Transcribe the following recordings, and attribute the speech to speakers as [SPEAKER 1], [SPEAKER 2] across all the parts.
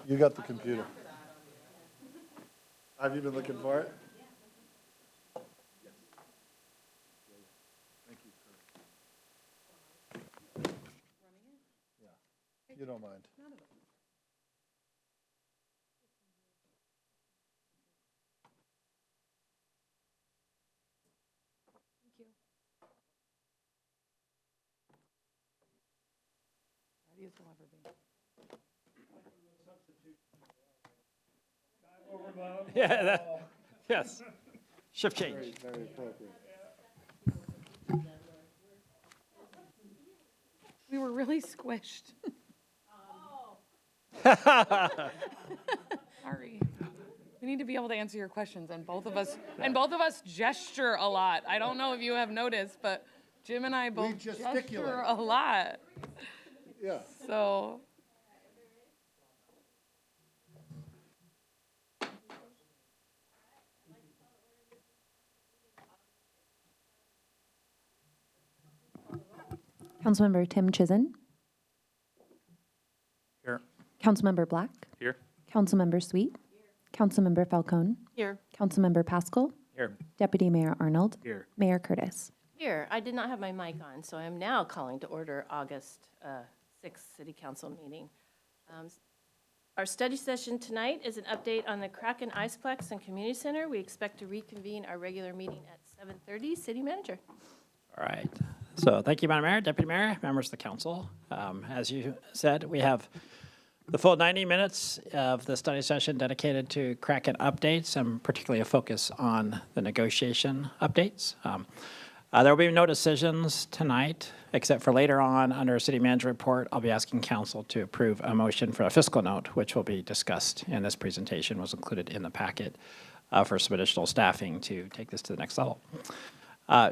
[SPEAKER 1] You got the computer. Have you been looking for it? Yes. Thank you, Kurt. Yeah, you don't mind.
[SPEAKER 2] Thank you. Ready as we'll ever be.
[SPEAKER 3] Yeah, yes. Shift change.
[SPEAKER 1] Very appropriate.
[SPEAKER 2] We were really squished. Sorry. We need to be able to answer your questions, and both of us gesture a lot. I don't know if you have noticed, but Jim and I both gesture a lot.
[SPEAKER 1] Yeah.
[SPEAKER 2] So.
[SPEAKER 4] Councilmember Tim Chizen.
[SPEAKER 3] Here.
[SPEAKER 4] Councilmember Black.
[SPEAKER 3] Here.
[SPEAKER 4] Councilmember Sweet. Councilmember Falcone.
[SPEAKER 2] Here.
[SPEAKER 4] Councilmember Pascal.
[SPEAKER 3] Here.
[SPEAKER 4] Deputy Mayor Arnold.
[SPEAKER 3] Here.
[SPEAKER 4] Mayor Curtis.
[SPEAKER 5] Here, I did not have my mic on, so I'm now calling to order August 6th City Council meeting. Our study session tonight is an update on the Kraken Iceplex and Community Center. We expect to reconvene our regular meeting at 7:30. City Manager.
[SPEAKER 3] All right. So thank you, Madam Mayor, Deputy Mayor, members of the council. As you said, we have the full 90 minutes of the study session dedicated to Kraken updates, and particularly a focus on the negotiation updates. There will be no decisions tonight, except for later on under City Manager report, I'll be asking council to approve a motion for a fiscal note, which will be discussed in this presentation, was included in the packet for some additional staffing to take this to the next level.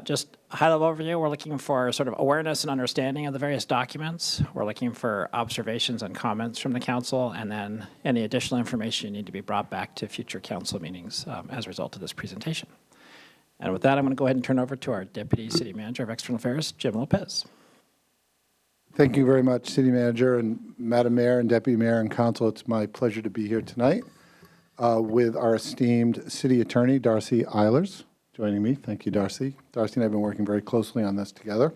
[SPEAKER 3] Just a high-level overview, we're looking for sort of awareness and understanding of the various documents. We're looking for observations and comments from the council, and then any additional information need to be brought back to future council meetings as a result of this presentation. And with that, I'm going to go ahead and turn over to our Deputy City Manager of External Affairs, Jim Lopez.
[SPEAKER 1] Thank you very much, City Manager and Madam Mayor and Deputy Mayor and Council. It's my pleasure to be here tonight with our esteemed City Attorney, Darcy Eilers, joining me. Thank you, Darcy. Darcy and I have been working very closely on this together.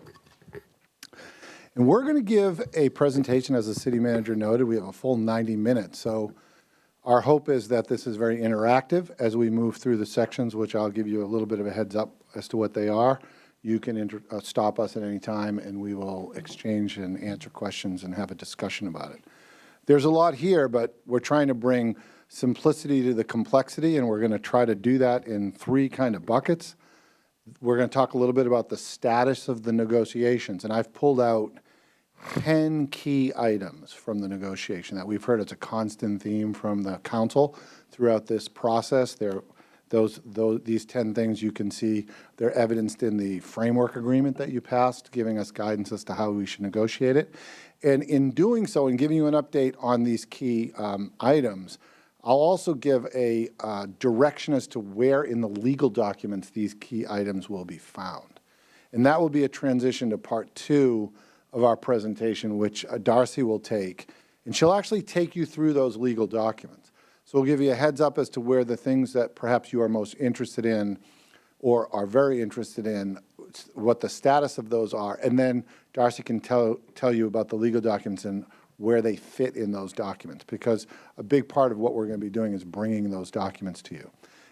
[SPEAKER 1] And we're going to give a presentation, as the City Manager noted. We have a full 90 minutes. So our hope is that this is very interactive as we move through the sections, which I'll give you a little bit of a heads up as to what they are. You can stop us at any time, and we will exchange and answer questions and have a discussion about it. There's a lot here, but we're trying to bring simplicity to the complexity, and we're going to try to do that in three kind of buckets. We're going to talk a little bit about the status of the negotiations, and I've pulled out 10 key items from the negotiation that we've heard as a constant theme from the council throughout this process. These 10 things you can see, they're evidenced in the framework agreement that you passed, giving us guidance as to how we should negotiate it. And in doing so and giving you an update on these key items, I'll also give a direction as to where in the legal documents these key items will be found. And that will be a transition to part 2 of our presentation, which Darcy will take. And she'll actually take you through those legal documents. So we'll give you a heads up as to where the things that perhaps you are most interested in or are very interested in, what the status of those are. And then Darcy can tell you about the legal documents and where they fit in those documents, because a big part of what we're going to be doing is bringing those documents to you.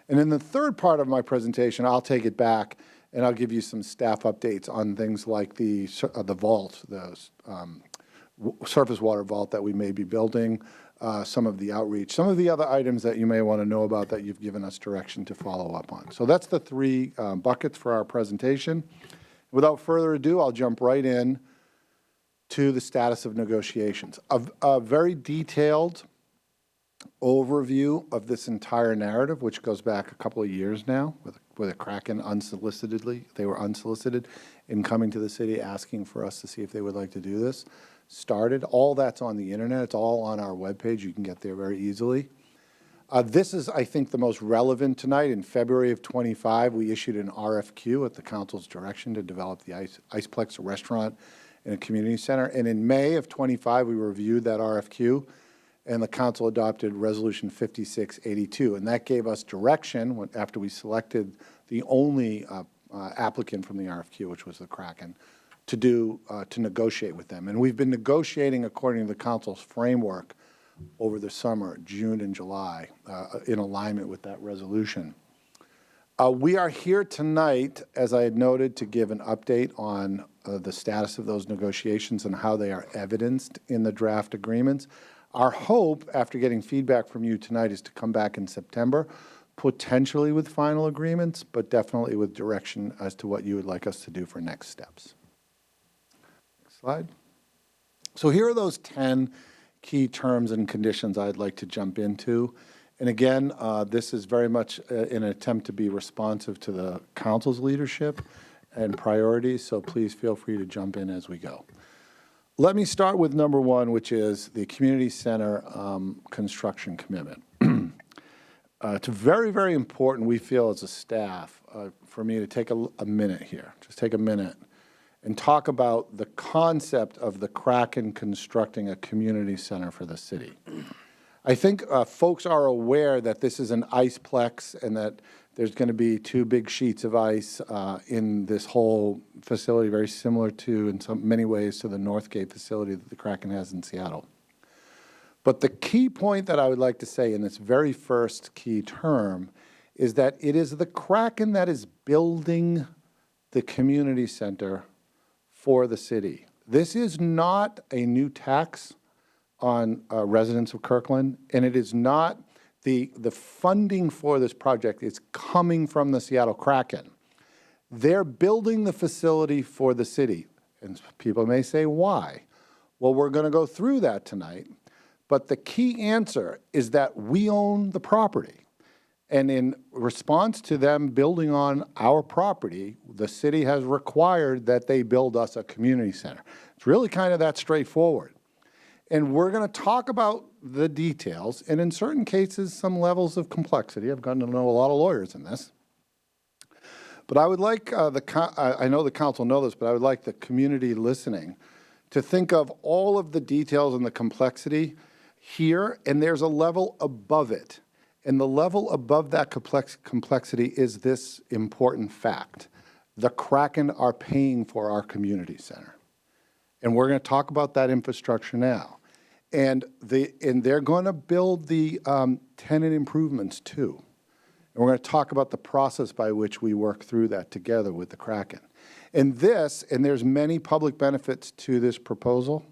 [SPEAKER 1] And in the third part of my presentation, I'll take it back and I'll give you some staff updates on things like the vault, the surface water vault that we may be building, some of the outreach, some of the other items that you may want to know about that you've given us direction to follow up on. So that's the three buckets for our presentation. Without further ado, I'll jump right in to the status of negotiations. A very detailed overview of this entire narrative, which goes back a couple of years now, with a Kraken unsolicitedly. They were unsolicited in coming to the city asking for us to see if they would like to do this. Started. All that's on the internet. It's all on our webpage. You can get there very easily. This is, I think, the most relevant tonight. In February of 25, we issued an RFQ at the council's direction to develop the Iceplex, a restaurant and a community center. And in May of 25, we reviewed that RFQ and the council adopted Resolution 5682. And that gave us direction after we selected the only applicant from the RFQ, which was the Kraken, to negotiate with them. And we've been negotiating according to the council's framework over the summer, June and July, in alignment with that resolution. We are here tonight, as I had noted, to give an update on the status of those negotiations and how they are evidenced in the draft agreements. Our hope, after getting feedback from you tonight, is to come back in September, potentially with final agreements, but definitely with direction as to what you would like us to do for next steps. Next slide. So here are those 10 key terms and conditions I'd like to jump into. And again, this is very much in an attempt to be responsive to the council's leadership and priorities, so please feel free to jump in as we go. Let me start with number one, which is the community center construction commitment. It's very, very important, we feel as a staff, for me to take a minute here, just take a minute, and talk about the concept of the Kraken constructing a community center for the city. I think folks are aware that this is an iceplex and that there's going to be 2 big sheets of ice in this whole facility, very similar to, in many ways, to the Northgate facility that the Kraken has in Seattle. But the key point that I would like to say in this very first key term is that it is the Kraken that is building the community center for the city. This is not a new tax on residents of Kirkland, and it is not the funding for this project is coming from the Seattle Kraken. They're building the facility for the city, and people may say, why? Well, we're going to go through that tonight, but the key answer is that we own the property. And in response to them building on our property, the city has required that they build us a community center. It's really kind of that straightforward. And we're going to talk about the details, and in certain cases, some levels of complexity. I've gotten to know a lot of lawyers in this. But I would like I know the council knows this, but I would like the community listening to think of all of the details and the complexity here, and there's a level above it. And the level above that complexity is this important fact. The Kraken are paying for our community center. And we're going to talk about that infrastructure now. And they're going to build the tenant improvements too. And we're going to talk about the process by which we work through that together with the Kraken. And there's many public benefits to this proposal,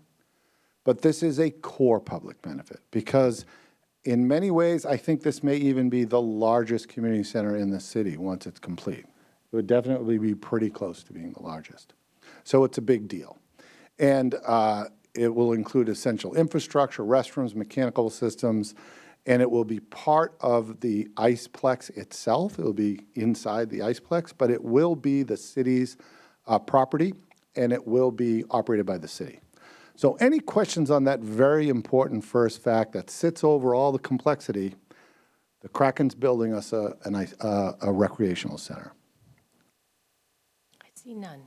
[SPEAKER 1] but this is a core public benefit because in many ways, I think this may even be the largest community center in the city once it's complete. It would definitely be pretty close to being the largest. So it's a big deal. And it will include essential infrastructure, restrooms, mechanical systems, and it will be part of the iceplex itself. It will be inside the iceplex, but it will be the city's property, and it will be operated by the city. So any questions on that very important first fact that sits over all the complexity? The Kraken's building us a recreational center.
[SPEAKER 5] I see none.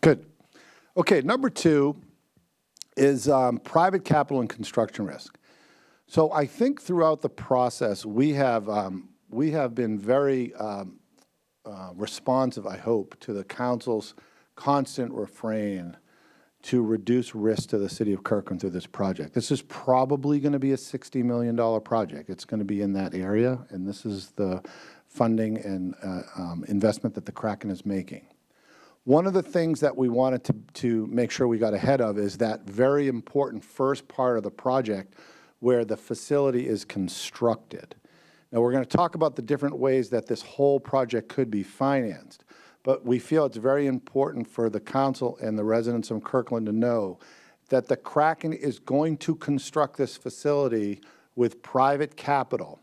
[SPEAKER 1] Good. Okay, number 2 is private capital and construction risk. So I think throughout the process, we have been very responsive, I hope, to the council's constant refrain to reduce risk to the city of Kirkland through this project. This is probably going to be a $60 million project. It's going to be in that area, and this is the funding and investment that the Kraken is making. One of the things that we wanted to make sure we got ahead of is that very important first part of the project where the facility is constructed. Now, we're going to talk about the different ways that this whole project could be financed, but we feel it's very important for the council and the residents of Kirkland to know that the Kraken is going to construct this facility with private capital.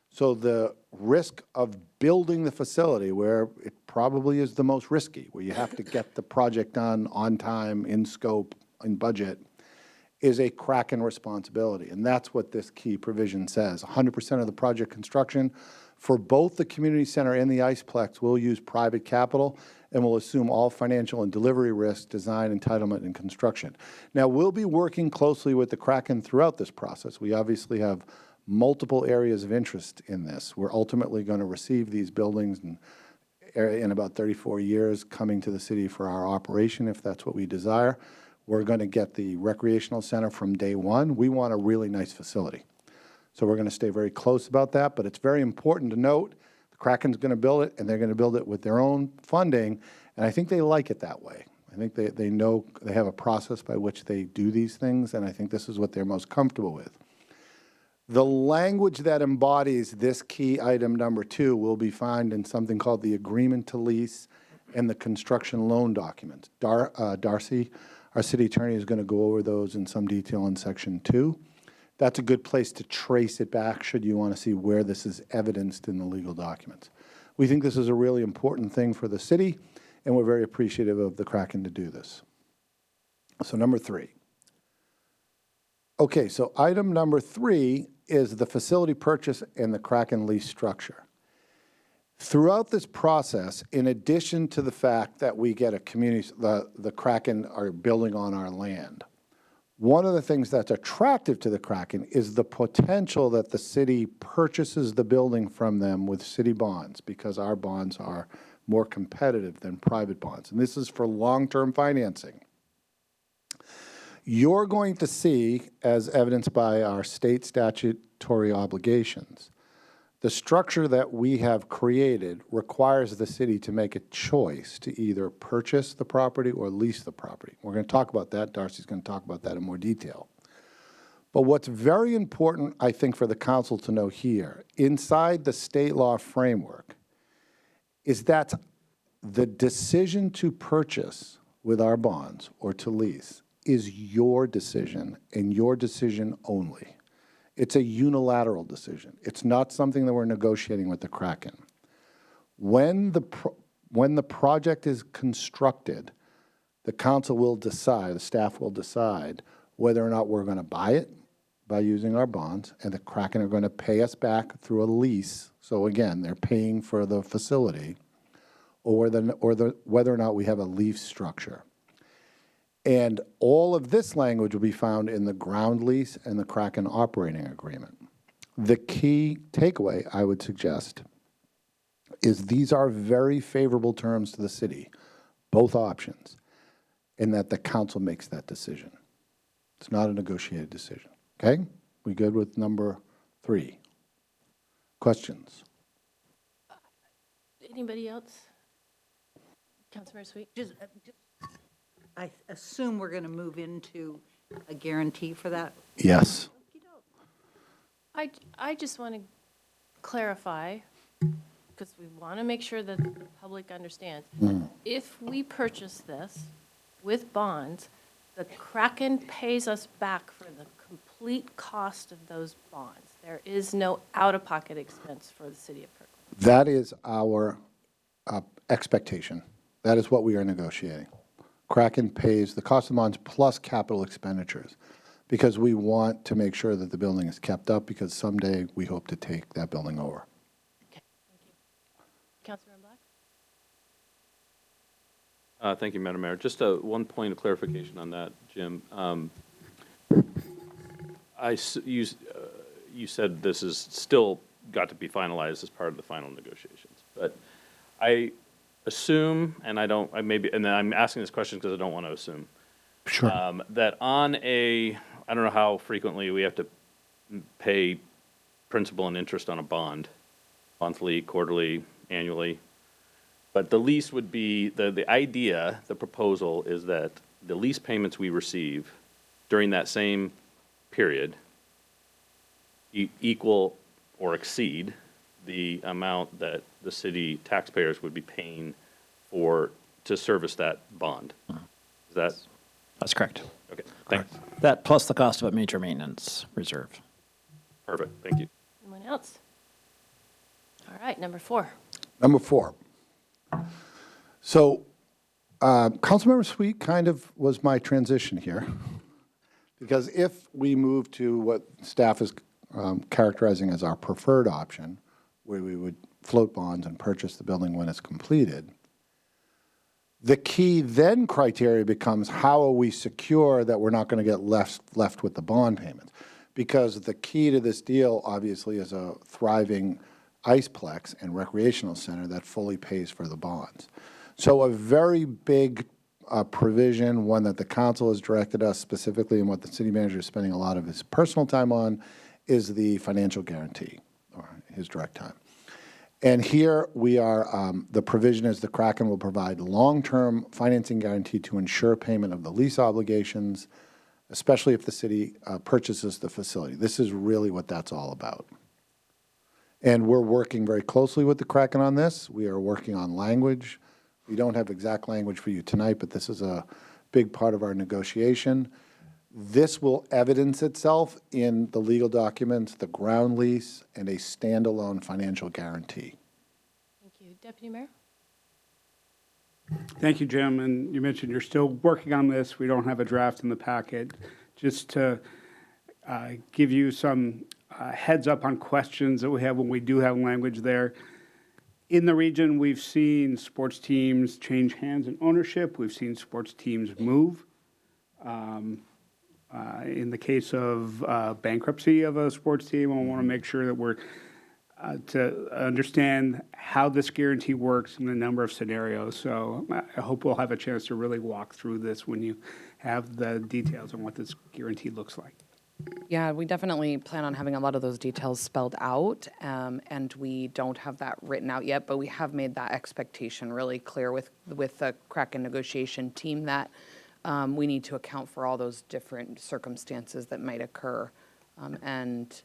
[SPEAKER 1] So the risk of building the facility, where it probably is the most risky, where you have to get the project done on time, in scope, in budget, is a Kraken responsibility. And that's what this key provision says. 100% of the project construction for both the community center and the Iceplex will use private capital and will assume all financial and delivery risks, design, entitlement, and construction. Now, we'll be working closely with the Kraken throughout this process. We obviously have multiple areas of interest in this. We're ultimately going to receive these buildings in about 34 years coming to the city for our operation, if that's what we desire. We're going to get the recreational center from day one. We want a really nice facility. So we're going to stay very close about that, but it's very important to note the Kraken's going to build it, and they're going to build it with their own funding, and I think they like it that way. I think they know they have a process by which they do these things, and I think this is what they're most comfortable with. The language that embodies this key item number 2 will be found in something called the agreement to lease and the construction loan documents. Darcy, our city attorney, is going to go over those in some detail in section 2. That's a good place to trace it back should you want to see where this is evidenced in the legal documents. We think this is a really important thing for the city, and we're very appreciative of the Kraken to do this. So number 3. Okay, so item number 3 is the facility purchase and the Kraken lease structure. Throughout this process, in addition to the fact that we get a community, the Kraken are building on our land, one of the things that's attractive to the Kraken is the potential that the city purchases the building from them with city bonds, because our bonds are more competitive than private bonds. And this is for long-term financing. You're going to see, as evidenced by our state statutory obligations, the structure that we have created requires the city to make a choice to either purchase the property or lease the property. We're going to talk about that. Darcy's going to talk about that in more detail. But what's very important, I think, for the council to know here, inside the state law framework, is that the decision to purchase with our bonds or to lease is your decision and your decision only. It's a unilateral decision. It's not something that we're negotiating with the Kraken. When the project is constructed, the council will decide, the staff will decide whether or not we're going to buy it by using our bonds, and the Kraken are going to pay us back through a lease. So again, they're paying for the facility, or whether or not we have a lease structure. And all of this language will be found in the ground lease and the Kraken operating agreement. The key takeaway, I would suggest, is these are very favorable terms to the city, both options, and that the council makes that decision. It's not a negotiated decision. Okay? We good with number 3? Questions?
[SPEAKER 5] Anybody else? Councilmember Sweet?
[SPEAKER 6] I assume we're going to move into a guarantee for that.
[SPEAKER 1] Yes.
[SPEAKER 5] I just want to clarify, because we want to make sure that the public understands. If we purchase this with bonds, the Kraken pays us back for the complete cost of those bonds. There is no out-of-pocket expense for the city of Kirkland.
[SPEAKER 1] That is our expectation. That is what we are negotiating. Kraken pays the cost of bonds plus capital expenditures, because we want to make sure that the building is kept up, because someday we hope to take that building over.
[SPEAKER 5] Okay, thank you. Councilmember Black?
[SPEAKER 7] Thank you, Madam Mayor. Just one point of clarification on that, Jim. You said this is still got to be finalized as part of the final negotiations, but I assume, and and I'm asking this question because I don't want to assume,
[SPEAKER 1] Sure.
[SPEAKER 7] that on I don't know how frequently we have to pay principal and interest on a bond, monthly, quarterly, annually, but the lease would be, the idea, the proposal is that the lease payments we receive during that same period equal or exceed the amount that the city taxpayers would be paying to service that bond. Is that?
[SPEAKER 3] That's correct.
[SPEAKER 7] Okay, thanks.
[SPEAKER 3] That plus the cost of a major maintenance reserve.
[SPEAKER 7] Perfect, thank you.
[SPEAKER 5] Anyone else? All right, number 4.
[SPEAKER 1] Number 4. So Councilmember Sweet kind of was my transition here. Because if we move to what staff is characterizing as our preferred option, where we would float bonds and purchase the building when it's completed, the key then criteria becomes how are we secure that we're not going to get left with the bond payments? Because the key to this deal, obviously, is a thriving iceplex and recreational center that fully pays for the bonds. So a very big provision, one that the council has directed us specifically and what the city manager is spending a lot of his personal time on, is the financial guarantee, or his direct time. And here we are, the provision is the Kraken will provide long-term financing guarantee to ensure payment of the lease obligations, especially if the city purchases the facility. This is really what that's all about. And we're working very closely with the Kraken on this. We are working on language. We don't have exact language for you tonight, but this is a big part of our negotiation. This will evidence itself in the legal documents, the ground lease, and a standalone financial guarantee.
[SPEAKER 5] Thank you. Deputy Mayor?
[SPEAKER 8] Thank you, Jim. And you mentioned you're still working on this. We don't have a draft in the packet. Just to give you some heads up on questions that we have when we do have language there. In the region, we've seen sports teams change hands in ownership. We've seen sports teams move. In the case of bankruptcy of a sports team, I want to make sure that we're to understand how this guarantee works in a number of scenarios. So I hope we'll have a chance to really walk through this when you have the details on what this guarantee looks like.
[SPEAKER 2] Yeah, we definitely plan on having a lot of those details spelled out, and we don't have that written out yet, but we have made that expectation really clear with the Kraken negotiation team that we need to account for all those different circumstances that might occur, and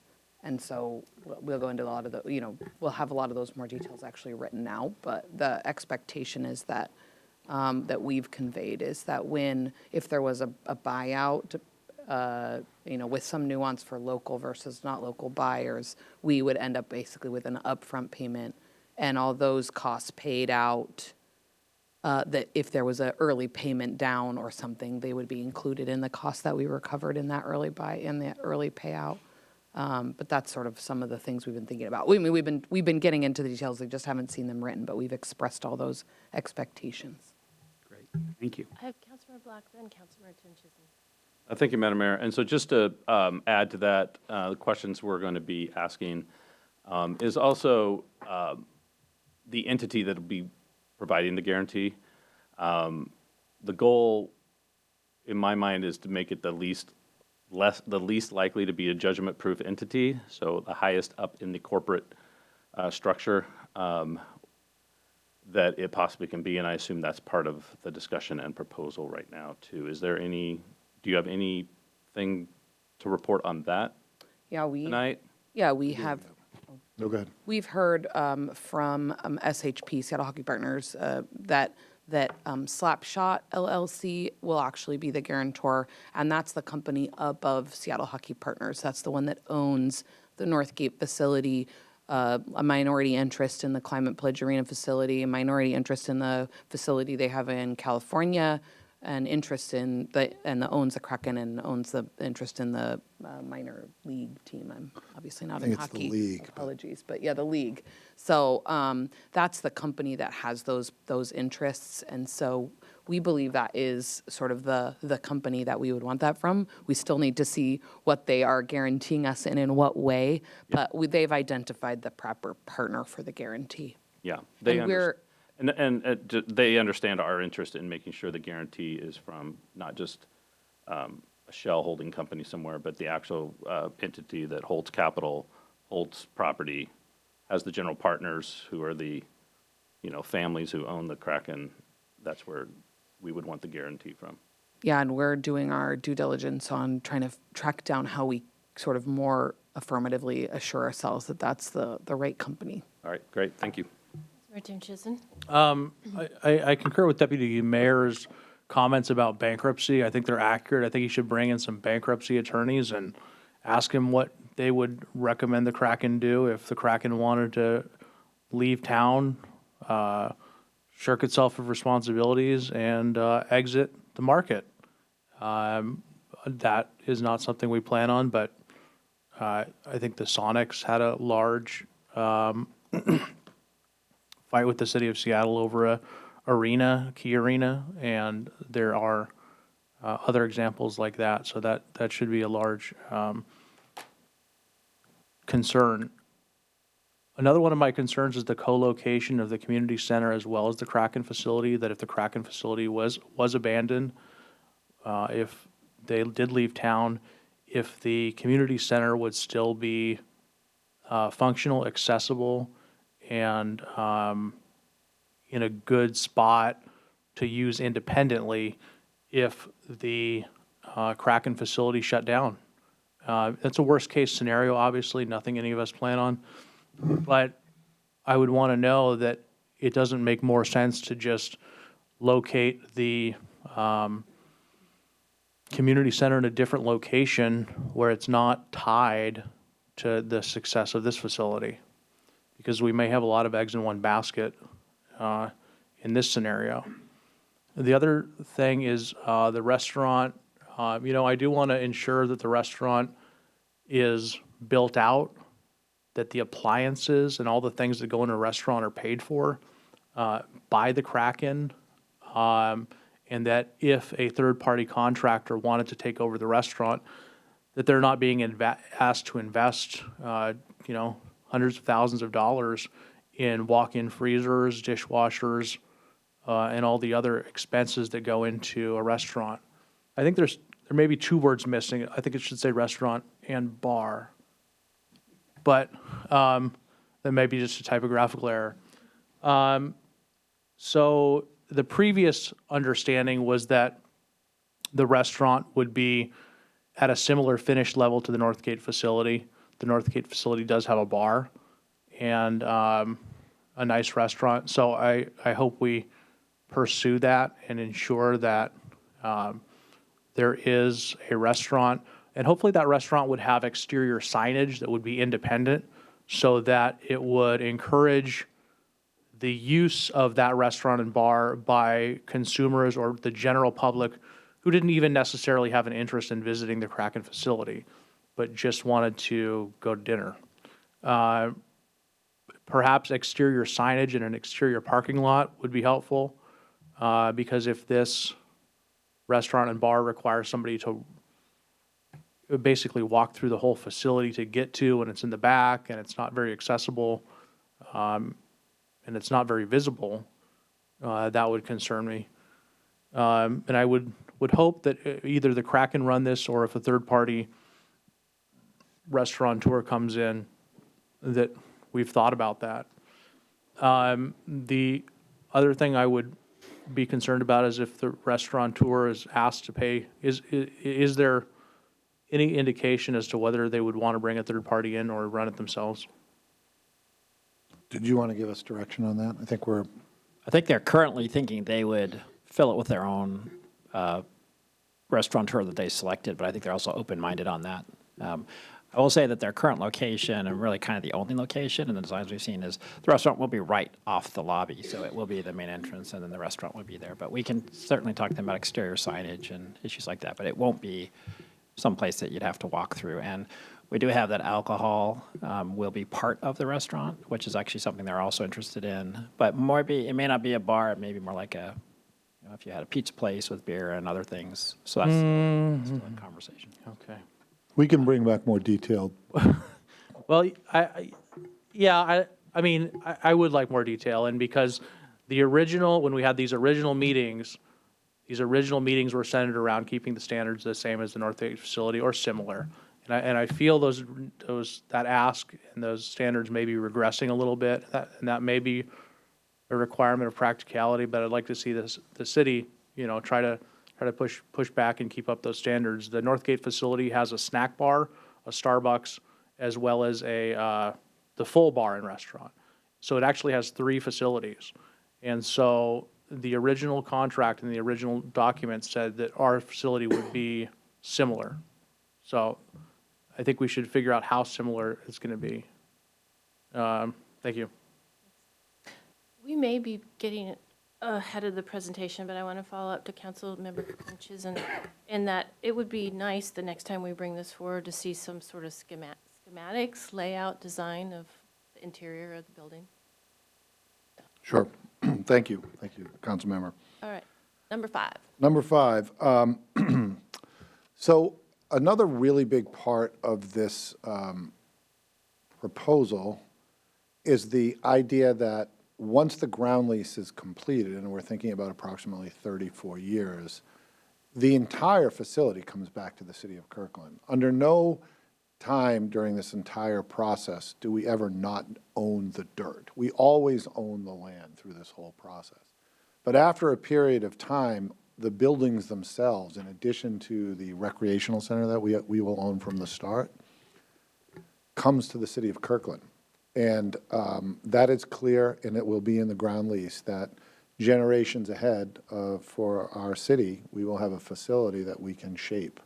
[SPEAKER 2] so we'll go into a lot of the, we'll have a lot of those more details actually written now, but the expectation is that that we've conveyed is that if there was a buyout, with some nuance for local versus not local buyers, we would end up basically with an upfront payment and all those costs paid out. That if there was an early payment down or something, they would be included in the cost that we recovered in that early payout. But that's sort of some of the things we've been thinking about. We've been getting into the details. We just haven't seen them written, but we've expressed all those expectations.
[SPEAKER 8] Great, thank you.
[SPEAKER 5] I have Councilmember Black, then Councilmember Chisholm.
[SPEAKER 7] Thank you, Madam Mayor. And so just to add to that, the questions we're going to be asking is also the entity that will be providing the guarantee. The goal, in my mind, is to make it the least likely to be a judgment-proof entity, so the highest up in the corporate structure that it possibly can be, and I assume that's part of the discussion and proposal right now, too. Do you have anything to report on that tonight?
[SPEAKER 2] Yeah, we have.
[SPEAKER 1] No, go ahead.
[SPEAKER 2] We've heard from SHP, Seattle Hockey Partners, that Slapshot LLC will actually be the guarantor, and that's the company above Seattle Hockey Partners. That's the one that owns the Northgate facility, a minority interest in the Climate Pledge Arena facility, a minority interest in the facility they have in California, an interest in owns the Kraken and owns the interest in the minor league team. I'm obviously not in
[SPEAKER 1] it's the
[SPEAKER 2] hockey.
[SPEAKER 1] league,
[SPEAKER 2] Apologies, but yeah, the league. So that's the company that has those interests, and so we believe that is sort of the company that we would want that from. We still need to see what they are guaranteeing us and in what way, but they've identified the proper partner for the guarantee.
[SPEAKER 7] Yeah,
[SPEAKER 2] And
[SPEAKER 7] they understand our interest in making sure the guarantee is from not just a shell holding company somewhere, but the actual entity that holds capital, holds property, has the general partners who are the, families who own the Kraken. That's where we would want the guarantee from.
[SPEAKER 2] Yeah, and we're doing our due diligence on trying to track down how we sort of more affirmatively assure ourselves that that's the right company.
[SPEAKER 7] All right, great, thank you.
[SPEAKER 5] Councilmember Chisholm.
[SPEAKER 9] I concur with Deputy Mayor's comments about bankruptcy. I think they're accurate. I think he should bring in some bankruptcy attorneys and ask him what they would recommend the Kraken do if the Kraken wanted to leave town, shirk itself of responsibilities, and exit the market. that is not something we plan on, but I think the Sonics had a large fight with the city of Seattle over a key arena, and there are other examples like that. So that should be a large concern. Another one of my concerns is the co-location of the community center as well as the Kraken facility, that if the Kraken facility was abandoned, if they did leave town, if the community center would still be functional, accessible, and in a good spot to use independently if the Kraken facility shut down. That's a worst-case scenario, obviously, nothing any of us plan on. But I would want to know that it doesn't make more sense to just locate the community center in a different location where it's not tied to the success of this facility. Because we may have a lot of eggs in one basket in this scenario. The other thing is the restaurant. I do want to ensure that the restaurant is built out, that the appliances and all the things that go in a restaurant are paid for by the Kraken, and that if a third-party contractor wanted to take over the restaurant, that they're not being asked to invest, hundreds of thousands of dollars in walk-in freezers, dishwashers, and all the other expenses that go into a restaurant. I think there may be two words missing. I think it should say restaurant and bar. But that may be just a typographical error. So the previous understanding was that the restaurant would be at a similar finish level to the Northgate facility. The Northgate facility does have a bar and a nice restaurant. So I hope we pursue that and ensure that there is a restaurant. And hopefully that restaurant would have exterior signage that would be independent so that it would encourage the use of that restaurant and bar by consumers or the general public who didn't even necessarily have an interest in visiting the Kraken facility, but just wanted to go to dinner. Perhaps exterior signage in an exterior parking lot would be helpful, because if this restaurant and bar requires somebody to basically walk through the whole facility to get to, and it's in the back, and it's not very accessible, and it's not very visible, that would concern me. And I would hope that either the Kraken run this, or if a third-party restaurateur comes in, that we've thought about that. The other thing I would be concerned about is if the restaurateur is asked to pay, is there any indication as to whether they would want to bring a third party in or run it themselves?
[SPEAKER 1] Did you want to give us direction on that?
[SPEAKER 3] I think they're currently thinking they would fill it with their own restaurateur that they selected, but I think they're also open-minded on that. I will say that their current location, and really kind of the only location in the designs we've seen, is the restaurant will be right off the lobby, so it will be the main entrance, and then the restaurant will be there. But we can certainly talk to them about exterior signage and issues like that, but it won't be someplace that you'd have to walk through. And we do have that alcohol will be part of the restaurant, which is actually something they're also interested in. But it may not be a bar, it may be more like if you had a pizza place with beer and other things. So that's still in conversation.
[SPEAKER 9] Okay.
[SPEAKER 1] We can bring back more detailed.
[SPEAKER 9] Well, I would like more detail, and because when we had these original meetings were centered around keeping the standards the same as the Northgate facility or similar. And I feel that ask and those standards may be regressing a little bit, and that may be a requirement of practicality, but I'd like to see the city, try to push back and keep up those standards. The Northgate facility has a snack bar, a Starbucks, as well as the full bar and restaurant. So it actually has 3 facilities. And so the original contract and the original document said that our facility would be similar. So I think we should figure out how similar it's going to be. Thank you.
[SPEAKER 5] We may be getting ahead of the presentation, but I want to follow up to Councilmember Lynch's in that it would be nice the next time we bring this forward to see some sort of schematics, layout, design of the interior of the building.
[SPEAKER 1] Sure. Thank you. Thank you, Councilmember.
[SPEAKER 5] All right, number 5.
[SPEAKER 1] Number 5, so another really big part of this proposal is the idea that once the ground lease is completed, and we're thinking about approximately 34 years, the entire facility comes back to the city of Kirkland. Under no time during this entire process do we ever not own the dirt. We always own the land through this whole process. But after a period of time, the buildings themselves, in addition to the recreational center that we will own from the start, comes to the city of Kirkland. And that is clear, and it will be in the ground lease, that generations ahead for our city, we will have a facility that we can shape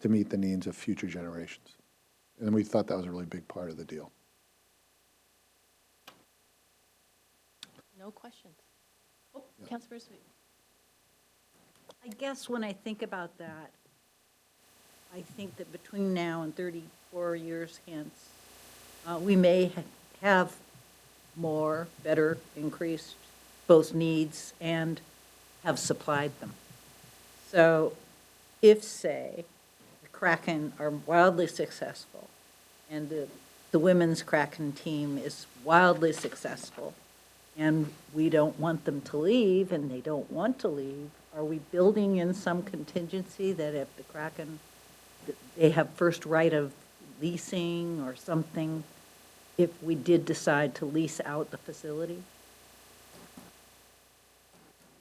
[SPEAKER 1] to meet the needs of future generations. And we thought that was a really big part of the deal.
[SPEAKER 5] No questions. Oh, Councilmember Sweet.
[SPEAKER 6] I guess when I think about that, I think that between now and 34 years hence, we may have more, better, increased both needs and have supplied them. So if, say, the Kraken are wildly successful and the women's Kraken team is wildly successful and we don't want them to leave and they don't want to leave, are we building in some contingency that if the Kraken, they have first right of leasing or something, if we did decide to lease out the facility?
[SPEAKER 3] I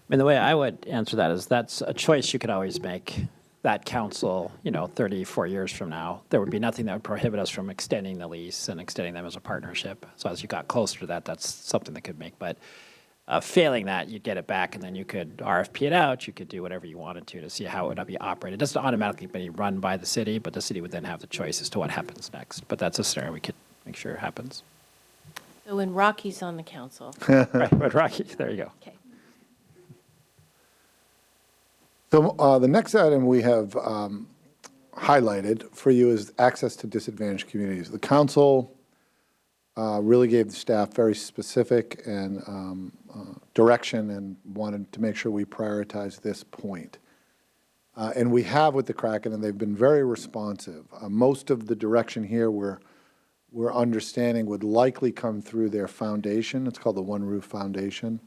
[SPEAKER 3] mean, the way I would answer that is that's a choice you could always make. That council, 34 years from now, there would be nothing that would prohibit us from extending the lease and extending them as a partnership. So as you got closer to that, that's something that could make. But failing that, you'd get it back, and then you could RFP it out. You could do whatever you wanted to see how it would be operated. It doesn't automatically be run by the city, but the city would then have the choice as to what happens next. But that's a scenario we could make sure happens.
[SPEAKER 5] So when Rocky's on the council.
[SPEAKER 3] Right, but Rocky, there you go.
[SPEAKER 5] Okay.
[SPEAKER 1] So the next item we have highlighted for you is access to disadvantaged communities. The council really gave the staff very specific and direction and wanted to make sure we prioritize this point. And we have with the Kraken, and they've been very responsive. Most of the direction here we're understanding would likely come through their foundation. It's called the One Roof Foundation.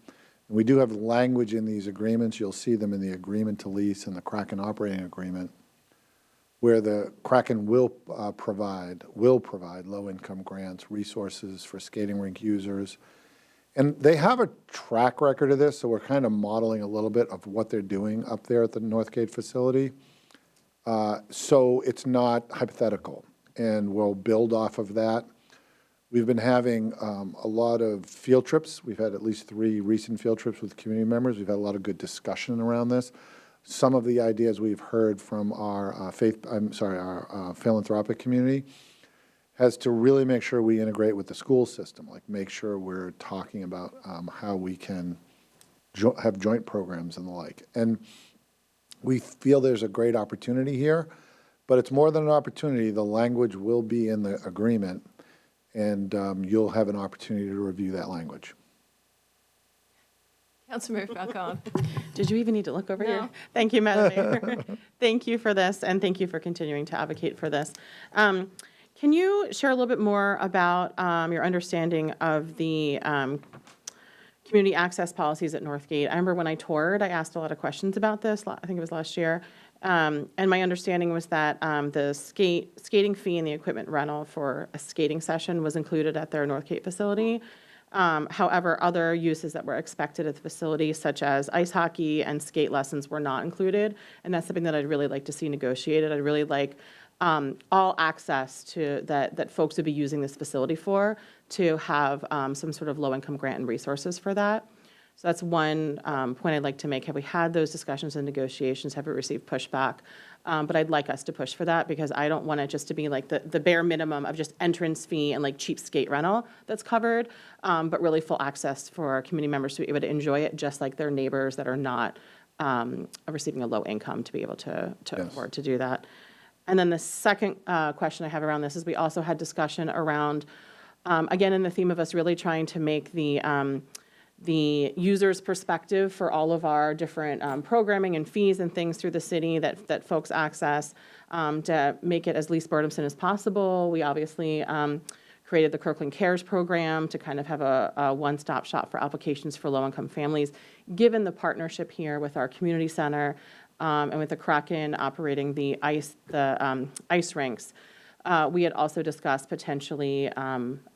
[SPEAKER 1] And we do have language in these agreements. You'll see them in the agreement to lease and the Kraken operating agreement, where the Kraken will provide low-income grants, resources for skating rink users. And they have a track record of this, so we're kind of modeling a little bit of what they're doing up there at the Northgate facility. So it's not hypothetical, and we'll build off of that. We've been having a lot of field trips. We've had at least 3 recent field trips with community members. We've had a lot of good discussion around this. Some of the ideas we've heard from our philanthropic community has to really make sure we integrate with the school system, like make sure we're talking about how we can have joint programs and the like. And we feel there's a great opportunity here, but it's more than an opportunity. The language will be in the agreement, and you'll have an opportunity to review that language.
[SPEAKER 5] Councilmember Falcone.
[SPEAKER 10] Did you even need to look over
[SPEAKER 5] No.
[SPEAKER 10] here? Thank you, Madam Mayor. Thank you for this, and thank you for continuing to advocate for this. Can you share a little bit more about your understanding of the community access policies at Northgate? I remember when I toured, I asked a lot of questions about this. I think it was last year. And my understanding was that the skating fee and the equipment rental for a skating session was included at their Northgate facility. However, other uses that were expected at the facility, such as ice hockey and skate lessons, were not included. And that's something that I'd really like to see negotiated. I'd really like all access to that folks would be using this facility for to have some sort of low-income grant and resources for that. So that's one point I'd like to make. Have we had those discussions and negotiations? Have we received pushback? But I'd like us to push for that because I don't want it just to be like the bare minimum of just entrance fee and like cheap skate rental that's covered, but really full access for our community members to be able to enjoy it just like their neighbors that are not receiving a low income to be able to afford to do that. And then the second question I have around this is we also had discussion around, again, in the theme of us really trying to make the user's perspective for all of our different programming and fees and things through the city that folks access, to make it as least burdensome as possible. We obviously created the Kirkland Cares program to kind of have a one-stop shop for applications for low-income families. Given the partnership here with our community center and with the Kraken operating the ice rinks, we had also discussed potentially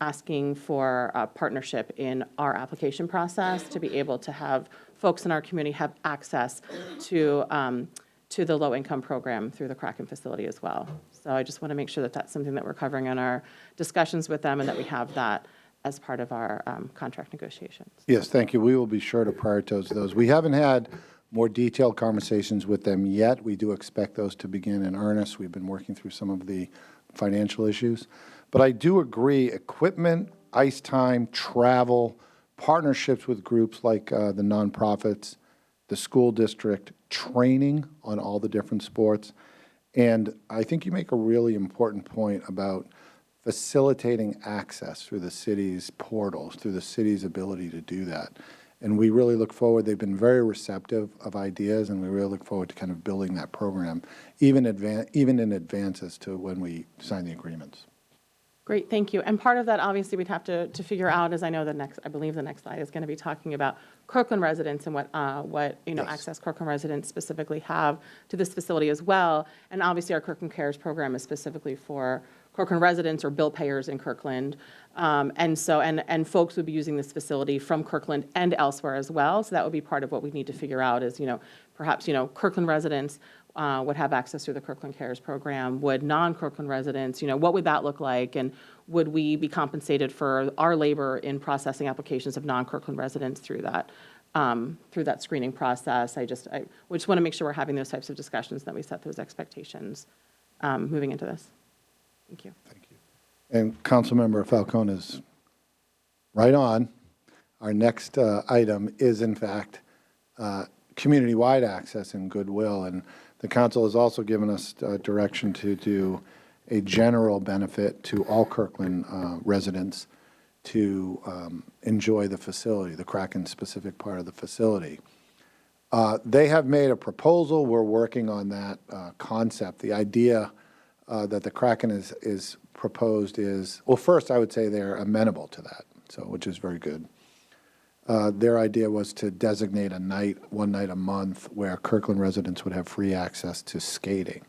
[SPEAKER 10] asking for a partnership in our application process to be able to have folks in our community have access to the low-income program through the Kraken facility as well. So I just want to make sure that that's something that we're covering in our discussions with them and that we have that as part of our contract negotiations.
[SPEAKER 1] Yes, thank you. We will be sure to prioritize those. We haven't had more detailed conversations with them yet. We do expect those to begin in earnest. We've been working through some of the financial issues. But I do agree, equipment, ice time, travel, partnerships with groups like the nonprofits, the school district, training on all the different sports. And I think you make a really important point about facilitating access through the city's portals, through the city's ability to do that. And we really look forward, they've been very receptive of ideas, and we really look forward to kind of building that program, even in advance as to when we sign the agreements.
[SPEAKER 10] Great, thank you. And part of that, obviously, we'd have to figure out, as I know I believe the next slide is going to be talking about Kirkland residents and what
[SPEAKER 1] Yes.
[SPEAKER 10] access Kirkland residents specifically have to this facility as well. And obviously, our Kirkland Cares program is specifically for Kirkland residents or bill payers in Kirkland. And folks would be using this facility from Kirkland and elsewhere as well. So that would be part of what we need to figure out is, perhaps, Kirkland residents would have access through the Kirkland Cares program. Would non-Kirkland residents, what would that look like? And would we be compensated for our labor in processing applications of non-Kirkland residents through that screening process? We just want to make sure we're having those types of discussions, that we set those expectations moving into this. Thank you.
[SPEAKER 1] Thank you. And Councilmember Falcone is right on. Our next item is, in fact, community-wide access and goodwill. And the council has also given us direction to do a general benefit to all Kirkland residents to enjoy the facility, the Kraken-specific part of the facility. They have made a proposal. We're working on that concept. The idea that the Kraken is proposed is, well, first I would say they're amenable to that, which is very good. Their idea was to designate one night a month where Kirkland residents would have free access to skating.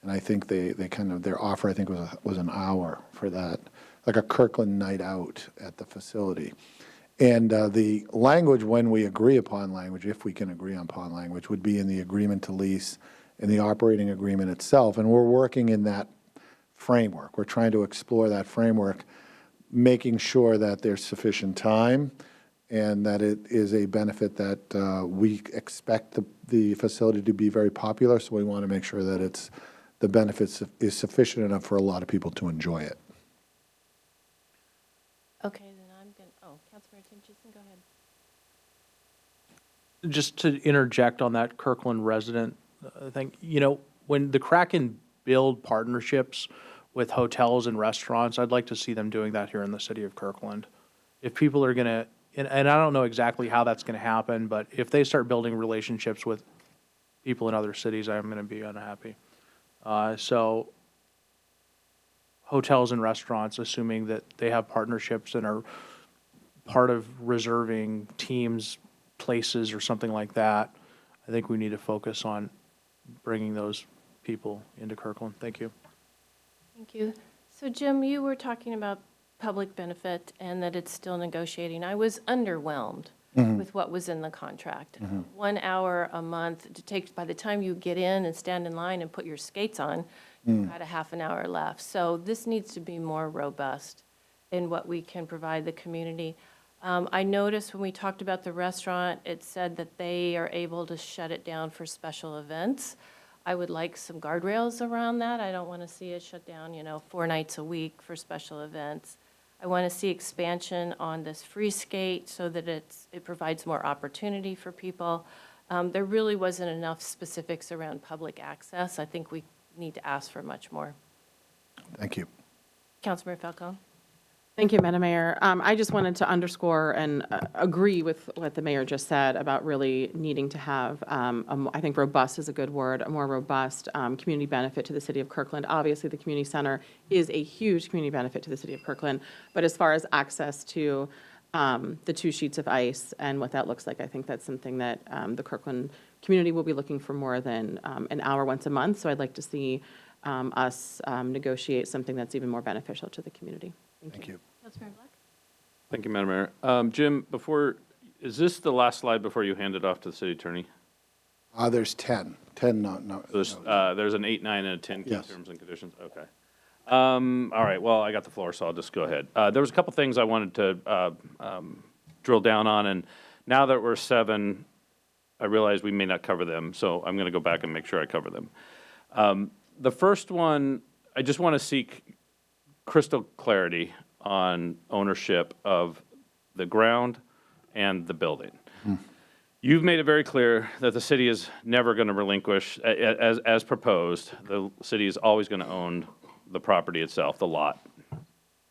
[SPEAKER 1] And I think their offer, I think, was an hour for that, like a Kirkland night out at the facility. And the language, when we agree upon language, if we can agree upon language, would be in the agreement to lease and the operating agreement itself. And we're working in that framework. We're trying to explore that framework, making sure that there's sufficient time and that it is a benefit that we expect the facility to be very popular. So we want to make sure that the benefits is sufficient enough for a lot of people to enjoy it.
[SPEAKER 5] Okay, then I'm going to, Councilmember Tinchison, go ahead.
[SPEAKER 9] Just to interject on that Kirkland resident thing, when the Kraken build partnerships with hotels and restaurants, I'd like to see them doing that here in the city of Kirkland. If people are going to, and I don't know exactly how that's going to happen, but if they start building relationships with people in other cities, I'm going to be unhappy. So hotels and restaurants, assuming that they have partnerships and are part of reserving teams, places, or something like that, I think we need to focus on bringing those people into Kirkland. Thank you.
[SPEAKER 5] Thank you. So Jim, you were talking about public benefit and that it's still negotiating. I was underwhelmed with what was in the contract. 1 hour a month to take, by the time you get in and stand in line and put your skates on, you've got a half an hour left. So this needs to be more robust in what we can provide the community. I noticed when we talked about the restaurant, it said that they are able to shut it down for special events. I would like some guardrails around that. I don't want to see it shut down, 4 nights a week for special events. I want to see expansion on this free skate so that it provides more opportunity for people. There really wasn't enough specifics around public access. I think we need to ask for much more.
[SPEAKER 1] Thank you.
[SPEAKER 5] Councilmember Falcone?
[SPEAKER 10] Thank you, Madam Mayor. I just wanted to underscore and agree with what the mayor just said about really needing to have, I think robust is a good word, a more robust community benefit to the city of Kirkland. Obviously, the community center is a huge community benefit to the city of Kirkland, but as far as access to the 2 sheets of ice and what that looks like, I think that's something that the Kirkland community will be looking for more than an hour once a month. So I'd like to see us negotiate something that's even more beneficial to the community.
[SPEAKER 1] Thank you.
[SPEAKER 5] Councilmember Black?
[SPEAKER 7] Thank you, Madam Mayor. Jim, is this the last slide before you hand it off to the city attorney?
[SPEAKER 1] There's 10. 10, no.
[SPEAKER 7] There's an 8, 9, and a 10 key
[SPEAKER 1] Yes.
[SPEAKER 7] terms and conditions? Okay. All right, well, I got the floor, so I'll just go ahead. There was a couple things I wanted to drill down on, and now that we're 7, I realize we may not cover them, so I'm going to go back and make sure I cover them. The first one, I just want to seek crystal clarity on ownership of the ground and the building. You've made it very clear that the city is never going to relinquish, as proposed, the city is always going to own the property itself, the lot,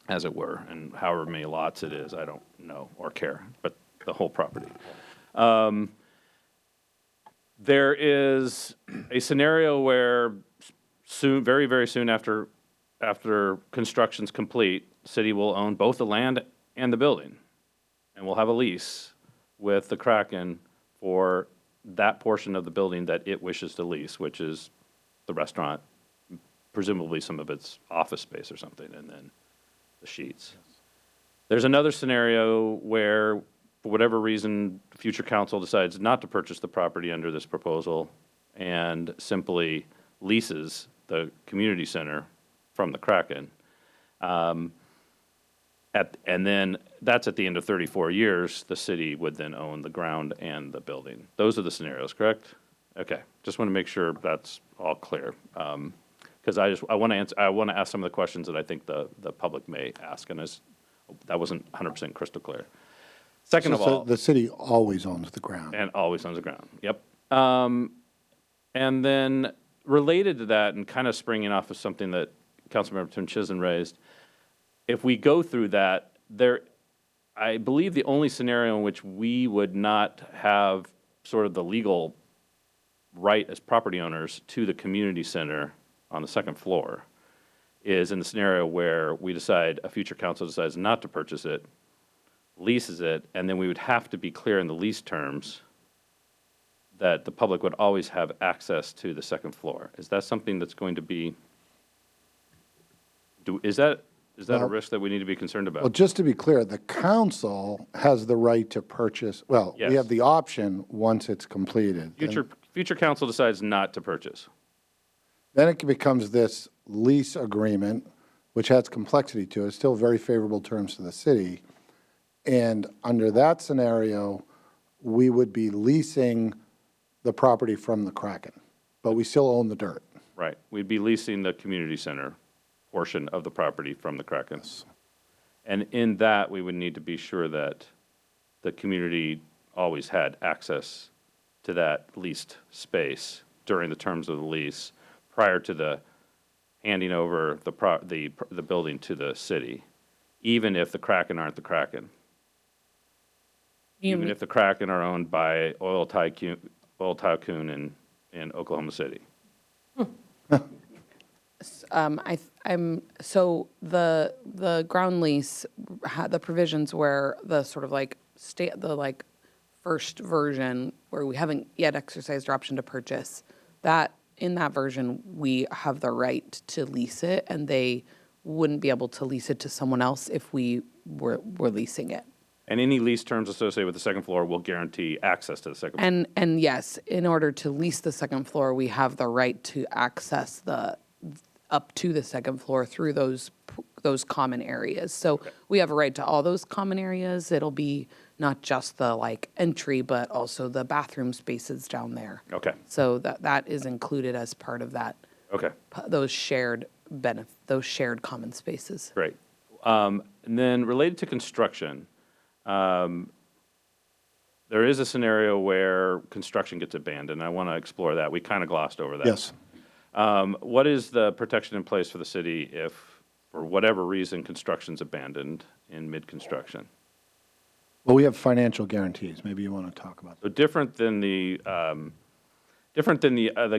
[SPEAKER 7] as it were, and however many lots it is, I don't know or care, but the whole property. There is a scenario where soon, very, very soon after construction's complete, city will own both the land and the building, and we'll have a lease with the Kraken for that portion of the building that it wishes to lease, which is the restaurant, presumably some of its office space or something, and then the sheets. There's another scenario where, for whatever reason, future council decides not to purchase the property under this proposal and simply leases the community center from the Kraken. And then that's at the end of 34 years, the city would then own the ground and the building. Those are the scenarios, correct? Okay, just want to make sure that's all clear. Because I want to ask some of the questions that I think the public may ask, and that wasn't 100% crystal clear. Second of all,
[SPEAKER 1] The city always owns the ground.
[SPEAKER 7] and always owns the ground. Yep. And then related to that, and kind of springing off of something that Councilmember Tim Chisholm raised, if we go through that, I believe the only scenario in which we would not have sort of the legal right as property owners to the community center on the second floor is in the scenario where a future council decides not to purchase it, leases it, and then we would have to be clear in the lease terms that the public would always have access to the second floor. Is that something that's going to be, is that a risk that we need to be concerned about?
[SPEAKER 1] Well, just to be clear, the council has the right to purchase, we
[SPEAKER 7] Yes.
[SPEAKER 1] have the option once it's completed.
[SPEAKER 7] Future council decides not to purchase.
[SPEAKER 1] Then it becomes this lease agreement, which has complexity to it, still very favorable terms to the city. And under that scenario, we would be leasing the property from the Kraken, but we still own the dirt.
[SPEAKER 7] Right. We'd be leasing the community center portion of the property from the Kraken. And in that, we would need to be sure that the community always had access to that leased space during the terms of the lease prior to the handing over the building to the city, even if the Kraken aren't the Kraken. Even if the Kraken are owned by Oil Tycoon in Oklahoma City.
[SPEAKER 2] So the ground lease had the provisions where the sort of like first version where we haven't yet exercised our option to purchase, that in that version, we have the right to lease it, and they wouldn't be able to lease it to someone else if we were leasing it.
[SPEAKER 7] And any lease terms associated with the second floor will guarantee access to the second floor.
[SPEAKER 2] And yes, in order to lease the second floor, we have the right to access up to the second floor through those those common areas. So we have a right to all those common areas. It'll be not just the like entry, but also the bathroom spaces down there.
[SPEAKER 7] Okay,
[SPEAKER 2] So that is included as part of that,
[SPEAKER 7] okay,
[SPEAKER 2] those shared those shared common spaces.
[SPEAKER 7] great. And then related to construction, there is a scenario where construction gets abandoned. I want to explore that. We kind of glossed over that.
[SPEAKER 1] Yes.
[SPEAKER 7] What is the protection in place for the city if, for whatever reason, construction's abandoned in mid-construction?
[SPEAKER 1] Well, we have financial guarantees. Maybe you want to talk about that.
[SPEAKER 7] So different than the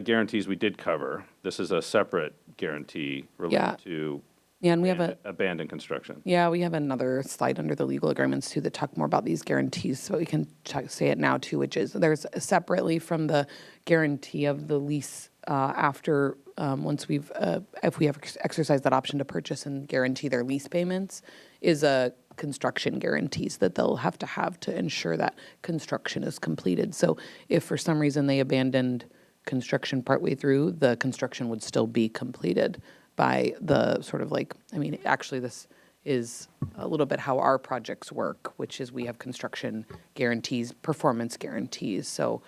[SPEAKER 7] guarantees we did cover. This is a separate guarantee
[SPEAKER 2] Yeah.
[SPEAKER 7] related to
[SPEAKER 2] Yeah, and we have
[SPEAKER 7] abandoned construction.
[SPEAKER 2] Yeah, we have another slide under the legal agreements too that talk more about these guarantees, so we can say it now too, which is there's separately from the guarantee of the lease after once we've if we have exercised that option to purchase and guarantee their lease payments is a construction guarantees that they'll have to ensure that construction is completed. So if for some reason they abandoned construction partway through, the construction would still be completed by the sort of like, I mean, actually this is a little bit how our projects work, which is we have construction guarantees, performance guarantees. So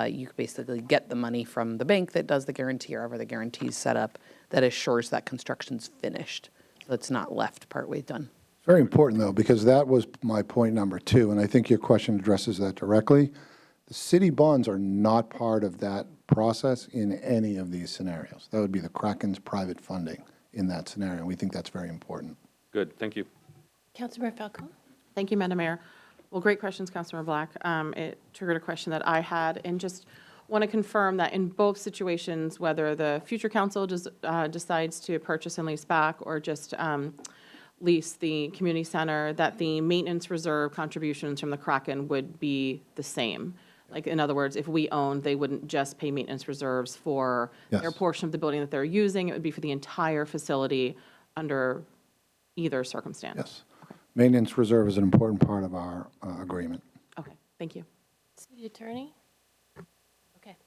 [SPEAKER 2] you basically get the money from the bank that does the guarantee or however the guarantee is set up that assures that construction's finished. So it's not left partway done.
[SPEAKER 1] It's very important, though, because that was my point number 2, and I think your question addresses that directly. The city bonds are not part of that process in any of these scenarios. That would be the Kraken's private funding in that scenario. We think that's very important.
[SPEAKER 7] Good, thank you.
[SPEAKER 5] Councilmember Falcone?
[SPEAKER 10] Thank you, Madam Mayor. Well, great questions, Councilmember Black. It triggered a question that I had, and just want to confirm that in both situations, whether the future council decides to purchase and lease back or just lease the community center, that the maintenance reserve contributions from the Kraken would be the same. Like, in other words, if we owned, they wouldn't just pay maintenance reserves for their
[SPEAKER 1] Yes.
[SPEAKER 10] portion of the building that they're using. It would be for the entire facility under either circumstance.
[SPEAKER 1] Yes. Maintenance reserve is an important part of our agreement.
[SPEAKER 10] Okay, thank you.
[SPEAKER 5] City Attorney? Okay.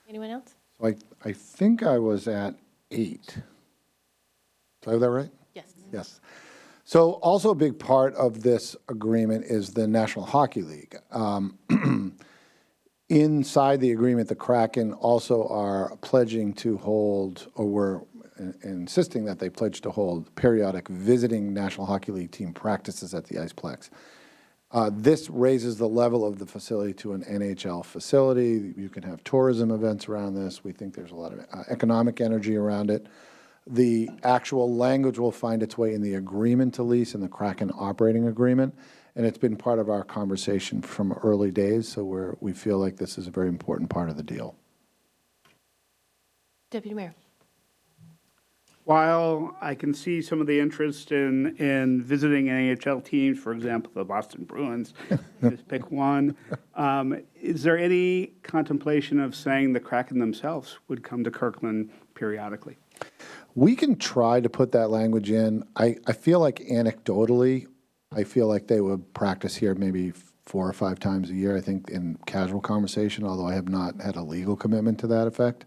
[SPEAKER 5] Anyone else?
[SPEAKER 1] So I think I was at 8. Did I have that right?
[SPEAKER 5] Yes.
[SPEAKER 1] Yes. So also a big part of this agreement is the National Hockey League. Inside the agreement, the Kraken also are pledging to hold, or were insisting that they pledge to hold periodic visiting National Hockey League team practices at the Iceplex. This raises the level of the facility to an NHL facility. You can have tourism events around this. We think there's a lot of economic energy around it. The actual language will find its way in the agreement to lease in the Kraken operating agreement, and it's been part of our conversation from early days, so we feel like this is a very important part of the deal.
[SPEAKER 5] Deputy Mayor?
[SPEAKER 8] While I can see some of the interest in visiting NHL teams, for example, the Boston Bruins, just pick one, is there any contemplation of saying the Kraken themselves would come to Kirkland periodically?
[SPEAKER 1] We can try to put that language in. I feel like anecdotally, I feel like they would practice here maybe 4 or 5 times a year, I think, in casual conversation, although I have not had a legal commitment to that effect.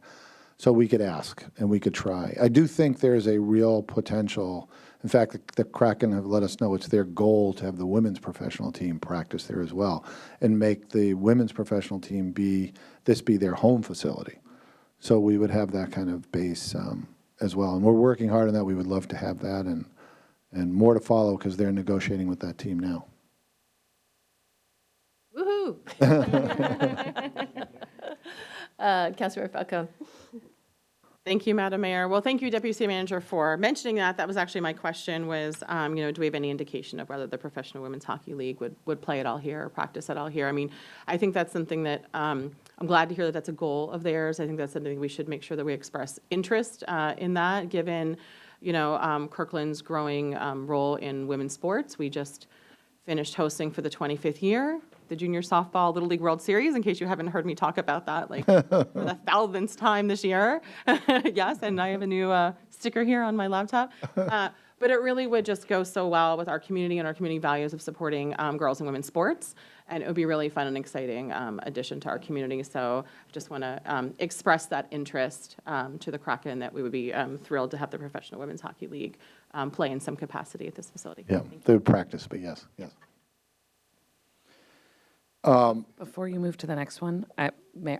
[SPEAKER 1] So we could ask, and we could try. I do think there's a real potential. In fact, the Kraken have let us know it's their goal to have the women's professional team practice there as well, and make the women's professional team be their home facility. So we would have that kind of base as well. And we're working hard on that. We would love to have that, and more to follow because they're negotiating with that team now.
[SPEAKER 5] Woohoo! Councilmember Falcone?
[SPEAKER 10] Thank you, Madam Mayor. Well, thank you, Deputy City Manager, for mentioning that. That was actually my question was, do we have any indication of whether the Professional Women's Hockey League would play it all here or practice it all here? I mean, I think that's something that, I'm glad to hear that that's a goal of theirs. I think that's something we should make sure that we express interest in that, given, Kirkland's growing role in women's sports. We just finished hosting for the 25th year the Junior Softball Little League World Series, in case you haven't heard me talk about that, like for the 1,000th time this year. Yes, and I have a new sticker here on my laptop. But it really would just go so well with our community and our community values of supporting girls and women's sports. And it would be really fun and exciting addition to our community. So I just want to express that interest to the Kraken, that we would be thrilled to have the Professional Women's Hockey League play in some capacity at this facility.
[SPEAKER 1] Yeah,
[SPEAKER 10] Thank you.
[SPEAKER 1] they would practice, but yes, yes.
[SPEAKER 2] Before you move to the next one,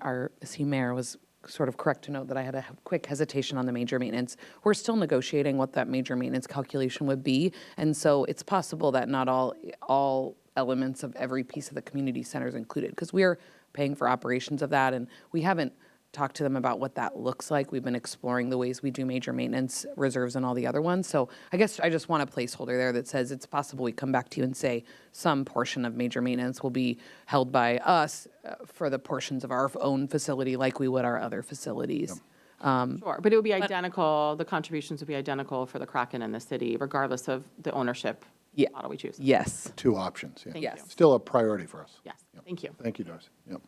[SPEAKER 2] our esteemed mayor was sort of correct to note that I had a quick hesitation on the major maintenance. We're still negotiating what that major maintenance calculation would be, and so it's possible that not all elements of every piece of the community center is included, because we are paying for operations of that, and we haven't talked to them about what that looks like. We've been exploring the ways we do major maintenance reserves and all the other ones. So I guess I just want a placeholder there that says it's possible we come back to you and say some portion of major maintenance will be held by us for the portions of our own facility like we would our other facilities.
[SPEAKER 10] Sure, but it would be identical, the contributions would be identical for the Kraken and the city, regardless of the ownership
[SPEAKER 2] Yeah.
[SPEAKER 10] model we choose.
[SPEAKER 2] Yes.
[SPEAKER 1] Two options, yeah.
[SPEAKER 10] Thank you.
[SPEAKER 2] Yes.
[SPEAKER 1] Still a priority for us.
[SPEAKER 10] Yes, thank you.
[SPEAKER 1] Thank you, Darcy. Yep.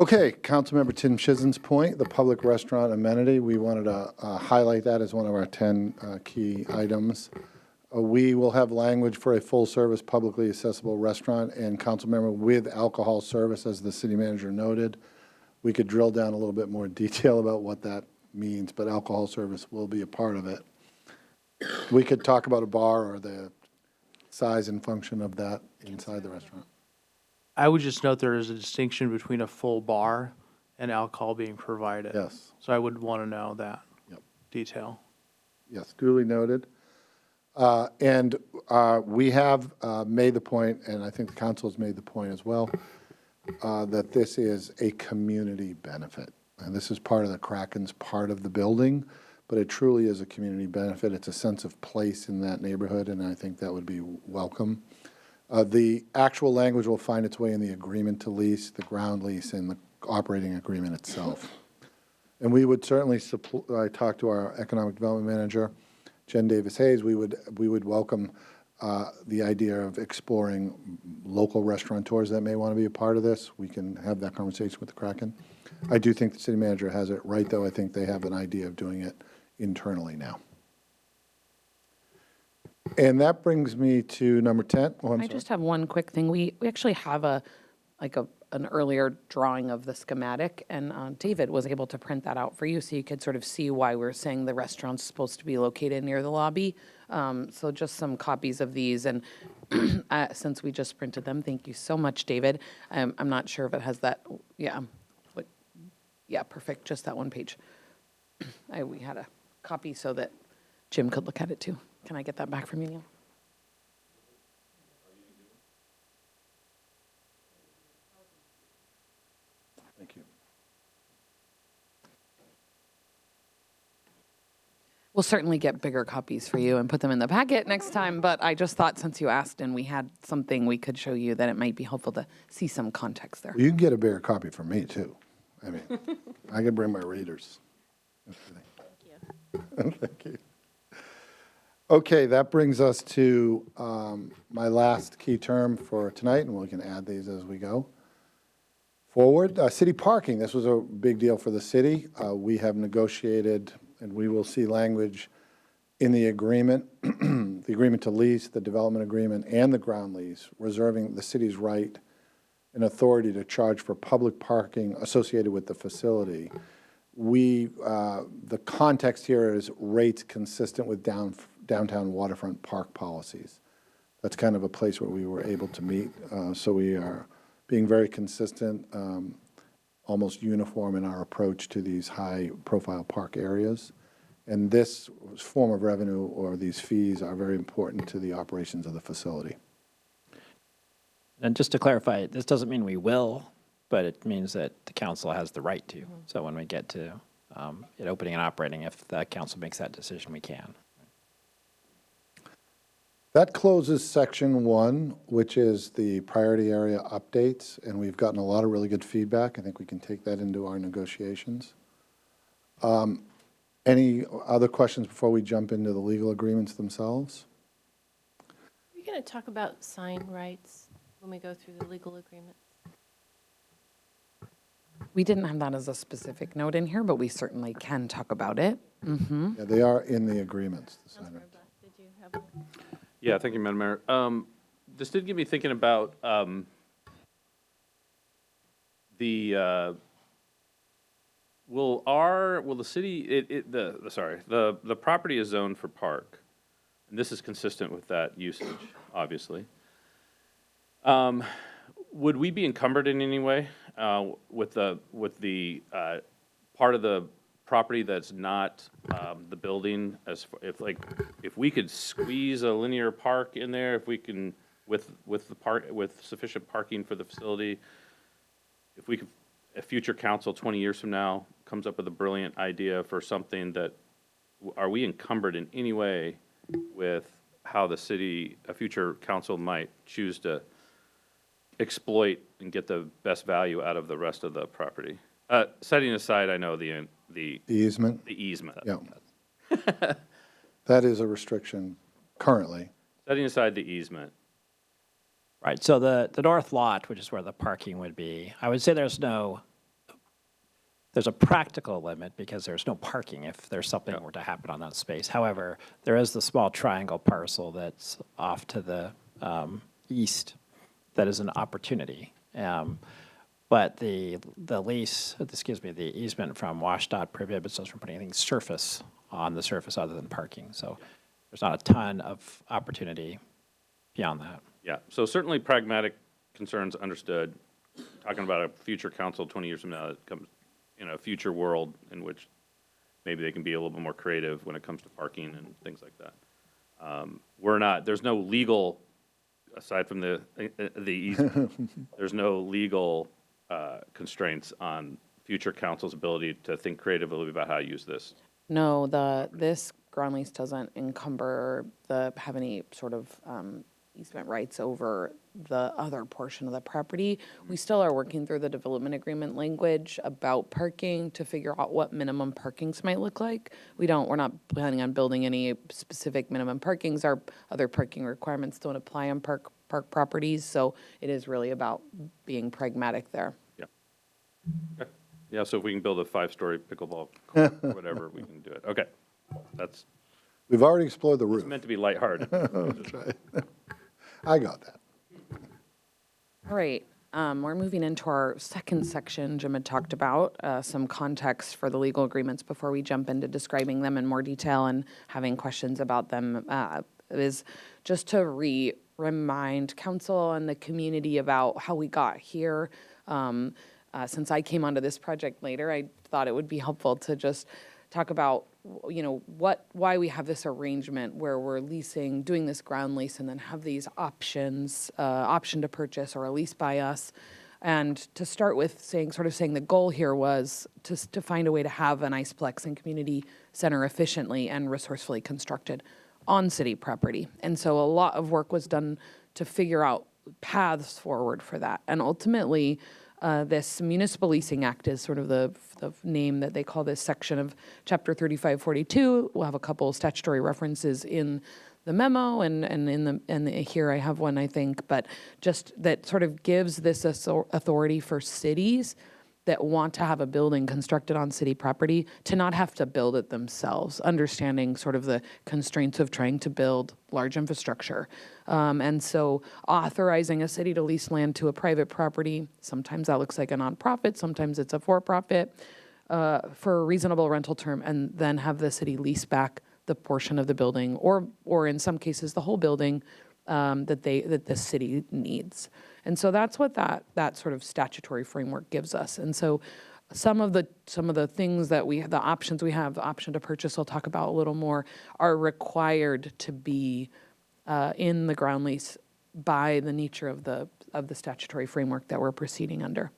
[SPEAKER 1] Okay, Councilmember Tim Chisen's point, the public restaurant amenity, we wanted to highlight that as one of our 10 key items. We will have language for a full-service, publicly accessible restaurant and councilmember with alcohol service, as the city manager noted. We could drill down a little bit more detail about what that means, but alcohol service will be a part of it. We could talk about a bar or the size and function of that inside the restaurant.
[SPEAKER 9] I would just note there is a distinction between a full bar and alcohol being provided.
[SPEAKER 1] Yes.
[SPEAKER 9] So I would want to know that
[SPEAKER 1] Yep.
[SPEAKER 9] detail.
[SPEAKER 1] Yes, duly noted. And we have made the point, and I think the council has made the point as well, that this is a community benefit. And this is part of the Kraken's part of the building, but it truly is a community benefit. It's a sense of place in that neighborhood, and I think that would be welcome. The actual language will find its way in the agreement to lease, the ground lease, and the operating agreement itself. And we would certainly talk to our economic development manager, Jen Davis Hayes. We would welcome the idea of exploring local restaurateurs that may want to be a part of this. We can have that conversation with the Kraken. I do think the city manager has it right, though. I think they have an idea of doing it internally now. And that brings me to number 10. Oh, I'm
[SPEAKER 2] I
[SPEAKER 1] sorry.
[SPEAKER 2] just have one quick thing. We actually have an earlier drawing of the schematic, and David was able to print that out for you, so you could sort of see why we're saying the restaurant's supposed to be located near the lobby. So just some copies of these, and since we just printed them, thank you so much, David. I'm not sure if it has that. Yeah, yeah, perfect. Just that one page. We had a copy so that Jim could look at it too. Can I get that back from you, Neil?
[SPEAKER 1] Thank you.
[SPEAKER 2] We'll certainly get bigger copies for you and put them in the packet next time, but I just thought since you asked and we had something we could show you, that it might be helpful to see some context there.
[SPEAKER 1] Well, you can get a bigger copy from me, too. I mean, I can bring my readers. Thank you. Okay, that brings us to my last key term for tonight, and we can add these as we go forward. City parking, this was a big deal for the city. We have negotiated, and we will see language in the agreement, the agreement to lease, the development agreement, and the ground lease, reserving the city's right and authority to charge for public parking associated with the facility. The context here is rates consistent with downtown waterfront park policies. That's kind of a place where we were able to meet. So we are being very consistent, almost uniform in our approach to these high-profile park areas. And this form of revenue, or these fees, are very important to the operations of the facility.
[SPEAKER 3] And just to clarify, this doesn't mean we will, but it means that the council has the right to. So when we get to it opening and operating, if the council makes that decision, we can.
[SPEAKER 1] That closes section 1, which is the priority area updates, and we've gotten a lot of really good feedback. I think we can take that into our negotiations. Any other questions before we jump into the legal agreements themselves?
[SPEAKER 5] Are you going to talk about sign rights when we go through the legal agreement?
[SPEAKER 2] We didn't have that as a specific note in here, but we certainly can talk about it. Mm-hmm.
[SPEAKER 1] Yeah, they are in the agreements. The
[SPEAKER 5] Councilmember
[SPEAKER 1] sign-ups.
[SPEAKER 5] Black, did you have one?
[SPEAKER 7] Yeah, thank you, Madam Mayor. This did get me thinking about the will the city, the property is zoned for park, and this is consistent with that usage, obviously. Would we be encumbered in any way with the part of the property that's not the building? If we could squeeze a linear park in there, if we can with sufficient parking for the facility, if we could, a future council 20 years from now comes up with a brilliant idea for something that, are we encumbered in any way with how the city, a future council might choose to exploit and get the best value out of the rest of the property? Setting aside, I know the
[SPEAKER 1] Easement?
[SPEAKER 7] the easement.
[SPEAKER 1] Yeah. That is a restriction currently.
[SPEAKER 7] Setting aside the easement,
[SPEAKER 3] Right, so the north lot, which is where the parking would be, I would say there's a practical limit because there's no parking if there's something were to happen on that space. However, there is the small triangle parcel that's off to the east that is an opportunity. But the easement from WashDOT prohibits us from putting anything surface on the surface other than parking. So there's not a ton of opportunity beyond that.
[SPEAKER 7] yeah. So certainly pragmatic concerns understood. Talking about a future council 20 years from now that comes in a future world in which maybe they can be a little bit more creative when it comes to parking and things like that. There's no legal, aside from the easement, there's no legal constraints on future council's ability to think creatively about how to use this.
[SPEAKER 2] No, this ground lease doesn't encumber have any sort of easement rights over the other portion of the property. We still are working through the development agreement language about parking to figure out what minimum parkings might look like. We're not planning on building any specific minimum parkings. Our other parking requirements don't apply on park properties, so it is really about being pragmatic there.
[SPEAKER 7] Yeah. Okay. Yeah, so if we can build a 5-story pickleball court or whatever, we can do it. Okay.
[SPEAKER 1] We've already explored the roof.
[SPEAKER 7] It's meant to be lighthearted.
[SPEAKER 1] I got that.
[SPEAKER 2] All right, we're moving into our second section. Jim had talked about some context for the legal agreements before we jump into describing them in more detail and having questions about them. Is just to remind council and the community about how we got here. Since I came onto this project later, I thought it would be helpful to just talk about, why we have this arrangement where we're doing this ground lease and then have these options, option to purchase or a lease by us. And to start with saying the goal here was to find a way to have an Iceplex and community center efficiently and resourcefully constructed on city property. And so a lot of work was done to figure out paths forward for that. And ultimately, this Municipal Leasing Act is sort of the name that they call this section of Chapter 3542. We'll have a couple statutory references in the memo, and here I have one, I think, but just that sort of gives this authority for cities that want to have a building constructed on city property to not have to build it themselves, understanding sort of the constraints of trying to build large infrastructure. And so authorizing a city to lease land to a private property, sometimes that looks like a nonprofit, sometimes it's a for-profit, for a reasonable rental term, and then have the city lease back the portion of the building, or in some cases, the whole building that the city needs. And so that's what that sort of statutory framework gives us. And so some of the things that the options we have, the option to purchase, I'll talk about a little more, are required to be in the ground lease by the nature of the statutory framework that we're proceeding under.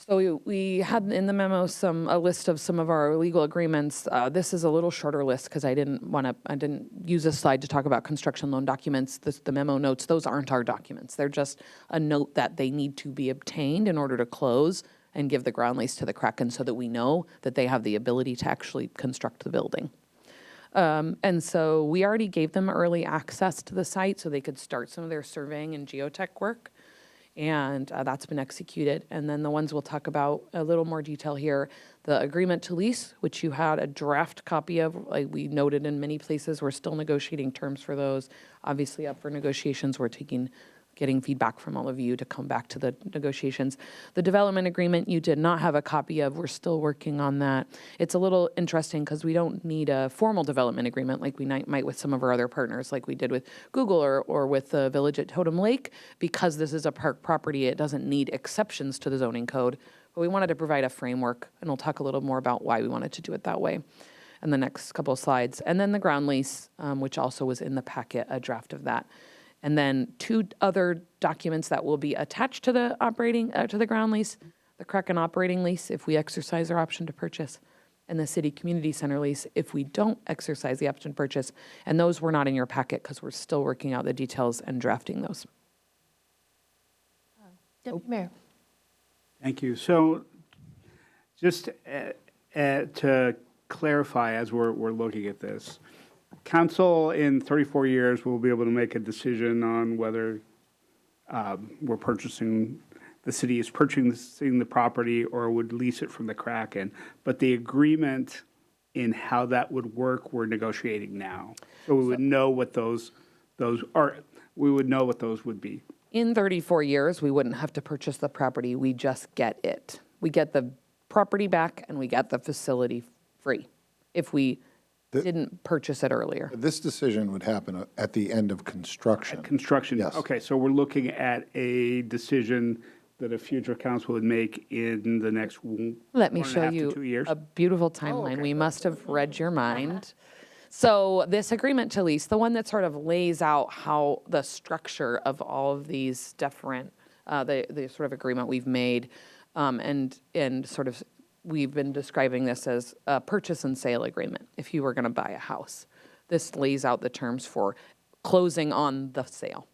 [SPEAKER 2] So we had in the memo a list of some of our legal agreements. This is a little shorter list because I didn't use this slide to talk about construction loan documents. The memo notes, those aren't our documents. They're just a note that they need to be obtained in order to close and give the ground lease to the Kirkland so that we know that they have the ability to actually construct the building. And so we already gave them early access to the site so they could start some of their surveying and geotech work. And that's been executed. And then the ones we'll talk about a little more detail here, the agreement to lease, which you had a draft copy of, like we noted in many places, we're still negotiating terms for those. Obviously up for negotiations, we're taking getting feedback from all of you to come back to the negotiations. The development agreement you did not have a copy of. We're still working on that. It's a little interesting because we don't need a formal development agreement like we might with some of our other partners, like we did with Google or with the Village at Totem Lake. Because this is a park property, it doesn't need exceptions to the zoning code. But we wanted to provide a framework, and we'll talk a little more about why we wanted to do it that way in the next couple of slides. And then the ground lease, which also was in the packet, a draft of that. And then 2 other documents that will be attached to the to the ground lease, the Kraken operating lease, if we exercise our option to purchase, and the city community center lease, if we don't exercise the option to purchase. And those were not in your packet because we're still working out the details and drafting those.
[SPEAKER 5] Deputy Mayor.
[SPEAKER 8] Thank you. So just to clarify, as we're looking at this, council in 34 years will be able to make a decision on whether the city is purchasing the property or would lease it from the Kraken. But the agreement in how that would work, we're negotiating now. So we would know what those are, we would know what those would be.
[SPEAKER 2] In 34 years, we wouldn't have to purchase the property. We just get it. We get the property back and we get the facility free if we didn't purchase it earlier.
[SPEAKER 1] This decision would happen at the end of construction.
[SPEAKER 8] Construction,
[SPEAKER 1] Yes.
[SPEAKER 8] okay, so we're looking at a decision that a future council would make in the next
[SPEAKER 2] Let me
[SPEAKER 8] 1.5
[SPEAKER 2] show
[SPEAKER 8] to 2
[SPEAKER 2] you
[SPEAKER 8] years.
[SPEAKER 2] a beautiful timeline. We must have read your mind. So this agreement to lease, the one that sort of lays out how the structure of all of these different, the sort of agreement we've made, and sort of we've been describing this as a purchase and sale agreement. If you were going to buy a house, this lays out the terms for closing on the sale.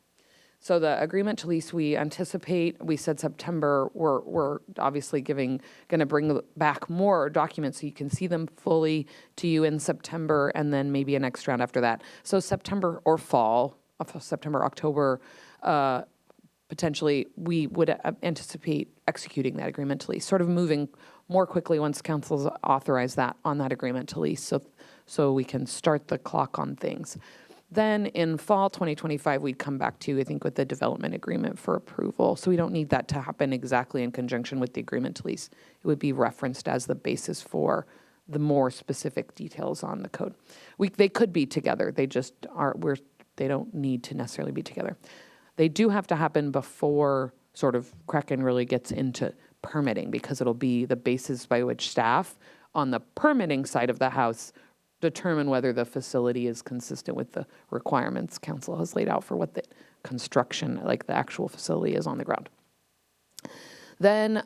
[SPEAKER 2] So the agreement to lease, we anticipate, we said September, we're obviously going to bring back more documents so you can see them fully to you in September, and then maybe a next round after that. So September or fall, September, October, potentially, we would anticipate executing that agreement to lease, sort of moving more quickly once council's authorized that on that agreement to lease, so we can start the clock on things. Then in fall 2025, we'd come back to you, I think, with the development agreement for approval. So we don't need that to happen exactly in conjunction with the agreement to lease. It would be referenced as the basis for the more specific details on the code. They could be together. They just are. They don't need to necessarily be together. They do have to happen before sort of Kraken really gets into permitting, because it'll be the basis by which staff on the permitting side of the house determine whether the facility is consistent with the requirements council has laid out for what the construction, like the actual facility, is on the ground. Then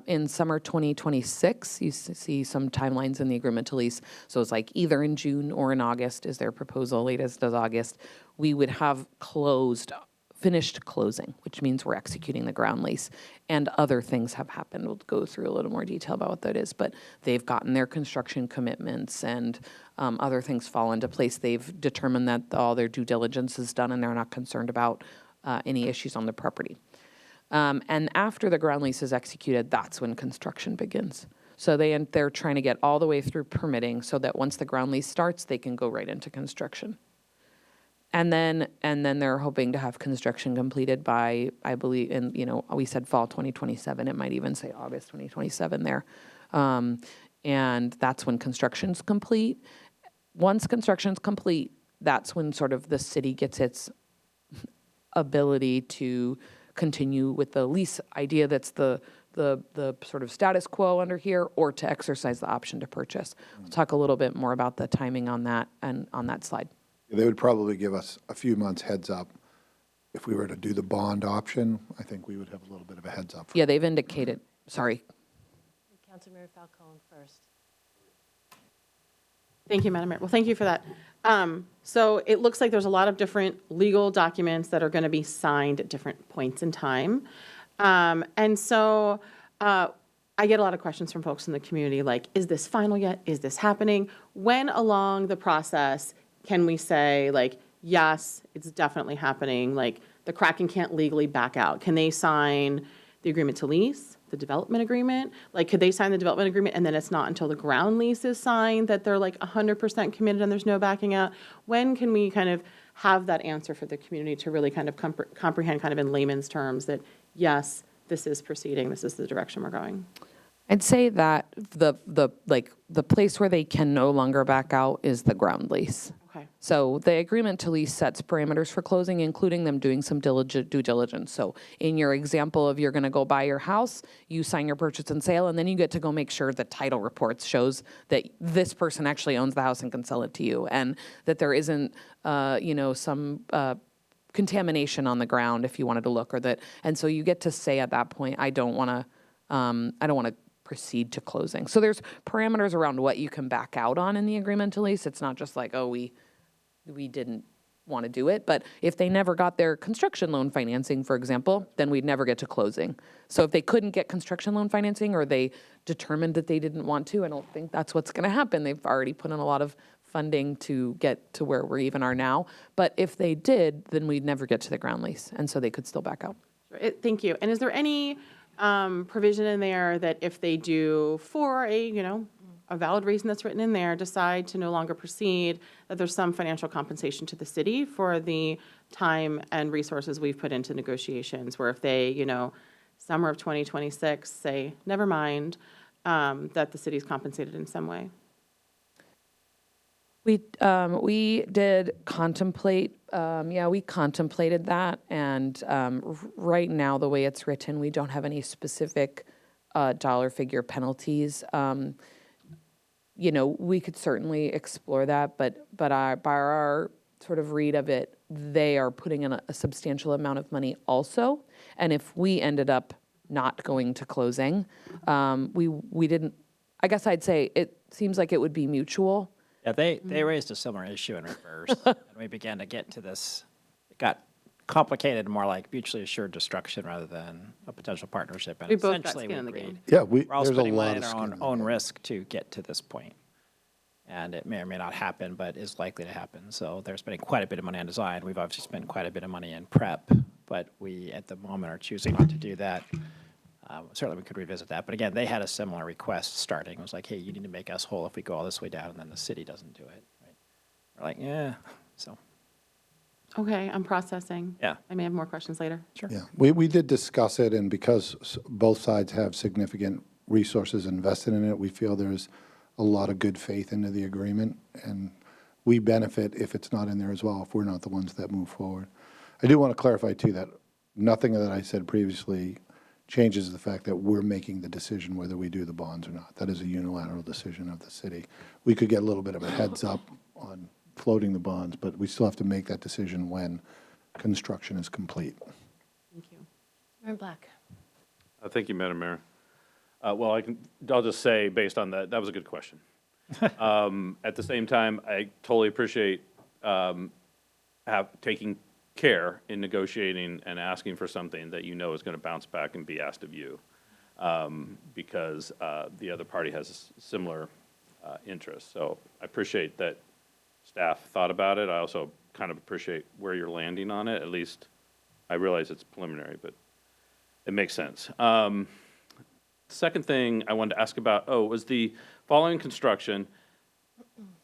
[SPEAKER 2] in summer 2026, you see some timelines in the agreement to lease. So it's like either in June or in August is their proposal, latest is August. We would have finished closing, which means we're executing the ground lease, and other things have happened. We'll go through a little more detail about what that is, but they've gotten their construction commitments, and other things fall into place. They've determined that all their due diligence is done and they're not concerned about any issues on the property. And after the ground lease is executed, that's when construction begins. So they're trying to get all the way through permitting so that once the ground lease starts, they can go right into construction. And then they're hoping to have construction completed by, I believe, we said fall 2027. It might even say August 2027 there. And that's when construction's complete. Once construction's complete, that's when sort of the city gets its ability to continue with the lease idea that's the sort of status quo under here, or to exercise the option to purchase. We'll talk a little bit more about the timing on that and on that slide.
[SPEAKER 1] They would probably give us a few months heads up. If we were to do the bond option, I think we would have a little bit of a heads up.
[SPEAKER 2] Yeah, they've indicated, sorry.
[SPEAKER 5] Councilmember Falcone first.
[SPEAKER 10] Thank you, Madam Mayor. Well, thank you for that. So it looks like there's a lot of different legal documents that are going to be signed at different points in time. And so I get a lot of questions from folks in the community, like, is this final yet? Is this happening? When along the process can we say, like, yes, it's definitely happening, like, the Kraken can't legally back out? Can they sign the agreement to lease, the development agreement? Like, could they sign the development agreement and then it's not until the ground lease is signed that they're like 100% committed and there's no backing out? When can we kind of have that answer for the community to really kind of comprehend kind of in layman's terms that, yes, this is proceeding, this is the direction we're going?
[SPEAKER 2] I'd say that the place where they can no longer back out is the ground lease.
[SPEAKER 10] Okay.
[SPEAKER 2] So the agreement to lease sets parameters for closing, including them doing some due diligence. So in your example of you're going to go buy your house, you sign your purchase and sale, and then you get to go make sure the title reports shows that this person actually owns the house and can sell it to you, and that there isn't, some contamination on the ground if you wanted to look, or that. And so you get to say at that point, I don't want to proceed to closing. So there's parameters around what you can back out on in the agreement to lease. It's not just like, oh, we didn't want to do it. But if they never got their construction loan financing, for example, then we'd never get to closing. So if they couldn't get construction loan financing, or they determined that they didn't want to, I don't think that's what's going to happen. They've already put in a lot of funding to get to where we even are now. But if they did, then we'd never get to the ground lease. And so they could still back out.
[SPEAKER 10] Thank you. And is there any provision in there that if they do, for a valid reason that's written in there, decide to no longer proceed, that there's some financial compensation to the city for the time and resources we've put into negotiations, where if they, summer of 2026, say, never mind, that the city's compensated in some way?
[SPEAKER 2] We did contemplate, we contemplated that, and right now, the way it's written, we don't have any specific dollar figure penalties. We could certainly explore that, but by our sort of read of it, they are putting in a substantial amount of money also, and if we ended up not going to closing, we didn't. I guess I'd say it seems like it would be mutual.
[SPEAKER 3] Yeah, they raised a similar issue in reverse, and we began to get to this. It got complicated, more like mutually assured destruction rather than a potential partnership. And
[SPEAKER 10] We both got
[SPEAKER 3] essentially
[SPEAKER 10] skin in the
[SPEAKER 3] agreed.
[SPEAKER 10] game.
[SPEAKER 1] Yeah,
[SPEAKER 3] We're all
[SPEAKER 1] there's a
[SPEAKER 3] spending
[SPEAKER 1] lot
[SPEAKER 3] money
[SPEAKER 1] of
[SPEAKER 3] at
[SPEAKER 1] skin
[SPEAKER 3] our
[SPEAKER 1] in the
[SPEAKER 3] own
[SPEAKER 1] game.
[SPEAKER 3] risk to get to this point. And it may or may not happen, but is likely to happen. So they're spending quite a bit of money on design. We've obviously spent quite a bit of money in prep, but we, at the moment, are choosing not to do that. Certainly, we could revisit that. But again, they had a similar request starting. It was like, hey, you need to make us whole if we go all this way down, and then the city doesn't do it. Right? We're like, yeah. So,
[SPEAKER 10] Okay, I'm processing.
[SPEAKER 3] yeah.
[SPEAKER 10] I may have more questions later.
[SPEAKER 3] Sure.
[SPEAKER 1] Yeah, we did discuss it, and because both sides have significant resources invested in it, we feel there's a lot of good faith into the agreement, and we benefit if it's not in there as well, if we're not the ones that move forward. I do want to clarify, too, that nothing that I said previously changes the fact that we're making the decision whether we do the bonds or not. That is a unilateral decision of the city. We could get a little bit of a heads up on floating the bonds, but we still have to make that decision when construction is complete.
[SPEAKER 10] Thank you.
[SPEAKER 5] Member Black.
[SPEAKER 7] Thank you, Madam Mayor. I'll just say, based on that was a good question. At the same time, I totally appreciate taking care in negotiating and asking for something that you know is going to bounce back and be asked of you, because the other party has similar interests. So I appreciate that staff thought about it. I also kind of appreciate where you're landing on it. At least I realize it's preliminary, but it makes sense. Second thing I wanted to ask about, was the following construction,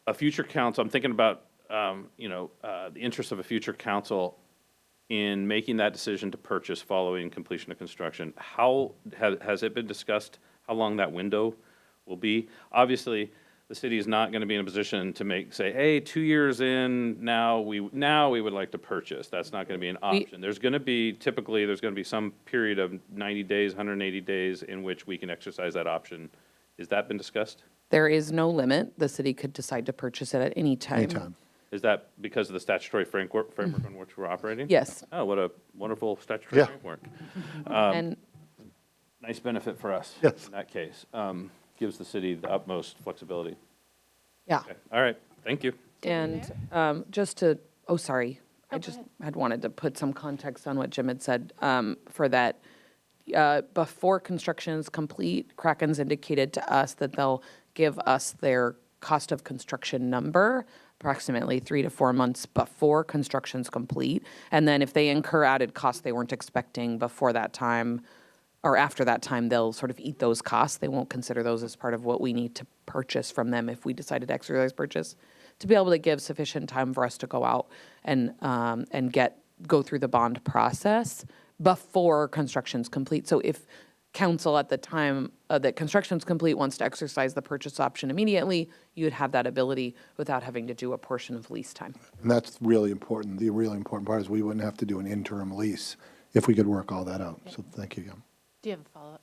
[SPEAKER 7] a future council, I'm thinking about, the interest of a future council in making that decision to purchase following completion of construction. How, has it been discussed how long that window will be? Obviously, the city is not going to be in a position to say, hey, 2 years in, now we would like to purchase. That's not going to be an option. There's going to be some period of 90 days, 180 days in which we can exercise that option. Has that been discussed?
[SPEAKER 2] There is no limit. The city could decide to purchase it at any time.
[SPEAKER 1] Anytime.
[SPEAKER 7] Is that because of the statutory framework on which we're operating?
[SPEAKER 2] Yes.
[SPEAKER 7] Oh, what a wonderful statutory
[SPEAKER 1] Yeah.
[SPEAKER 7] framework.
[SPEAKER 2] And
[SPEAKER 7] Nice benefit for us.
[SPEAKER 1] Yes.
[SPEAKER 7] In that case. Gives the city the utmost flexibility.
[SPEAKER 2] yeah.
[SPEAKER 7] Okay. All right, thank you.
[SPEAKER 2] And just to, sorry. I just had wanted to put some context on what Jim had said for that. Before construction is complete, Kraken's indicated to us that they'll give us their cost of construction number approximately 3 to 4 months before construction's complete. And then if they incur added costs they weren't expecting before that time or after that time, they'll sort of eat those costs. They won't consider those as part of what we need to purchase from them if we decided to exercise purchase. to be able to give sufficient time for us to go out and go through the bond process before construction's complete. So if council at the time that construction's complete wants to exercise the purchase option immediately, you'd have that ability without having to do a portion of lease time.
[SPEAKER 1] And that's really important. The really important part is we wouldn't have to do an interim lease if we could work all that out. So thank you, Yum.
[SPEAKER 5] Do you have a follow-up?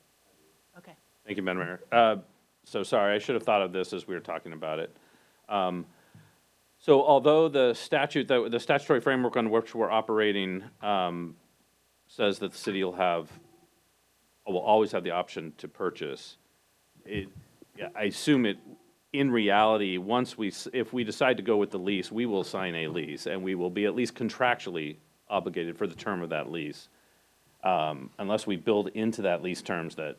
[SPEAKER 5] Okay.
[SPEAKER 7] Thank you, Madam Mayor. So sorry, I should have thought of this as we were talking about it. So although the statutory framework on which we're operating says that the city will always have the option to purchase, I assume in reality, if we decide to go with the lease, we will sign a lease, and we will be at least contractually obligated for the term of that lease, unless we build into that lease terms that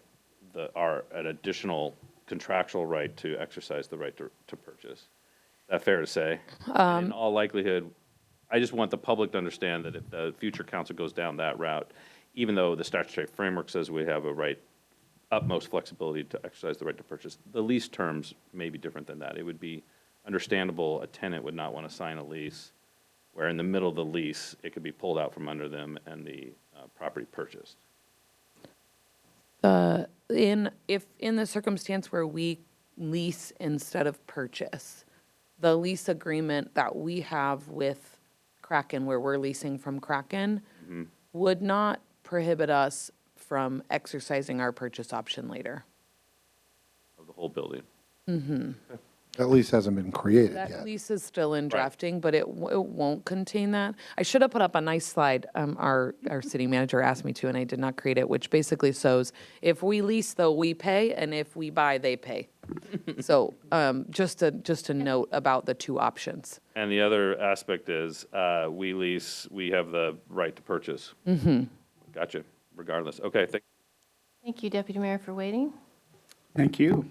[SPEAKER 7] are an additional contractual right to exercise the right to purchase. Is that fair to say? In all likelihood, I just want the public to understand that if the future council goes down that route, even though the statutory framework says we have utmost flexibility to exercise the right to purchase, the lease terms may be different than that. It would be understandable a tenant would not want to sign a lease where in the middle of the lease, it could be pulled out from under them and the property purchased.
[SPEAKER 2] If in the circumstance where we lease instead of purchase, the lease agreement that we have with Kraken, where we're leasing from Kraken, would not prohibit us from exercising our purchase option later.
[SPEAKER 7] Of the whole building.
[SPEAKER 1] That lease hasn't been created
[SPEAKER 2] That
[SPEAKER 1] yet.
[SPEAKER 2] lease is still in drafting, but it won't contain that. I should have put up a nice slide, our city manager asked me to, and I did not create it, which basically shows if we lease, though, we pay, and if we buy, they pay. So just a note about the two options.
[SPEAKER 7] And the other aspect is, we lease, we have the right to purchase. Gotcha, regardless. Okay,
[SPEAKER 5] Thank you, Deputy Mayor, for waiting.
[SPEAKER 8] Thank you.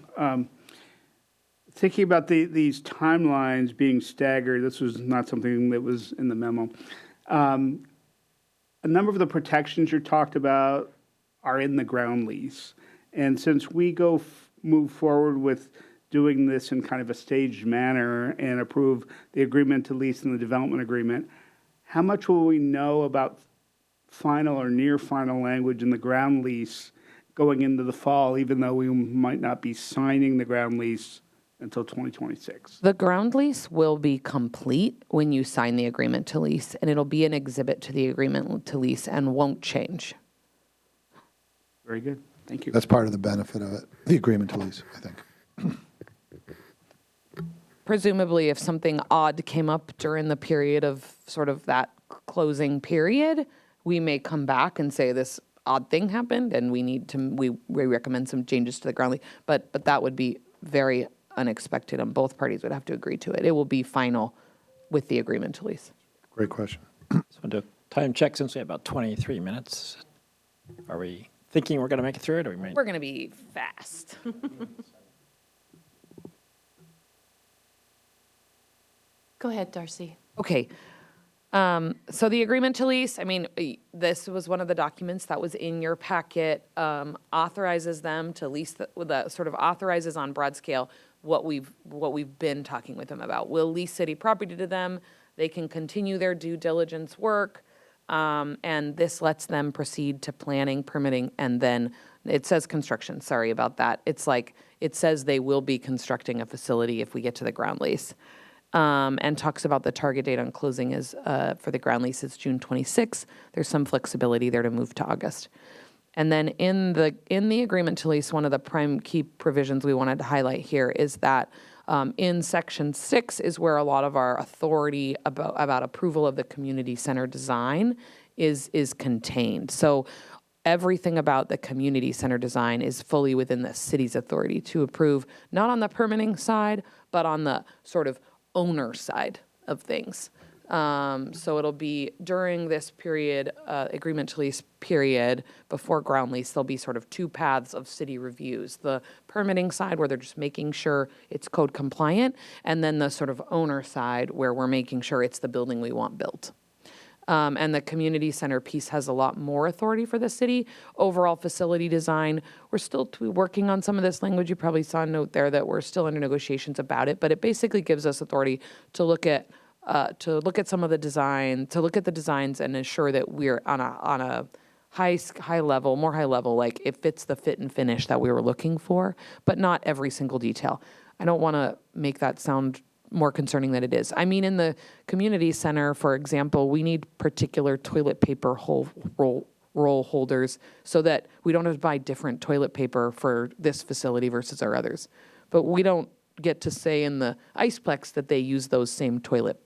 [SPEAKER 8] Thinking about these timelines being staggered, this was not something that was in the memo. A number of the protections you talked about are in the ground lease. And since we move forward with doing this in kind of a staged manner and approve the agreement to lease and the development agreement, how much will we know about final or near final language in the ground lease going into the fall, even though we might not be signing the ground lease until 2026?
[SPEAKER 2] The ground lease will be complete when you sign the agreement to lease, and it'll be an exhibit to the agreement to lease and won't change.
[SPEAKER 8] Very good. Thank you.
[SPEAKER 1] That's part of the benefit of it, the agreement to lease, I think.
[SPEAKER 2] Presumably, if something odd came up during the period of sort of that closing period, we may come back and say this odd thing happened and we recommend some changes to the ground lease. But that would be very unexpected, and both parties would have to agree to it. It will be final with the agreement to lease.
[SPEAKER 1] Great question.
[SPEAKER 3] So we'll do a time check since we have about 23 minutes. Are we thinking we're going to make it through it, or we might?
[SPEAKER 2] We're going to be fast.
[SPEAKER 5] Go ahead, Darcy.
[SPEAKER 2] Okay. So the agreement to lease, I mean, this was one of the documents that was in your packet, authorizes them to lease, sort of authorizes on broad scale what we've been talking with them about. We'll lease city property to them. They can continue their due diligence work. And this lets them proceed to planning, permitting, and then it says construction. Sorry about that. It's like, it says they will be constructing a facility if we get to the ground lease. And talks about the target date on closing is, for the ground lease is June 26. There's some flexibility there to move to August. And then in the agreement to lease, one of the prime key provisions we wanted to highlight here is that in section 6 is where a lot of our authority about approval of the community center design is contained. So everything about the community center design is fully within the city's authority to approve, not on the permitting side, but on the sort of owner side of things. So it'll be during this period, agreement to lease period, before ground lease, there'll be sort of two paths of city reviews. The permitting side, where they're just making sure it's code compliant, and then the sort of owner side, where we're making sure it's the building we want built. And the community center piece has a lot more authority for the city. Overall facility design, we're still working on some of this language. You probably saw a note there that we're still under negotiations about it, but it basically gives us authority to look at some of the design, to look at the designs and ensure that we're on a high level, more high level, like it fits the fit and finish that we were looking for, but not every single detail. I don't want to make that sound more concerning than it is. I mean, in the community center, for example, we need particular toilet paper roll holders so that we don't have to buy different toilet paper for this facility versus our others. But we don't get to say in the Iceplex that they use those same toilet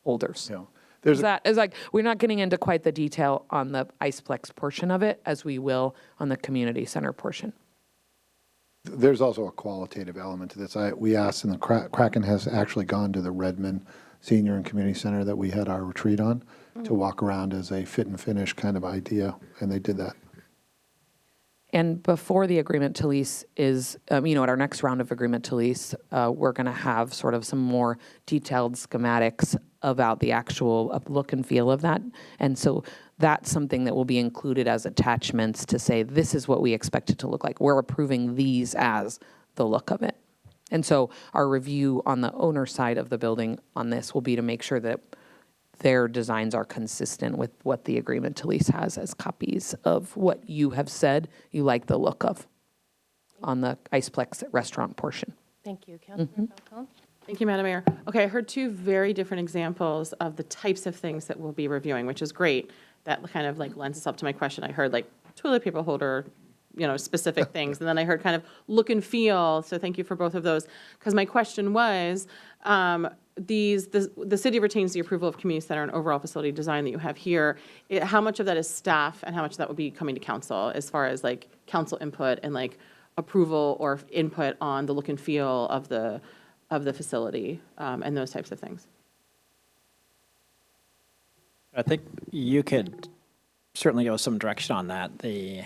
[SPEAKER 2] holders.
[SPEAKER 1] You know, there's
[SPEAKER 2] It's like, we're not getting into quite the detail on the Iceplex portion of it as we will on the community center portion.
[SPEAKER 1] There's also a qualitative element to this. We asked, and the Kraken has actually gone to the Redmond Senior and Community Center that we had our retreat on to walk around as a fit and finish kind of idea, and they did that.
[SPEAKER 2] And before the agreement to lease is, at our next round of agreement to lease, we're going to have sort of some more detailed schematics about the actual look and feel of that. And so that's something that will be included as attachments to say, this is what we expect it to look like. We're approving these as the look of it. And so our review on the owner side of the building on this will be to make sure that their designs are consistent with what the agreement to lease has as copies of what you have said you like the look of on the Iceplex restaurant portion.
[SPEAKER 5] Thank you. Councilmember Falcone?
[SPEAKER 10] Thank you, Madam Mayor. Okay, I heard two very different examples of the types of things that we'll be reviewing, which is great. That kind of like lends itself to my question. I heard like toilet paper holder, specific things. And then I heard kind of look and feel. So thank you for both of those. Because my question was, the city retains the approval of community center and overall facility design that you have here. How much of that is staff and how much of that would be coming to council as far as like council input and like approval or input on the look and feel of the facility and those types of things?
[SPEAKER 3] I think you could certainly go some direction on that. The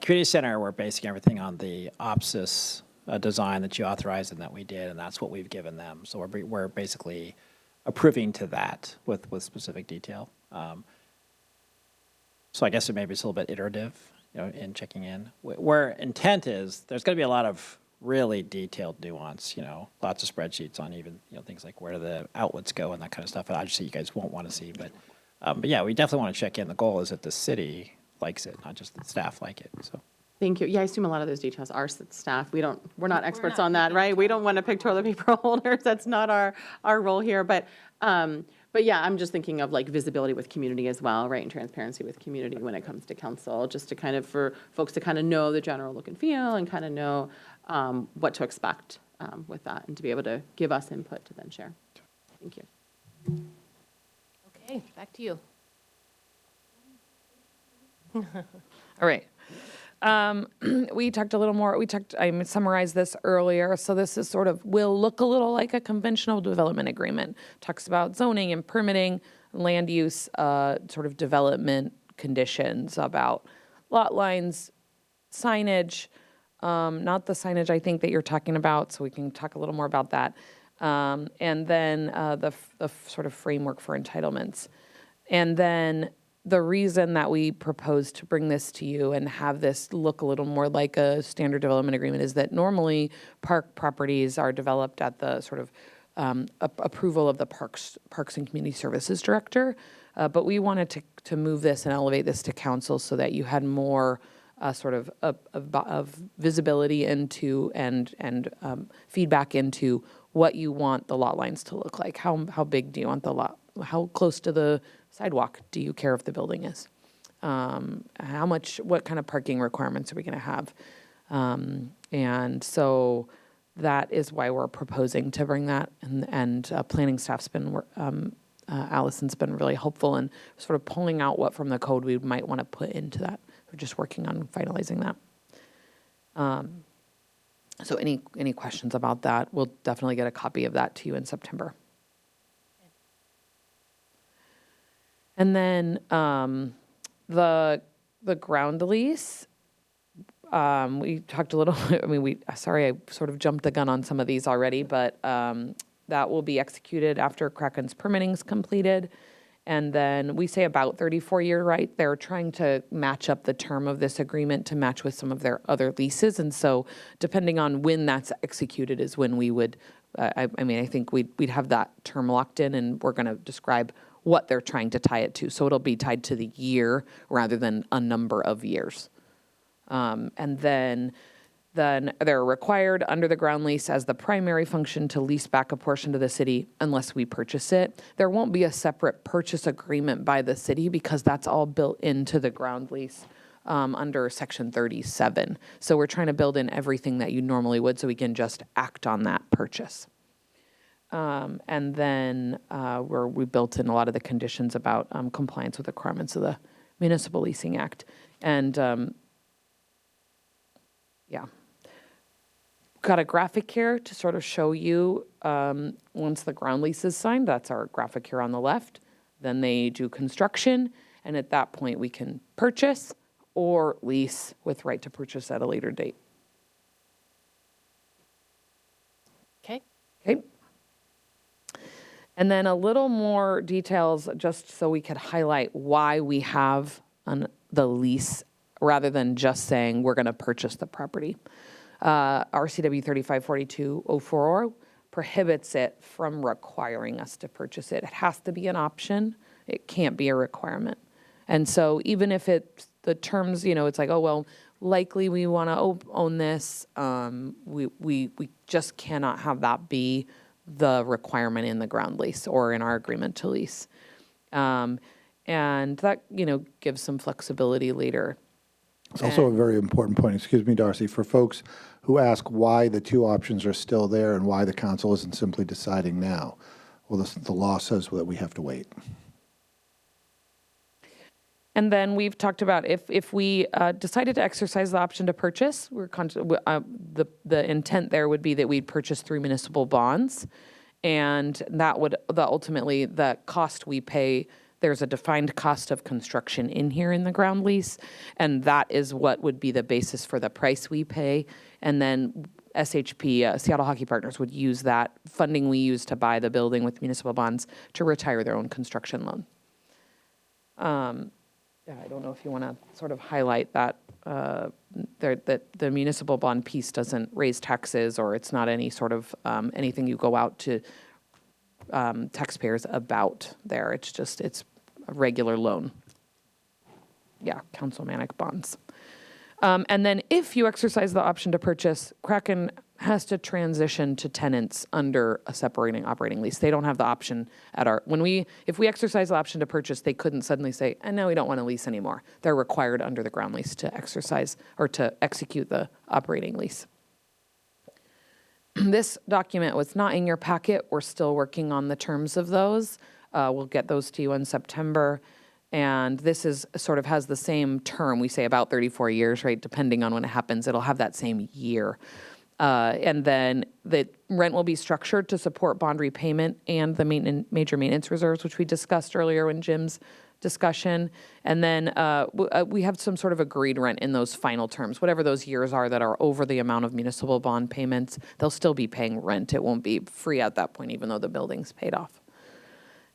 [SPEAKER 3] community center, we're basing everything on the OPSIS design that you authorized and that we did, and that's what we've given them. So we're basically approving to that with specific detail. So I guess it maybe it's a little bit iterative, in checking in. Where intent is, there's going to be a lot of really detailed nuance, lots of spreadsheets on even, things like where do the outlets go and that kind of stuff. And obviously you guys won't want to see, but yeah, we definitely want to check in. The goal is that the city likes it, not just that staff like it, so.
[SPEAKER 10] Thank you. Yeah, I assume a lot of those details are staff. We're not experts on that, right? We don't want to pick toilet paper holders. That's not our role here. But yeah, I'm just thinking of like visibility with community as well, right? And transparency with community when it comes to council, just to kind of, for folks to kind of know the general look and feel and kind of know what to expect with that and to be able to give us input to then share. Thank you.
[SPEAKER 5] Okay, back to you.
[SPEAKER 2] All right. We talked a little more, I summarized this earlier. So this is will look a little like a conventional development agreement. Talks about zoning and permitting, land use, development conditions, about lot lines, signage, not the signage I think that you're talking about, so we can talk a little more about that. And then the sort of framework for entitlements. And then the reason that we propose to bring this to you and have this look a little more like a standard development agreement is that normally park properties are developed at the approval of the Parks and Community Services Director. But we wanted to move this and elevate this to council so that you had more of visibility into and feedback into what you want the lot lines to look like. How big do you want the lot? How close to the sidewalk do you care if the building is? What kind of parking requirements are we going to have? And so that is why we're proposing to bring that. And planning staff's been, Allison's been really helpful in sort of pulling out what from the code we might want to put into that. We're just working on finalizing that. So any questions about that? We'll definitely get a copy of that to you in September. And then the ground lease, we talked a little, sorry, I sort of jumped the gun on some of these already, but that will be executed after Kraken's permitting is completed. And then we say about 34-year, right? They're trying to match up the term of this agreement to match with some of their other leases. And so depending on when that's executed is when we would, I think we'd have that term locked in, and we're going to describe what they're trying to tie it to. So it'll be tied to the year rather than a number of years. And then they're required under the ground lease as the primary function to lease back a portion to the city unless we purchase it. There won't be a separate purchase agreement by the city because that's all built into the ground lease under Section 37. So we're trying to build in everything that you normally would so we can just act on that purchase. And then we built in a lot of the conditions about compliance with the requirements of the Municipal Leasing Act. And yeah. Got a graphic here to sort of show you once the ground lease is signed. That's our graphic here on the left. Then they do construction, and at that point we can purchase or lease with right to purchase at a later date.
[SPEAKER 5] Okay.
[SPEAKER 2] Okay. And then a little more details just so we could highlight why we have the lease rather than just saying we're going to purchase the property. RCW 3542-040 prohibits it from requiring us to purchase it. It has to be an option. It can't be a requirement. And so even if the terms, it's like, oh, well, likely we want to own this, we just cannot have that be the requirement in the ground lease or in our agreement to lease. And that, gives some flexibility later.
[SPEAKER 1] It's also a very important point, excuse me, Darcy, for folks who ask why the two options are still there and why the council isn't simply deciding now. Well, the law says that we have to wait.
[SPEAKER 2] And then we've talked about if we decided to exercise the option to purchase, the intent there would be that we'd purchase through municipal bonds, and that would ultimately the cost we pay. There's a defined cost of construction in here in the ground lease, and that is what would be the basis for the price we pay. And then SHP, Seattle Hockey Partners, would use that funding we use to buy the building with municipal bonds to retire their own construction loan. I don't know if you want to sort of highlight that that the municipal bond piece doesn't raise taxes, or it's not any sort of anything you go out to taxpayers about there. It's a regular loan. Yeah, councilmanic bonds. And then if you exercise the option to purchase, Kraken has to transition to tenants under a separating operating lease. They don't have the option if we exercise the option to purchase, they couldn't suddenly say, and no, we don't want to lease anymore. They're required under the ground lease to exercise or to execute the operating lease. This document was not in your packet. We're still working on the terms of those. We'll get those to you in September. And this is sort of has the same term. We say about 34 years, right? Depending on when it happens, it'll have that same year. And then the rent will be structured to support bond repayment and the major maintenance reserves, which we discussed earlier in Jim's discussion. And then we have some sort of agreed rent in those final terms. Whatever those years are that are over the amount of municipal bond payments, they'll still be paying rent. It won't be free at that point, even though the building's paid off.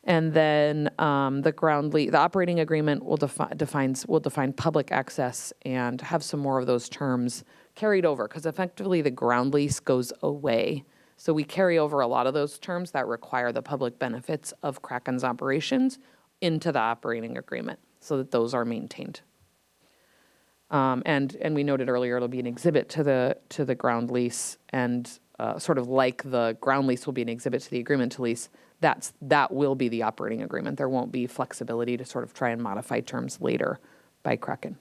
[SPEAKER 2] And then the operating agreement will define public access and have some more of those terms carried over, because effectively the ground lease goes away. So we carry over a lot of those terms that require the public benefits of Kraken's operations into the operating agreement so that those are maintained. And we noted earlier it'll be an exhibit to the ground lease, and sort of like the ground lease will be an exhibit to the agreement to lease. That will be the operating agreement. There won't be flexibility to sort of try and modify terms later by Kraken.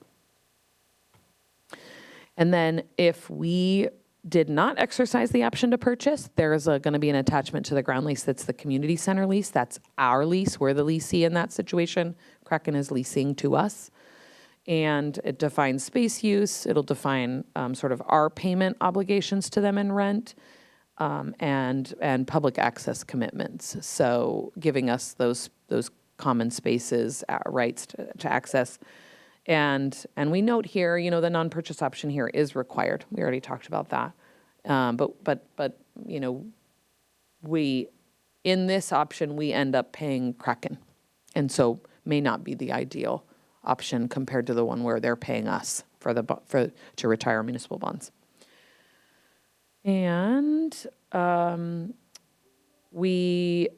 [SPEAKER 2] And then if we did not exercise the option to purchase, there's going to be an attachment to the ground lease that's the community center lease. That's our lease. We're the leasee in that situation. Kraken is leasing to us. And it defines space use. It'll define sort of our payment obligations to them in rent. And public access commitments. So giving us those common spaces, rights to access. And we note here, the non-purchase option here is required. We already talked about that. But we, in this option, we end up paying Kraken. And so may not be the ideal option compared to the one where they're paying us for to retire municipal bonds. And we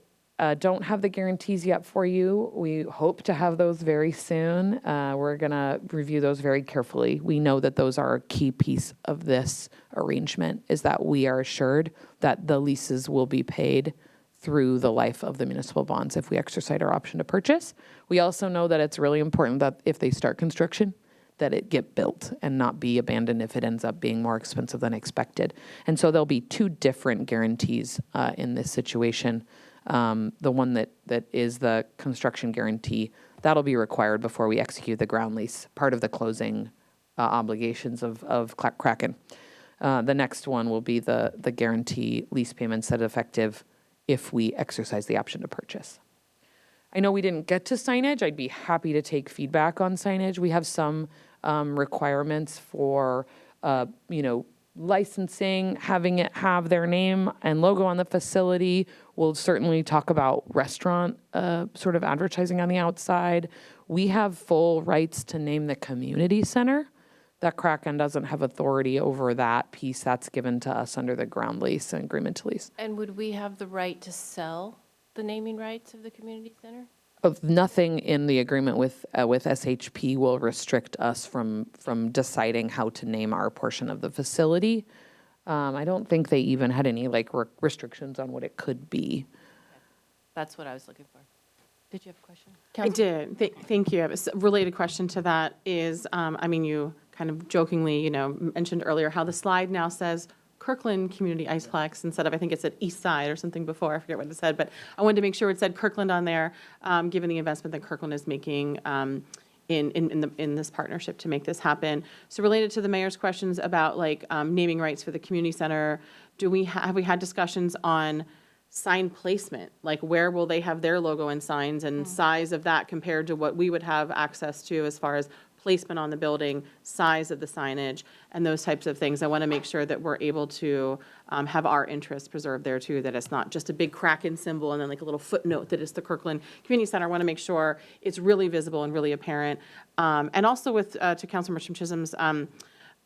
[SPEAKER 2] don't have the guarantees yet for you. We hope to have those very soon. We're going to review those very carefully. We know that those are a key piece of this arrangement, is that we are assured that the leases will be paid through the life of the municipal bonds if we exercise our option to purchase. We also know that it's really important that if they start construction, that it get built and not be abandoned if it ends up being more expensive than expected. And so there'll be two different guarantees in this situation. The one that is the construction guarantee, that'll be required before we execute the ground lease, part of the closing obligations of Kraken. The next one will be the guarantee lease payments that are effective if we exercise the option to purchase. I know we didn't get to signage. I'd be happy to take feedback on signage. We have some requirements for, licensing, having it have their name and logo on the facility. We'll certainly talk about restaurant sort of advertising on the outside. We have full rights to name the community center. That Kraken doesn't have authority over that piece. That's given to us under the ground lease and agreement to lease.
[SPEAKER 5] And would we have the right to sell the naming rights of the community center?
[SPEAKER 2] Of nothing in the agreement with SHP will restrict us from deciding how to name our portion of the facility. I don't think they even had any restrictions on what it could be.
[SPEAKER 5] That's what I was looking for. Did you have a question?
[SPEAKER 10] I did. Thank you. I have a related question to that is, you kind of jokingly, mentioned earlier how the slide now says Kirkland Community Iceplex instead of, I think it said East Side or something before. I forget what it said, but I wanted to make sure it said Kirkland on there, given the investment that Kirkland is making in this partnership to make this happen. So related to the mayor's questions about naming rights for the community center, have we had discussions on sign placement? Like where will they have their logo and signs and size of that compared to what we would have access to as far as placement on the building, size of the signage, and those types of things. I want to make sure that we're able to have our interests preserved there too, that it's not just a big Kraken symbol and then like a little footnote that it's the Kirkland Community Center. I want to make sure it's really visible and really apparent. And also with, to Councilmember Chisholm's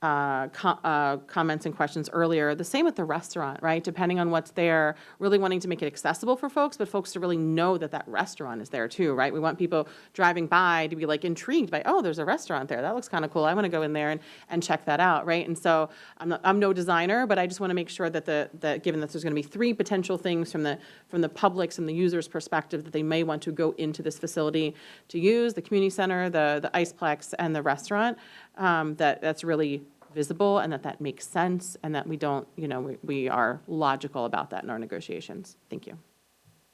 [SPEAKER 10] comments and questions earlier. The same with the restaurant, right? Depending on what's there, really wanting to make it accessible for folks, but folks to really know that that restaurant is there too, right? We want people driving by to be intrigued by, oh, there's a restaurant there. That looks kind of cool. I want to go in there and check that out, right? And so I'm no designer, but I just want to make sure that given that there's going to be three potential things from the public's and the user's perspective that they may want to go into this facility to use, the community center, the Iceplex, and the restaurant, that's really visible and that makes sense and that we don't, we are logical about that in our negotiations. Thank you.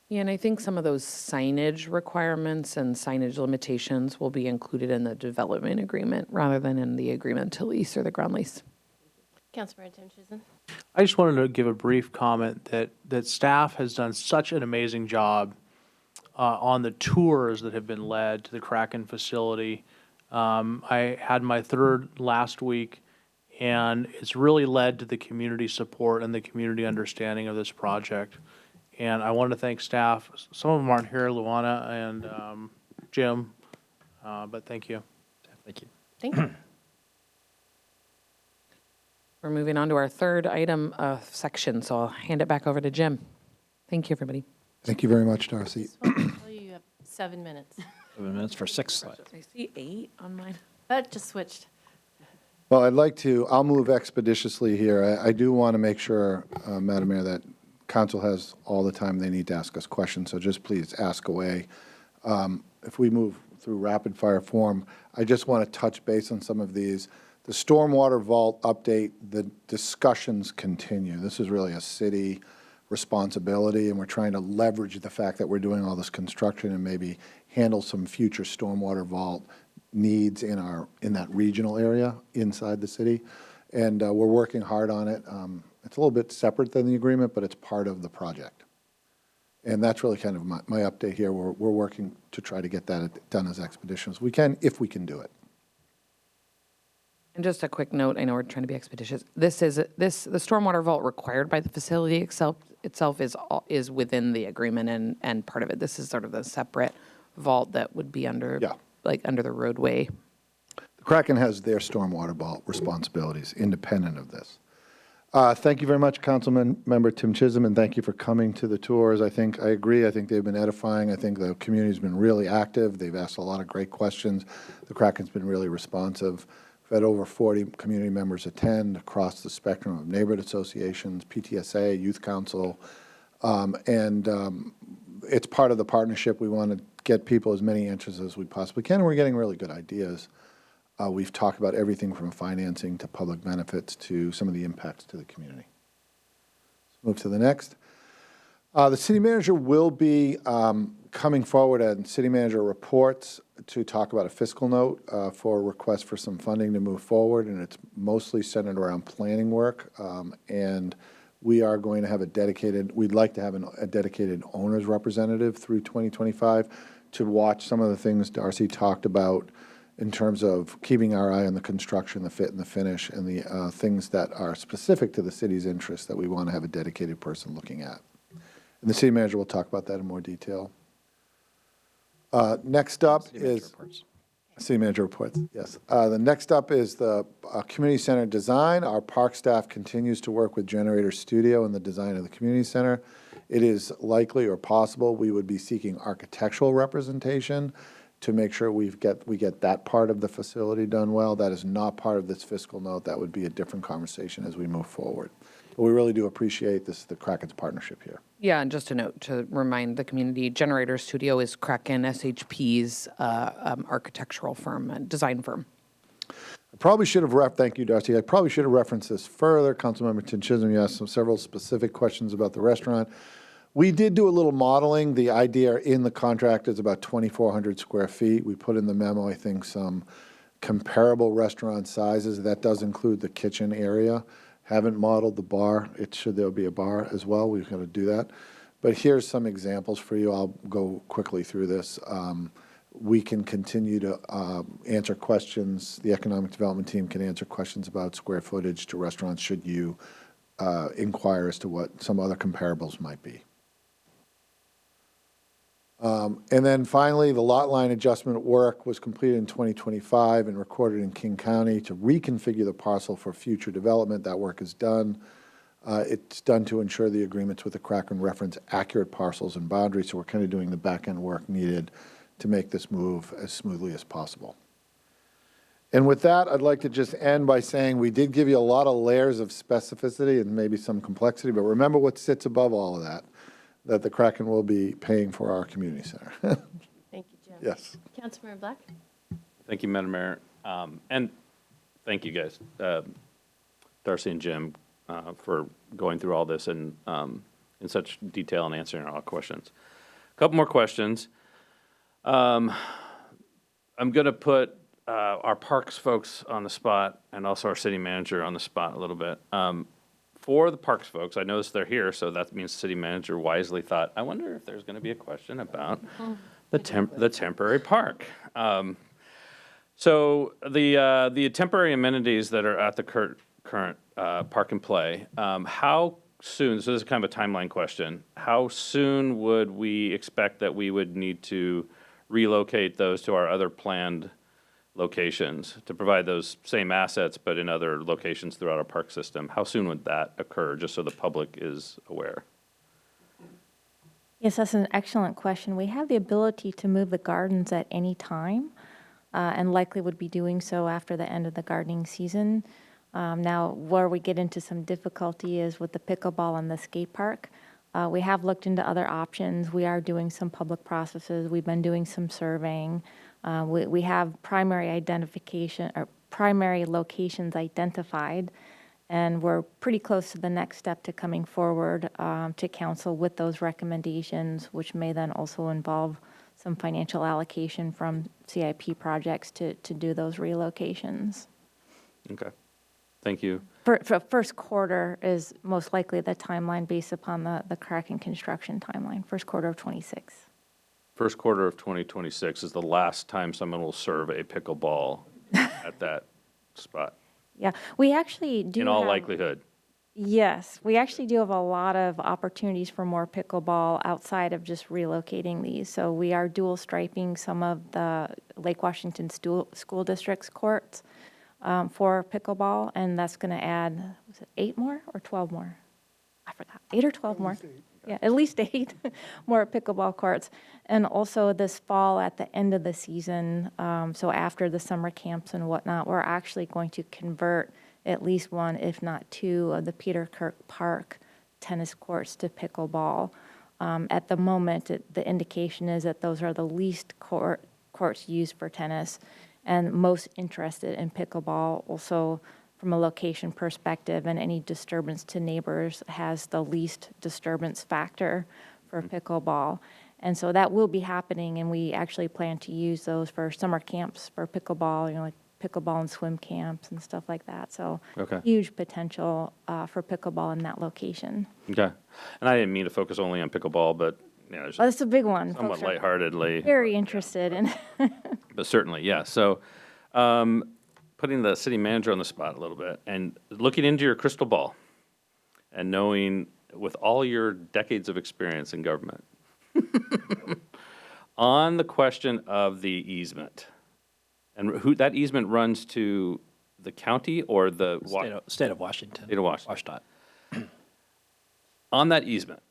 [SPEAKER 2] Yeah, and I think some of those signage requirements and signage limitations will be included in the development agreement rather than in the agreement to lease or the ground lease.
[SPEAKER 5] Councilmember Tim Chisholm.
[SPEAKER 9] I just wanted to give a brief comment that staff has done such an amazing job on the tours that have been led to the Kraken facility. I had my third last week, and it's really led to the community support and the community understanding of this project. And I want to thank staff. Some of them aren't here, Luana and Jim, but thank you.
[SPEAKER 3] Thank you.
[SPEAKER 5] Thank you.
[SPEAKER 2] We're moving on to our third item section, so I'll hand it back over to Jim. Thank you, everybody.
[SPEAKER 1] Thank you very much, Darcy.
[SPEAKER 5] You have 7 minutes.
[SPEAKER 3] 7 minutes for 6 slides.
[SPEAKER 2] I see 8 on mine.
[SPEAKER 5] That just switched.
[SPEAKER 1] Well, I'll move expeditiously here. I do want to make sure, Madam Mayor, that council has all the time they need to ask us questions, so just please ask away. If we move through rapid fire form, I just want to touch base on some of these. The stormwater vault update, the discussions continue. This is really a city responsibility, and we're trying to leverage the fact that we're doing all this construction and maybe handle some future stormwater vault needs in that regional area inside the city. And we're working hard on it. It's a little bit separate than the agreement, but it's part of the project. And that's really kind of my update here. We're working to try to get that done as expeditious as we can, if we can do it.
[SPEAKER 2] And just a quick note, I know we're trying to be expeditious. The stormwater vault required by the facility itself is within the agreement and part of it. This is sort of the separate vault that would be under,
[SPEAKER 1] Yeah.
[SPEAKER 2] like, under the roadway.
[SPEAKER 1] The Kraken has their stormwater vault responsibilities independent of this. Thank you very much, Member Tim Chisholm, and thank you for coming to the tours. I agree. I think they've been edifying. I think the community's been really active. They've asked a lot of great questions. The Kraken's been really responsive. We've had over 40 community members attend across the spectrum of neighborhood associations, PTSA, Youth Council, it's part of the partnership. We want to get people as many answers as we possibly can, and we're getting really good ideas. We've talked about everything from financing to public benefits to some of the impacts to the community. Let's move to the next. The city manager will be coming forward and city manager reports to talk about a fiscal note for a request for some funding to move forward, and it's mostly centered around planning work. And we are going to have we'd like to have a dedicated owner's representative through 2025 to watch some of the things Darcy talked about in terms of keeping our eye on the construction, the fit and the finish, and the things that are specific to the city's interests that we want to have a dedicated person looking at. And the city manager will talk about that in more detail. Next up is city manager reports. Yes. The next up is the community center design. Our park staff continues to work with Generator Studio in the design of the community center. It is likely or possible we would be seeking architectural representation to make sure we get that part of the facility done well. That is not part of this fiscal note. That would be a different conversation as we move forward. But we really do appreciate the Kraken's partnership here.
[SPEAKER 2] Yeah, and just a note to remind the community, Generator Studio is Kraken SHP's architectural firm, design firm.
[SPEAKER 1] I probably should have thank you, Darcy. I probably should have referenced this further. Councilmember Tim Chisholm, you asked several specific questions about the restaurant. We did do a little modeling. The idea in the contract is about 2,400 square feet. We put in the memo, I think, some comparable restaurant sizes. That does include the kitchen area. Haven't modeled the bar. There'll be a bar as well. We've got to do that. But here's some examples for you. I'll go quickly through this. We can continue to answer questions. The economic development team can answer questions about square footage to restaurants should you inquire as to what some other comparables might be. And then finally, the lot line adjustment work was completed in 2025 and recorded in King County to reconfigure the parcel for future development. That work is done. It's done to ensure the agreements with the Kraken reference accurate parcels and boundaries, so we're kind of doing the back-end work needed to make this move as smoothly as possible. And with that, I'd like to just end by saying we did give you a lot of layers of specificity and maybe some complexity, but remember what sits above all of that the Kraken will be paying for our community center.
[SPEAKER 5] Thank you, Jim.
[SPEAKER 1] Yes.
[SPEAKER 5] Councilmember Black?
[SPEAKER 7] Thank you, Madam Mayor. And thank you guys, Darcy and Jim, for going through all this and in such detail and answering all questions. A couple more questions. I'm going to put our parks folks on the spot and also our city manager on the spot a little bit. For the parks folks, I noticed they're here, so that means the city manager wisely thought, I wonder if there's going to be a question about the temporary park. So the temporary amenities that are at the current park and play, how soon, so this is kind of a timeline question, how soon would we expect that we would need to relocate those to our other planned locations to provide those same assets but in other locations throughout our park system? How soon would that occur, just so the public is aware?
[SPEAKER 11] Yes, that's an excellent question. We have the ability to move the gardens at any time, and likely would be doing so after the end of the gardening season. Now, where we get into some difficulty is with the pickleball and the skate park. We have looked into other options. We are doing some public processes. We've been doing some surveying. We have primary identification or primary locations identified, and we're pretty close to the next step to coming forward to council with those recommendations, which may then also involve some financial allocation from CIP projects to do those relocations.
[SPEAKER 7] Okay, thank you.
[SPEAKER 11] For first quarter is most likely the timeline based upon the Kraken construction timeline, first quarter of 26.
[SPEAKER 7] First quarter of 2026 is the last time someone will serve a pickleball at that spot,
[SPEAKER 11] Yeah, we actually do
[SPEAKER 7] in all
[SPEAKER 11] have-
[SPEAKER 7] likelihood.
[SPEAKER 11] Yes, we actually do have a lot of opportunities for more pickleball outside of just relocating these. So we are dual striping some of the Lake Washington School District's courts for pickleball, and that's going to add, was it 8 more or 12 more? I forgot, 8 or 12 more? Yeah, at least 8 more pickleball courts. And also this fall at the end of the season, so after the summer camps and whatnot, we're actually going to convert at least 1, if not 2, of the Peter Kirk Park tennis courts to pickleball. At the moment, the indication is that those are the least courts used for tennis and most interested in pickleball. Also, from a location perspective and any disturbance to neighbors has the least disturbance factor for pickleball. And so that will be happening, and we actually plan to use those for summer camps for pickleball, like pickleball and swim camps and stuff like that. So
[SPEAKER 7] Okay.
[SPEAKER 11] huge potential for pickleball in that location.
[SPEAKER 7] Okay. And I didn't mean to focus only on pickleball, but, yeah,
[SPEAKER 11] Well, that's a big one.
[SPEAKER 7] somewhat
[SPEAKER 11] Folks are
[SPEAKER 7] lightheartedly.
[SPEAKER 11] very interested in.
[SPEAKER 7] But certainly, yeah. So, putting the city manager on the spot a little bit and looking into your crystal ball and knowing with all your decades of experience in government, on the question of the easement, and who, that easement runs to the county or the
[SPEAKER 3] State of Washington.
[SPEAKER 7] State of Washington.
[SPEAKER 3] WashDOT.
[SPEAKER 7] On that easement,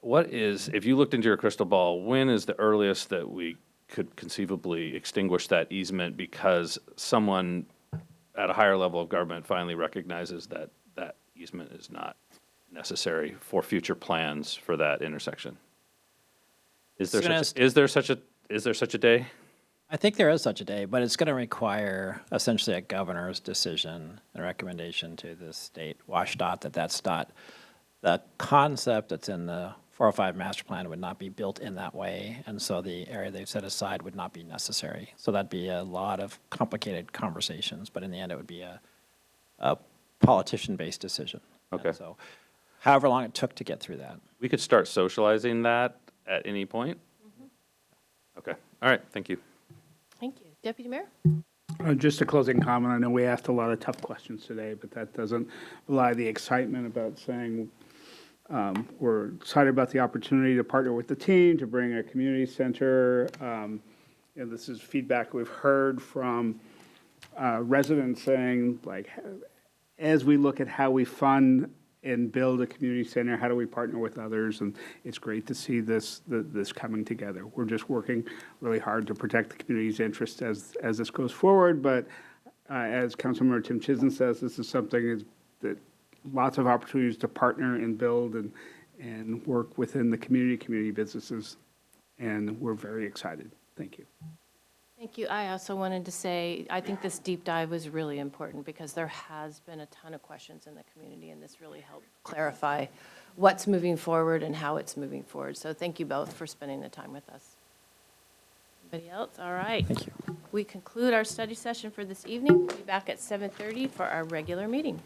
[SPEAKER 7] what is, if you looked into your crystal ball, when is the earliest that we could conceivably extinguish that easement because someone at a higher level of government finally recognizes that that easement is not necessary for future plans for that intersection? Is there such a day?
[SPEAKER 3] I think there is such a day, but it's going to require essentially a governor's decision and recommendation to the state WashDOT that that's not, the concept that's in the 405 master plan would not be built in that way, and so the area they've set aside would not be necessary. So that'd be a lot of complicated conversations, but in the end, it would be a politician-based decision.
[SPEAKER 7] Okay.
[SPEAKER 3] And so however long it took to get through that.
[SPEAKER 7] We could start socializing that at any point? Okay, all right, thank you.
[SPEAKER 5] Thank you. Deputy Mayor?
[SPEAKER 8] Just a closing comment. I know we asked a lot of tough questions today, but that doesn't belie the excitement about saying we're excited about the opportunity to partner with the team to bring a community center. This is feedback we've heard from residents saying, like, as we look at how we fund and build a community center, how do we partner with others? And it's great to see this coming together. We're just working really hard to protect the community's interest as this goes forward. But as Councilmember Tim Chisholm says, this is something that lots of opportunities to partner and build and work within the community businesses. And we're very excited. Thank you.
[SPEAKER 5] Thank you. I also wanted to say, I think this deep dive was really important because there has been a ton of questions in the community, and this really helped clarify what's moving forward and how it's moving forward. So thank you both for spending the time with us. Anybody else? All right.
[SPEAKER 3] Thank you.
[SPEAKER 5] We conclude our study session for this evening. We'll be back at 7:30 for our regular meeting.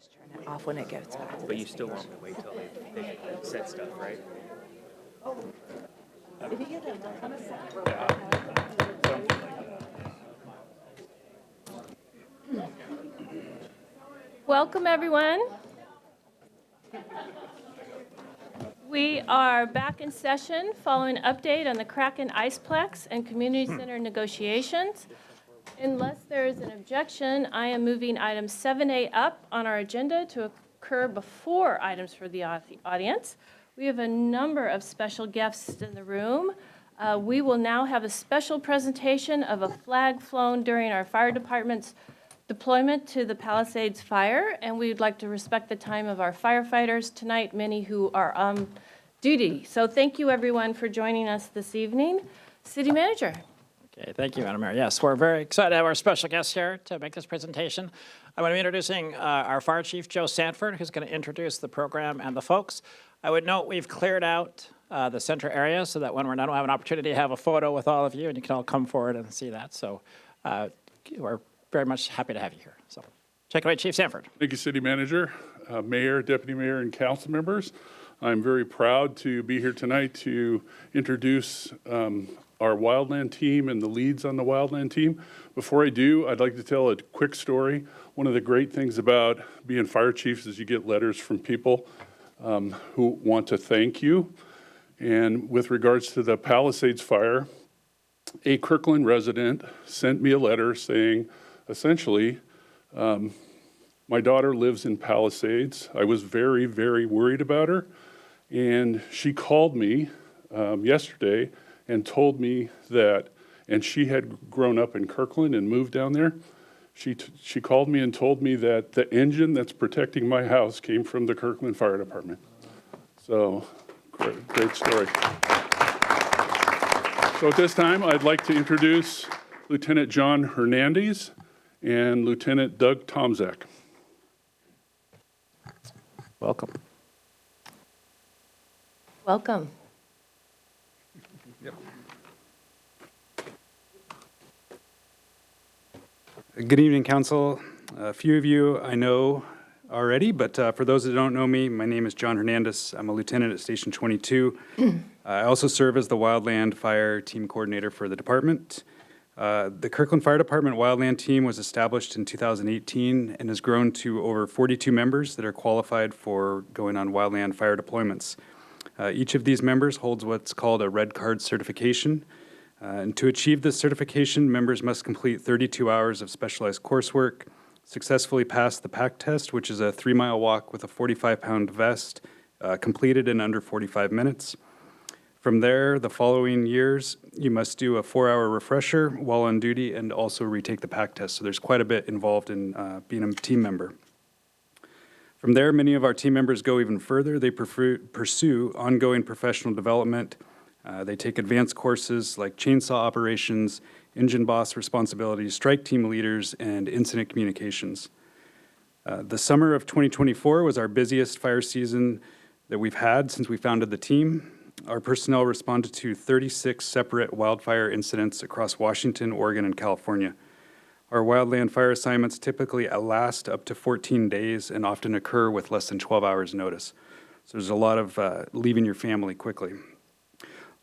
[SPEAKER 11] Turn it off when it gets back to
[SPEAKER 12] But
[SPEAKER 11] this
[SPEAKER 12] you still
[SPEAKER 11] page.
[SPEAKER 12] want me to wait till they said stuff, right?
[SPEAKER 5] Welcome, everyone. We are back in session following an update on the Kraken Iceplex and Community Center negotiations. Unless there is an objection, I am moving item 7A up on our agenda to occur before items for the audience. We have a number of special guests in the room. We will now have a special presentation of a flag flown during our fire department's deployment to the Palisades Fire, and we would like to respect the time of our firefighters tonight, many who are on duty. So thank you, everyone, for joining us this evening. City Manager.
[SPEAKER 3] Okay, thank you, Madam Mayor. Yes, we're very excited to have our special guest here to make this presentation. I'm going to be introducing our Fire Chief, Joe Sanford, who's going to introduce the program and the folks. I would note we've cleared out the center area so that when we're done, we'll have an opportunity to have a photo with all of you, and you can all come forward and see that. So we're very much happy to have you here. So take it away, Chief Sanford.
[SPEAKER 13] Thank you, City Manager, Mayor, Deputy Mayor, and council members. I'm very proud to be here tonight to introduce our wildland team and the leads on the wildland team. Before I do, I'd like to tell a quick story. One of the great things about being fire chiefs is you get letters from people who want to thank you. And with regards to the Palisades fire, a Kirkland resident sent me a letter saying, essentially, my daughter lives in Palisades. I was very, very worried about her. And she called me yesterday and told me that, and she had grown up in Kirkland and moved down there. She called me and told me that the engine that's protecting my house came from the Kirkland Fire Department. So, great story. So at this time, I'd like to introduce Lieutenant John Hernandez and Lieutenant Doug Tomzak.
[SPEAKER 3] Welcome.
[SPEAKER 5] Welcome.
[SPEAKER 14] Good evening, Council. A few of you I know already, but for those that don't know me, my name is John Hernandez. I'm a lieutenant at Station 22. I also serve as the Wildland Fire Team Coordinator for the department. The Kirkland Fire Department Wildland Team was established in 2018 and has grown to over 42 members that are qualified for going on wildland fire deployments. Each of these members holds what's called a red card certification. And to achieve this certification, members must complete 32 hours of specialized coursework, successfully pass the PAC test, which is a 3-mile walk with a 45-pound vest, completed in under 45 minutes. From there, the following years, you must do a 4-hour refresher while on duty and also retake the PAC test. So there's quite a bit involved in being a team member. From there, many of our team members go even further. They pursue ongoing professional development. They take advanced courses like chainsaw operations, engine boss responsibilities, strike team leaders, and incident communications. The summer of 2024 was our busiest fire season that we've had since we founded the team. Our personnel responded to 36 separate wildfire incidents across Washington, Oregon, and California. Our wildland fire assignments typically last up to 14 days and often occur with less than 12 hours notice. So there's a lot of leaving your family quickly.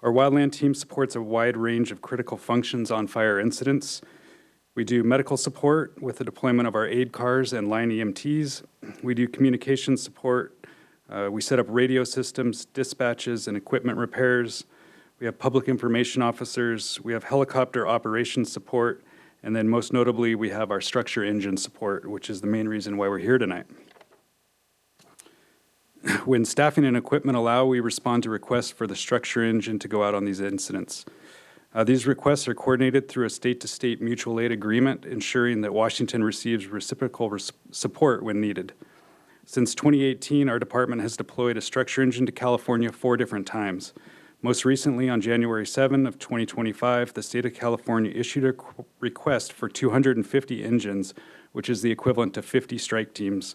[SPEAKER 14] Our wildland team supports a wide range of critical functions on fire incidents. We do medical support with the deployment of our aid cars and line EMTs. We do communication support. We set up radio systems, dispatches, and equipment repairs. We have public information officers. We have helicopter operations support. And then most notably, we have our structure engine support, which is the main reason why we're here tonight. When staffing and equipment allow, we respond to requests for the structure engine to go out on these incidents. These requests are coordinated through a state-to-state mutual aid agreement, ensuring that Washington receives reciprocal support when needed. Since 2018, our department has deployed a structure engine to California 4 different times. Most recently, on January 7 of 2025, the state of California issued a request for 250 engines, which is the equivalent to 50 strike teams,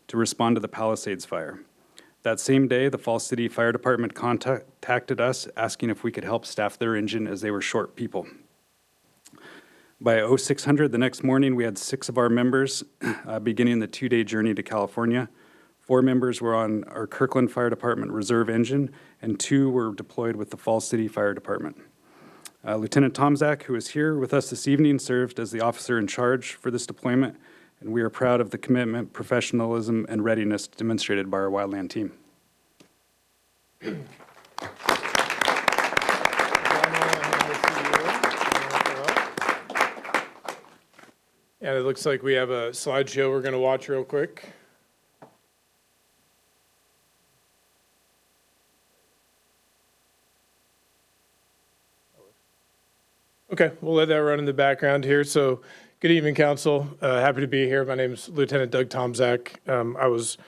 [SPEAKER 14] to respond to the Palisades fire. That same day, the Falls City Fire Department contacted us asking if we could help staff their engine as they were short people. By 0600 the next morning, we had 6 of our members beginning the 2-day journey to California. 4 members were on our Kirkland Fire Department reserve engine, and 2 were deployed with the Falls City Fire Department. Lieutenant Tomzak, who is here with us this evening, served as the officer in charge for this deployment, and we are proud of the commitment, professionalism, and readiness demonstrated by our wildland team.
[SPEAKER 15] And it looks like we have a slideshow we're going to watch real quick. Okay, we'll let that run in the background here. So, good evening, Council. Happy to be here. My name is Lieutenant Doug Tomzak. I was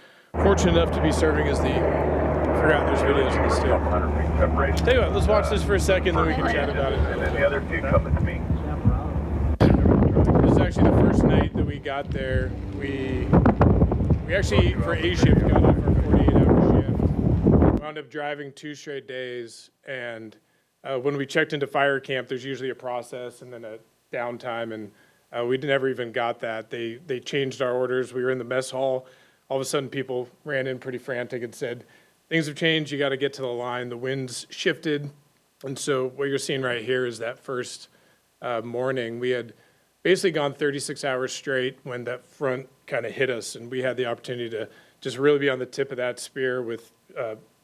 [SPEAKER 15] fortunate enough to be serving as the, I forgot there's videos in this too. Tell you what, let's watch this for a second, then we can chat about it.
[SPEAKER 16] And then the other 2 coming to me.
[SPEAKER 15] This is actually the first night that we got there. We actually, for A shift, got off our 48-hour shift. Wound up driving 2 straight days, and when we checked into fire camp, there's usually a process and then a downtime, and we never even got that. They changed our orders. We were in the mess hall. All of a sudden, people ran in pretty frantic and said, things have changed. You got to get to the line. The winds shifted. And so what you're seeing right here is that first morning. We had basically gone 36 hours straight when that front kind of hit us, and we had the opportunity to just really be on the tip of that spear with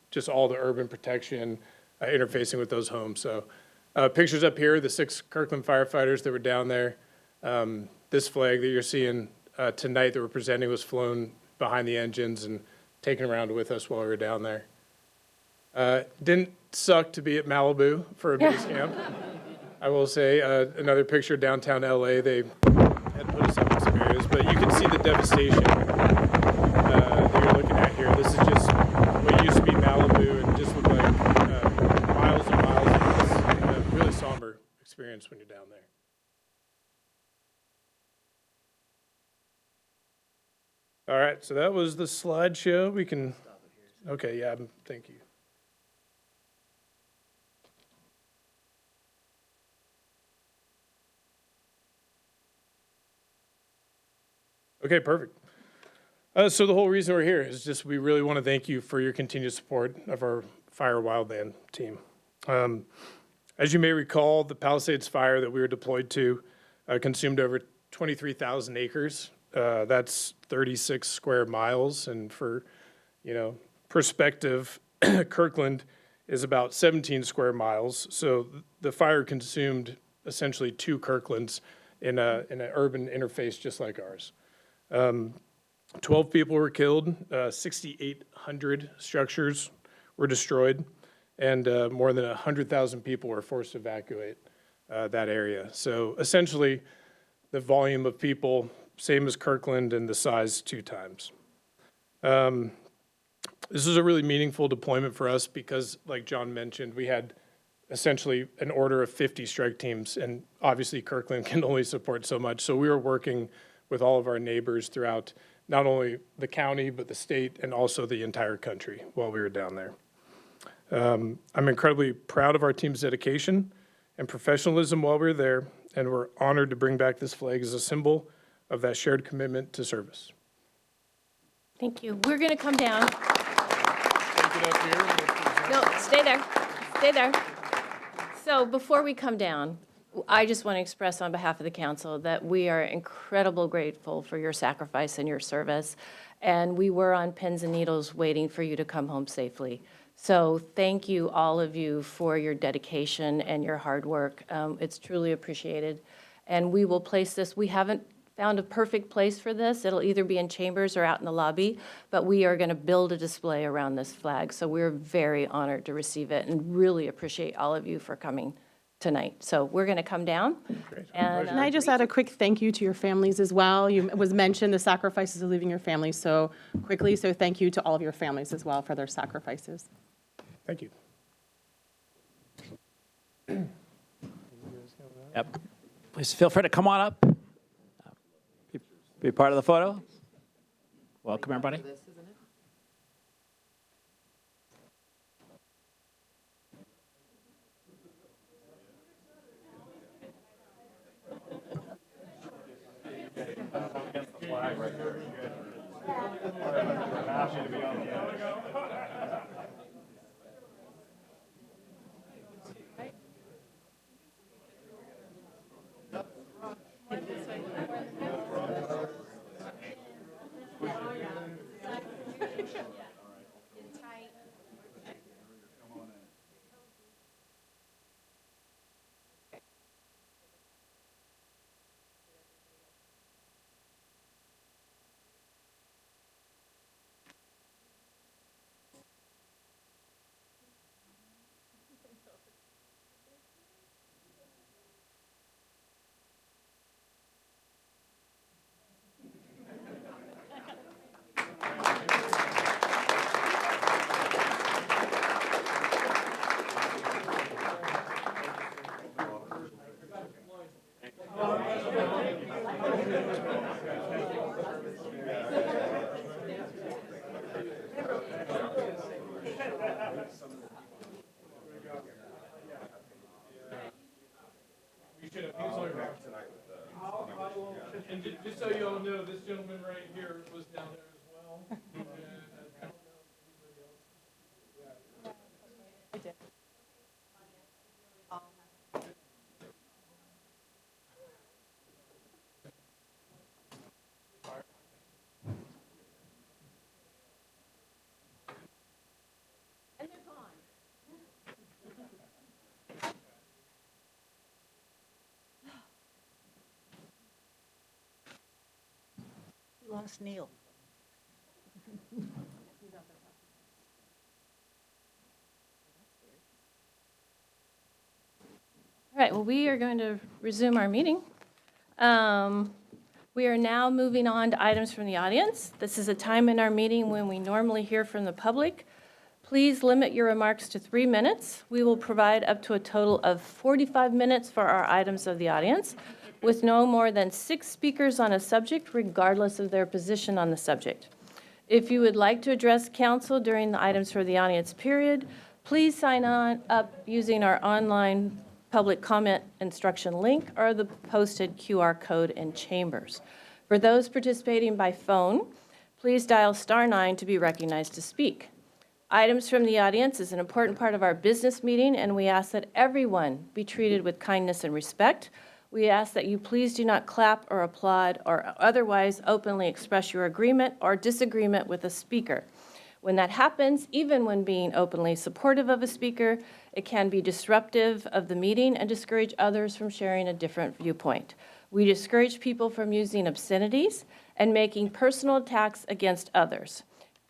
[SPEAKER 15] just all the urban protection, interfacing with those homes. So pictures up here, the 6 Kirkland firefighters that were down there. This flag that you're seeing tonight that we're presenting was flown behind the engines and taken around with us while we were down there. Didn't suck to be at Malibu for a base camp. I will say, another picture of downtown LA, they had put us up in some areas, but you can see the devastation that you're looking at here. This is just what used to be Malibu and just looked like miles and miles of this. A really somber experience when you're down there. All right, so that was the slideshow. We can, okay, yeah, thank you. Okay, perfect. So the whole reason we're here is just we really want to thank you for your continued support of our fire wildland team. As you may recall, the Palisades fire that we were deployed to consumed over 23,000 acres. That's 36 square miles, and for perspective, Kirkland is about 17 square miles. So the fire consumed essentially 2 Kirklands in an urban interface just like ours. 12 people were killed, 6,800 structures were destroyed, and more than 100,000 people were forced to evacuate that area. So essentially, the volume of people, same as Kirkland, and the size 2 times. This is a really meaningful deployment for us because, like John mentioned, we had essentially an order of 50 strike teams, and obviously Kirkland can only support so much. So we were working with all of our neighbors throughout not only the county, but the state and also the entire country while we were down there. I'm incredibly proud of our team's dedication and professionalism while we were there, and we're honored to bring back this flag as a symbol of that shared commitment to service.
[SPEAKER 5] Thank you. We're going to come down.
[SPEAKER 15] Take it up here.
[SPEAKER 5] No, stay there. Stay there. So before we come down, I just want to express on behalf of the council that we are incredibly grateful for your sacrifice and your service. And we were on pins and needles waiting for you to come home safely. So thank you, all of you, for your dedication and your hard work. It's truly appreciated. And we will place this, we haven't found a perfect place for this. It'll either be in chambers or out in the lobby, but we are going to build a display around this flag. So we're very honored to receive it and really appreciate all of you for coming tonight. So we're going to come down. And
[SPEAKER 10] Can I just add a quick thank you to your families as well? It was mentioned the sacrifices of leaving your family so quickly, so thank you to all of your families as well for their sacrifices.
[SPEAKER 15] Thank you.
[SPEAKER 3] Yep. Please feel free to come on up. Be part of the photo. Welcome, everybody.
[SPEAKER 15] And just so you all know, this gentleman right here was down there as well. And I don't know if anybody else.
[SPEAKER 6] We lost Neil.
[SPEAKER 5] All right, well, we are going to resume our meeting. We are now moving on to items from the audience. This is a time in our meeting when we normally hear from the public. Please limit your remarks to 3 minutes. We will provide up to a total of 45 minutes for our items of the audience, with no more than 6 speakers on a subject, regardless of their position on the subject. If you would like to address council during the items for the audience period, please sign on up using our online public comment instruction link or the posted QR code in chambers. For those participating by phone, please dial *9 to be recognized to speak. Items from the audience is an important part of our business meeting, and we ask that everyone be treated with kindness and respect. We ask that you please do not clap or applaud or otherwise openly express your agreement or disagreement with a speaker. When that happens, even when being openly supportive of a speaker, it can be disruptive of the meeting and discourage others from sharing a different viewpoint. We discourage people from using obscenities and making personal attacks against others.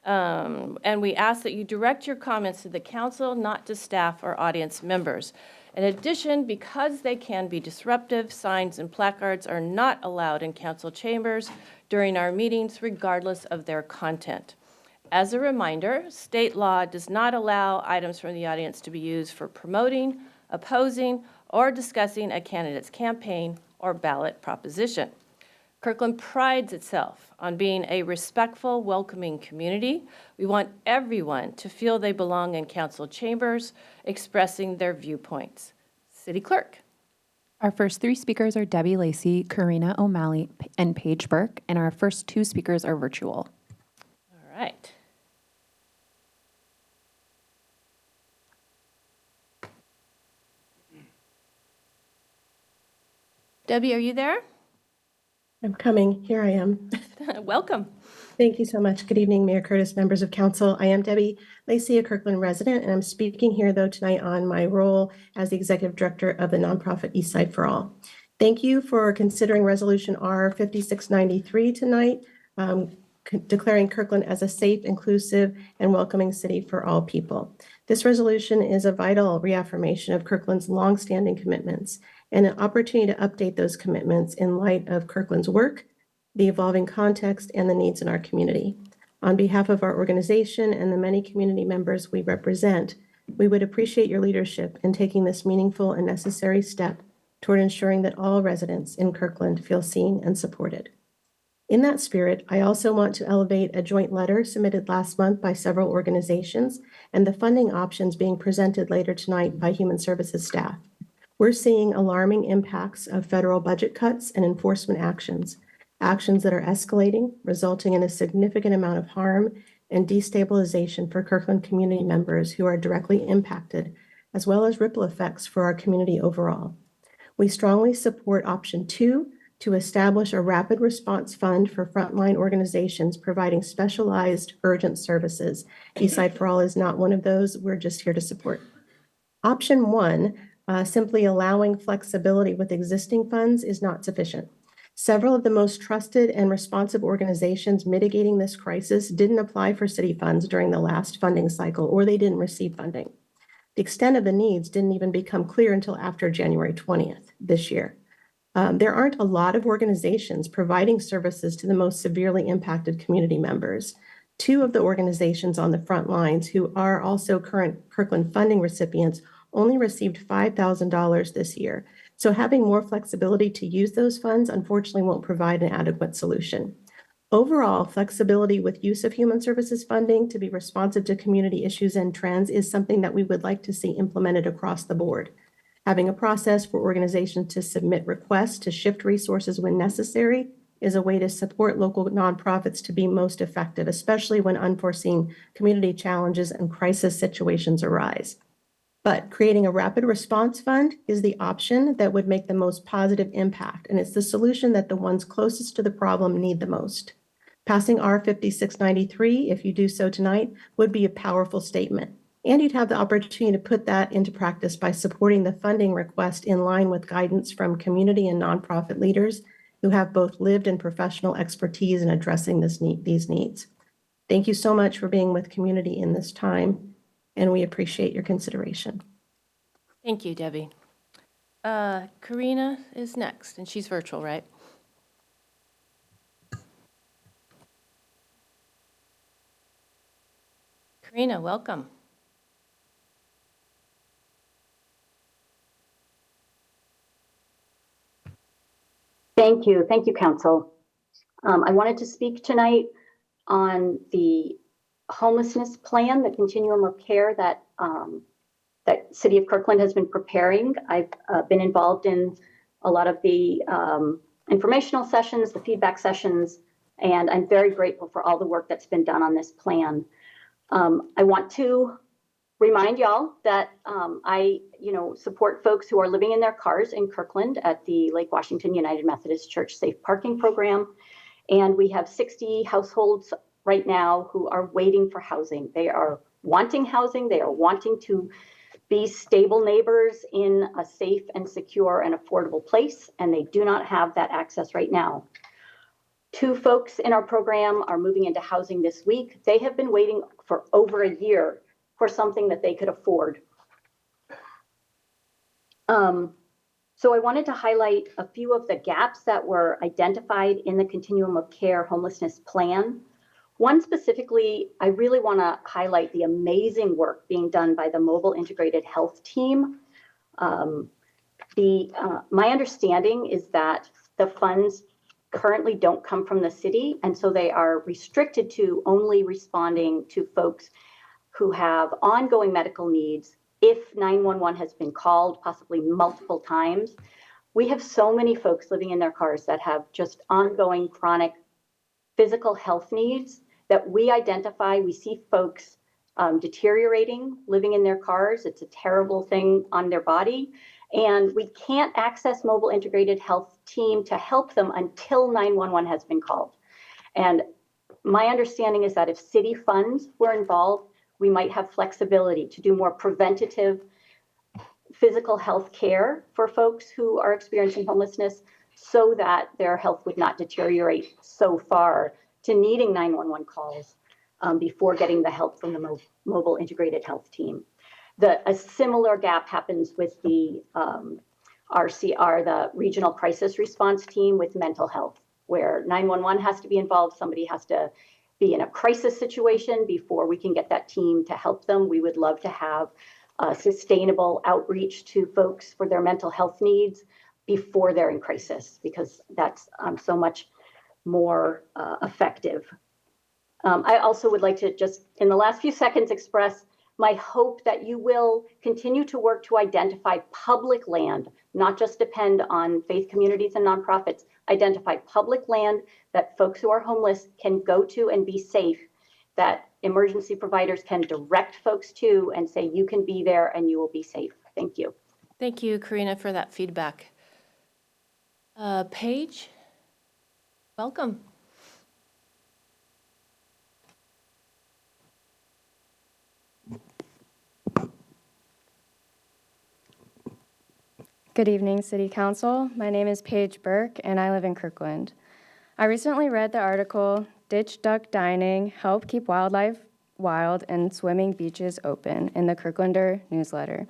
[SPEAKER 5] And we ask that you direct your comments to the council, not to staff or audience members. In addition, because they can be disruptive, signs and placards are not allowed in council chambers during our meetings, regardless of their content. As a reminder, state law does not allow items from the audience to be used for promoting, opposing, or discussing a candidate's campaign or ballot proposition. Kirkland prides itself on being a respectful, welcoming community. We want everyone to feel they belong in council chambers, expressing their viewpoints. City Clerk.
[SPEAKER 4] Our first 3 speakers are Debbie Lacey, Karina O'Malley, and Paige Burke, and our first 2 speakers are virtual.
[SPEAKER 5] All right. Debbie, are you there?
[SPEAKER 16] I'm coming. Here I am.
[SPEAKER 5] Welcome.
[SPEAKER 16] Thank you so much. Good evening, Mayor Curtis, members of council. I am Debbie Lacey, a Kirkland resident, and I'm speaking here, though, tonight on my role as the executive director of the nonprofit Eastside for All. Thank you for considering Resolution R 5693 tonight, declaring Kirkland as a safe, inclusive, and welcoming city for all people. This resolution is a vital reaffirmation of Kirkland's longstanding commitments and an opportunity to update those commitments in light of Kirkland's work, the evolving context, and the needs in our community. On behalf of our organization and the many community members we represent, we would appreciate your leadership in taking this meaningful and necessary step toward ensuring that all residents in Kirkland feel seen and supported. In that spirit, I also want to elevate a joint letter submitted last month by several organizations and the funding options being presented later tonight by Human Services staff. We're seeing alarming impacts of federal budget cuts and enforcement actions. actions that are escalating, resulting in a significant amount of harm and destabilization for Kirkland community members who are directly impacted, as well as ripple effects for our community overall. We strongly support option 2 to establish a rapid response fund for frontline organizations providing specialized urgent services. Eastside for All is not one of those. We're just here to support. Option 1, simply allowing flexibility with existing funds, is not sufficient. Several of the most trusted and responsive organizations mitigating this crisis didn't apply for city funds during the last funding cycle, or they didn't receive funding. The extent of the needs didn't even become clear until after January 20th this year. There aren't a lot of organizations providing services to the most severely impacted community members. 2 of the organizations on the front lines, who are also current Kirkland funding recipients, only received $5,000 this year. So having more flexibility to use those funds unfortunately won't provide an adequate solution. Overall, flexibility with use of human services funding to be responsive to community issues and trends is something that we would like to see implemented across the board. Having a process for organizations to submit requests to shift resources when necessary is a way to support local nonprofits to be most effective, especially when unforeseen community challenges and crisis situations arise. But creating a rapid response fund is the option that would make the most positive impact, and it's the solution that the ones closest to the problem need the most. Passing R 5693, if you do so tonight, would be a powerful statement. And you'd have the opportunity to put that into practice by supporting the funding request in line with guidance from community and nonprofit leaders who have both lived and professional expertise in addressing these needs. Thank you so much for being with community in this time, and we appreciate your consideration.
[SPEAKER 5] Thank you, Debbie. Karina is next, and she's virtual, right? Karina, welcome.
[SPEAKER 17] Thank you. Thank you, Council. I wanted to speak tonight on the homelessness plan, the continuum of care that that City of Kirkland has been preparing. I've been involved in a lot of the informational sessions, the feedback sessions, and I'm very grateful for all the work that's been done on this plan. I want to remind y'all that I support folks who are living in their cars in Kirkland at the Lake Washington United Methodist Church Safe Parking Program. And we have 60 households right now who are waiting for housing. They are wanting housing. They are wanting to be stable neighbors in a safe and secure and affordable place, and they do not have that access right now. 2 folks in our program are moving into housing this week. They have been waiting for over a year for something that they could afford. So I wanted to highlight a few of the gaps that were identified in the Continuum of Care homelessness plan. One specifically, I really want to highlight the amazing work being done by the Mobile Integrated Health Team. My understanding is that the funds currently don't come from the city, and so they are restricted to only responding to folks who have ongoing medical needs if 911 has been called, possibly multiple times. We have so many folks living in their cars that have just ongoing chronic physical health needs that we identify. We see folks deteriorating, living in their cars. It's a terrible thing on their body. And we can't access Mobile Integrated Health Team to help them until 911 has been called. And my understanding is that if city funds were involved, we might have flexibility to do more preventative physical health care for folks who are experiencing homelessness so that their health would not deteriorate so far to needing 911 calls before getting the help from the Mobile Integrated Health Team. A similar gap happens with the RCR, the Regional Crisis Response Team with mental health, where 911 has to be involved. Somebody has to be in a crisis situation before we can get that team to help them. We would love to have sustainable outreach to folks for their mental health needs before they're in crisis, because that's so much more effective. I also would like to just, in the last few seconds, express my hope that you will continue to work to identify public land, not just depend on faith communities and nonprofits, identify public land that folks who are homeless can go to and be safe, that emergency providers can direct folks to and say, you can be there and you will be safe. Thank you.
[SPEAKER 5] Thank you, Karina, for that feedback. Paige, welcome.
[SPEAKER 18] Good evening, City Council. My name is Paige Burke, and I live in Kirkland. I recently read the article, Ditch Duck Dining, Help Keep Wildlife Wild and Swimming Beaches Open, in the Kirklander newsletter.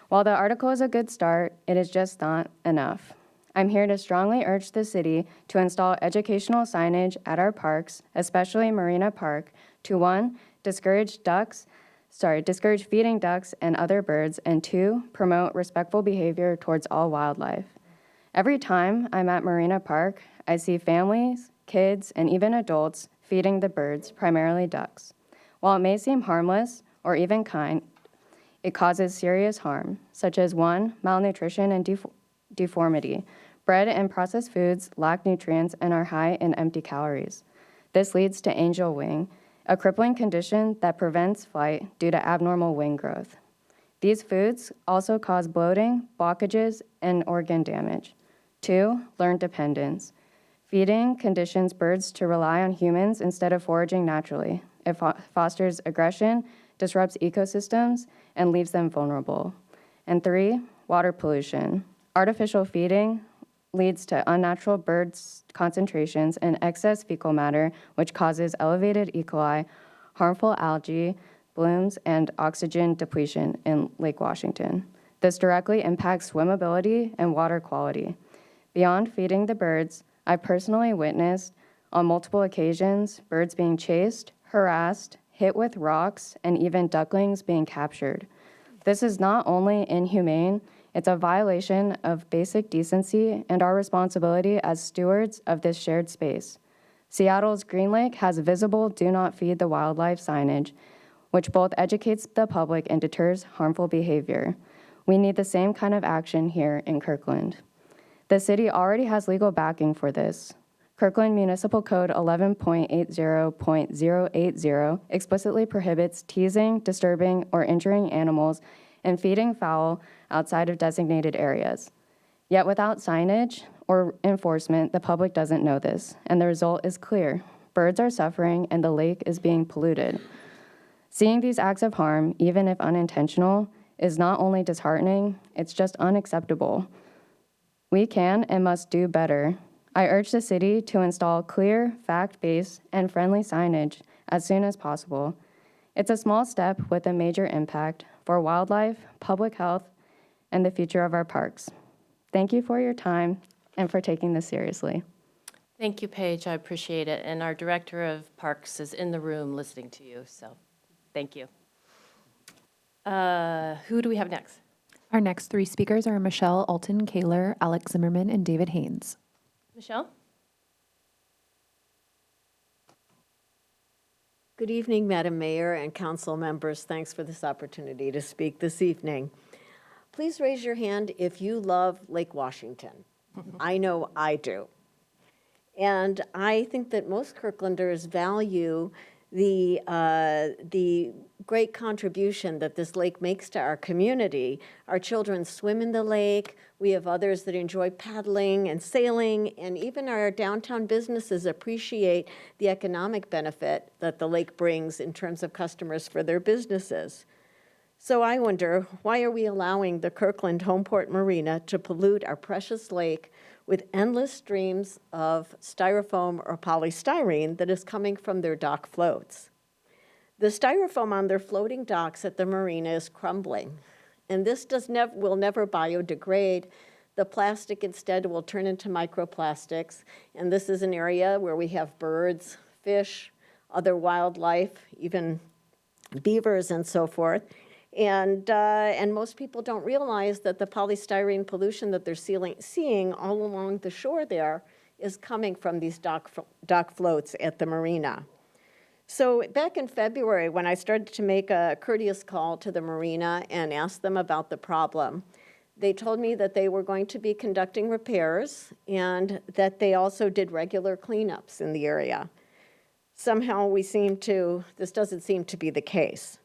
[SPEAKER 18] While the article is a good start, it is just not enough. I'm here to strongly urge the city to install educational signage at our parks, especially Marina Park, to 1, discourage feeding ducks and other birds, and 2, promote respectful behavior towards all wildlife. Every time I'm at Marina Park, I see families, kids, and even adults feeding the birds, primarily ducks. While it may seem harmless or even kind, it causes serious harm, such as 1, malnutrition and deformity. Bread and processed foods lack nutrients and are high in empty calories. This leads to angel wing, a crippling condition that prevents flight due to abnormal wing growth. These foods also cause bloating, blockages, and organ damage. 2, learned dependence. Feeding conditions birds to rely on humans instead of foraging naturally. It fosters aggression, disrupts ecosystems, and leaves them vulnerable. And 3, water pollution. Artificial feeding leads to unnatural bird concentrations and excess fecal matter, which causes elevated E. coli, harmful algae blooms, and oxygen depletion in Lake Washington. This directly impacts swimmability and water quality. Beyond feeding the birds, I personally witnessed on multiple occasions birds being chased, harassed, hit with rocks, and even ducklings being captured. This is not only inhumane, it's a violation of basic decency and our responsibility as stewards of this shared space. Seattle's Green Lake has visible "Do Not Feed the Wildlife" signage, which both educates the public and deters harmful behavior. We need the same kind of action here in Kirkland. The city already has legal backing for this. Kirkland Municipal Code 11.80.080 explicitly prohibits teasing, disturbing, or injuring animals and feeding fowl outside of designated areas. Yet without signage or enforcement, the public doesn't know this, and the result is clear. Birds are suffering and the lake is being polluted. Seeing these acts of harm, even if unintentional, is not only disheartening, it's just unacceptable. We can and must do better. I urge the city to install clear, fact-based, and friendly signage as soon as possible. It's a small step with a major impact for wildlife, public health, and the future of our parks. Thank you for your time and for taking this seriously.
[SPEAKER 5] Thank you, Paige. I appreciate it. And our Director of Parks is in the room listening to you, so thank you. Who do we have next?
[SPEAKER 4] Our next 3 speakers are Michelle Alton-Kaler, Alex Zimmerman, and David Haynes.
[SPEAKER 5] Michelle?
[SPEAKER 19] Good evening, Madam Mayor and council members. Thanks for this opportunity to speak this evening. Please raise your hand if you love Lake Washington. I know I do. And I think that most Kirklanders value the great contribution that this lake makes to our community. Our children swim in the lake. We have others that enjoy paddling and sailing, and even our downtown businesses appreciate the economic benefit that the lake brings in terms of customers for their businesses. So I wonder, why are we allowing the Kirkland Homeport Marina to pollute our precious lake with endless streams of styrofoam or polystyrene that is coming from their dock floats? The styrofoam on their floating docks at the marina is crumbling, and this will never biodegrade. The plastic instead will turn into microplastics, and this is an area where we have birds, fish, other wildlife, even beavers and so forth. And most people don't realize that the polystyrene pollution that they're seeing all along the shore there is coming from these dock floats at the marina. So back in February, when I started to make a courteous call to the marina and ask them about the problem, they told me that they were going to be conducting repairs and that they also did regular cleanups in the area. Somehow this doesn't seem to be the case.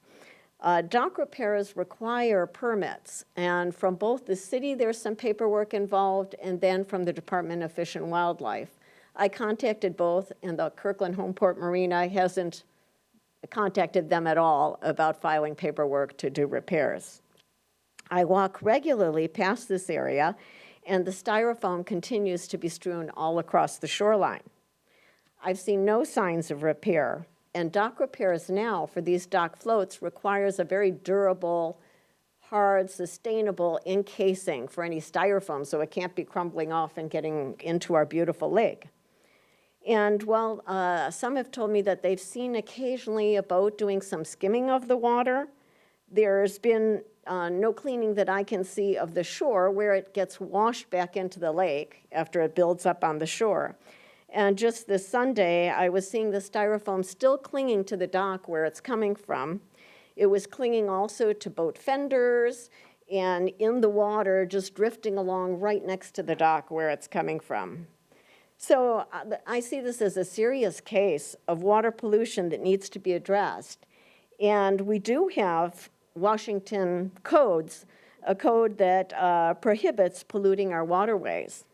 [SPEAKER 19] Dock repairs require permits, and from both the city, there's some paperwork involved, and then from the Department of Fish and Wildlife. I contacted both, and the Kirkland Homeport Marina hasn't contacted them at all about filing paperwork to do repairs. I walk regularly past this area, and the styrofoam continues to be strewn all across the shoreline. I've seen no signs of repair, and dock repairs now for these dock floats requires a very durable, hard, sustainable encasing for any styrofoam so it can't be crumbling off and getting into our beautiful lake. And while some have told me that they've seen occasionally a boat doing some skimming of the water, there's been no cleaning that I can see of the shore where it gets washed back into the lake after it builds up on the shore. And just this Sunday, I was seeing the styrofoam still clinging to the dock where it's coming from. It was clinging also to boat fenders and in the water, just drifting along right next to the dock where it's coming from. So I see this as a serious case of water pollution that needs to be addressed. And we do have Washington codes, a code that prohibits polluting our waterways.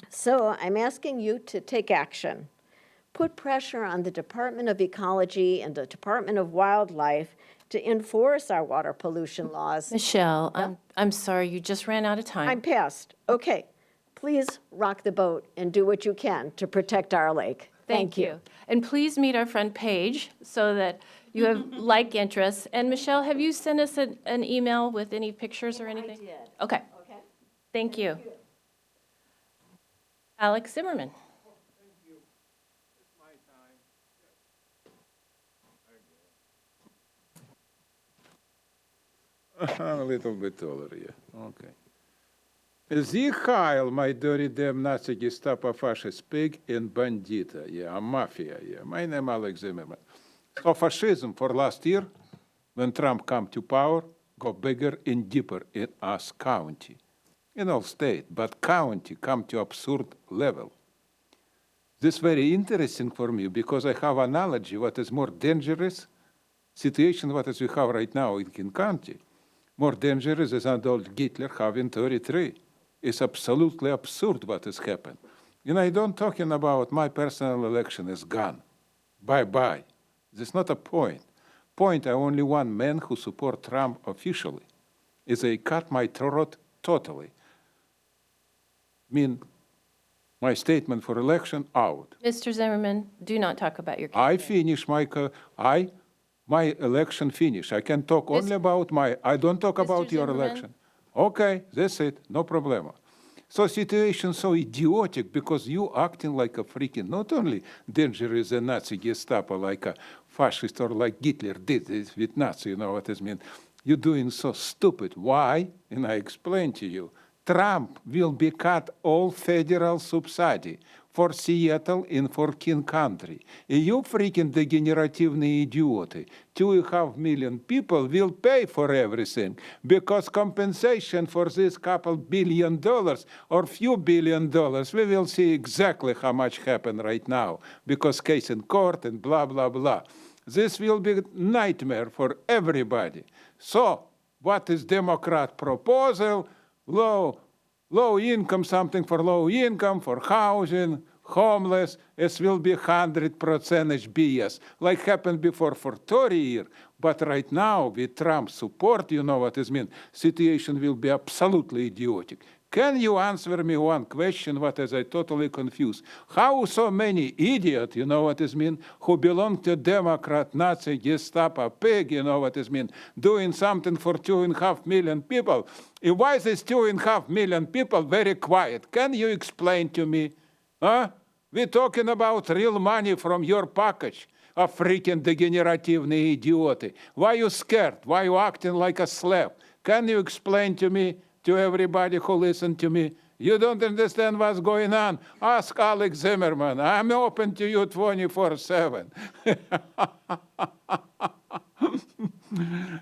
[SPEAKER 19] So I'm asking you to take action. Put pressure on the Department of Ecology and the Department of Wildlife to enforce our water pollution laws.
[SPEAKER 5] Michelle, I'm sorry, you just ran out of time.
[SPEAKER 19] I'm past. Okay. Please rock the boat and do what you can to protect our lake. Thank you.
[SPEAKER 5] And please meet our friend Paige so that you have like interests. And Michelle, have you sent us an email with any pictures or anything?
[SPEAKER 19] I did.
[SPEAKER 5] Okay. Thank you. Alex Zimmerman.
[SPEAKER 20] A little bit taller, yeah. Okay. Sie heil, my dirty damn Nazi Gestapo fascist pig and bandita, yeah, mafia, yeah. My name Alex Zimmerman. So fascism for last year, when Trump come to power, go bigger and deeper in us county. In all state, but county come to absurd level. This very interesting for me because I have analogy what is more dangerous situation what is we have right now in King County. More dangerous is Adolf Hitler having 33. It's absolutely absurd what has happened. And I don't talking about my personal election is gone. Bye-bye. That's not a point. Point I only one man who support Trump officially is they cut my throat totally. Mean my statement for election out.
[SPEAKER 5] Mr. Zimmerman, do not talk about your
[SPEAKER 20] I finish my election finish. I can talk only about I don't talk about your
[SPEAKER 5] Zimmerman?
[SPEAKER 20] election. Okay, that's it, no problem. So situation so idiotic because you acting like a freaking, not only dangerous a Nazi Gestapo, like a fascist or like Hitler did it with Nazi, you know what I mean? You're doing so stupid. Why? And I explain to you. Trump will be cut all federal subsidy for Seattle and for King Country. And you freaking degenerativные идиоты. 2.5 million people will pay for everything because compensation for this couple $1 billion or few $1 billion, we will see exactly how much happened right now because case in court and blah, blah, blah. This will be a nightmare for everybody. So what is Democrat proposal? Low income, something for low income, for housing, homeless, it will be 100% BS, like happened before for 30 years. But right now, with Trump's support, you know what it means, situation will be absolutely idiotic. Can you answer me one question, what is I totally confused? How so many idiots, you know what it means, who belong to Democrat, Nazi, Gestapo, pig, you know what it means, doing something for 2.5 million people? And why is this 2.5 million people very quiet? Can you explain to me? Huh? We're talking about real money from your package. A freaking degenerativные idioты. Why you scared? Why you acting like a slave? Can you explain to me, to everybody who listen to me, You don't understand what's going on? Ask Alex Zimmerman. I'm open to you 24/7.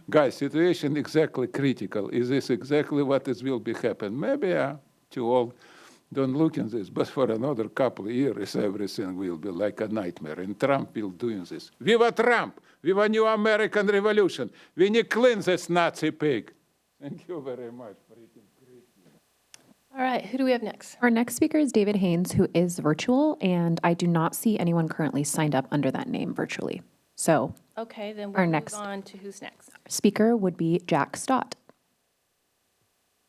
[SPEAKER 20] Guys, situation exactly critical. Is this exactly what is will be happen? Maybe too old. Don't look in this, but for another couple of years, everything will be like a nightmare. And Trump will doing this. Viva Trump! Viva New American Revolution! We need to clean this Nazi pig. Thank you very much.
[SPEAKER 5] All right, who do we have next?
[SPEAKER 4] Our next speaker is David Haynes, who is virtual, and I do not see anyone currently signed up under that name virtually. So
[SPEAKER 5] Okay, then
[SPEAKER 4] Our
[SPEAKER 5] we'll move
[SPEAKER 4] next-
[SPEAKER 5] on to who's next.
[SPEAKER 4] speaker would be Jack Stott.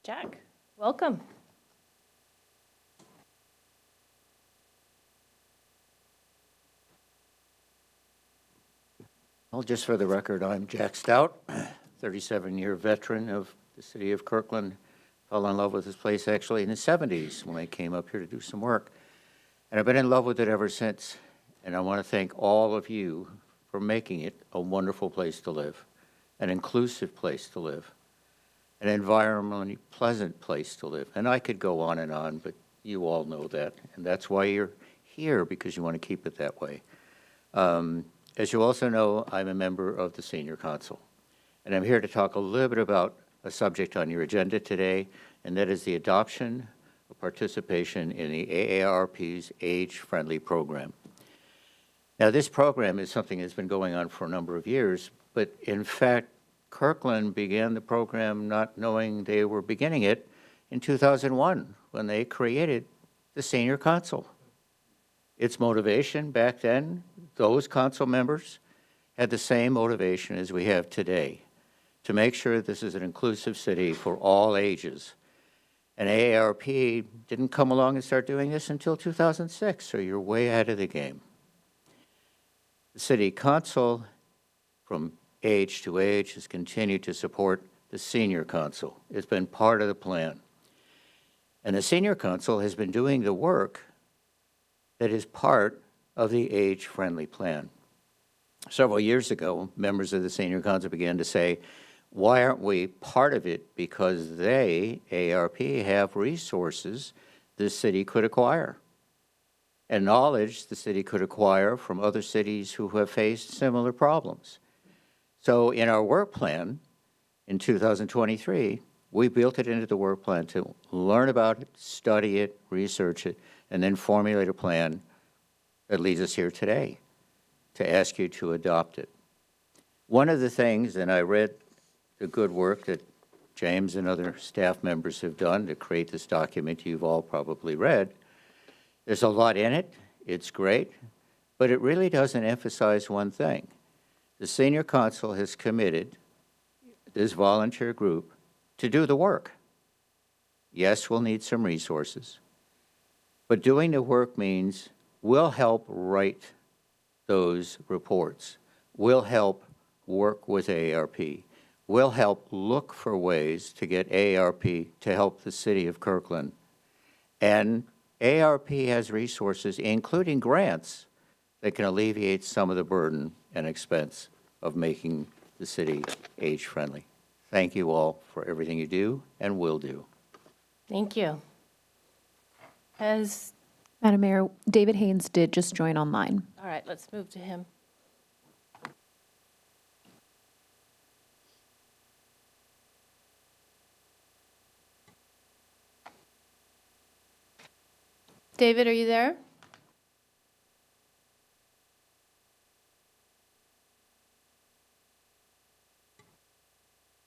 [SPEAKER 5] Jack, welcome.
[SPEAKER 21] Well, just for the record, I'm Jack Stout, 37-year veteran of the city of Kirkland. Fell in love with this place actually in the 70s when I came up here to do some work. And I've been in love with it ever since. And I want to thank all of you for making it a wonderful place to live, an inclusive place to live, an environmentally pleasant place to live. And I could go on, but you all know that. And that's why you're here, because you want to keep it that way. As you also know, I'm a member of the Senior Council, and I'm here to talk a little bit about a subject on your agenda today, and that is the adoption of participation in the AARP's Age-Friendly Program. Now, this program is something that's been going on for a number of years, but in fact, Kirkland began the program not knowing they were beginning it in 2001 when they created the Senior Council. Its motivation back then, those council members had the same motivation as we have today, to make sure this is an inclusive city for all ages. And AARP didn't come along and start doing this until 2006, so you're way ahead of the game. The City Council, from age to age, has continued to support the Senior Council. It's been part of the plan. And the Senior Council has been doing the work that is part of the age-friendly plan. Several years ago, members of the Senior Council began to say, why aren't we part of it? Because they, AARP, have resources the city could acquire and knowledge the city could acquire from other cities who have faced similar problems. So in our work plan in 2023, we built it into the work plan to learn about it, study it, research it, and then formulate a plan that leads us here today to ask you to adopt it. One of the things, and I read the good work that James and other staff members have done to create this document you've all probably read. There's a lot in it. It's great. But it really doesn't emphasize one thing. The Senior Council has committed this volunteer group to do the work. Yes, we'll need some resources. But doing the work means we'll help write those reports. We'll help work with AARP. We'll help look for ways to get AARP to help the city of Kirkland. And AARP has resources, including grants, that can alleviate some of the burden and expense of making the city age-friendly. Thank you all for everything you do and will do.
[SPEAKER 5] Thank you.
[SPEAKER 4] Madam Mayor, David Haynes did just join online.
[SPEAKER 5] All right, let's move to him. David, are you there?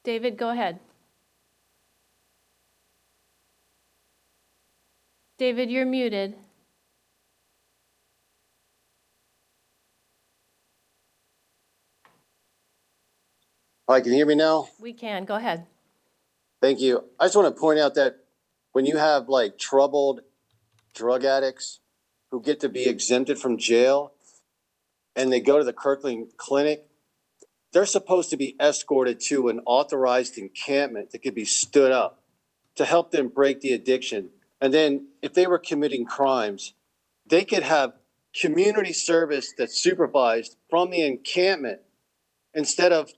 [SPEAKER 5] David, go ahead. David, you're muted.
[SPEAKER 22] Hi, can you hear me now?
[SPEAKER 5] We can. Go ahead.
[SPEAKER 22] Thank you. I just want to point out that when you have like troubled drug addicts who get to be exempted from jail and they go to the Kirkland clinic, they're supposed to be escorted to an authorized encampment that could be stood up to help them break the addiction. And then if they were committing crimes, they could have community service that's supervised from the encampment instead of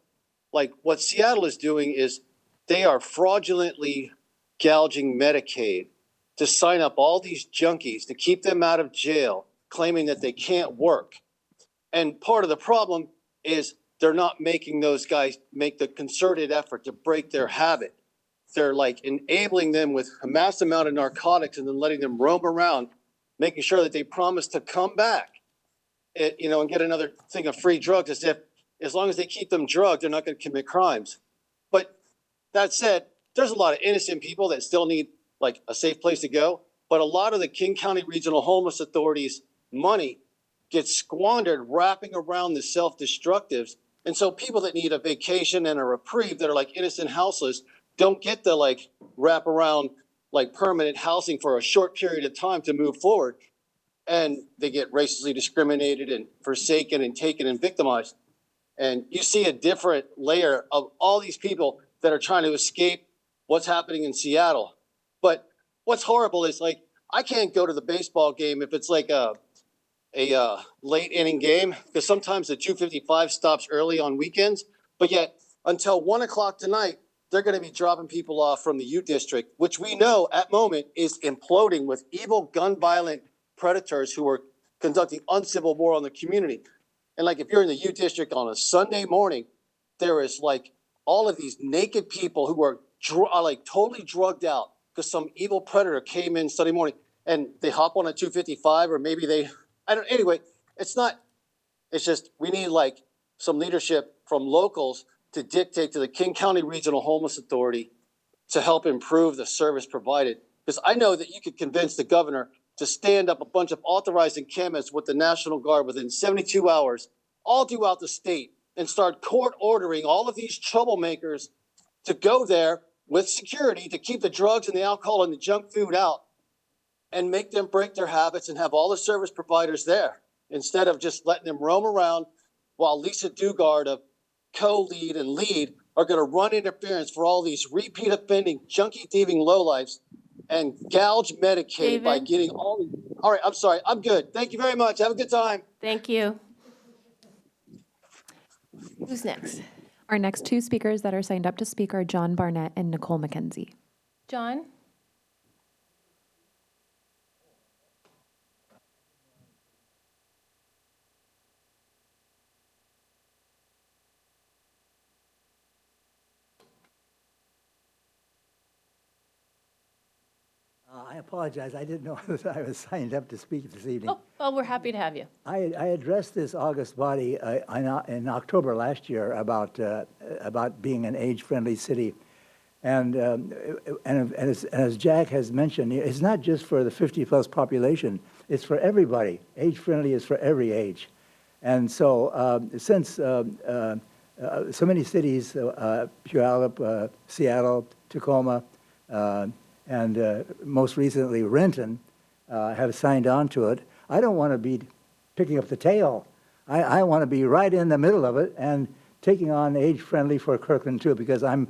[SPEAKER 22] like what Seattle is doing is they are fraudulently gouging Medicaid to sign up all these junkies to keep them out of jail, claiming that they can't work. And part of the problem is they're not making those guys make the concerted effort to break their habit. They're like enabling them with a mass amount of narcotics and then letting them roam around, making sure that they promise to come back, and get another thing of free drugs, as if as long as they keep them drugged, they're not going to commit crimes. But that said, there's a lot of innocent people that still need like a safe place to go. But a lot of the King County Regional Homeless Authority's money gets squandered wrapping around the self-destructives. And so people that need a vacation and a reprieve that are like innocent houseless don't get the like wrap around like permanent housing for a short period of time to move forward. And they get racistly discriminated and forsaken and taken and victimized. And you see a different layer of all these people that are trying to escape what's happening in Seattle. But what's horrible is like, I can't go to the baseball game if it's like a late inning game, because sometimes the 255 stops early on weekends, but yet until 1 o'clock tonight, they're going to be dropping people off from the U District, which we know at moment is imploding with evil gun violent predators who are conducting uncivil war on the community. And like, if you're in the U District on a Sunday morning, there is like all of these naked people who are like totally drugged out because some evil predator came in Sunday morning and they hop on a 255, or maybe anyway, it's just, we need like some leadership from locals to dictate to the King County Regional Homeless Authority to help improve the service provided. Because I know that you could convince the governor to stand up a bunch of authorized encampments with the National Guard within 72 hours, all throughout the state, and start court ordering all of these troublemakers to go there with security to keep the drugs and the alcohol and the junk food out, and make them break their habits and have all the service providers there instead of just letting them roam around while Lisa Dugard of co-lead and lead are going to run interference for all these repeat offending, junkie thieving lowlifes and gouge Medicaid by getting all these. All right, I'm sorry. I'm good. Thank you very much. Have a good time.
[SPEAKER 5] Thank you. Who's next?
[SPEAKER 4] Our next two speakers that are signed up to speak are John Barnett and Nicole McKenzie.
[SPEAKER 5] John?
[SPEAKER 2] I apologize. I didn't know that I was signed up to speak this evening.
[SPEAKER 5] Oh, well, we're happy to have you.
[SPEAKER 2] I addressed this august body in October last year about being an age-friendly city. And as Jack has mentioned, it's not just for the 50-plus population. It's for everybody. Age-friendly is for every age. And so since so many cities, Puyallup, Seattle, Tacoma, and most recently Renton, have signed on to it, I don't want to be picking up the tail. I want to be right in the middle of it and taking on age-friendly for Kirkland too, because I'm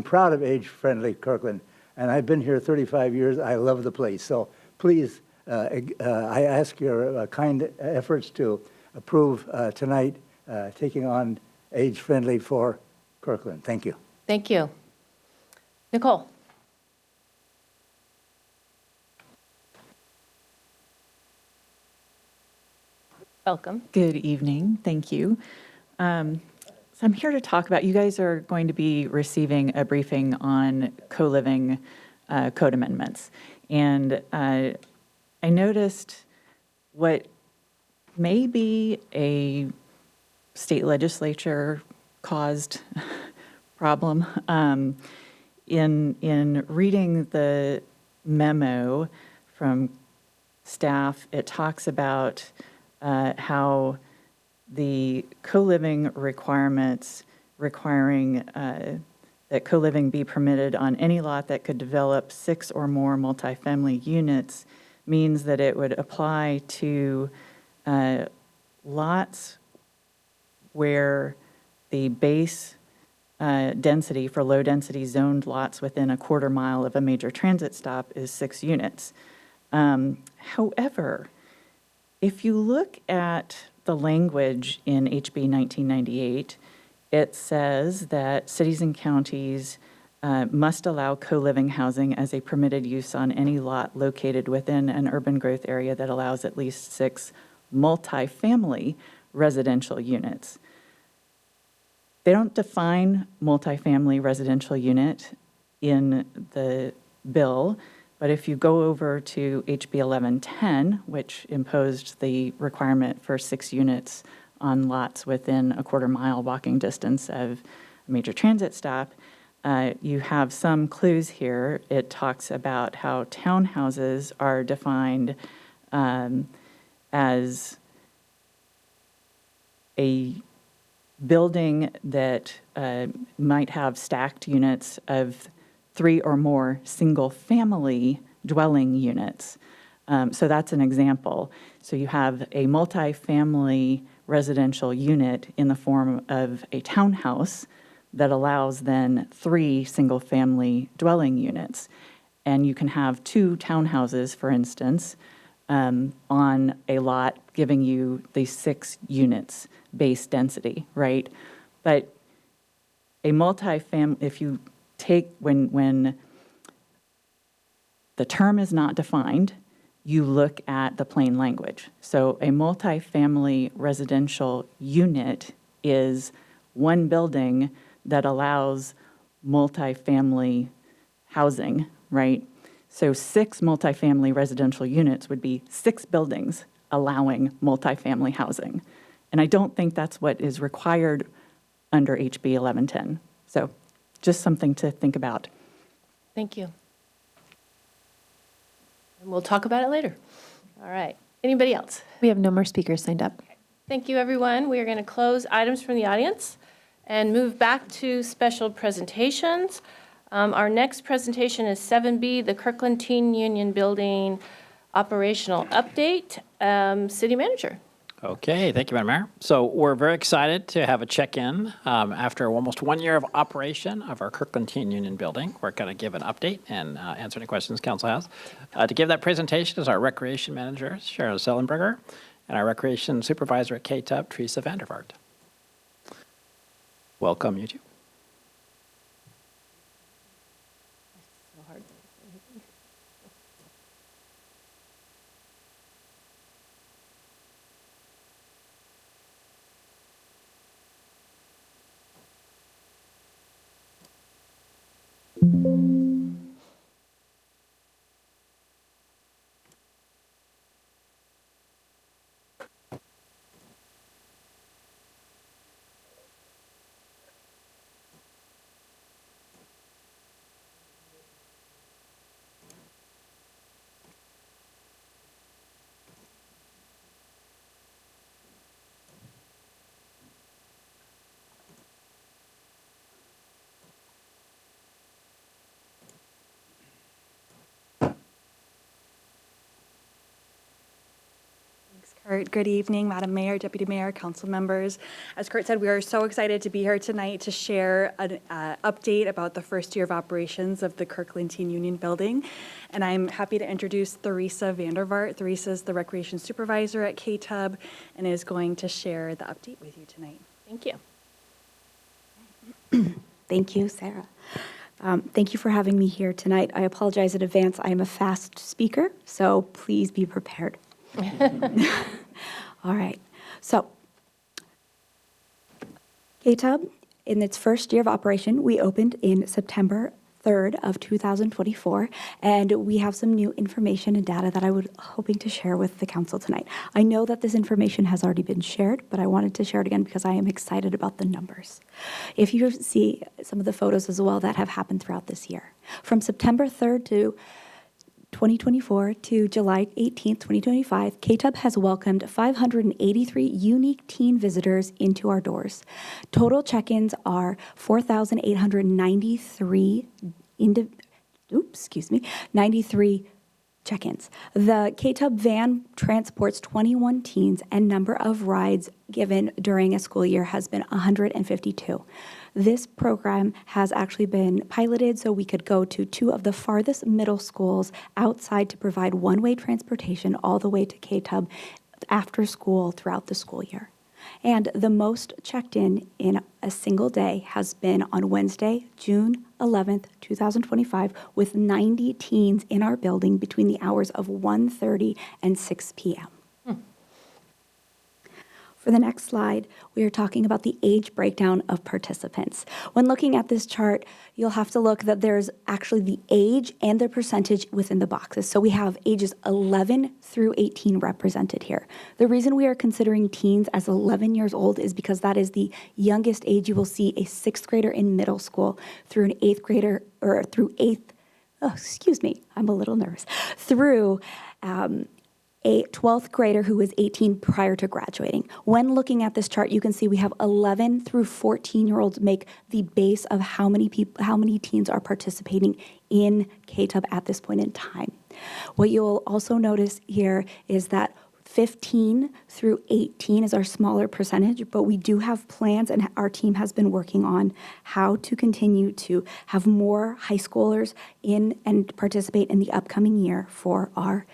[SPEAKER 2] proud of age-friendly Kirkland, and I've been here 35 years. I love the place. So please, I ask your kind efforts to approve tonight taking on age-friendly for Kirkland. Thank you.
[SPEAKER 5] Thank you. Nicole? Welcome.
[SPEAKER 9] Good evening. Thank you. So I'm here to talk about, you guys are going to be receiving a briefing on co-living code amendments. And I noticed what may be a state legislature caused problem. In reading the memo from staff, it talks about how the co-living requirements requiring that co-living be permitted on any lot that could develop 6 or more multifamily units means that it would apply to lots where the base density for low-density zoned lots within a quarter mile of a major transit stop is 6 units. However, if you look at the language in HB 1998, it says that cities and counties must allow co-living housing as a permitted use on any lot located within an urban growth area that allows at least 6 multifamily residential units. They don't define multifamily residential unit in the bill, but if you go over to HB 1110, which imposed the requirement for 6 units on lots within a quarter-mile walking distance of a major transit stop, you have some clues here. It talks about how townhouses are defined as a building that might have stacked units of 3 or more single-family dwelling units. So that's an example. So you have a multifamily residential unit in the form of a townhouse that allows then 3 single-family dwelling units. And you can have 2 townhouses, for instance, on a lot giving you the 6 units base density, right? But a multifamily, if you take, when the term is not defined, you look at the plain language. So a multifamily residential unit is one building that allows multifamily housing, right? So 6 multifamily residential units would be 6 buildings allowing multifamily housing. And I don't think that's what is required under HB 1110. So just something to think about.
[SPEAKER 5] Thank you. And we'll talk about it later. All right. Anybody else?
[SPEAKER 4] We have no more speakers signed up.
[SPEAKER 5] Thank you, everyone. We are going to close items from the audience and move back to special presentations. Our next presentation is 7B, the Kirkland Teen Union Building Operational Update. City Manager.
[SPEAKER 3] Okay, thank you, Madam Mayor. So we're very excited to have a check-in after almost 1 year of operation of our Kirkland Teen Union Building. We're going to give an update and answer any questions council has. To give that presentation is our Recreation Manager, Sharon Sellenberger, and our Recreation Supervisor at KTUB, Teresa Vandervaart. Welcome, you two.
[SPEAKER 1] Kurt. Good evening, Madam Mayor, Deputy Mayor, council members. As Kurt said, we are so excited to be here tonight to share an update about the first year of operations of the Kirkland Teen Union Building. And I'm happy to introduce Teresa Vandervaart. Teresa is the Recreation Supervisor at KTUB and is going to share the update with you tonight.
[SPEAKER 5] Thank
[SPEAKER 1] you.
[SPEAKER 7] Thank you, Sarah. Thank you for having me here tonight. I apologize in advance. I am a fast speaker, so please be prepared. All right. So, KTUB, in its first year of operation, we opened in September 3rd of 2024, and we have some new information and data that I would hoping to share with the council tonight. I know that this information has already been shared, but I wanted to share it again because I am excited about the numbers. If you see some of the photos as well that have happened throughout this year, from September 3rd to 2024 to July 18th, 2025, KTUB has welcomed 583 unique teen visitors into our doors. Total check-ins are 4,893 93 check-ins. The KTUB van transports 21 teens, and number of rides given during a school year has been 152. This program has actually been piloted so we could go to 2 of the farthest middle schools outside to provide one-way transportation all the way to KTUB after school throughout the school year. And the most checked in a single day has been on Wednesday, June 11th, 2025, with 90 teens in our building between the hours of 1:30 and 6 p.m. For the next slide, we are talking about the age breakdown of participants. When looking at this chart, you'll have to look that there's actually the age and the percentage within the boxes. So we have ages 11 through 18 represented here. The reason we are considering teens as 11 years old is because that is the youngest age you will see a 6th grader in middle school through an 8th grader, or through 8th, oh, excuse me, I'm a little nervous, through a 12th grader who is 18 prior to graduating. When looking at this chart, you can see we have 11 through 14-year-olds make the base of how many teens are participating in KTUB at this point in time. What you'll also notice here is that 15 through 18 is our smaller percentage, but we do have plans, and our team has been working on how to continue to have more high schoolers in and participate in the upcoming year for our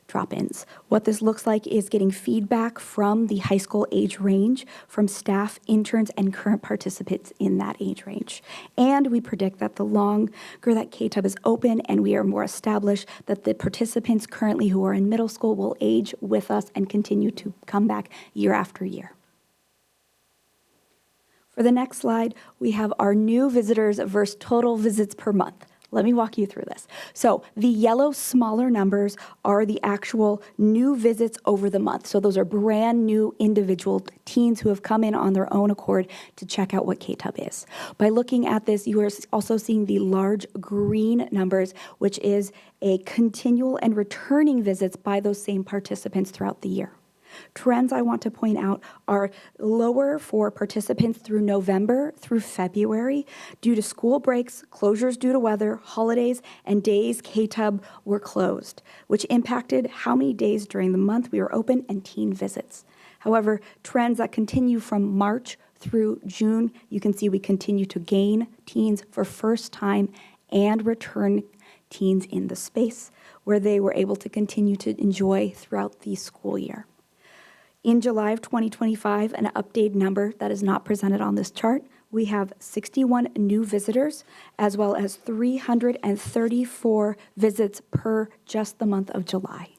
[SPEAKER 7] drop-ins. What this looks like is getting feedback from the high school age range, from staff, interns, and current participants in that age range. And we predict that the longer that KTUB is open and we are more established, that the participants currently who are in middle school will age with us and continue to come back year after year. For the next slide, we have our new visitors versus total visits per month. Let me walk you through this. So the yellow smaller numbers are the actual new visits over the month. So those are brand new individual teens who have come in on their own accord to check out what KTUB is. By looking at this, you are also seeing the large green numbers, which is a continual and returning visits by those same participants throughout the year. Trends I want to point out are lower for participants through November through February due to school breaks, closures due to weather, holidays, and days KTUB were closed, which impacted how many days during the month we were open and teen visits. However, trends that continue from March through June, you can see we continue to gain teens for first time and return teens in the space where they were able to continue to enjoy throughout the school year. In July of 2025, an updated number that is not presented on this chart, we have 61 new visitors, as well as 334 visits per just the month of July.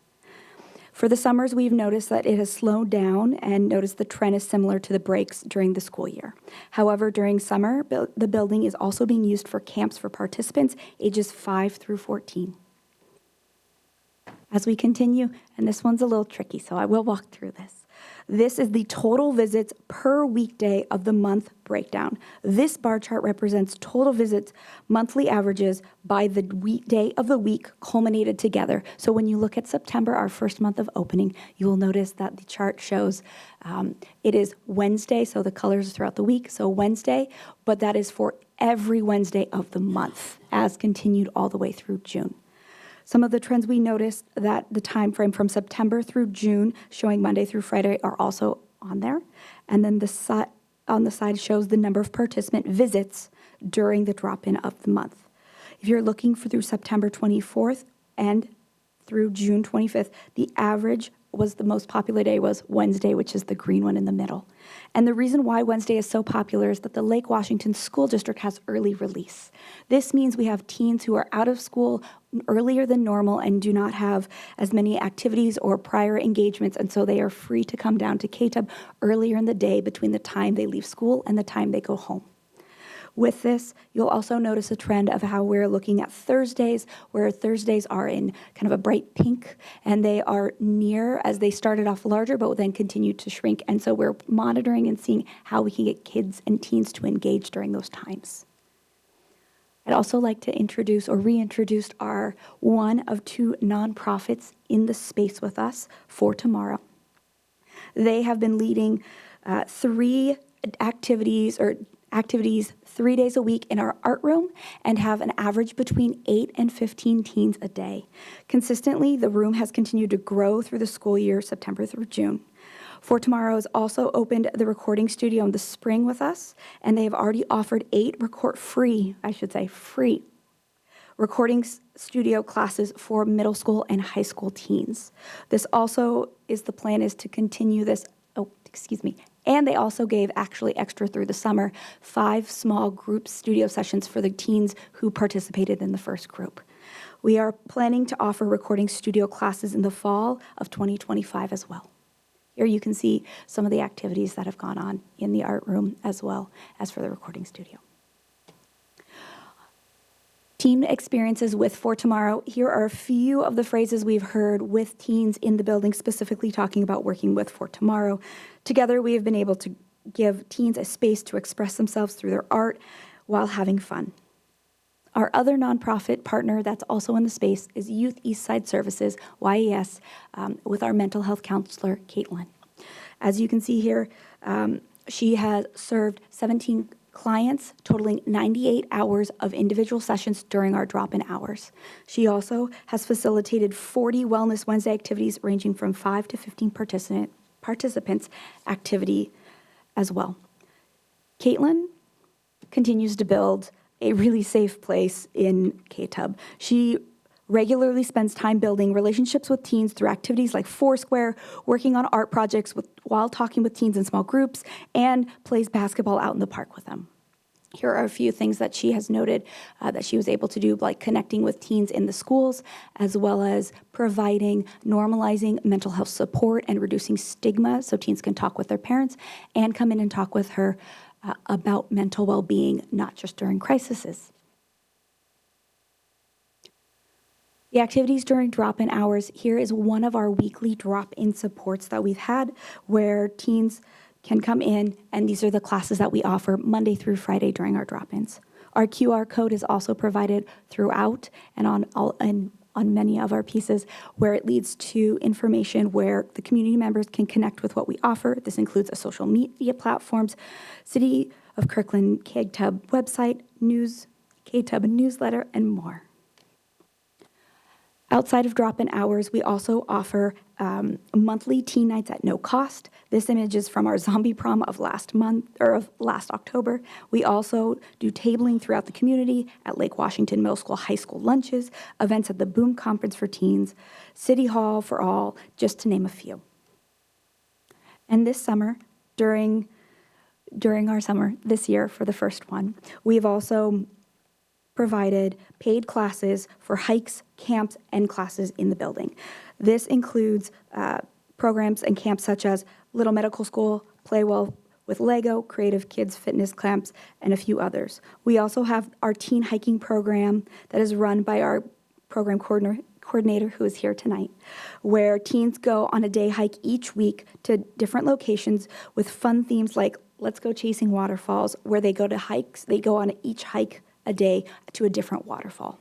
[SPEAKER 7] For the summers, we've noticed that it has slowed down and noticed the trend is similar to the breaks during the school year. However, during summer, the building is also being used for camps for participants ages 5 through 14. As we continue, and this one's a little tricky, so I will walk through this. This is the total visits per weekday of the month breakdown. This bar chart represents total visits, monthly averages by the weekday of the week culminated together. So when you look at September, our first month of opening, you will notice that the chart shows it is Wednesday, so the colors throughout the week, so Wednesday, but that is for every Wednesday of the month, as continued all the way through June. Some of the trends we noticed that the time frame from September through June, showing Monday through Friday, are also on there. And then on the side shows the number of participant visits during the drop-in of the month. If you're looking through September 24th and through June 25th, the average was the most popular day was Wednesday, which is the green one in the middle. And the reason why Wednesday is so popular is that the Lake Washington School District has early release. This means we have teens who are out of school earlier than normal and do not have as many activities or prior engagements, and so they are free to come down to KTUB earlier in the day between the time they leave school and the time they go home. With this, you'll also notice a trend of how we're looking at Thursdays, where Thursdays are in kind of a bright pink, and they are near, as they started off larger, but then continue to shrink. And so we're monitoring and seeing how we can get kids and teens to engage during those times. I'd also like to introduce or reintroduce our one of two nonprofits in the space with us for tomorrow. They have been leading 3 activities 3 days a week in our art room and have an average between 8 and 15 teens a day. Consistently, the room has continued to grow through the school year, September through June. For Tomorrow has also opened the recording studio in the spring with us, and they have already offered 8 free recording studio classes for middle school and high school teens. This also is the plan is to continue this, And they also gave, actually extra through the summer, 5 small group studio sessions for the teens who participated in the first group. We are planning to offer recording studio classes in the fall of 2025 as well. Here you can see some of the activities that have gone on in the art room as well as for the recording studio. Teen experiences with For Tomorrow. Here are a few of the phrases we've heard with teens in the building, specifically talking about working with For Tomorrow. Together, we have been able to give teens a space to express themselves through their art while having fun. Our other nonprofit partner that's also in the space is Youth Eastside Services, YES, with our mental health counselor, Kirkland. As you can see here, she has served 17 clients, totaling 98 hours of individual sessions during our drop-in hours. She also has facilitated 40 Wellness Wednesday activities ranging from 5 to 15 participants activity as well. Caitlin continues to build a really safe place in KTUB. She regularly spends time building relationships with teens through activities like Foursquare, working on art projects while talking with teens in small groups, and plays basketball out in the park with them. Here are a few things that she has noted that she was able to do, like connecting with teens in the schools, as well as providing, normalizing mental health support and reducing stigma so teens can talk with their parents and come in and talk with her about mental well-being, not just during crises. The activities during drop-in hours, here is one of our weekly drop-in supports that we've had where teens can come in, and these are the classes that we offer Monday through Friday during our drop-ins. Our QR code is also provided throughout and on many of our pieces where it leads to information where the community members can connect with what we offer. This includes a social media platforms, City of Kirkland KTUB website, news, KTUB newsletter, and more. Outside of drop-in hours, we also offer monthly teen nights at no cost. This image is from our zombie prom of last October. We also do tabling throughout the community at Lake Washington Middle School High School lunches, events at the Boom Conference for Teens, City Hall for All, just to name a few. And this summer, during our summer this year for the first one, we've also provided paid classes for hikes, camps, and classes in the building. This includes programs and camps such as Little Medical School, Play Well with Lego, Creative Kids Fitness Camps, and a few others. We also have our teen hiking program that is run by our program coordinator who is here tonight, where teens go on a day hike each week to different locations with fun themes like Let's Go Chasing Waterfalls, where they go to hikes. They go on each hike a day to a different waterfall.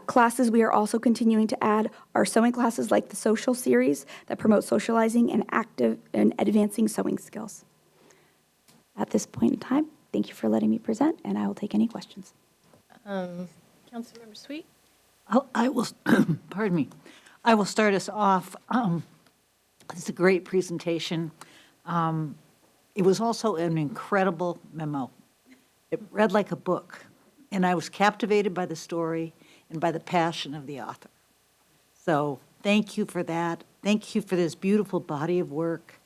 [SPEAKER 7] Classes we are also continuing to add are sewing classes like the social series that promote socializing and active and advancing sewing skills. At this point in time, thank you for letting me present, and I will take any questions.
[SPEAKER 5] Councilmember Sweet?
[SPEAKER 6] I will, pardon me, I will start us off. It's a great presentation. It was also an incredible memo. It read like a book, and I was captivated by the story and by the passion of the author. So thank you for that. Thank you for this beautiful body of work.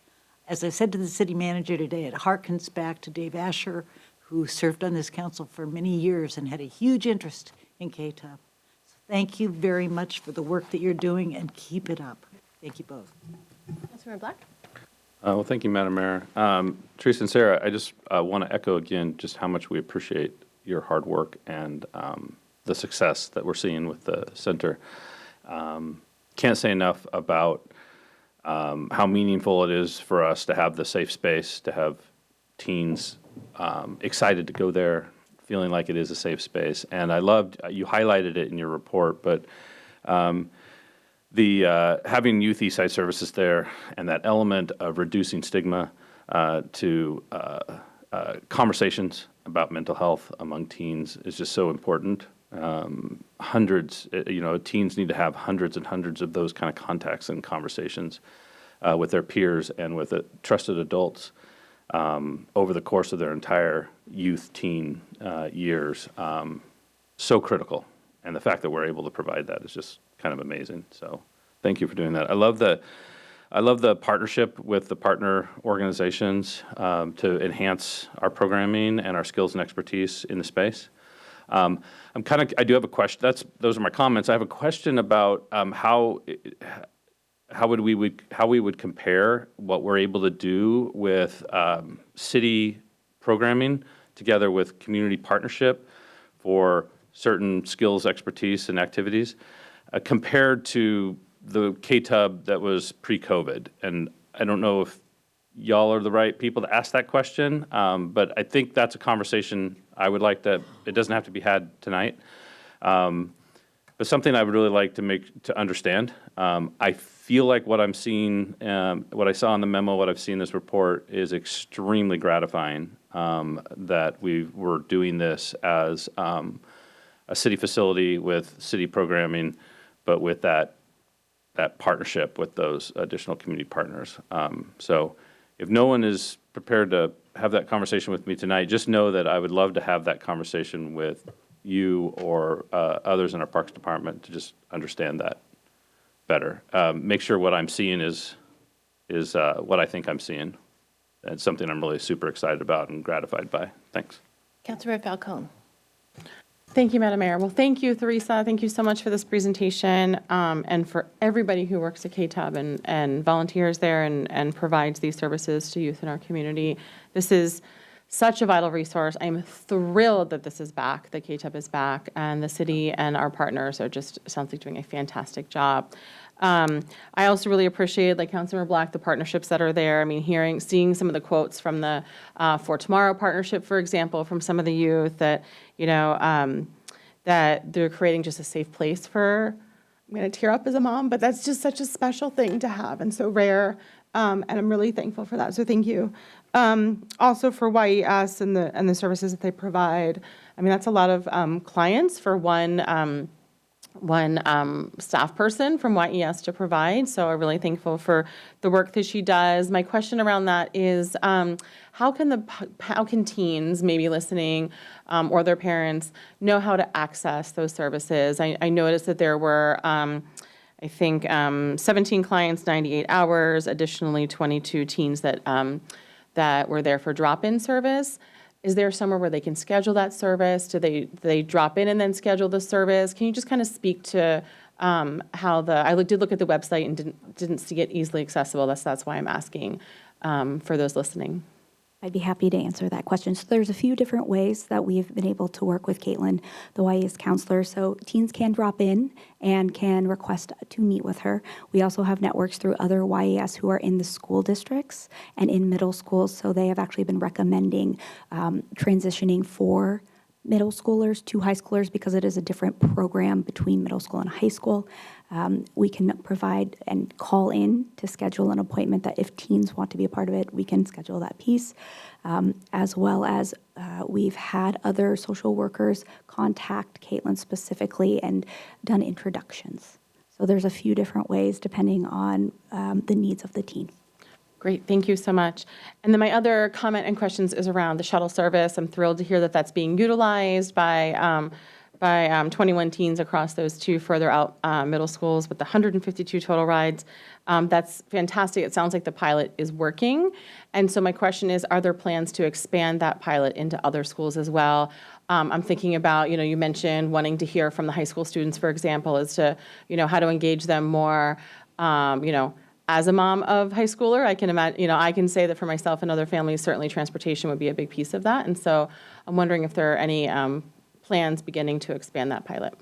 [SPEAKER 6] As I said to the city manager today, it harkens back to Dave Asher, who served on this council for many years and had a huge interest in KTUB. So thank you very much for the work that you're doing, and keep it up. Thank you both.
[SPEAKER 5] Councilmember Black?
[SPEAKER 12] Well, thank you, Madam Mayor. Teresa and Sarah, I just want to echo again just how much we appreciate your hard work and the success that we're seeing with the center. Can't say enough about how meaningful it is for us to have the safe space, to have teens excited to go there, feeling like it is a safe space. And I loved, you highlighted it in your report, but having Youth Eastside Services there and that element of reducing stigma to conversations about mental health among teens is just so important. Hundreds, teens need to have hundreds and hundreds of those kind of contacts and conversations with their peers and with trusted adults over the course of their entire teen years. So critical. And the fact that we're able to provide that is just kind of amazing. So thank you for doing that. I love the I love the partnership with the partner organizations to enhance our programming and our skills and expertise in the space. I do have a question. Those are my comments. I have a question about how we would compare what we're able to do with city programming together with community partnership for certain skills, expertise, and activities compared to the KTUB that was pre-COVID. And I don't know if y'all are the right people to ask that question, but I think that's a conversation I would like to, it doesn't have to be had tonight, but something I would really like to understand. I feel like what I'm seeing, what I saw in the memo, what I've seen in this report is extremely gratifying, that we were doing this as a city facility with city programming, but with that partnership with those additional community partners. So if no one is prepared to have that conversation with me tonight, just know that I would love to have that conversation with you or others in our Parks Department to just understand that better. Make sure what I'm seeing is what I think I'm seeing. And something I'm really super excited about and gratified by. Thanks.
[SPEAKER 5] Councilmember Falcone.
[SPEAKER 10] Thank you, Madam Mayor. Well, thank you, Theresa. Thank you so much for this presentation, and for everybody who works at KTUB and volunteers there and provides these services to youth in our community. This is such a vital resource. I'm thrilled that this is back, that KTUB is back, and the city and our partners are just, sounds like, doing a fantastic job. I also really appreciate, like Councilmember Black, the partnerships that are there. I mean, seeing some of the quotes from the For Tomorrow partnership, for example, from some of the youth that, that they're creating just a safe place for, I'm going to tear up as a mom, but that's just such a special thing to have and so rare. And I'm really thankful for that. So thank you. Also for YES and the services that they provide. I mean, that's a lot of clients for one staff person from YES to provide. So I'm really thankful for the work that she does. My question around that is, how can teens maybe listening or their parents know how to access those services? I noticed that there were, I think, 17 clients, 98 hours, additionally 22 teens that were there for drop-in service. Is there somewhere where they can schedule that service? Do they drop in and then schedule the service? Can you just kind of speak to how I did look at the website and didn't see it easily accessible. That's why I'm asking for those listening.
[SPEAKER 7] I'd be happy to answer that question. So there's a few different ways that we've been able to work with Caitlin, the YES counselor. So teens can drop in and can request to meet with her. We also have networks through other YES who are in the school districts and in middle schools. So they have actually been recommending transitioning for middle schoolers to high schoolers because it is a different program between middle school and high school. We can provide and call in to schedule an appointment that if teens want to be a part of it, we can schedule that piece, as well as we've had other social workers contact Caitlin specifically and done introductions. So there's a few different ways depending on the needs of the teen.
[SPEAKER 10] Great, thank you so much. And then my other comment and questions is around the shuttle service. I'm thrilled to hear that that's being utilized by 21 teens across those two further out middle schools with the 152 total rides. That's fantastic. It sounds like the pilot is working. And so my question is, are there plans to expand that pilot into other schools as well? I'm thinking about, you mentioned wanting to hear from the high school students, for example, as to, how to engage them more, As a mom of high schooler, I can imagine, I can say that for myself and other families, certainly transportation would be a big piece of that. And so I'm wondering if there are any plans beginning to expand that pilot.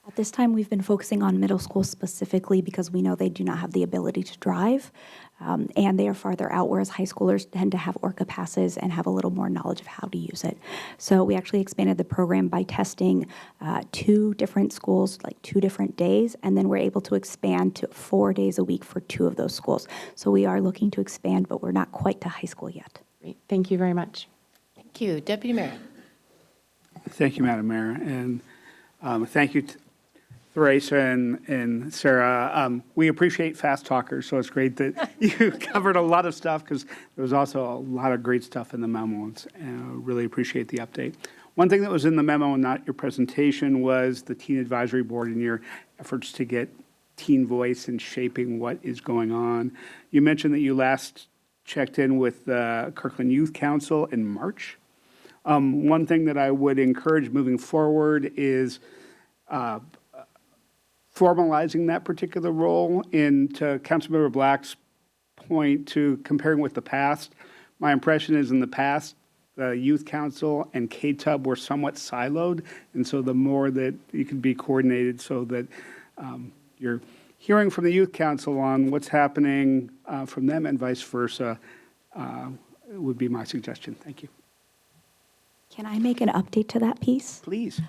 [SPEAKER 7] At this time, we've been focusing on middle school specifically because we know they do not have the ability to drive, and they are farther out, whereas high schoolers tend to have ORCA passes and have a little more knowledge of how to use it. So we actually expanded the program by testing 2 different schools, like 2 different days, and then we're able to expand to 4 days a week for 2 of those schools. So we are looking to expand, but we're not quite to high school yet.
[SPEAKER 10] Great. Thank you very much.
[SPEAKER 5] Thank you. Deputy Mayor.
[SPEAKER 8] Thank you, Madam Mayor, and thank you, Theresa and Sarah. We appreciate fast talkers, so it's great that you covered a lot of stuff because there was also a lot of great stuff in the memo, and really appreciate the update. One thing that was in the memo and not your presentation was the Teen Advisory Board and your efforts to get teen voice and shaping what is going on. You mentioned that you last checked in with the Kirkland Youth Council in March. One thing that I would encourage moving forward is formalizing that particular role. To Councilmember Black's point to comparing with the past, my impression is in the past, the Youth Council and KTUB were somewhat siloed, and so the more that you can be coordinated so that you're hearing from the Youth Council on what's happening from them and vice versa would be my suggestion. Thank you.
[SPEAKER 7] Can I make an update to that piece?
[SPEAKER 8] Please.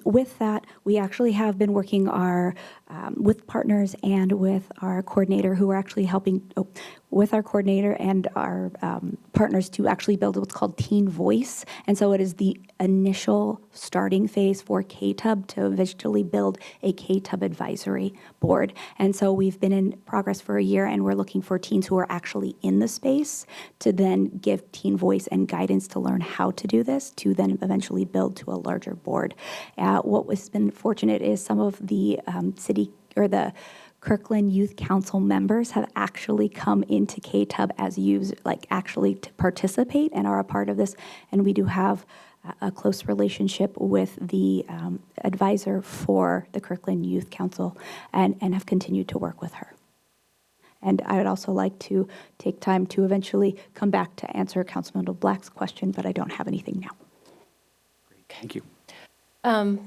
[SPEAKER 7] With that, we actually have been working with partners and with our coordinator who are actually helping, with our coordinator and our partners to actually build what's called Teen Voice. And so it is the initial starting phase for KTUB to eventually build a KTUB advisory board. And so we've been in progress for a year, and we're looking for teens who are actually in the space to then give Teen Voice and guidance to learn how to do this, to then eventually build to a larger board. What has been fortunate is some of the city or the Kirkland Youth Council members have actually come into KTUB as actually to participate and are a part of this. And we do have a close relationship with the advisor for the Kirkland Youth Council and have continued to work with her. And I would also like to take time to eventually come back to answer Councilmember Black's question, but I don't have anything now.
[SPEAKER 8] Thank you.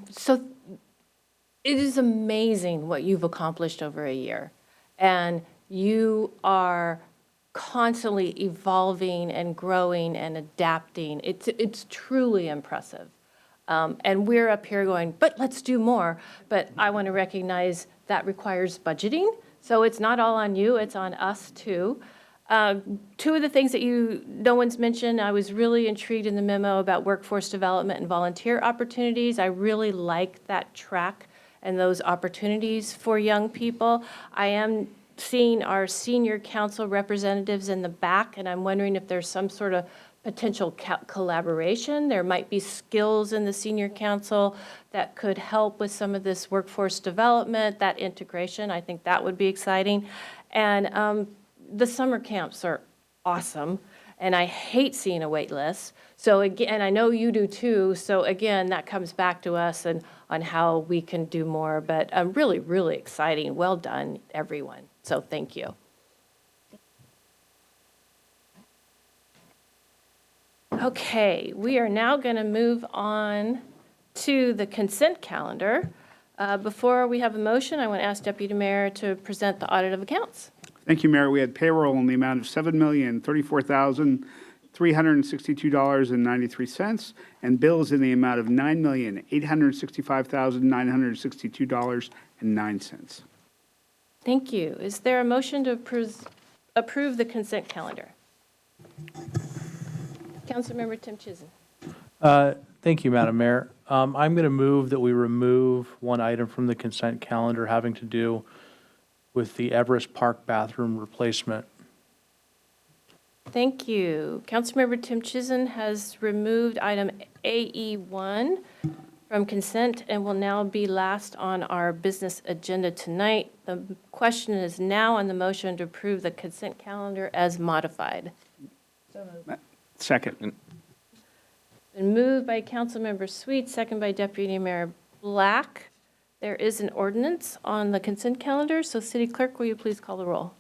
[SPEAKER 5] So it is amazing what you've accomplished over a year. And you are constantly evolving and growing and adapting. It's truly impressive. And we're up here going, but let's do more. But I want to recognize that requires budgeting. So it's not all on you, it's on us too. Two of the things that no one's mentioned, I was really intrigued in the memo about workforce development and volunteer opportunities. I really like that track and those opportunities for young people. I am seeing our senior council representatives in the back, and I'm wondering if there's some sort of potential collaboration. There might be skills in the senior council that could help with some of this workforce development, that integration. I think that would be exciting. And the summer camps are awesome, and I hate seeing a wait list. So again, and I know you do too, so again, that comes back to us and on how we can do more, but really, really exciting. Well done, everyone. So thank you. Okay, we are now going to move on to the consent calendar. Before we have a motion, I want to ask Deputy Mayor to present the audit of accounts.
[SPEAKER 8] Thank you, Mayor. We had payroll in the amount of $7,034,362.93 and bills in the amount of $9,865,962.09.
[SPEAKER 5] Thank you. Is there a motion to approve the consent calendar? Councilmember Tim Chisholm.
[SPEAKER 11] Thank you, Madam Mayor. I'm going to move that we remove one item from the consent calendar having to do with the Everest Park bathroom replacement.
[SPEAKER 5] Thank you. Councilmember Tim Chisholm has removed item AE1 from consent and will now be last on our business agenda tonight. The question is now on the motion to approve the consent calendar as modified.
[SPEAKER 8] Second.
[SPEAKER 5] Been moved by Councilmember Sweet, second by Deputy Mayor Black. There is an ordinance on the consent calendar, so City Clerk, will you please call the roll?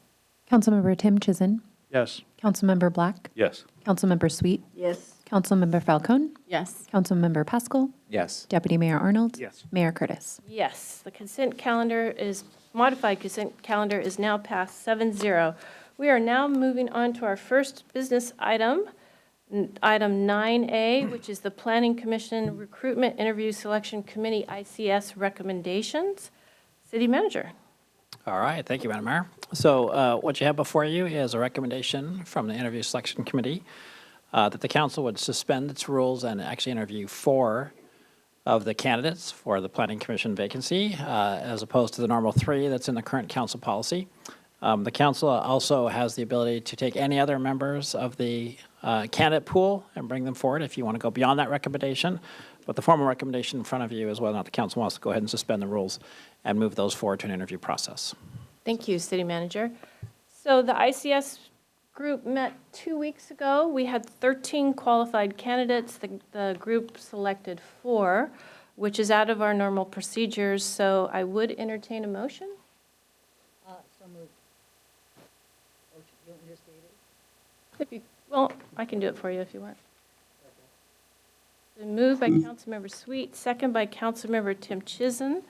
[SPEAKER 4] Councilmember Tim Chisholm.
[SPEAKER 11] Yes.
[SPEAKER 4] Councilmember Black.
[SPEAKER 12] Yes.
[SPEAKER 4] Councilmember Sweet.
[SPEAKER 6] Yes.
[SPEAKER 4] Councilmember Falcone.
[SPEAKER 10] Yes.
[SPEAKER 4] Councilmember Pascal.
[SPEAKER 11] Yes.
[SPEAKER 4] Deputy Mayor Arnold.
[SPEAKER 8] Yes.
[SPEAKER 4] Mayor Curtis.
[SPEAKER 5] Yes, the consent calendar modified consent calendar is now passed 7-0. We are now moving on to our first business item, item 9A, which is the Planning Commission Recruitment Interview Selection Committee ICS recommendations. City Manager.
[SPEAKER 3] All right, thank you, Madam Mayor. So what you have before you is a recommendation from the Interview Selection Committee that the council would suspend its rules and actually interview 4 of the candidates for the Planning Commission vacancy, as opposed to the normal 3 that's in the current council policy. The council also has the ability to take any other members of the candidate pool and bring them forward if you want to go beyond that recommendation. But the formal recommendation in front of you is whether or not the council wants to go ahead and suspend the rules and move those forward to an interview process.
[SPEAKER 5] Thank you, City Manager. So the ICS group met 2 weeks ago. We had 13 qualified candidates. The group selected 4, which is out of our normal procedures. So I would entertain a motion.
[SPEAKER 6] So moved. Or you want me to state it?
[SPEAKER 5] If you, well, I can do it for you if you want. Been moved by Councilmember Sweet, second by Councilmember Tim Chizen,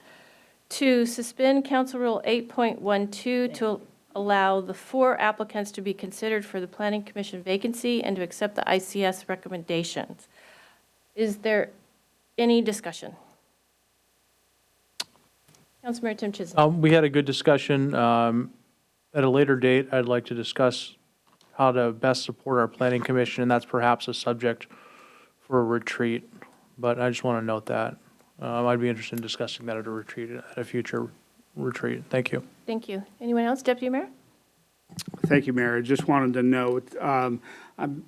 [SPEAKER 5] to suspend Council Rule 8.12 to allow the 4 applicants to be considered for the Planning Commission vacancy and to accept the ICS recommendations. Is there any discussion? Councilmember Tim Chizen.
[SPEAKER 11] We had a good discussion. At a later date, I'd like to discuss how to best support our planning commission, and that's perhaps a subject for a retreat. But I just want to note that. I'd be interested in discussing that at a retreat, at a future retreat. Thank you.
[SPEAKER 5] Thank you. Anyone else? Deputy Mayor?
[SPEAKER 8] Thank you, Mayor. I just wanted to note, I'm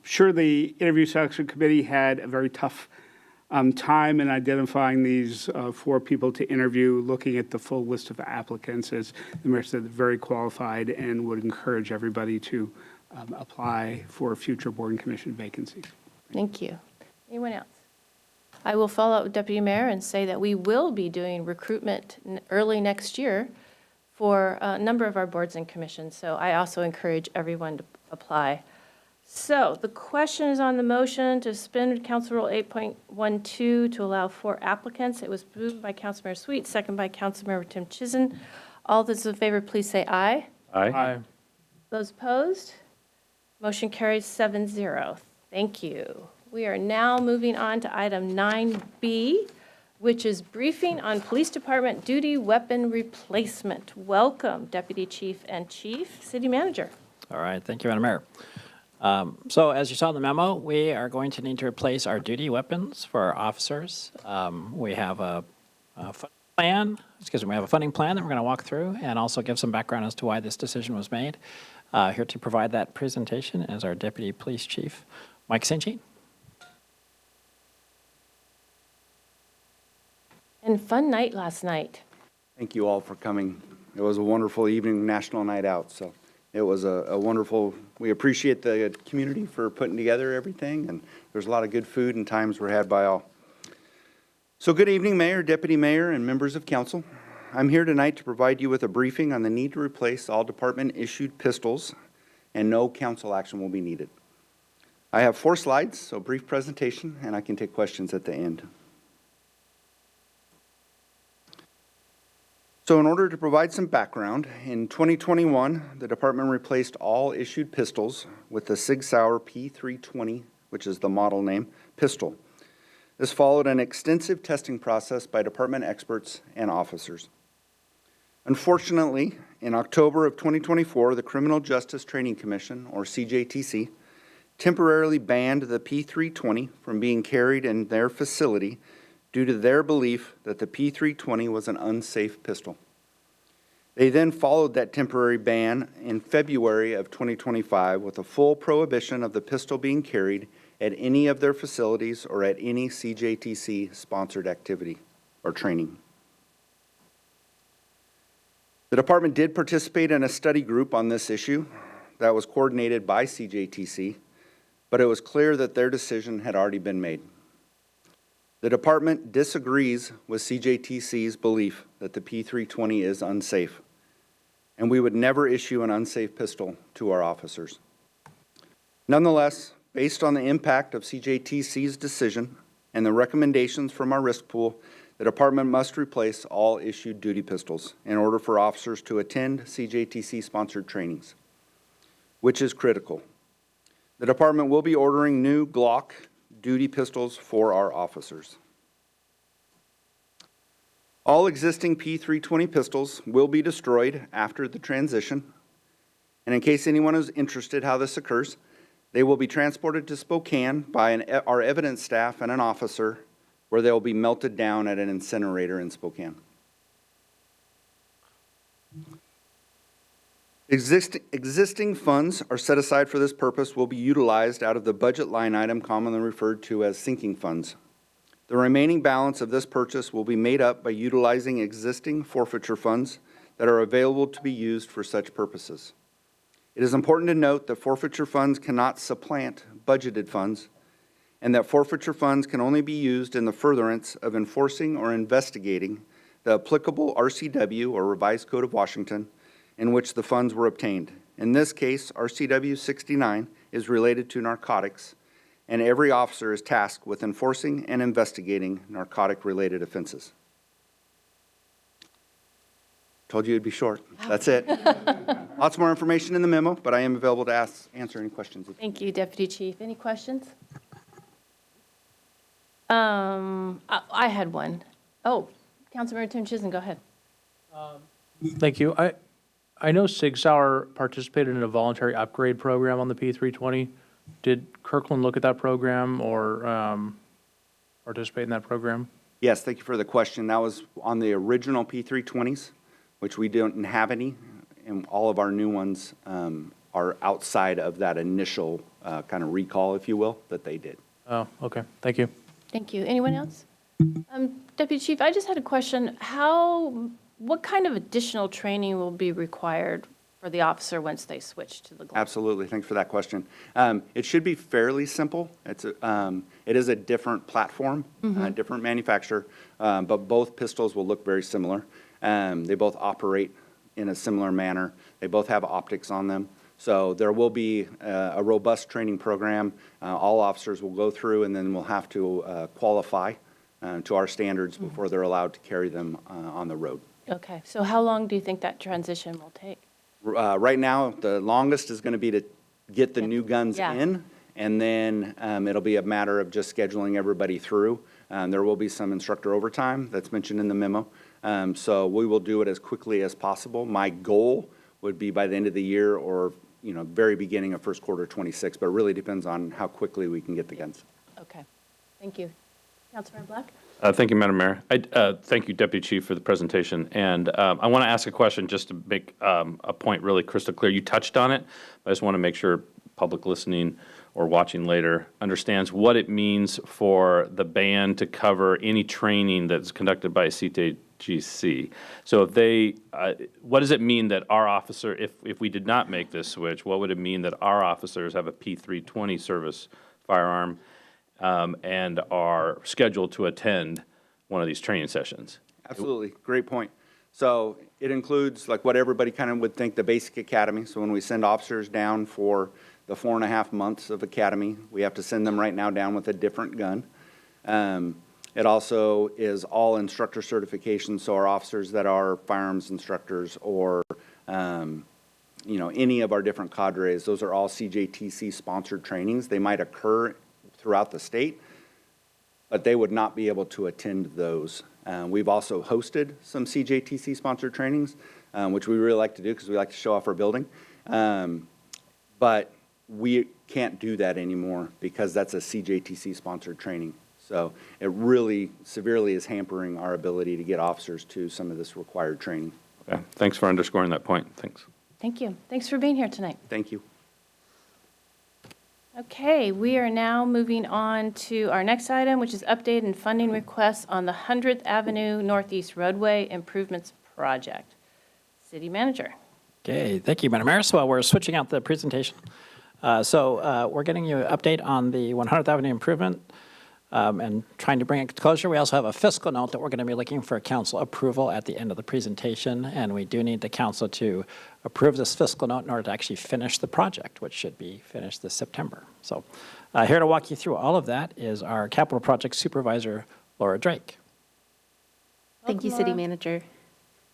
[SPEAKER 8] sure the interview selection committee had a very tough time in identifying these 4 people to interview, looking at the full list of applicants. As the mayor said, very qualified, and would encourage everybody to apply for future board and commission vacancies.
[SPEAKER 5] Thank you. Anyone else? I will follow up with Deputy Mayor and say that we will be doing recruitment early next year for a number of our boards and commissions. So I also encourage everyone to apply. So the question is on the motion to suspend Council Rule 8.12 to allow 4 applicants. It was moved by Councilmember Sweet, second by Councilmember Tim Chizen. All those in favor, please say aye.
[SPEAKER 12] Aye.
[SPEAKER 5] Those opposed? Motion carries 7-0. Thank you. We are now moving on to item 9B, which is briefing on Police Department duty weapon replacement. Welcome, Deputy Chief and Chief. City Manager.
[SPEAKER 3] All right, thank you, Madam Mayor. So as you saw in the memo, we are going to need to replace our duty weapons for our officers. We have a funding plan that we're going to walk through and also give some background as to why this decision was made. Here to provide that presentation is our Deputy Police Chief, Mike St. Jean.
[SPEAKER 5] And fun night last night.
[SPEAKER 13] Thank you all for coming. It was a wonderful evening, National Night Out, so it was a wonderful, we appreciate the community for putting together everything, and there's a lot of good food and times were had by all. So good evening, Mayor, Deputy Mayor, and members of council. I'm here tonight to provide you with a briefing on the need to replace all department-issued pistols, and no council action will be needed. I have 4 slides, so a brief presentation, and I can take questions at the end. So in order to provide some background, in 2021, the department replaced all issued pistols with the Sig Sauer P320, which is the model name, pistol. This followed an extensive testing process by department experts and officers. Unfortunately, in October of 2024, the Criminal Justice Training Commission, or CJTC, temporarily banned the P320 from being carried in their facility due to their belief that the P320 was an unsafe pistol. They then followed that temporary ban in February of 2025 with a full prohibition of the pistol being carried at any of their facilities or at any CJTC-sponsored activity or training. The department did participate in a study group on this issue that was coordinated by CJTC, but it was clear that their decision had already been made. The department disagrees with CJTC's belief that the P320 is unsafe, and we would never issue an unsafe pistol to our officers. Nonetheless, based on the impact of CJTC's decision and the recommendations from our risk pool, the department must replace all issued duty pistols in order for officers to attend CJTC-sponsored trainings, which is critical. The department will be ordering new Glock duty pistols for our officers. All existing P320 pistols will be destroyed after the transition, and in case anyone is interested how this occurs, they will be transported to Spokane by our evidence staff and an officer, where they will be melted down at an incinerator in Spokane. Existing funds are set aside for this purpose will be utilized out of the budget line item commonly referred to as sinking funds. The remaining balance of this purchase will be made up by utilizing existing forfeiture funds that are available to be used for such purposes. It is important to note that forfeiture funds cannot supplant budgeted funds, and that forfeiture funds can only be used in the furtherance of enforcing or investigating the applicable RCW, or Revised Code of Washington, in which the funds were obtained. In this case, RCW 69 is related to narcotics, and every officer is tasked with enforcing and investigating narcotic-related offenses. Told you it'd be short. That's it. Lots more information in the memo, but I am available to answer any questions.
[SPEAKER 5] Thank you, Deputy Chief. Any questions? I had one. Oh, Councilmember Tim Chisholm, go ahead.
[SPEAKER 11] Thank you. I know Sig Sauer participated in a voluntary upgrade program on the P320. Did Kirkland look at that program or participate in that program?
[SPEAKER 13] Yes, thank you for the question. That was on the original P320s, which we didn't have any, and all of our new ones are outside of that initial kind of recall, if you will, that they did.
[SPEAKER 11] Oh, okay. Thank you.
[SPEAKER 5] Thank you. Anyone else? Deputy Chief, I just had a question. What kind of additional training will be required for the officer once they switch to the Glock?
[SPEAKER 13] Absolutely. Thanks for that question. It should be fairly simple. It is a different platform, different manufacturer, but both pistols will look very similar. They both operate in a similar manner. They both have optics on them. So there will be a robust training program. All officers will go through, and then will have to qualify to our standards before they're allowed to carry them on the road.
[SPEAKER 5] Okay. So how long do you think that transition will take?
[SPEAKER 13] Right now, the longest is going to be to get the new guns in, and then it'll be a matter of just scheduling everybody through. There will be some instructor overtime that's mentioned in the memo. So we will do it as quickly as possible. My goal would be by the end of the year, or very beginning of first quarter 26, but it really depends on how quickly we can get the guns.
[SPEAKER 5] Okay. Thank you. Councilmember Black?
[SPEAKER 12] Thank you, Madam Mayor. Thank you, Deputy Chief, for the presentation. And I want to ask a question just to make a point really crystal clear. You touched on it, but I just want to make sure public listening or watching later understands what it means for the band to cover any training that's conducted by CTGC. So if what does it mean that our officer, if we did not make this switch, what would it mean that our officers have a P320 service firearm and are scheduled to attend one of these training sessions?
[SPEAKER 13] Absolutely. Great point. So it includes like what everybody kind of would think, the basic academy. So when we send officers down for the 4.5 months of academy, we have to send them right now down with a different gun. It also is all instructor certification. So our officers that are firearms instructors or any of our different cadres, those are all CJTC sponsored trainings. They might occur throughout the state, but they would not be able to attend those. We've also hosted some CJTC sponsored trainings, which we really like to do because we like to show off our building. But we can't do that anymore because that's a CJTC sponsored training. So it really severely is hampering our ability to get officers to some of this required training.
[SPEAKER 12] Okay. Thanks for underscoring that point. Thanks.
[SPEAKER 5] Thank you. Thanks for being here tonight.
[SPEAKER 13] Thank you.
[SPEAKER 5] Okay, we are now moving on to our next item, which is update and funding requests on the 100th Avenue Northeast Roadway Improvements Project. City Manager.
[SPEAKER 3] Okay, thank you, Madam Mayor. So we're switching out the presentation. We're getting you an update on the 100th Avenue improvement and trying to bring it to closure. We also have a fiscal note that we're going to be looking for council approval at the end of the presentation, and we do need the council to approve this fiscal note in order to actually finish the project, which should be finished this September. So here to walk you through all of that is our Capital Project Supervisor, Laura Drake.
[SPEAKER 14] Thank you, City Manager.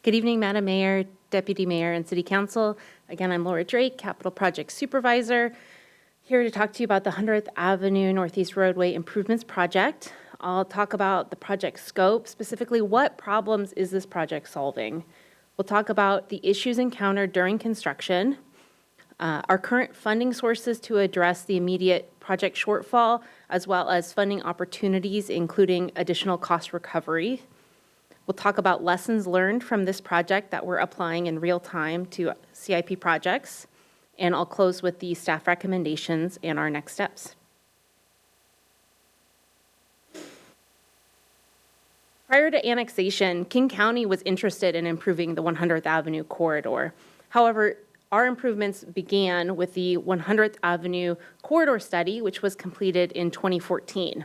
[SPEAKER 14] Good evening, Madam Mayor, Deputy Mayor, and City Council. Again, I'm Laura Drake, Capital Project Supervisor, here to talk to you about the 100th Avenue Northeast Roadway Improvements Project. I'll talk about the project scope, specifically what problems is this project solving. We'll talk about the issues encountered during construction, our current funding sources to address the immediate project shortfall, as well as funding opportunities, including additional cost recovery. We'll talk about lessons learned from this project that we're applying in real time to CIP projects. And I'll close with the staff recommendations and our next steps. Prior to annexation, King County was interested in improving the 100th Avenue corridor. However, our improvements began with the 100th Avenue corridor study, which was completed in 2014.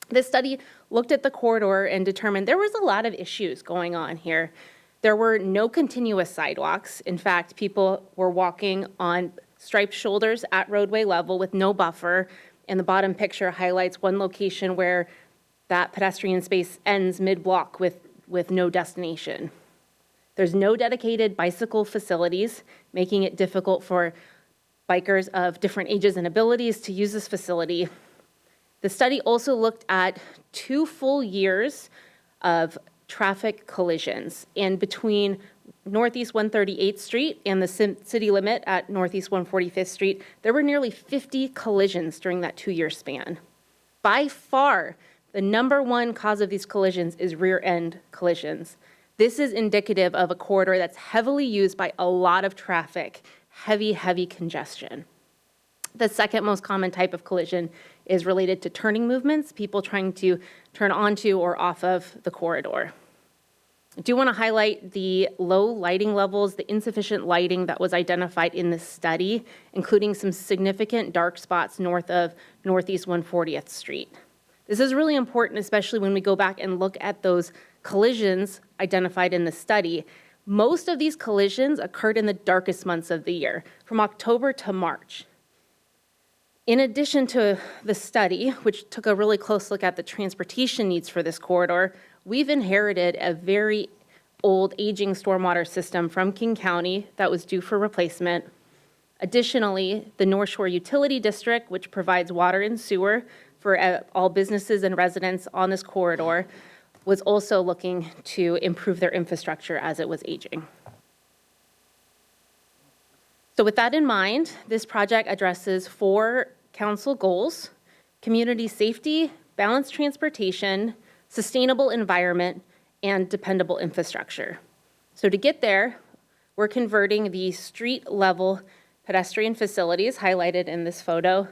[SPEAKER 14] This study looked at the corridor and determined there was a lot of issues going on here. There were no continuous sidewalks. In fact, people were walking on striped shoulders at roadway level with no buffer. And the bottom picture highlights one location where that pedestrian space ends mid-block with no destination. There's no dedicated bicycle facilities, making it difficult for bikers of different ages and abilities to use this facility. The study also looked at 2 full years of traffic collisions, and between Northeast 138th Street and the city limit at Northeast 145th Street, there were nearly 50 collisions during that 2-year span. By far, the number one cause of these collisions is rear-end collisions. This is indicative of a corridor that's heavily used by a lot of traffic, heavy congestion. The second most common type of collision is related to turning movements, people trying to turn onto or off of the corridor. I do want to highlight the low lighting levels, the insufficient lighting that was identified in this study, including some significant dark spots north of Northeast 140th Street. This is really important, especially when we go back and look at those collisions identified in the study. Most of these collisions occurred in the darkest months of the year, from October to March. In addition to the study, which took a really close look at the transportation needs for this corridor, we've inherited a very old, aging stormwater system from King County that was due for replacement. Additionally, the North Shore Utility District, which provides water and sewer for all businesses and residents on this corridor, was also looking to improve their infrastructure as it was aging. So with that in mind, this project addresses 4 council goals: community safety, balanced transportation, sustainable environment, and dependable infrastructure. So to get there, we're converting the street-level pedestrian facilities highlighted in this photo.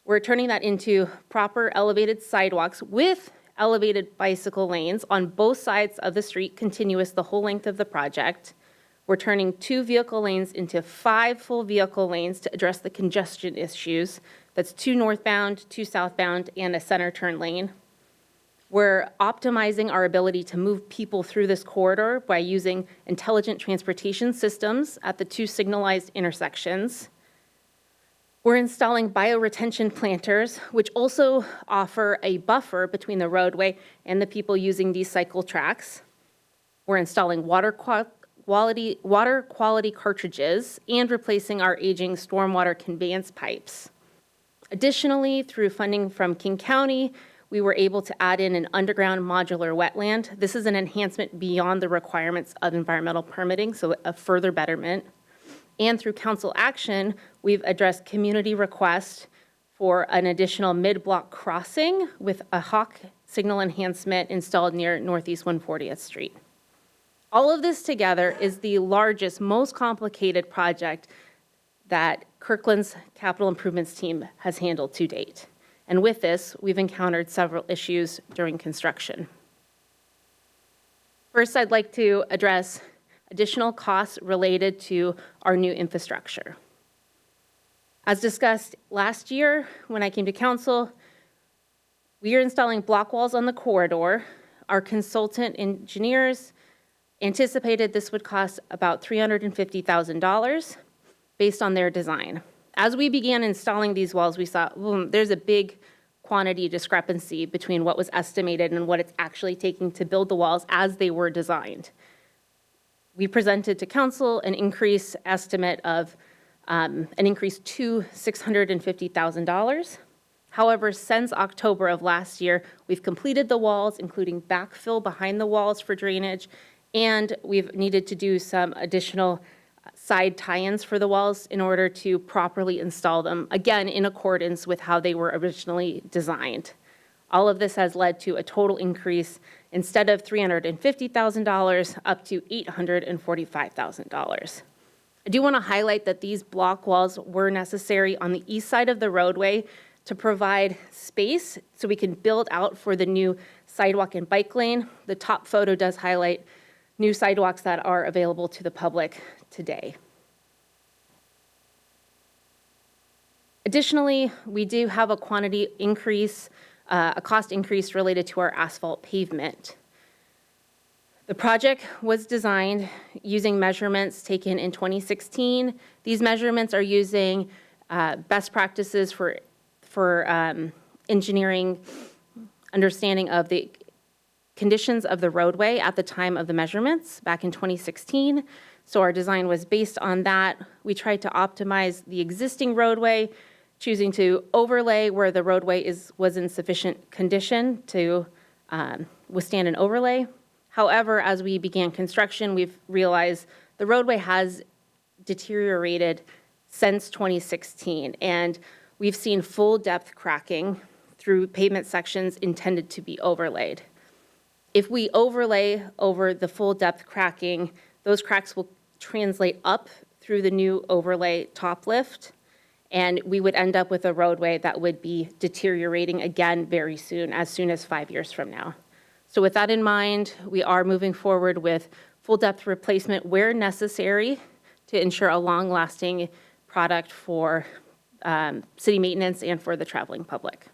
[SPEAKER 14] We're turning that into proper elevated sidewalks with elevated bicycle lanes on both sides of the street, continuous the whole length of the project. We're turning 2 vehicle lanes into 5 full vehicle lanes to address the congestion issues. That's 2 northbound, 2 southbound, and a center turn lane. We're optimizing our ability to move people through this corridor by using intelligent transportation systems at the 2 signalized intersections. We're installing bioretention planters, which also offer a buffer between the roadway and the people using these cycle tracks. We're installing water quality cartridges and replacing our aging stormwater conveyance pipes. Additionally, through funding from King County, we were able to add in an underground modular wetland. This is an enhancement beyond the requirements of environmental permitting, so a further betterment. And through council action, we've addressed community requests for an additional mid-block crossing with a hawk signal enhancement installed near Northeast 140th Street. All of this together is the largest, most complicated project that Kirkland's capital improvements team has handled to date. And with this, we've encountered several issues during construction. First, I'd like to address additional costs related to our new infrastructure. As discussed last year when I came to council, we are installing block walls on the corridor. Our consultant engineers anticipated this would cost about $350,000 based on their design. As we began installing these walls, we saw there's a big quantity discrepancy between what was estimated and what it's actually taking to build the walls as they were designed. We presented to council an increase estimate of an increase to $650,000. However, since October of last year, we've completed the walls, including backfill behind the walls for drainage, and we've needed to do some additional side tie-ins for the walls in order to properly install them, again, in accordance with how they were originally designed. All of this has led to a total increase, instead of $350,000, up to $845,000. I do want to highlight that these block walls were necessary on the east side of the roadway to provide space so we can build out for the new sidewalk and bike lane. The top photo does highlight new sidewalks that are available to the public today. Additionally, we do have a quantity increase, a cost increase related to our asphalt pavement. The project was designed using measurements taken in 2016. These measurements are using best practices for engineering understanding of the conditions of the roadway at the time of the measurements back in 2016. So our design was based on that. We tried to optimize the existing roadway, choosing to overlay where the roadway was in sufficient condition to withstand an overlay. However, as we began construction, we've realized the roadway has deteriorated since 2016, and we've seen full depth cracking through pavement sections intended to be overlaid. If we overlay over the full depth cracking, those cracks will translate up through the new overlay top lift, and we would end up with a roadway that would be deteriorating again very soon as 5 years from now. So with that in mind, we are moving forward with full depth replacement where necessary to ensure a long-lasting product for city maintenance and for the traveling public.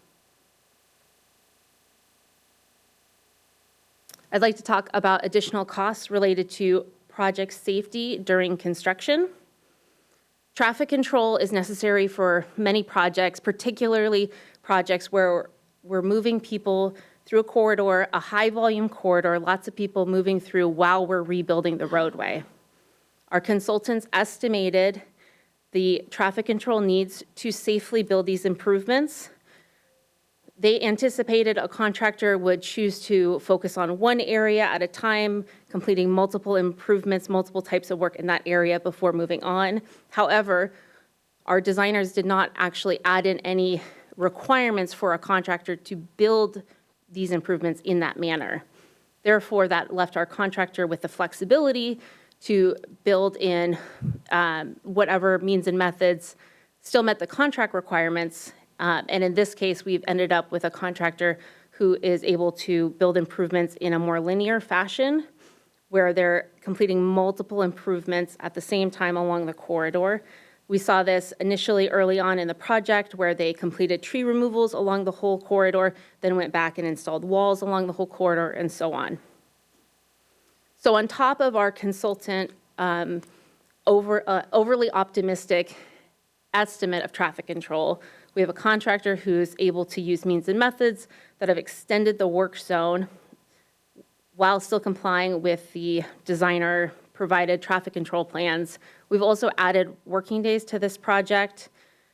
[SPEAKER 14] I'd like to talk about additional costs related to project safety during construction. Traffic control is necessary for many projects, particularly projects where we're moving people through a corridor, a high-volume corridor, lots of people moving through while we're rebuilding the roadway. Our consultants estimated the traffic control needs to safely build these improvements. They anticipated a contractor would choose to focus on one area at a time, completing multiple improvements, multiple types of work in that area before moving on. However, our designers did not actually add in any requirements for a contractor to build these improvements in that manner. Therefore, that left our contractor with the flexibility to build in whatever means and methods still met the contract requirements. And in this case, we've ended up with a contractor who is able to build improvements in a more linear fashion, where they're completing multiple improvements at the same time along the corridor. We saw this initially early on in the project where they completed tree removals along the whole corridor, then went back and installed walls along the whole corridor, and so on. So on top of our consultant overly optimistic estimate of traffic control, we have a contractor who's able to use means and methods that have extended the work zone while still complying with the designer-provided traffic control plans. We've also added working days to this project.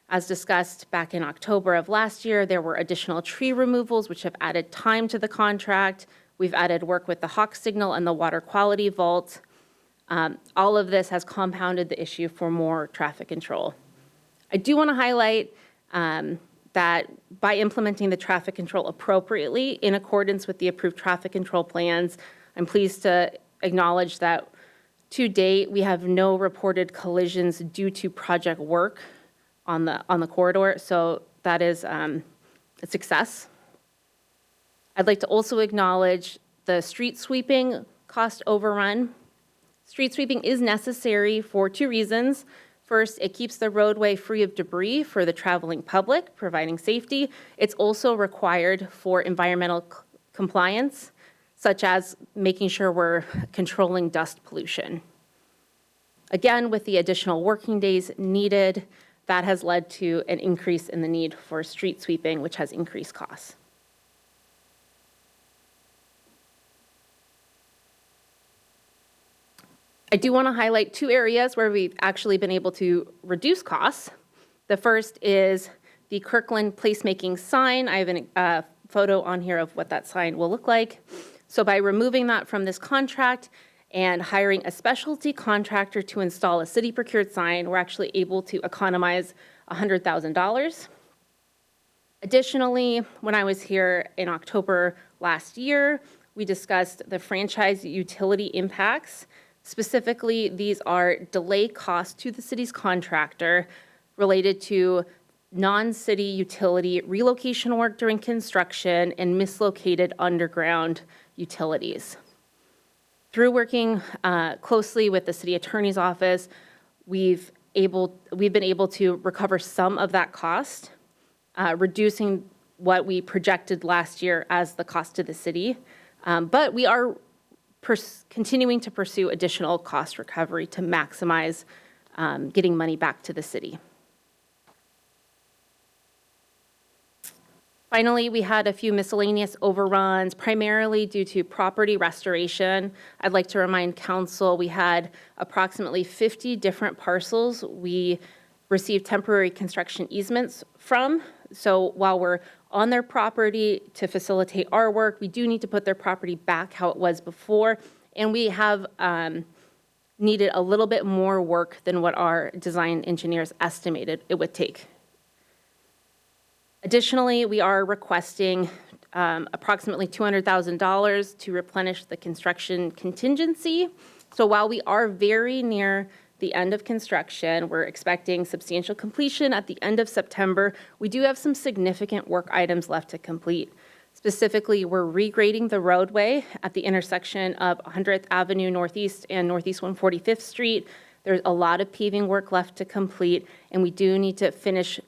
[SPEAKER 14] As discussed back in October of last year, there were additional tree removals which have added time to the contract. We've added work with the Hawk signal and the water quality vault. All of this has compounded the issue for more traffic control. I do want to highlight that by implementing the traffic control appropriately in accordance with the approved traffic control plans, I'm pleased to acknowledge that to date, we have no reported collisions due to project work on the corridor, so that is a success. I'd like to also acknowledge the street sweeping cost overrun. Street sweeping is necessary for two reasons. First, it keeps the roadway free of debris for the traveling public, providing safety. It's also required for environmental compliance, such as making sure we're controlling dust pollution. Again, with the additional working days needed, that has led to an increase in the need for street sweeping, which has increased costs. I do want to highlight two areas where we've actually been able to reduce costs. The first is the Kirkland placemaking sign. I have a photo on here of what that sign will look like. So by removing that from this contract and hiring a specialty contractor to install a city procured sign, we're actually able to economize $100,000. Additionally, when I was here in October last year, we discussed the franchise utility impacts. Specifically, these are delay costs to the city's contractor related to non-city utility relocation work during construction and mislocated underground utilities. Through working closely with the city attorney's office, we've been able to recover some of that cost, reducing what we projected last year as the cost to the city. But we are continuing to pursue additional cost recovery to maximize getting money back to the city. Finally, we had a few miscellaneous overruns, primarily due to property restoration. I'd like to remind council we had approximately 50 different parcels we received temporary construction easements from. So while we're on their property to facilitate our work, we do need to put their property back how it was before. And we have needed a little bit more work than what our design engineers estimated it would take. Additionally, we are requesting approximately $200,000 to replenish the construction contingency. So while we are very near the end of construction, we're expecting substantial completion at the end of September. We do have some significant work items left to complete. Specifically, we're regrading the roadway at the intersection of 100th Avenue Northeast and Northeast 145th Street. There's a lot of paving work left to complete, and we do need to finish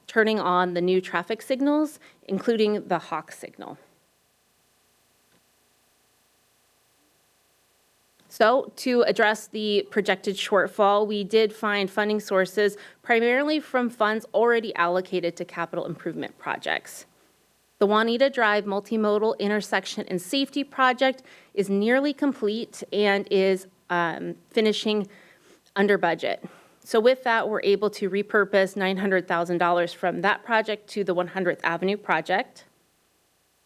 [SPEAKER 14] turning on the new traffic signals, including the hawk signal. So to address the projected shortfall, we did find funding sources primarily from funds already allocated to capital improvement projects. The Juanita Drive multimodal intersection and safety project is nearly complete and is finishing under budget. So with that, we're able to repurpose $900,000 from that project to the 100th Avenue project.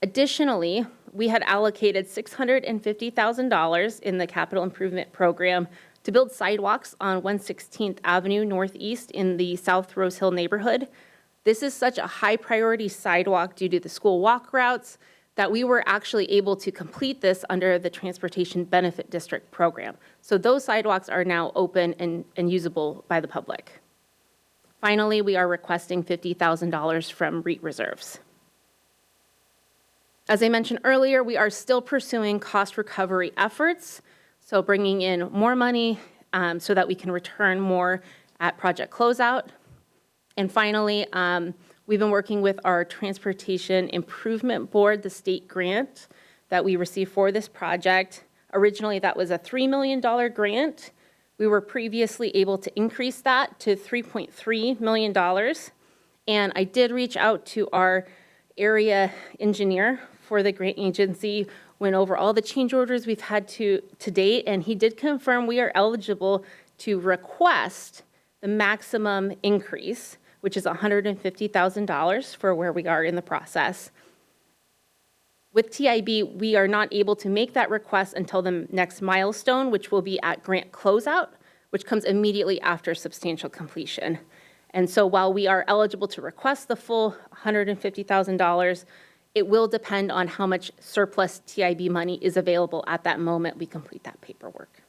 [SPEAKER 14] Additionally, we had allocated $650,000 in the capital improvement program to build sidewalks on 116th Avenue Northeast in the South Rose Hill neighborhood. This is such a high priority sidewalk due to the school walk routes that we were actually able to complete this under the Transportation Benefit District program. So those sidewalks are now open and usable by the public. Finally, we are requesting $50,000 from REIT reserves. As I mentioned earlier, we are still pursuing cost recovery efforts, so bringing in more money so that we can return more at project closeout. And finally, we've been working with our Transportation Improvement Board, the state grant that we received for this project. Originally, that was a $3 million grant. We were previously able to increase that to $3.3 million. And I did reach out to our area engineer for the grant agency, went over all the change orders we've had to date, and he did confirm we are eligible to request the maximum increase, which is $150,000 for where we are in the process. With TIB, we are not able to make that request until the next milestone, which will be at grant closeout, which comes immediately after substantial completion. And so while we are eligible to request the full $150,000, it will depend on how much surplus TIB money is available at that moment we complete that paperwork.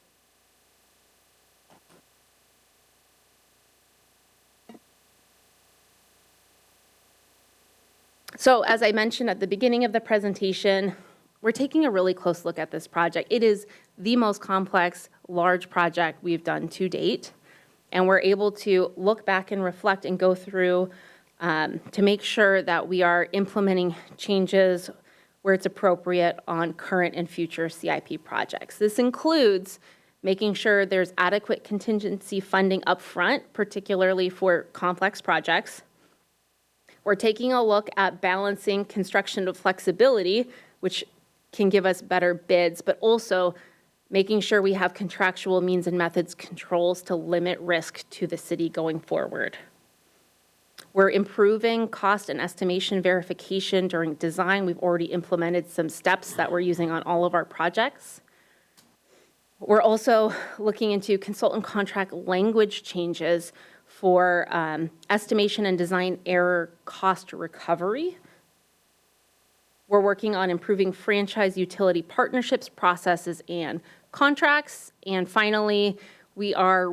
[SPEAKER 14] So as I mentioned at the beginning of the presentation, we're taking a really close look at this project. It is the most complex, large project we've done to date, and we're able to look back and reflect and go through to make sure that we are implementing changes where it's appropriate on current and future CIP projects. This includes making sure there's adequate contingency funding up front, particularly for complex projects. We're taking a look at balancing construction of flexibility, which can give us better bids, but also making sure we have contractual means and methods controls to limit risk to the city going forward. We're improving cost and estimation verification during design. We've already implemented some steps that we're using on all of our projects. We're also looking into consultant contract language changes for estimation and design error cost recovery. We're working on improving franchise utility partnerships, processes, and contracts. And finally, we are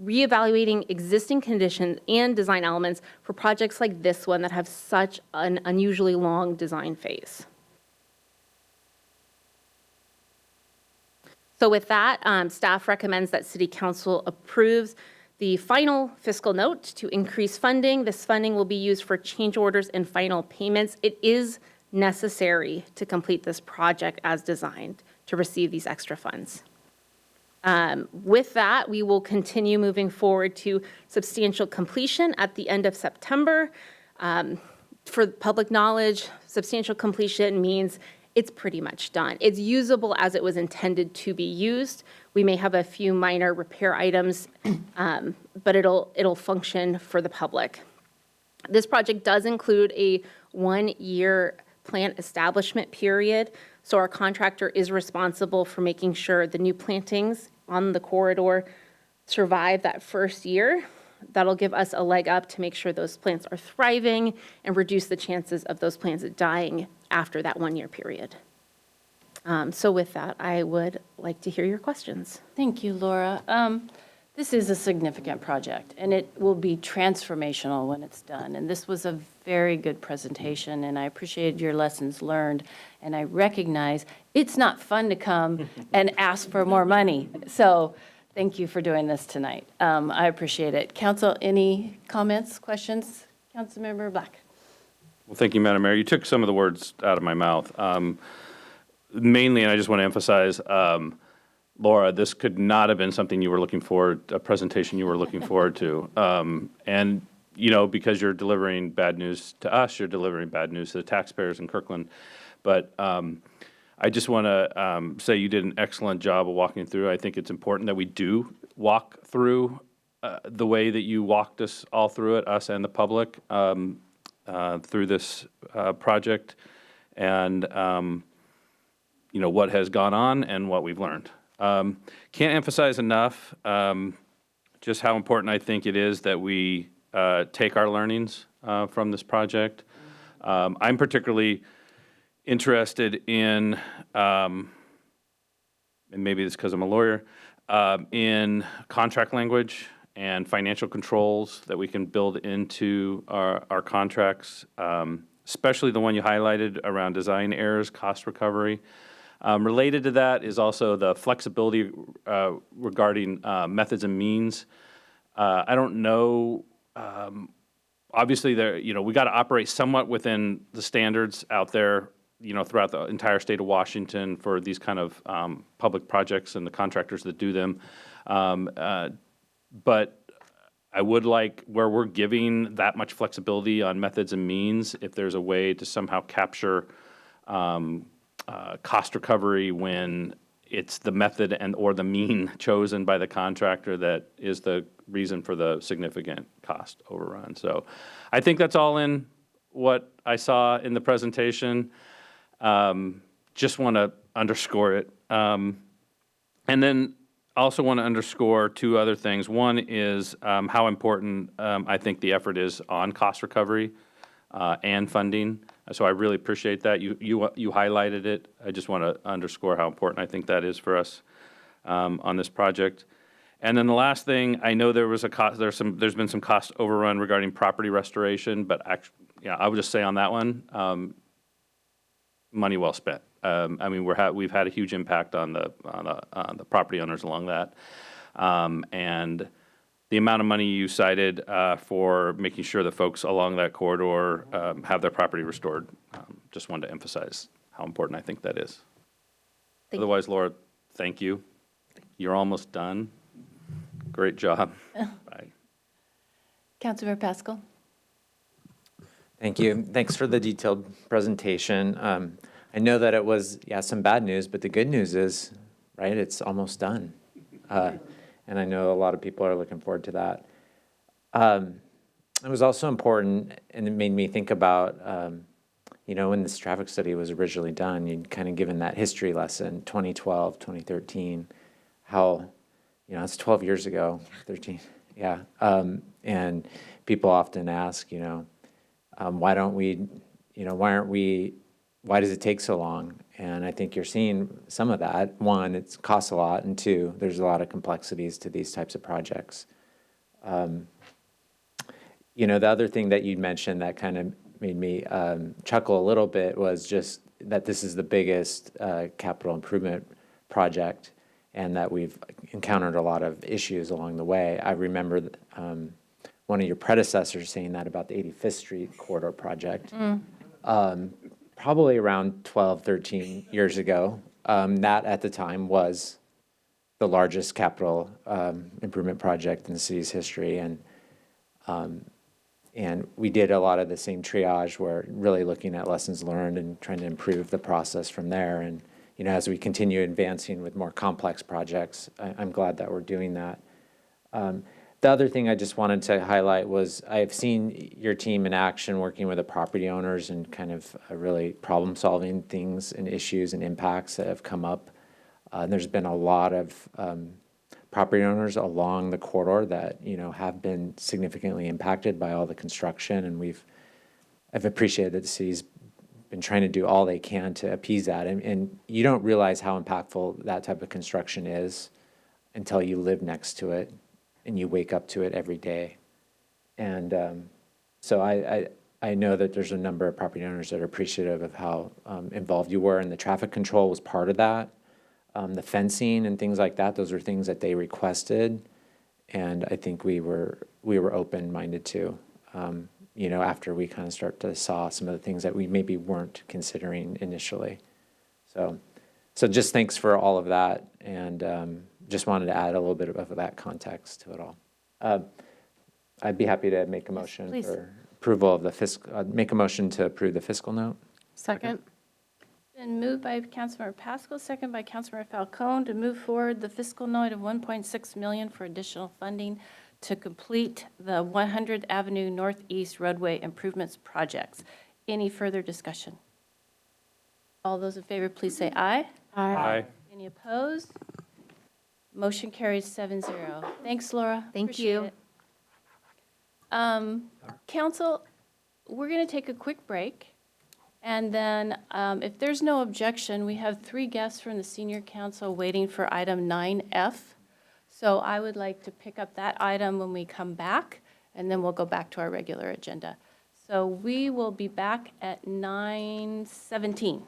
[SPEAKER 14] reevaluating existing conditions and design elements for projects like this one that have such an unusually long design phase. So with that, staff recommends that City Council approves the final fiscal note to increase funding. This funding will be used for change orders and final payments. It is necessary to complete this project as designed to receive these extra funds. With that, we will continue moving forward to substantial completion at the end of September. For public knowledge, substantial completion means it's pretty much done. It's usable as it was intended to be used. We may have a few minor repair items, but it'll function for the public. This project does include a 1-year plant establishment period, so our contractor is responsible for making sure the new plantings on the corridor survive that first year. That'll give us a leg up to make sure those plants are thriving and reduce the chances of those plants dying after that 1-year period. So with that, I would like to hear your questions.
[SPEAKER 5] Thank you, Laura. This is a significant project, and it will be transformational when it's done. And this was a very good presentation, and I appreciated your lessons learned. And I recognize it's not fun to come and ask for more money. So thank you for doing this tonight. I appreciate it. Council, any comments, questions? Councilmember Black.
[SPEAKER 12] Well, thank you, Madam Mayor. You took some of the words out of my mouth. Mainly, and I just want to emphasize, Laura, this could not have been something you were looking forward, a presentation you were looking forward to. And, you know, because you're delivering bad news to us, you're delivering bad news to the taxpayers in Kirkland. But I just want to say you did an excellent job of walking through. I think it's important that we do walk through the way that you walked us all through it, us and the public, through this project. And, you know, what has gone on and what we've learned. Can't emphasize enough just how important I think it is that we take our learnings from this project. I'm particularly interested in, and maybe it's because I'm a lawyer, in contract language and financial controls that we can build into our contracts, especially the one you highlighted around design errors, cost recovery. Related to that is also the flexibility regarding methods and means. I don't know. Obviously, we got to operate somewhat within the standards out there, throughout the entire state of Washington for these kind of public projects and the contractors that do them. But I would like, where we're giving that much flexibility on methods and means, if there's a way to somehow capture cost recovery when it's the method or the mean chosen by the contractor that is the reason for the significant cost overrun. So I think that's all in what I saw in the presentation. Just want to underscore it. And then also want to underscore two other things. One is how important I think the effort is on cost recovery and funding. So I really appreciate that. You highlighted it. I just want to underscore how important I think that is for us on this project. And then the last thing, I know there was a cost. There's been some cost overrun regarding property restoration, but I would just say on that one, money well spent. I mean, we've had a huge impact on the property owners along that, and the amount of money you cited for making sure that folks along that corridor have their property restored. Just wanted to emphasize how important I think that is. Otherwise, Laura, thank you. You're almost done. Great job. Bye.
[SPEAKER 5] Councilmember Pascal.
[SPEAKER 15] Thank you. Thanks for the detailed presentation. I know that it was, some bad news, but the good news is, right, it's almost done. And I know a lot of people are looking forward to that. It was also important, and it made me think about, when this traffic study was originally done, you'd kind of given that history lesson, 2012, 2013, how, it's 12 years ago, 13, yeah. And people often ask, why does it take so long? And I think you're seeing some of that. One, it costs a lot, and two, there's a lot of complexities to these types of projects. The other thing that you'd mentioned that kind of made me chuckle a little bit was just that this is the biggest capital improvement project and that we've encountered a lot of issues along the way. I remember one of your predecessors saying that about the 85th Street corridor project, probably around 12, 13 years ago. That at the time was the largest capital improvement project in the city's history. And we did a lot of the same triage where really looking at lessons learned and trying to improve the process from there. And, as we continue advancing with more complex projects, I'm glad that we're doing that. The other thing I just wanted to highlight was I've seen your team in action working with the property owners and kind of really problem-solving things and issues and impacts that have come up. There's been a lot of property owners along the corridor that, have been significantly impacted by all the construction, and I've appreciated that the city's been trying to do all they can to appease that. And you don't realize how impactful that type of construction is until you live next to it and you wake up to it every day. And so I know that there's a number of property owners that are appreciative of how involved you were, and the traffic control was part of that. The fencing and things like that, those are things that they requested, and I think we were open-minded to, after we kind of start to saw some of the things that we maybe weren't considering initially. So just thanks for all of that, and just wanted to add a little bit of that context to it all. I'd be happy to make a motion for approval of the make a motion to approve the fiscal note.
[SPEAKER 10] Second.
[SPEAKER 5] Been moved by Councilmember Pascal, second by Councilmember Falcone to move forward the fiscal note of $1.6 million for additional funding to complete the 100th Avenue Northeast roadway improvements projects. Any further discussion? All those in favor, please say aye.
[SPEAKER 10] Aye.
[SPEAKER 5] Any opposed? Motion carries 7-0. Thanks, Laura.
[SPEAKER 14] Thank
[SPEAKER 5] Appreciate
[SPEAKER 14] you.
[SPEAKER 5] it. Council, we're going to take a quick break. And then if there's no objection, we have 3 guests from the Senior Council waiting for item 9F. So I would like to pick up that item when we come back, and then we'll go back to our regular agenda. So we will be back at 9:17.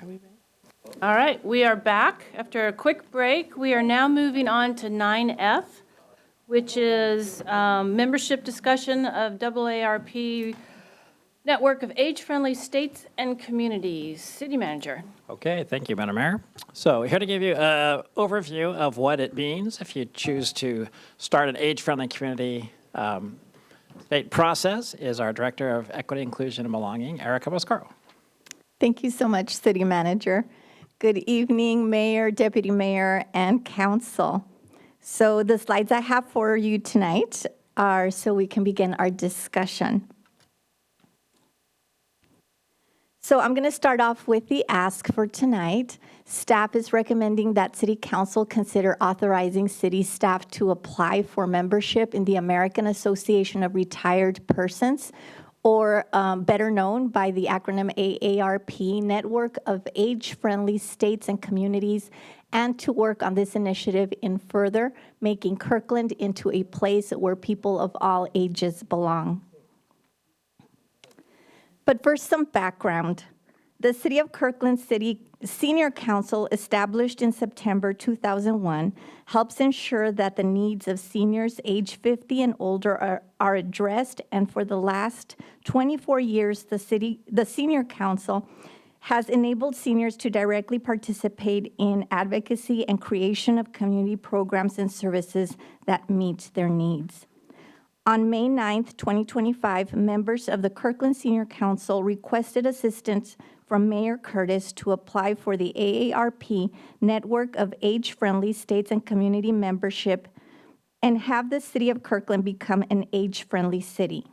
[SPEAKER 5] All right, we are back after a quick break. We are now moving on to 9F, which is membership discussion of AARP Network of Age-Friendly States and Communities. City Manager.
[SPEAKER 3] Okay, thank you, Madam Mayor. So here to give you an overview of what it means if you choose to start an age-friendly community state process is our Director of Equity, Inclusion, and Belonging, Erica Moscaro.
[SPEAKER 16] Thank you so much, City Manager. Good evening, Mayor, Deputy Mayor, and Council. So the slides I have for you tonight are so we can begin our discussion. So I'm going to start off with the ask for tonight. Staff is recommending that City Council consider authorizing city staff to apply for membership in the American Association of Retired Persons, or better known by the acronym AARP, Network of Age-Friendly States and Communities, and to work on this initiative in further making Kirkland into a place where people of all ages belong. But first, some background. The City of Kirkland City Senior Council, established in September 2001, helps ensure that the needs of seniors age 50 and older are addressed, and for the last 24 years, the Senior Council has enabled seniors to directly participate in advocacy and creation of community programs and services that meet their needs. On May 9th, 2025, members of the Kirkland Senior Council requested assistance from Mayor Curtis to apply for the AARP Network of Age-Friendly States and Community membership and have the City of Kirkland become an age-friendly city.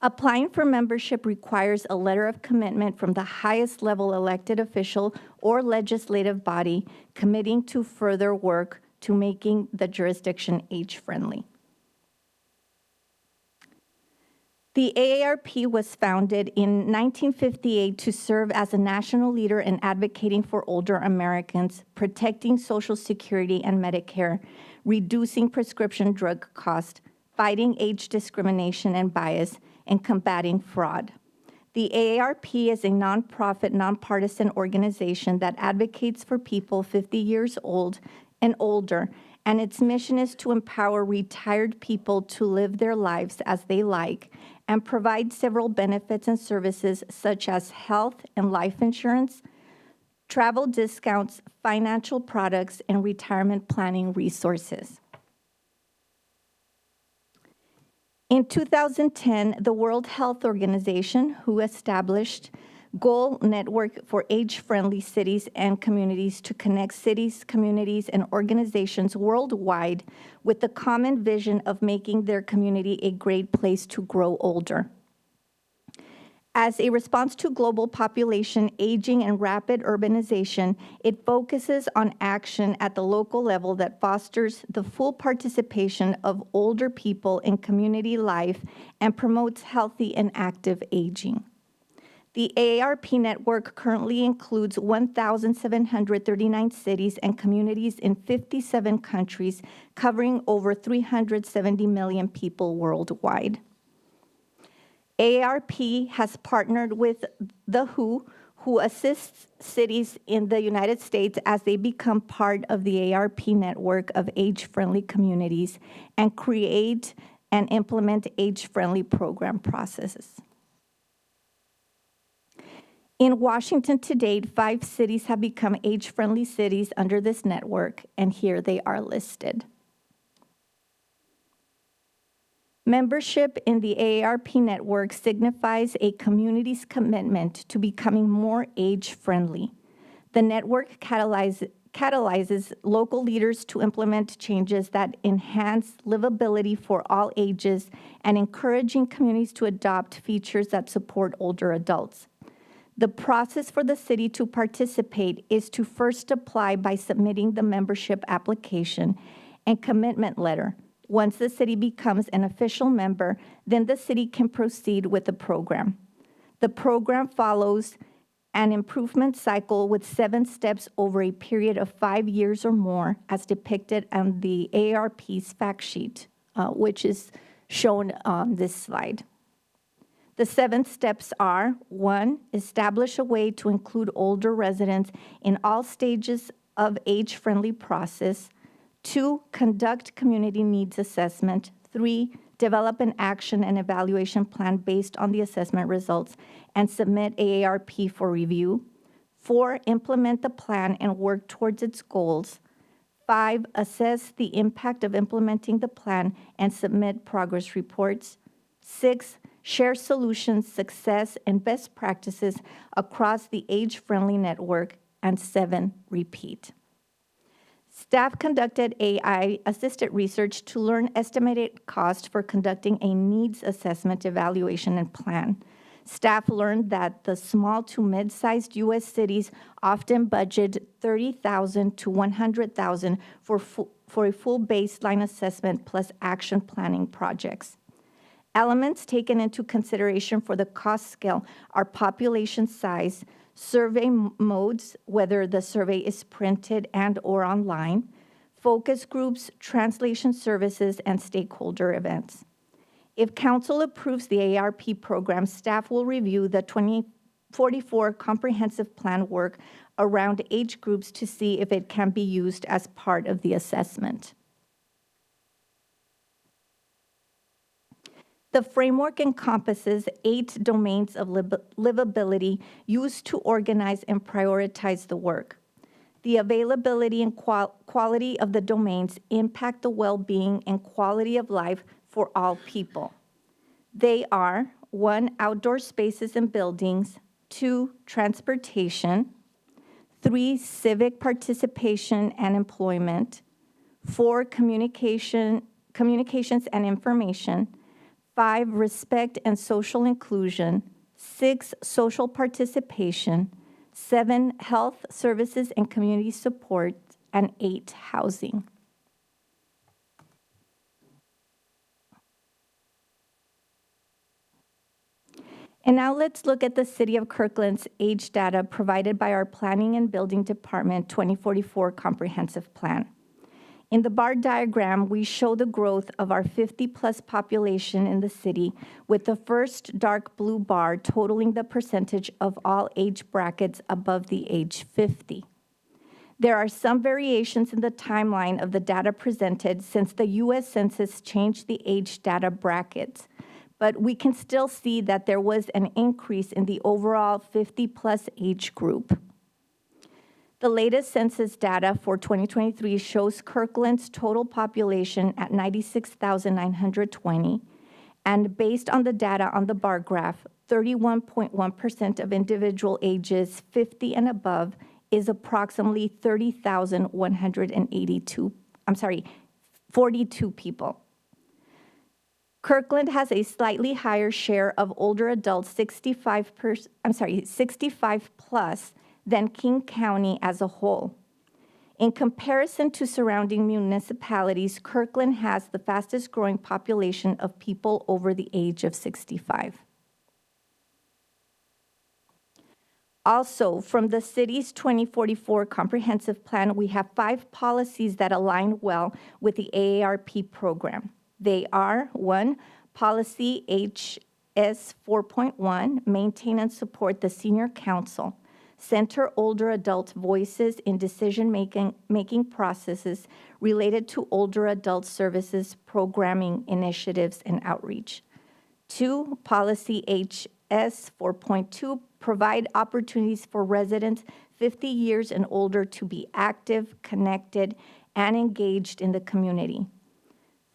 [SPEAKER 16] Applying for membership requires a letter of commitment from the highest level elected official or legislative body committing to further work to making the jurisdiction age-friendly. The AARP was founded in 1958 to serve as a national leader in advocating for older Americans, protecting Social Security and Medicare, reducing prescription drug costs, fighting age discrimination and bias, and combating fraud. The AARP is a nonprofit, nonpartisan organization that advocates for people 50 years old and older, and its mission is to empower retired people to live their lives as they like and provide several benefits and services such as health and life insurance, travel discounts, financial products, and retirement planning resources. In 2010, the World Health Organization, who established Goal Network for Age-Friendly Cities and Communities to connect cities, communities, and organizations worldwide with the common vision of making their community a great place to grow older. As a response to global population aging and rapid urbanization, it focuses on action at the local level that fosters the full participation of older people in community life and promotes healthy and active aging. The AARP network currently includes 1,739 cities and communities in 57 countries, covering over 370 million people worldwide. AARP has partnered with the WHO, who assists cities in the United States as they become part of the AARP network of age-friendly communities and create and implement age-friendly program processes. In Washington to date, 5 cities have become age-friendly cities under this network, and here they are listed. Membership in the AARP network signifies a community's commitment to becoming more age-friendly. The network catalyzes local leaders to implement changes that enhance livability for all ages and encouraging communities to adopt features that support older adults. The process for the city to participate is to first apply by submitting the membership application and commitment letter. Once the city becomes an official member, then the city can proceed with the program. The program follows an improvement cycle with 7 steps over a period of 5 years or more, as depicted on the AARP's fact sheet, which is shown on this slide. The 7 steps are: 1, establish a way to include older residents in all stages of age-friendly process. 2, conduct community needs assessment. 3, develop an action and evaluation plan based on the assessment results and submit AARP for review. 4, implement the plan and work towards its goals. 5, assess the impact of implementing the plan and submit progress reports. 6, share solutions, success, and best practices across the age-friendly network. And 7, repeat. Staff conducted AI-assisted research to learn estimated cost for conducting a needs assessment, evaluation, and plan. Staff learned that the small to mid-sized U.S. cities often budget $30,000 to $100,000 for a full baseline assessment plus action planning projects. Elements taken into consideration for the cost scale are population size, survey modes, whether the survey is printed and/or online, focus groups, translation services, and stakeholder events. If council approves the AARP program, staff will review the 2044 comprehensive plan work around age groups to see if it can be used as part of the assessment. The framework encompasses 8 domains of livability used to organize and prioritize the work. The availability and quality of the domains impact the well-being and quality of life for all people. They are: 1, outdoor spaces and buildings; 2, transportation; 3, civic participation and employment; 4, communications and information; 5, respect and social inclusion; 6, social participation; 7, health services and community support; and 8, housing. And now let's look at the City of Kirkland's age data provided by our Planning and Building Department 2044 Comprehensive Plan. In the bar diagram, we show the growth of our 50-plus population in the city, with the first dark blue bar totaling the percentage of all age brackets above the age 50. There are some variations in the timeline of the data presented since the U.S. Census changed the age data brackets, but we can still see that there was an increase in the overall 50-plus age group. The latest census data for 2023 shows Kirkland's total population at 96,920, and based on the data on the bar graph, 31.1% of individual ages 50 and above is approximately 42 people. Kirkland has a slightly higher share of older adults 65 plus than King County as a whole. In comparison to surrounding municipalities, Kirkland has the fastest growing population of people over the age of 65. Also, from the city's 2044 comprehensive plan, we have 5 policies that align well with the AARP program. They are: 1, Policy HS 4.1, maintain and support the senior council. Center older adult voices in decision-making processes related to older adult services, programming, initiatives, and outreach. 2, Policy HS 4.2, provide opportunities for residents 50 years and older to be active, connected, and engaged in the community.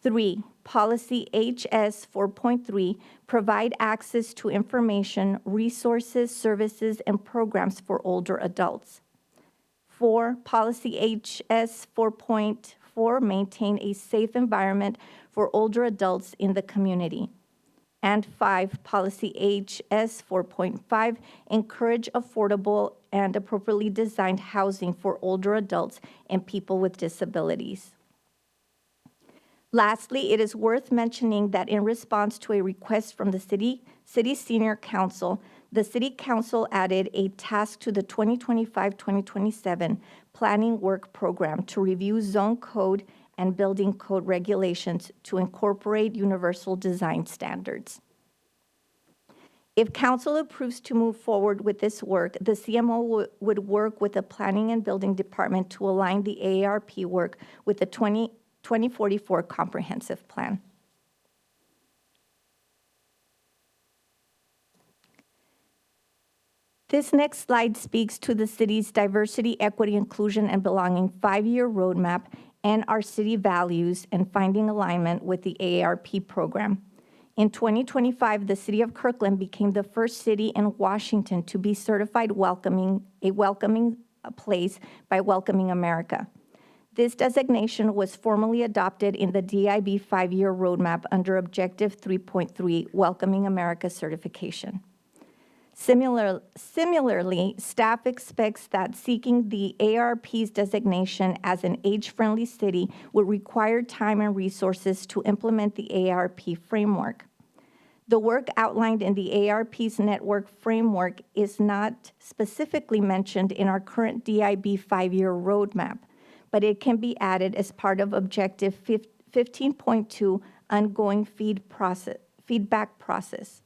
[SPEAKER 16] 3, Policy HS 4.3, provide access to information, resources, services, and programs for older adults. 4, Policy HS 4.4, maintain a safe environment for older adults in the community. And 5, Policy HS 4.5, encourage affordable and appropriately designed housing for older adults and people with disabilities. Lastly, it is worth mentioning that in response to a request from the City Senior Council, the City Council added a task to the 2025-2027 Planning Work Program to review zone code and building code regulations to incorporate universal design standards. If council approves to move forward with this work, the CMO would work with the Planning and Building Department to align the AARP work with the 2044 Comprehensive Plan. This next slide speaks to the city's diversity, equity, inclusion, and belonging 5-year roadmap and our city values and finding alignment with the AARP program. In 2025, the city of Kirkland became the first city in Washington to be certified a welcoming place by Welcoming America. This designation was formally adopted in the DIB 5-year roadmap under Objective 3.3, Welcoming America certification. Similarly, staff expects that seeking the ARP's designation as an age-friendly city will require time and resources to implement the ARP framework. The work outlined in the ARP's network framework is not specifically mentioned in our current DIB 5-year roadmap, but it can be added as part of Objective 15.2, Ongoing Feedback Process.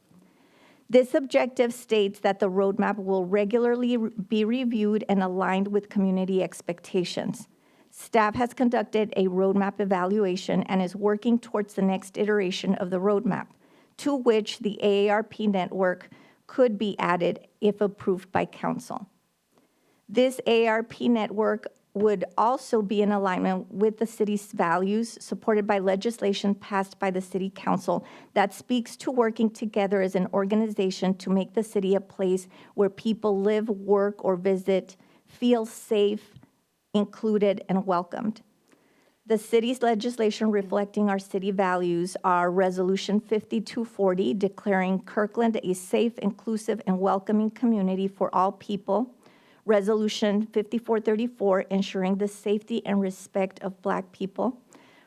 [SPEAKER 16] This objective states that the roadmap will regularly be reviewed and aligned with community expectations. Staff has conducted a roadmap evaluation and is working towards the next iteration of the roadmap, to which the AARP network could be added if approved by council. This AARP network would also be in alignment with the city's values, supported by legislation passed by the city council that speaks to working together as an organization to make the city a place where people live, work, or visit, feel safe, included, and welcomed. The city's legislation reflecting our city values are Resolution 5240, declaring Kirkland a safe, inclusive, and welcoming community for all people, Resolution 5434, ensuring the safety and respect of Black people.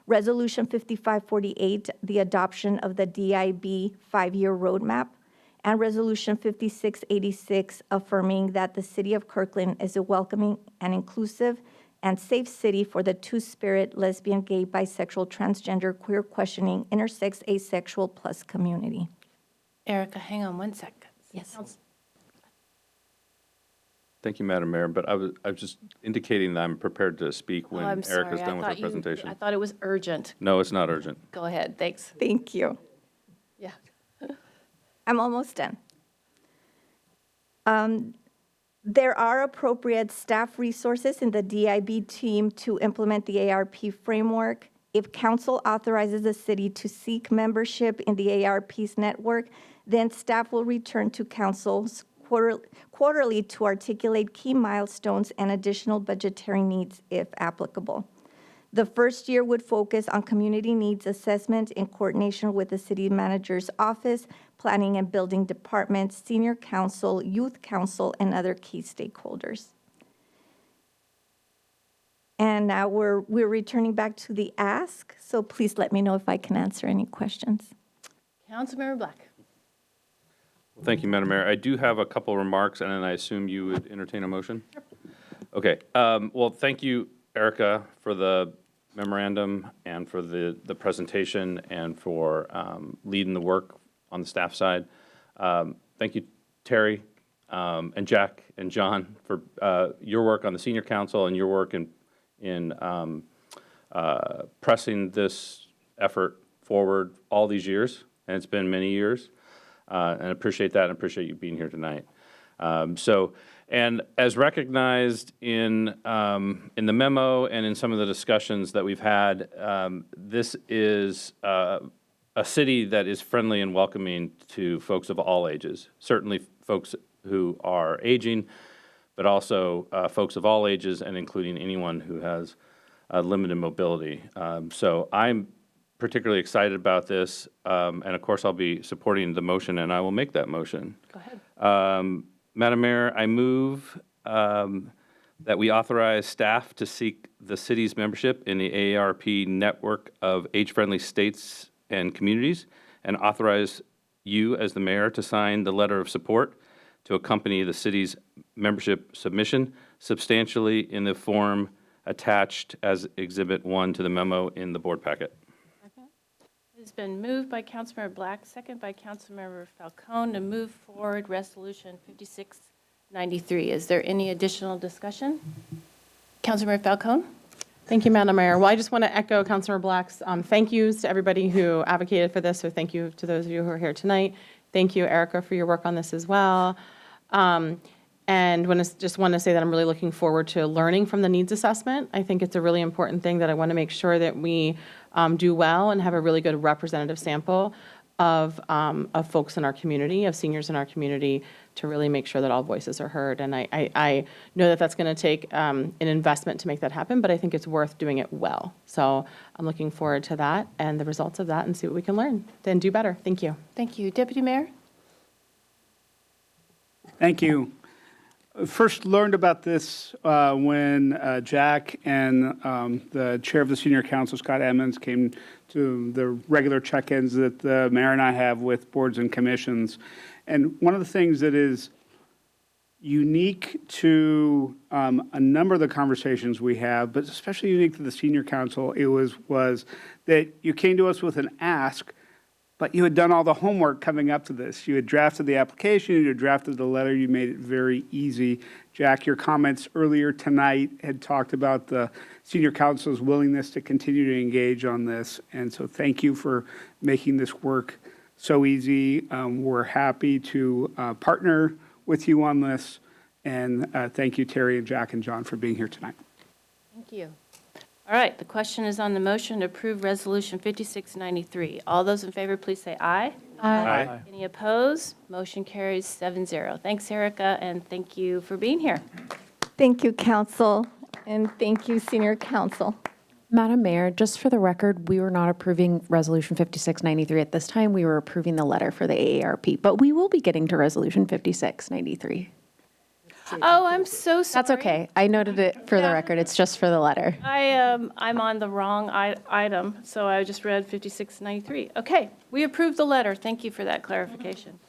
[SPEAKER 16] Resolution 5548, the adoption of the DIB 5-year roadmap. And Resolution 5686, affirming that the city of Kirkland is a welcoming and inclusive and safe city for the two-spirit, lesbian, gay, bisexual, transgender, queer, questioning, intersex, asexual, plus community.
[SPEAKER 5] Erica, hang on one sec.
[SPEAKER 16] Yes.
[SPEAKER 12] Thank you, Madam Mayor, but I was just indicating that I'm prepared to speak when
[SPEAKER 5] I'm sorry.
[SPEAKER 12] Erica's done with her presentation.
[SPEAKER 5] I thought it was urgent.
[SPEAKER 12] No, it's not urgent.
[SPEAKER 5] Go ahead, thanks.
[SPEAKER 16] Thank you.
[SPEAKER 5] Yeah.
[SPEAKER 16] I'm almost done. There are appropriate staff resources in the DIB team to implement the ARP framework. If council authorizes the city to seek membership in the ARP's network, then staff will return to council's quarterly to articulate key milestones and additional budgetary needs if applicable. The first year would focus on community needs assessment in coordination with the city manager's office, planning and building department, senior council, youth council, and other key stakeholders. And now we're returning back to the ask, so please let me know if I can answer any questions.
[SPEAKER 5] Councilmember Black.
[SPEAKER 12] Well, thank you, Madam Mayor. I do have a couple remarks, and then I assume you would entertain a motion? Okay. Well, thank you, Erica, for the memorandum and for the presentation and for leading the work on the staff side. Thank you, Terry, and Jack and John for your work on the senior council and your work in pressing this effort forward all these years, and it's been many years. And I appreciate that and appreciate you being here tonight. And as recognized in the memo and in some of the discussions that we've had, this is a city that is friendly and welcoming to folks of all ages, certainly folks who are aging, but also folks of all ages and including anyone who has limited mobility. So I'm particularly excited about this, and of course I'll be supporting the motion, and I will make that motion.
[SPEAKER 5] Go ahead.
[SPEAKER 12] Madam Mayor, I move that we authorize staff to seek the city's membership in the AARP network of age-friendly states and communities, and authorize you as the mayor to sign the letter of support to accompany the city's membership submission substantially in the form attached as Exhibit 1 to the memo in the board packet.
[SPEAKER 5] has been moved by Councilmember Black, second by Councilmember Falcone to move forward Resolution 5693. Is there any additional discussion? Councilmember Falcone?
[SPEAKER 10] Thank you, Madam Mayor. Well, I just want to echo Councilor Black's thank yous to everybody who advocated for this. So thank you to those of you who are here tonight. Thank you, Erica, for your work on this as well. And just want to say that I'm really looking forward to learning from the needs assessment. I think it's a really important thing that I want to make sure that we do well and have a really good representative sample of folks in our community, of seniors in our community, to really make sure that all voices are heard. And I know that that's going to take an investment to make that happen, but I think it's worth doing it well. So I'm looking forward to that and the results of that and see what we can learn and do better. Thank you.
[SPEAKER 5] Thank you. Deputy Mayor?
[SPEAKER 8] Thank you. First learned about this when Jack and the chair of the senior council, Scott Emmons, came to the regular check-ins that the mayor and I have with boards and commissions. And one of the things that is unique to a number of the conversations we have, but especially unique to the senior council, was that you came to us with an ask, but you had done all the homework coming up to this. You had drafted the application, you had drafted the letter, you made it very easy. Jack, your comments earlier tonight had talked about the senior council's willingness to continue to engage on this. And so thank you for making this work so easy. We're happy to partner with you on this. And thank you, Terry and Jack and John, for being here tonight.
[SPEAKER 5] Thank you. All right, the question is on the motion to approve Resolution 5693. All those in favor, please say aye.
[SPEAKER 8] Aye.
[SPEAKER 5] Any opposed? Motion carries 7-0. Thanks, Erica, and thank you for being here.
[SPEAKER 16] Thank you, council, and thank you, senior council.
[SPEAKER 4] Madam Mayor, just for the record, we were not approving Resolution 5693 at this time. We were approving the letter for the AARP, but we will be getting to Resolution 5693.
[SPEAKER 5] Oh, I'm so sorry.
[SPEAKER 4] That's okay. I noted it for the record. It's just for the letter.
[SPEAKER 5] I'm on the wrong item, so I just read 5693. Okay, we approved the letter. Thank you for that clarification.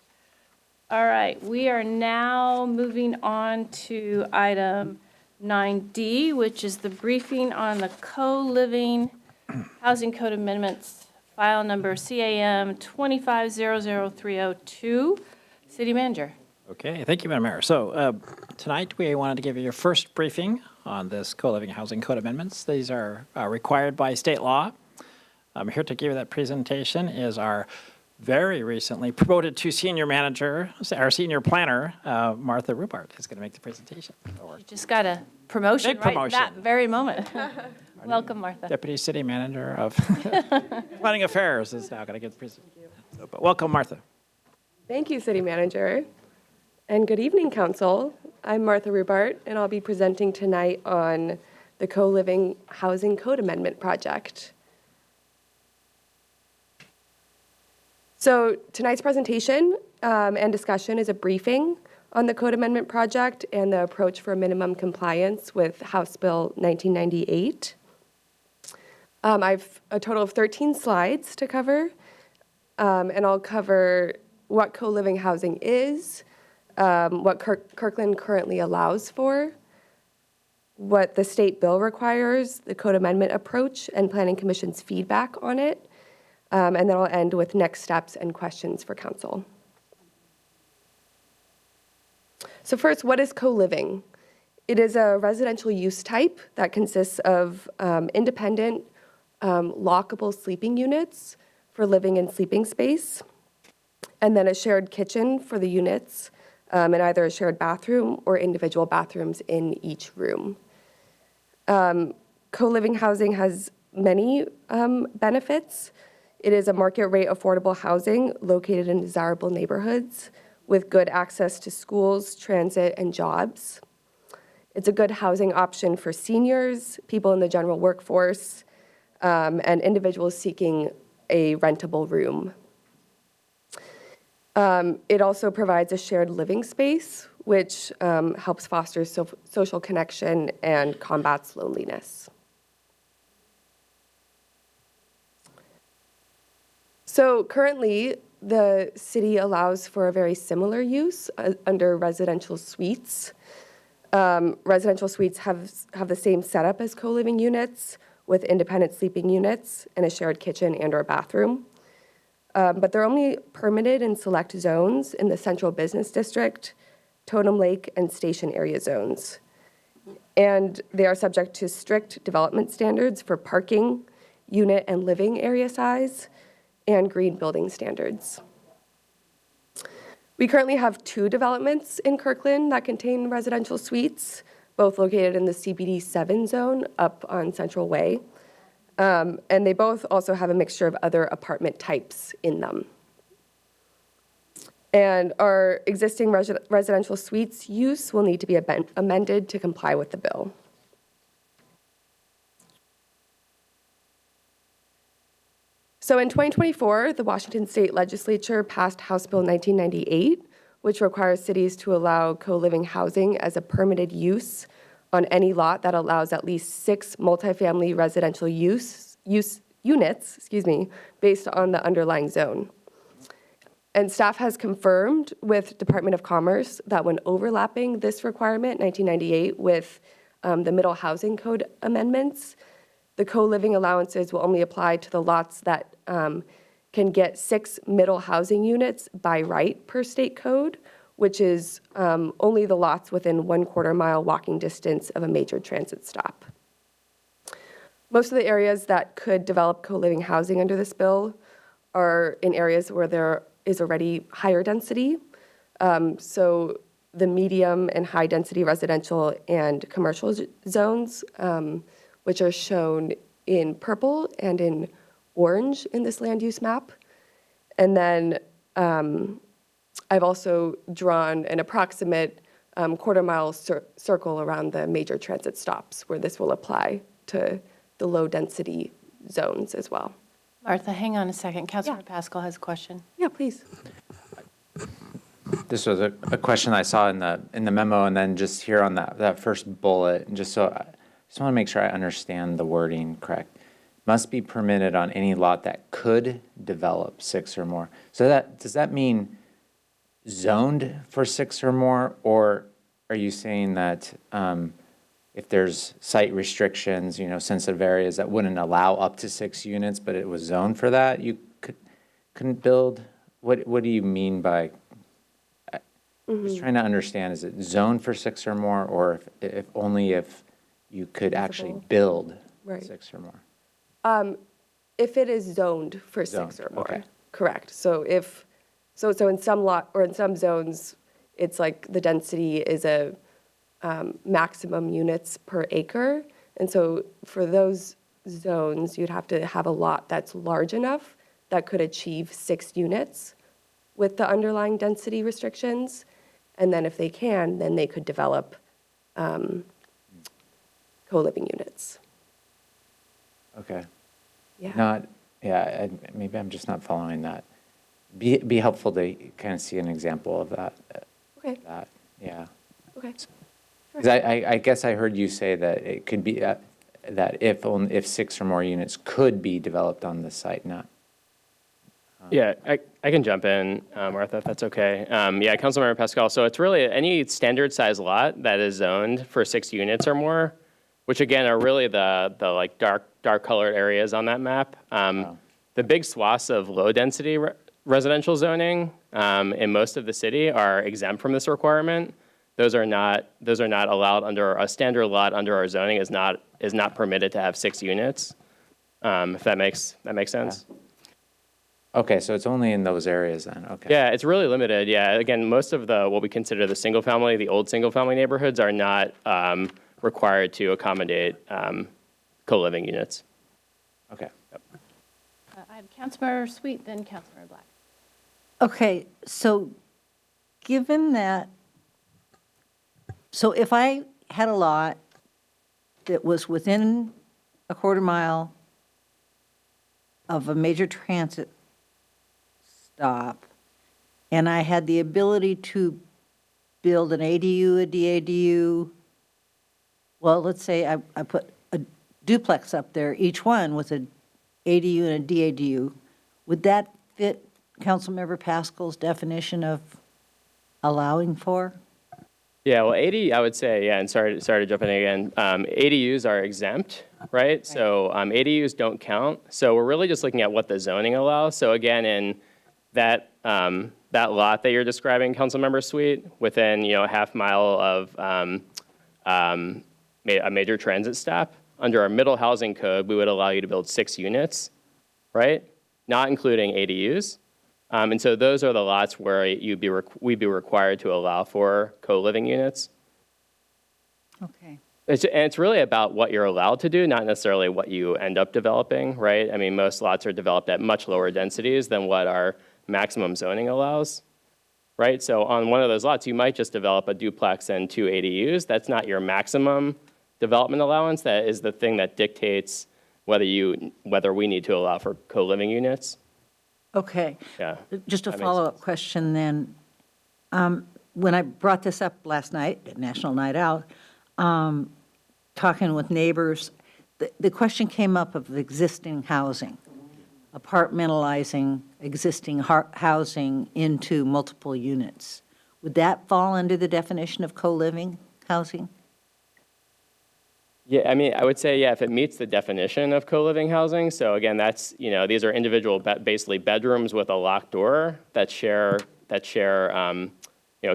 [SPEAKER 5] All right, we are now moving on to item 9D, which is the briefing on the co-living housing code amendments, file number CAM 2500302. City Manager.
[SPEAKER 3] Okay, thank you, Madam Mayor. So tonight we wanted to give you your first briefing on this co-living housing code amendments. These are required by state law. Here to give you that presentation is our very recently promoted to senior manager, our senior planner, Martha Rupert, is going to make the presentation.
[SPEAKER 5] You just got a promotion
[SPEAKER 3] Big
[SPEAKER 5] right
[SPEAKER 3] promotion.
[SPEAKER 5] that very moment. Welcome, Martha.
[SPEAKER 3] Deputy City Manager of Planning Affairs is now going to give the presentation. But welcome, Martha.
[SPEAKER 17] Thank you, City Manager. And good evening, Council. I'm Martha Rupert, and I'll be presenting tonight on the Co-Living Housing Code Amendment Project. So tonight's presentation and discussion is a briefing on the Code Amendment Project and the approach for minimum compliance with House Bill 1998. I've a total of 13 slides to cover, and I'll cover what co-living housing is, what Kirkland currently allows for, what the state bill requires, the code amendment approach, and Planning Commission's feedback on it. And then I'll end with next steps and questions for council. So first, what is co-living? It is a residential use type that consists of independent, lockable sleeping units for living and sleeping space, and then a shared kitchen for the units, and either a shared bathroom or individual bathrooms in each room. Co-living housing has many benefits. It is a market rate affordable housing located in desirable neighborhoods with good access to schools, transit, and jobs. It's a good housing option for seniors, people in the general workforce, and individuals seeking a rentable room. It also provides a shared living space, which helps foster social connection and combats loneliness. So currently, the city allows for a very similar use under residential suites. Residential suites have the same setup as co-living units with independent sleeping units and a shared kitchen and or bathroom. but they're only permitted in select zones in the Central Business District, Totem Lake, and Station Area zones. And they are subject to strict development standards for parking, unit and living area size, and green building standards. We currently have 2 developments in Kirkland that contain residential suites, both located in the CBD 7 zone up on Central Way. And they both also have a mixture of other apartment types in them. And our existing residential suites use will need to be amended to comply with the bill. So in 2024, the Washington State Legislature passed House Bill 1998, which requires cities to allow co-living housing as a permitted use on any lot that allows at least 6 multifamily residential units, based on the underlying zone. And staff has confirmed with Department of Commerce that when overlapping this requirement, 1998, with the Middle Housing Code amendments, the co-living allowances will only apply to the lots that can get 6 middle housing units by right per state code, which is only the lots within 1/4 mile walking distance of a major transit stop. Most of the areas that could develop co-living housing under this bill are in areas where there is already higher density. So the medium and high density residential and commercial zones, which are shown in purple and in orange in this land use map. And then I've also drawn an approximate 1/4 mile circle around the major transit stops where this will apply to the low density zones as well.
[SPEAKER 5] Martha, hang on a second. Councilmember Pascal has a question.
[SPEAKER 17] Yeah, please.
[SPEAKER 15] This was a question I saw in the memo, and then just here on that first bullet, and just want to make sure I understand the wording correct. Must be permitted on any lot that could develop 6 or more. So does that mean zoned for 6 or more, or are you saying that if there's site restrictions, sensitive areas that wouldn't allow up to 6 units, but it was zoned for that, you couldn't build? What do you mean by? Just trying to understand, is it zoned for 6 or more, or if only if you could actually build 6 or more?
[SPEAKER 17] If it is zoned for 6 or more,
[SPEAKER 15] okay.
[SPEAKER 17] Correct. So so in some in some zones, it's like the density is a maximum units per acre, and so for those zones, you'd have to have a lot that's large enough that could achieve 6 units with the underlying density restrictions. And then if they can, then they could develop co-living units.
[SPEAKER 15] Okay.
[SPEAKER 17] Yeah.
[SPEAKER 15] Maybe I'm just not following that. Be helpful to kind of see an example of that.
[SPEAKER 17] Okay.
[SPEAKER 15] Yeah.
[SPEAKER 17] Okay.
[SPEAKER 15] 'Cause I guess I heard you say that it could be, that if 6 or more units could be developed on the site, not.
[SPEAKER 18] Yeah, I can jump in, Martha, if that's okay. Councilmember Pascal, so it's really any standard size lot that is zoned for 6 units or more, which again are really the like dark colored areas on that map. The big swaths of low density residential zoning in most of the city are exempt from this requirement. Those are not allowed under a standard lot under our zoning is not permitted to have 6 units. If that makes sense.
[SPEAKER 15] Yeah. Okay, so it's only in those areas then, okay.
[SPEAKER 18] Yeah, it's really limited, yeah. Again, most of what we consider the old single-family neighborhoods are not required to accommodate co-living units.
[SPEAKER 15] Okay.
[SPEAKER 18] Yep.
[SPEAKER 5] I have Councilmember Sweet, then Councilmember Black.
[SPEAKER 6] Okay, so given that, so if I had a lot that was within a 1/4 mile of a major transit stop, and I had the ability to build an ADU, a DADU, well, let's say I put a duplex up there, each one with an ADU and a DADU, would that fit Councilmember Pascal's definition of allowing for?
[SPEAKER 18] Yeah, well, I would say, and sorry to jump in again, ADUs are exempt, right? So ADUs don't count. So we're really just looking at what the zoning allows. So again, that lot that you're describing, Councilmember Sweet, within, a half mile of a major transit stop, under our middle housing code, we would allow you to build 6 units, right? Not including ADUs. And so those are the lots where we'd be required to allow for co-living units.
[SPEAKER 6] Okay.
[SPEAKER 18] And it's really about what you're allowed to do, not necessarily what you end up developing, right? I mean, most lots are developed at much lower densities than what our maximum zoning allows, right? So on one of those lots, you might just develop a duplex and 2 ADUs. That's not your maximum development allowance. That is the thing that dictates whether we need to allow for co-living units.
[SPEAKER 6] Okay.
[SPEAKER 18] Yeah.
[SPEAKER 6] Just a
[SPEAKER 18] that makes
[SPEAKER 6] follow-up question then. When I brought this up last night at National Night Out, talking with neighbors, the question came up of existing housing, apartmentalizing existing housing into multiple units. Would that fall under the definition of co-living housing?
[SPEAKER 18] Yeah, I mean, I would say, yeah, if it meets the definition of co-living housing. So again, that's, these are individual, basically bedrooms with a locked door that share,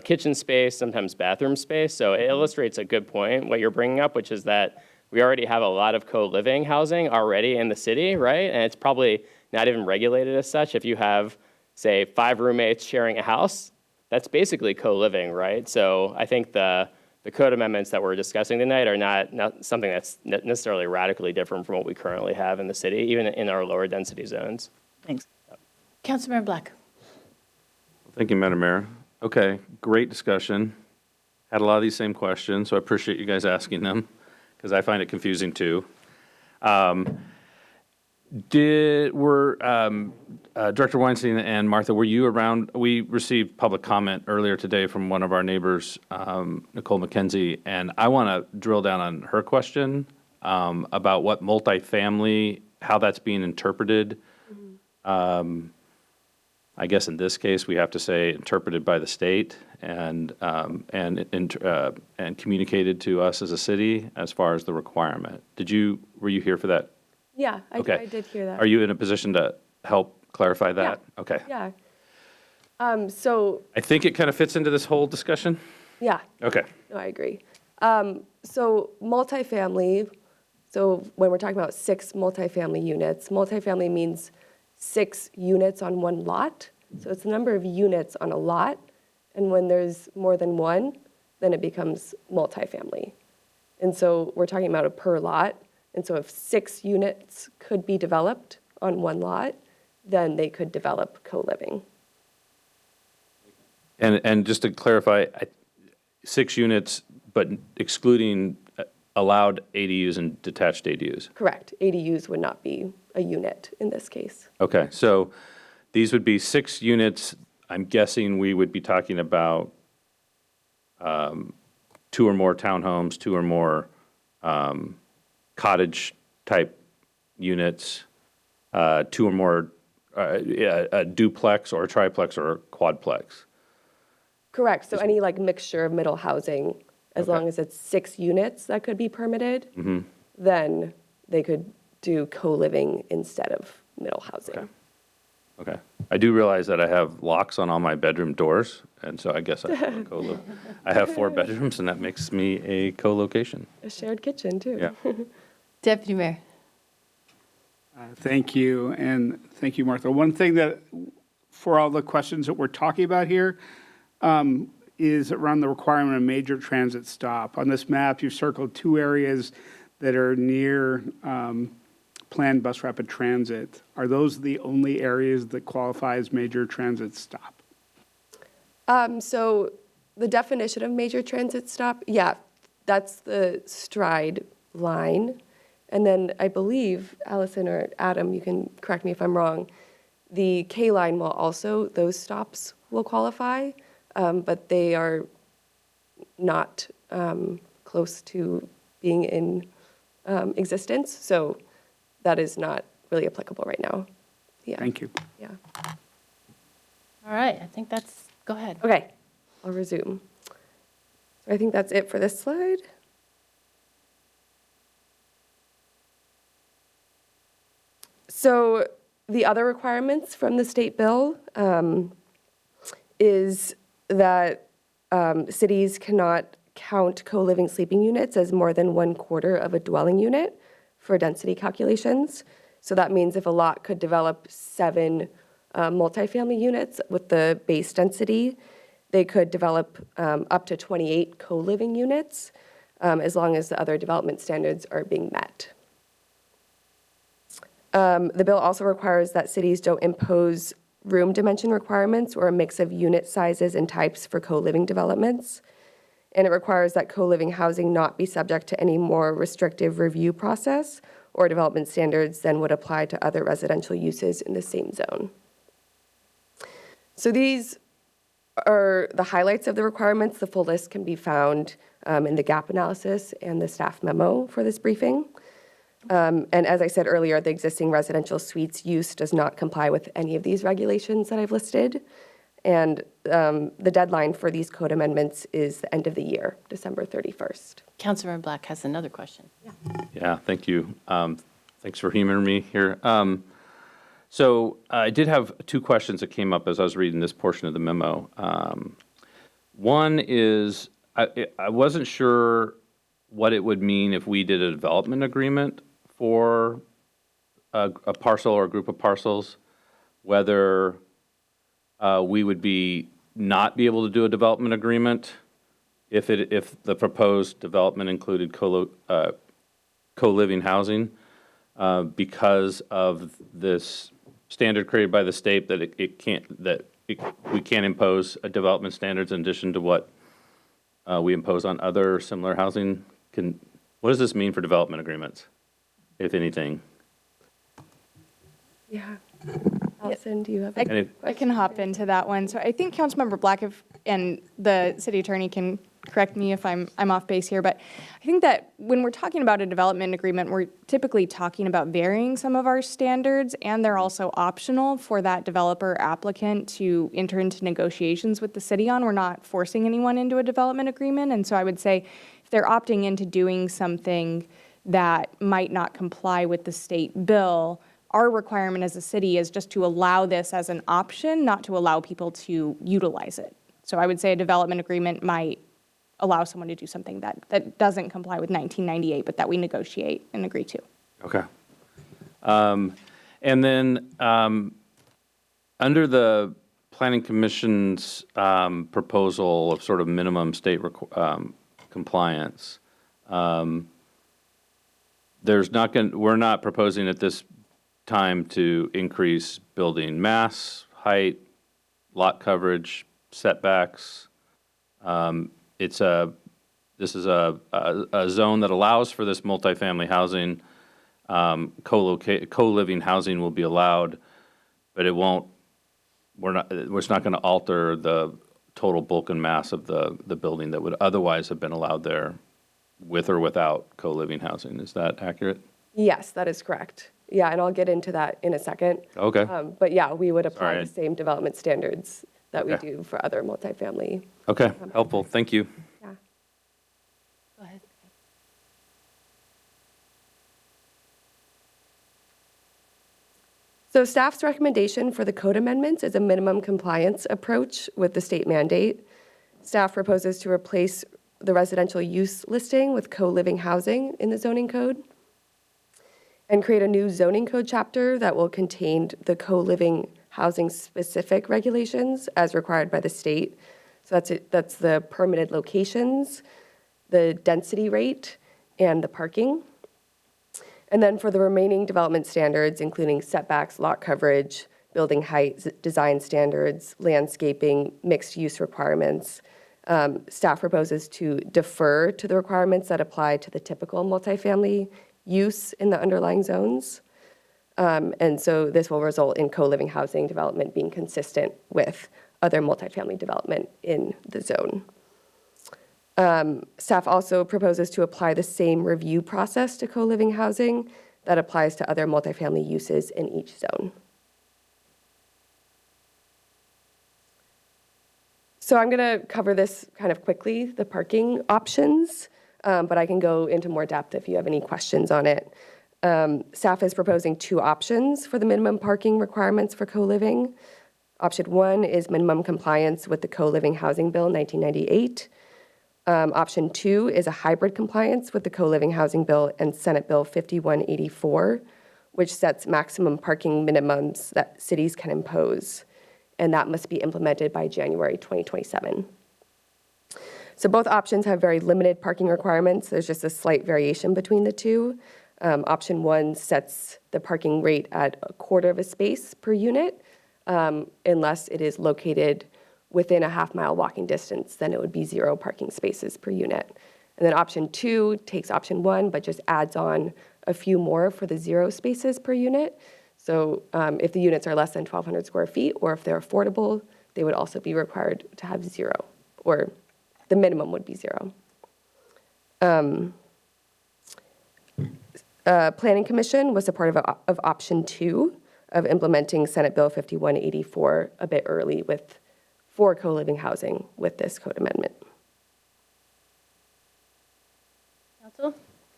[SPEAKER 18] kitchen space, sometimes bathroom space. So it illustrates a good point, what you're bringing up, which is that we already have a lot of co-living housing already in the city, right? And it's probably not even regulated as such. If you have, say, 5 roommates sharing a house, that's basically co-living, right? So I think the code amendments that we're discussing tonight are not something that's necessarily radically different from what we currently have in the city, even in our lower density zones.
[SPEAKER 6] Thanks.
[SPEAKER 5] Councilmember Black.
[SPEAKER 12] Thank you, Madam Mayor. Okay, great discussion. Had a lot of these same questions, so I appreciate you guys asking them, because I find it confusing too. Director Weinstein and Martha, were you around? We received public comment earlier today from one of our neighbors, Nicole McKenzie, and I want to drill down on her question about what multifamily, how that's being interpreted. I guess in this case, we have to say interpreted by the state and communicated to us as a city as far as the requirement. Were you here for that?
[SPEAKER 17] Yeah,
[SPEAKER 12] Okay.
[SPEAKER 17] I did hear that.
[SPEAKER 12] Are you in a position to help clarify that?
[SPEAKER 17] Yeah.
[SPEAKER 12] Okay.
[SPEAKER 17] Yeah.
[SPEAKER 12] I think it kind of fits into this whole discussion.
[SPEAKER 17] Yeah.
[SPEAKER 12] Okay.
[SPEAKER 17] No, I agree. So multifamily, so when we're talking about 6 multifamily units, multifamily means 6 units on one lot. So it's the number of units on a lot. And when there's more than one, then it becomes multifamily. And so we're talking about a per lot. And so if 6 units could be developed on one lot, then they could develop co-living.
[SPEAKER 12] And just to clarify, 6 units, but excluding allowed ADUs and detached ADUs.
[SPEAKER 17] Correct. ADUs would not be a unit in this case.
[SPEAKER 12] Okay, so these would be 6 units. I'm guessing we would be talking about 2 or more townhomes, 2 or more cottage-type units, 2 or more, a duplex or a triplex or a quadplex.
[SPEAKER 17] Correct. So any mixture of middle housing, as long as it's 6 units that could be permitted, then they could do co-living instead of middle housing.
[SPEAKER 12] Okay. I do realize that I have locks on all my bedroom doors, and so I guess I have a I have 4 bedrooms, and that makes me a co-location.
[SPEAKER 17] A shared kitchen, too.
[SPEAKER 12] Yeah.
[SPEAKER 5] Deputy Mayor.
[SPEAKER 8] Thank you, and thank you, Martha. One thing that, for all the questions that we're talking about here, is around the requirement of major transit stop. On this map, you've circled 2 areas that are near planned bus rapid transit. Are those the only areas that qualify as major transit stop?
[SPEAKER 17] So the definition of major transit stop, yeah, that's the stride line. And then I believe, Allison or Adam, you can correct me if I'm wrong, the K line will also, those stops will qualify, but they are not close to being in existence. So that is not really applicable right now. Yeah.
[SPEAKER 8] Thank you.
[SPEAKER 17] Yeah.
[SPEAKER 5] All right, I think that's, go ahead.
[SPEAKER 17] Okay, I'll resume. So I think that's it for this slide. So The other requirements from the state bill is that cities cannot count co-living sleeping units as more than 1/4 of a dwelling unit for density calculations. So that means if a lot could develop 7 multifamily units with the base density, they could develop up to 28 co-living units as long as the other development standards are being met. The bill also requires that cities don't impose room dimension requirements or a mix of unit sizes and types for co-living developments. And it requires that co-living housing not be subject to any more restrictive review process or development standards than would apply to other residential uses in the same zone. So these are the highlights of the requirements. The full list can be found in the gap analysis and the staff memo for this briefing. And as I said earlier, the existing residential suites use does not comply with any of these regulations that I've listed. And the deadline for these code amendments is the end of the year, December 31st.
[SPEAKER 5] Councilmember Black has another question.
[SPEAKER 12] Yeah, thank you. Thanks for humoring me here. So I did have 2 questions that came up as I was reading this portion of the memo. One is, I wasn't sure what it would mean if we did a development agreement for a parcel or a group of parcels, whether we would not be able to do a development agreement if the proposed development included co-living housing because of this standard created by the state that we can't impose a development standards in addition to what we impose on other similar housing. What does this mean for development agreements, if anything?
[SPEAKER 17] Yeah. Allison, do you have
[SPEAKER 19] I can hop into that one. So I think Councilmember Black and the city attorney can correct me if I'm off base here, but I think that when we're talking about a development agreement, we're typically talking about varying some of our standards, and they're also optional for that developer applicant to enter into negotiations with the city on. We're not forcing anyone into a development agreement, and so I would say if they're opting into doing something that might not comply with the state bill, our requirement as a city is just to allow this as an option, not to allow people to utilize it. So I would say a development agreement might allow someone to do something that doesn't comply with 1998, but that we negotiate and agree to.
[SPEAKER 12] Okay. And then under the Planning Commission's proposal of sort of minimum state compliance, we're not proposing at this time to increase building mass, height, lot coverage, setbacks. This is a zone that allows for this multifamily housing. Co-living housing will be allowed, but it's not going to alter the total bulk and mass of the building that would otherwise have been allowed there with or without co-living housing. Is that accurate?
[SPEAKER 17] Yes, that is correct. Yeah, and I'll get into that in a second.
[SPEAKER 12] Okay.
[SPEAKER 17] But yeah, we would apply the same development standards that we do for other multifamily.
[SPEAKER 12] Okay, helpful. Thank you.
[SPEAKER 17] Yeah.
[SPEAKER 5] Go ahead.
[SPEAKER 17] So staff's recommendation for the code amendments is a minimum compliance approach with the state mandate. Staff proposes to replace the residential use listing with co-living housing in the zoning code and create a new zoning code chapter that will contain the co-living housing specific regulations as required by the state. So that's the permitted locations, the density rate, and the parking. And then for the remaining development standards, including setbacks, lot coverage, building height, design standards, landscaping, mixed use requirements, staff proposes to defer to the requirements that apply to the typical multifamily use in the underlying zones. And so this will result in co-living housing development being consistent with other multifamily development in the zone. Staff also proposes to apply the same review process to co-living housing that applies to other multifamily uses in each zone. So I'm going to cover this kind of quickly, the parking options, but I can go into more depth if you have any questions on it. Staff is proposing two options for the minimum parking requirements for co-living. Option 1 is minimum compliance with the Co-Living Housing Bill 1998. Option 2 is a hybrid compliance with the Co-Living Housing Bill and Senate Bill 5184, which sets maximum parking minimums that cities can impose, and that must be implemented by January 2027. So both options have very limited parking requirements. There's just a slight variation between the two. Option 1 sets the parking rate at a quarter of a space per unit, unless it is located within a half-mile walking distance, then it would be 0 parking spaces per unit. And then option 2 takes option 1, but just adds on a few more for the 0 spaces per unit. So if the units are less than 1,200 square feet, or if they're affordable, they would also be required to have 0, or the minimum would be 0. Planning Commission was supportive of option 2 of implementing Senate Bill 5184 a bit early for co-living housing with this code amendment.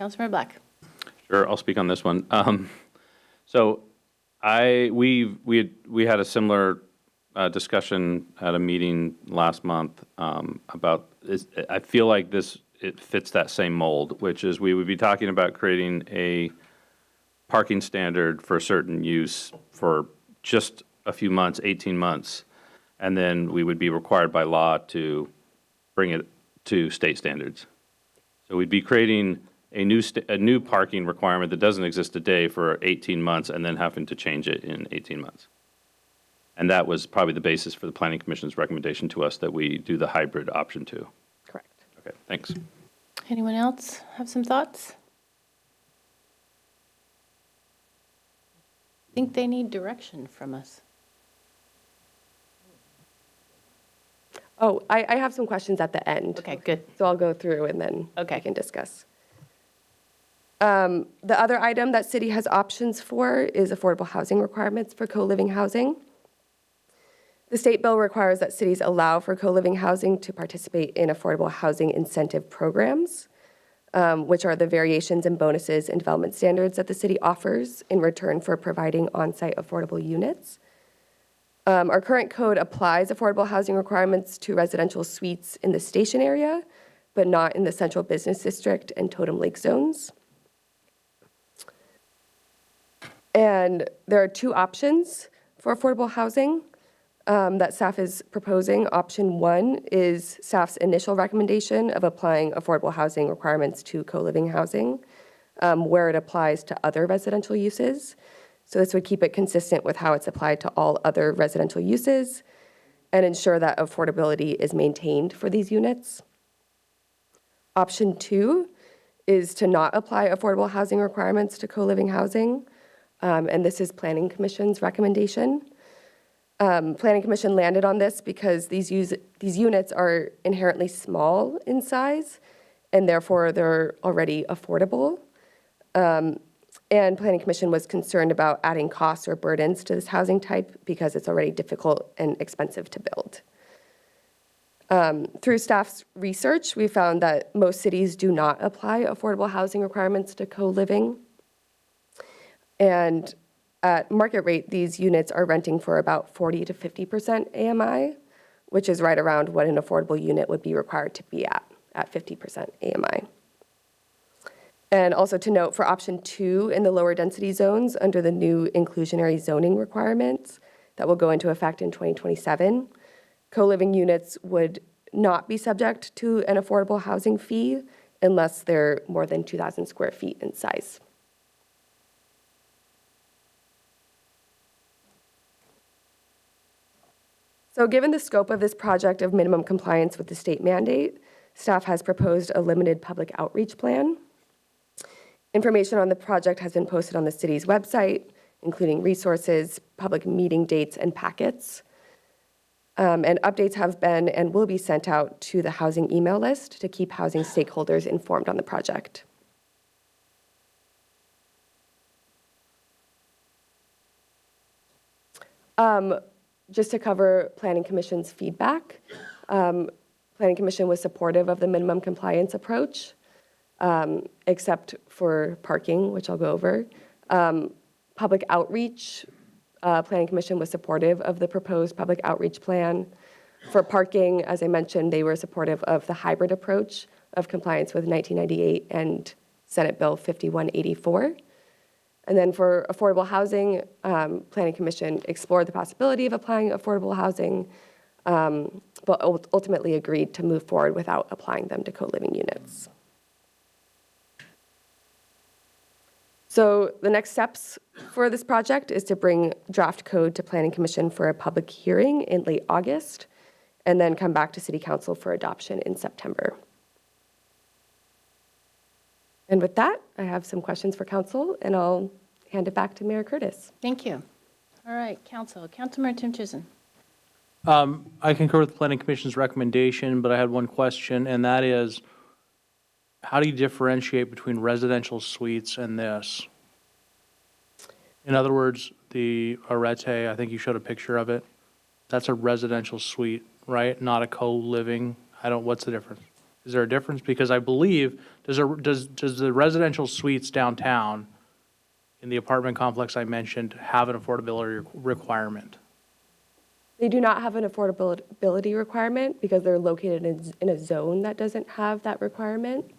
[SPEAKER 5] Councilmember Black.
[SPEAKER 12] Sure, I'll speak on this one. So we had a similar discussion at a meeting last month about this. I feel like it fits that same mold, which is we would be talking about creating a parking standard for a certain use for just a few months, 18 months, and then we would be required by law to bring it to state standards. So we'd be creating a new parking requirement that doesn't exist today for 18 months and then having to change it in 18 months. And that was probably the basis for the Planning Commission's recommendation to us that we do the hybrid option 2.
[SPEAKER 5] Correct.
[SPEAKER 12] Okay, thanks.
[SPEAKER 5] Anyone else have some thoughts? I think they need direction from us.
[SPEAKER 17] Oh, I have some questions at the end.
[SPEAKER 5] Okay, good.
[SPEAKER 17] So I'll go through and then we can discuss. The other item that city has options for is affordable housing requirements for co-living housing. The state bill requires that cities allow for co-living housing to participate in affordable housing incentive programs, which are the variations and bonuses and development standards that the city offers in return for providing on-site affordable units. Our current code applies affordable housing requirements to residential suites in the station area, but not in the central business district and Totem Lake zones. And there are two options for affordable housing that staff is proposing. Option 1 is staff's initial recommendation of applying affordable housing requirements to co-living housing, where it applies to other residential uses. So this would keep it consistent with how it's applied to all other residential uses and ensure that affordability is maintained for these units. Option 2 is to not apply affordable housing requirements to co-living housing, and this is Planning Commission's recommendation. Planning Commission landed on this because these units are inherently small in size, and therefore they're already affordable. And Planning Commission was concerned about adding costs or burdens to this housing type because it's already difficult and expensive to build. Through staff's research, we found that most cities do not apply affordable housing requirements to co-living. And at market rate, these units are renting for about 40 to 50% AMI, which is right around what an affordable unit would be required to be at 50% AMI. And also to note, for option 2 in the lower density zones under the new inclusionary zoning requirements that will go into effect in 2027, co-living units would not be subject to an affordable housing fee unless they're more than 2,000 square feet in size. So given the scope of this project of minimum compliance with the state mandate, staff has proposed a limited public outreach plan. Information on the project has been posted on the city's website, including resources, public meeting dates, and packets. And updates have been and will be sent out to the housing email list to keep housing stakeholders informed on the project. Just to cover Planning Commission's feedback, Planning Commission was supportive of the minimum compliance approach. except for parking, which I'll go over. Public outreach, Planning Commission was supportive of the proposed public outreach plan. For parking, as I mentioned, they were supportive of the hybrid approach of compliance with 1998 and Senate Bill 5184. And then for affordable housing, Planning Commission explored the possibility of applying affordable housing, but ultimately agreed to move forward without applying them to co-living units. So the next steps for this project is to bring draft code to Planning Commission for a public hearing in late August, and then come back to City Council for adoption in September. And with that, I have some questions for Council, and I'll hand it back to Mayor Curtis.
[SPEAKER 5] Thank you. All right, Council. Councilmember Tim Chisholm.
[SPEAKER 11] I concur with the Planning Commission's recommendation, but I had one question, and that is, how do you differentiate between residential suites and this? In other words, the Arete, I think you showed a picture of it. That's a residential suite, right? Not a co-living. What's the difference? Is there a difference? Because I believe, does the residential suites downtown in the apartment complex I mentioned have an affordability requirement?
[SPEAKER 17] They do not have an affordability requirement because they're located in a zone that doesn't have that requirement.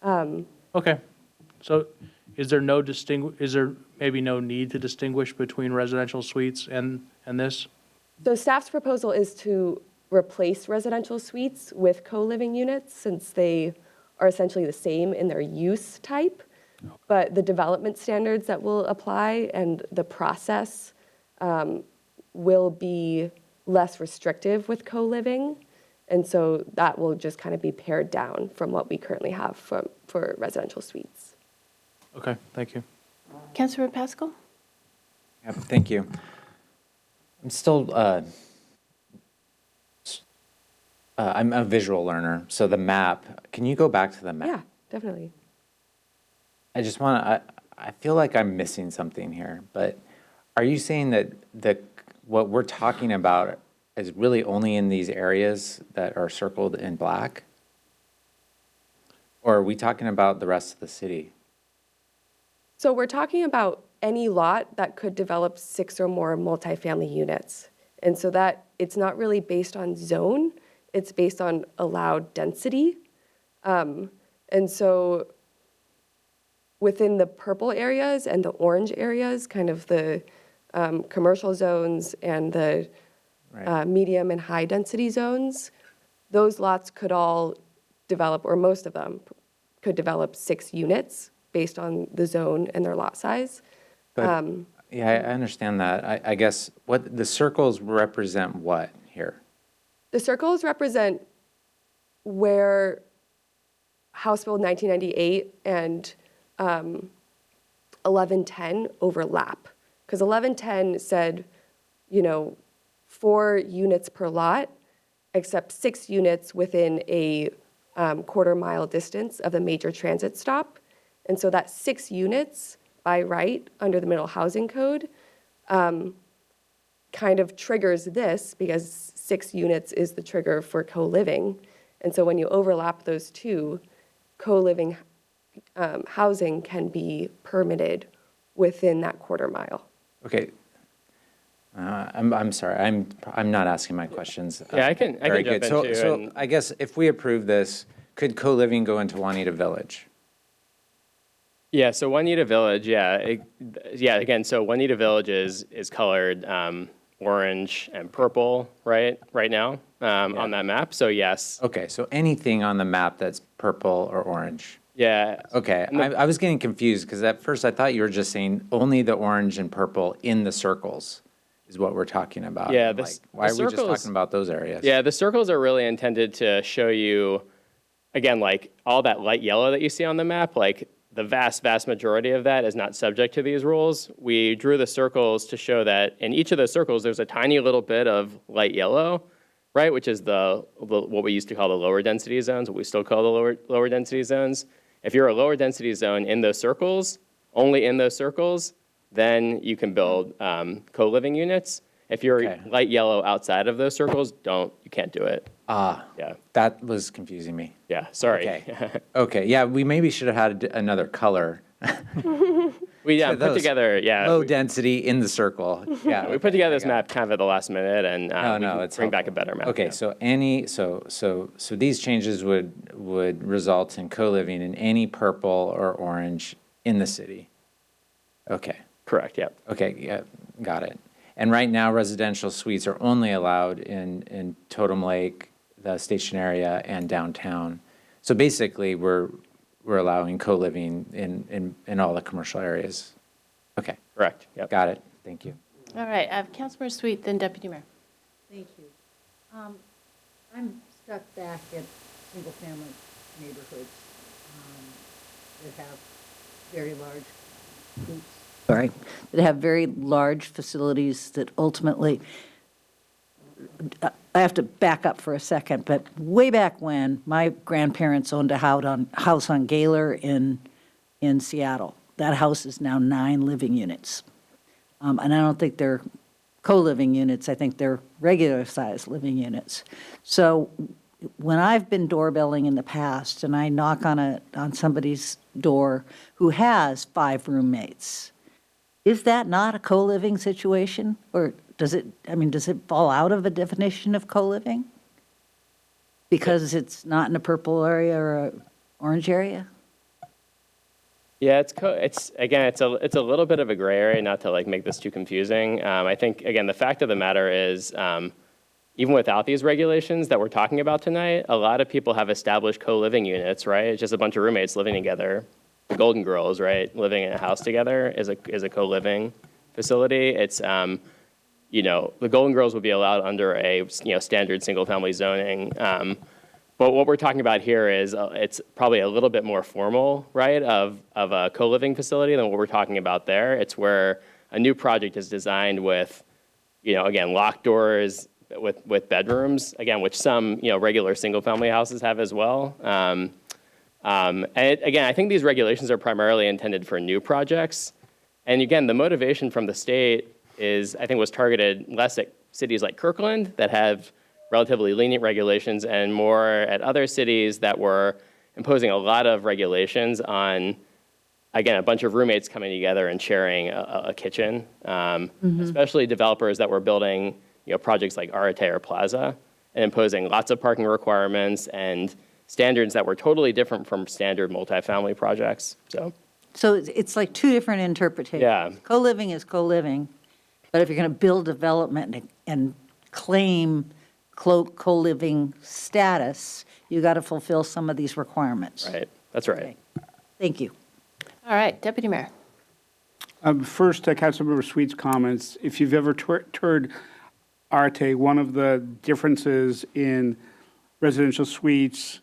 [SPEAKER 11] Okay. So is there maybe no need to distinguish between residential suites and this?
[SPEAKER 17] So staff's proposal is to replace residential suites with co-living units since they are essentially the same in their use type, but the development standards that will apply and the process will be less restrictive with co-living. And so that will just kind of be pared down from what we currently have for residential suites.
[SPEAKER 11] Okay, thank you.
[SPEAKER 5] Councilor Pascal?
[SPEAKER 15] Yep, thank you. I'm still, I'm a visual learner, so the map, can you go back to the map?
[SPEAKER 17] Yeah, definitely.
[SPEAKER 15] I just want I feel like I'm missing something here, but are you saying that what we're talking about is really only in these areas that are circled in black? Or are we talking about the rest of the city?
[SPEAKER 17] So we're talking about any lot that could develop 6 or more multifamily units. And so that it's not really based on zone, it's based on allowed density. And so within the purple areas and the orange areas, kind of the commercial zones and the medium and high density zones, those lots could all develop, or most of them could develop 6 units based on the zone and their lot size.
[SPEAKER 15] But, yeah, I understand that. I guess what the circles represent what here?
[SPEAKER 17] The circles represent where House Bill 1998 and 1110 overlap. Because 1110 said, 4 units per lot, except 6 units within a quarter-mile distance of a major transit stop. And so that 6 units by right under the Middle Housing Code kind of triggers this because 6 units is the trigger for co-living. And so when you overlap those two, co-living housing can be permitted within that quarter mile.
[SPEAKER 15] Okay. I'm sorry. I'm not asking my questions.
[SPEAKER 18] Yeah, I can jump in too.
[SPEAKER 15] So I guess if we approve this, could co-living go into Juanita Village?
[SPEAKER 18] Yeah, so Juanita Village, again, so Juanita Village is colored orange and purple right now on that map, so yes.
[SPEAKER 15] Okay, so anything on the map that's purple or orange?
[SPEAKER 18] Yeah.
[SPEAKER 15] Okay, I was getting confused because at first I thought you were just saying only the orange and purple in the circles is what we're talking about.
[SPEAKER 18] Yeah,
[SPEAKER 15] why are we just talking about those areas?
[SPEAKER 18] Yeah, the circles are really intended to show you, again, like all that light yellow that you see on the map, like the vast majority of that is not subject to these rules. We drew the circles to show that in each of those circles, there's a tiny little bit of light yellow, right? Which is what we used to call the lower density zones, what we still call the lower density zones. If you're a lower density zone in those circles, only in those circles, then you can build co-living units. If you're
[SPEAKER 15] Okay.
[SPEAKER 18] light yellow outside of those circles, you can't do it. Yeah.
[SPEAKER 15] That was confusing me.
[SPEAKER 18] Yeah, sorry.
[SPEAKER 15] Okay. Okay, yeah, we maybe should have had another color.
[SPEAKER 18] We
[SPEAKER 15] So
[SPEAKER 18] put
[SPEAKER 15] those
[SPEAKER 18] together,
[SPEAKER 15] Low density in the circle. Yeah.
[SPEAKER 18] we put together this map kind of at the last minute, and we can
[SPEAKER 15] it's
[SPEAKER 18] bring back a better map.
[SPEAKER 15] Okay,
[SPEAKER 18] yeah.
[SPEAKER 15] so these changes would result in co-living in any purple or orange in the city. Okay.
[SPEAKER 18] Correct, yep.
[SPEAKER 15] Okay, yeah, got it. And right now, residential suites are only allowed in Totem Lake, the station area, and downtown. So basically, we're allowing co-living in all the commercial areas. Okay.
[SPEAKER 18] Correct, yep.
[SPEAKER 15] Got it. Thank you.
[SPEAKER 5] All right, Councilmember Sweet, then Deputy Mayor.
[SPEAKER 6] Thank you. I'm stuck back at single-family neighborhoods that have very large groups. Sorry, that have very large facilities that ultimately, I have to back up for a second, but way back when, my grandparents owned a house on Gaylor in Seattle. That house is now 9 living units. And I don't think they're co-living units, I think they're regular-sized living units. So when I've been doorbelling in the past, and I knock on somebody's door who has 5 roommates, is that not a co-living situation? Or does it fall out of a definition of co-living? Because it's not in a purple area or a orange area?
[SPEAKER 18] Yeah, it's a little bit of a gray area, not to make this too confusing. I think, again, the fact of the matter is, even without these regulations that we're talking about tonight, a lot of people have established co-living units, right? It's just a bunch of roommates living together. The Golden Girls, right, living in a house together is a co-living facility. It's, the Golden Girls would be allowed under a, standard single-family zoning. But what we're talking about here is it's probably a little bit more formal, right, of a co-living facility than what we're talking about there. It's where a new project is designed with, again, locked doors with bedrooms, again, which some, regular single-family houses have as well. And again, I think these regulations are primarily intended for new projects. And again, the motivation from the state was targeted less at cities like Kirkland that have relatively lenient regulations and more at other cities that were imposing a lot of regulations on, again, a bunch of roommates coming together and sharing a kitchen, especially developers that were building, projects like Arete or Plaza and imposing lots of parking requirements and standards that were totally different from standard multifamily projects.
[SPEAKER 6] So it's like 2 different interpretations.
[SPEAKER 18] Yeah.
[SPEAKER 6] Co-living is co-living, but if you're going to build development and claim co-living status, you got to fulfill some of these requirements.
[SPEAKER 18] Right, that's right.
[SPEAKER 6] Okay. Thank you.
[SPEAKER 5] All right, Deputy Mayor.
[SPEAKER 8] First, Councilmember Sweet's comments. If you've ever toured Arete, one of the differences in residential suites,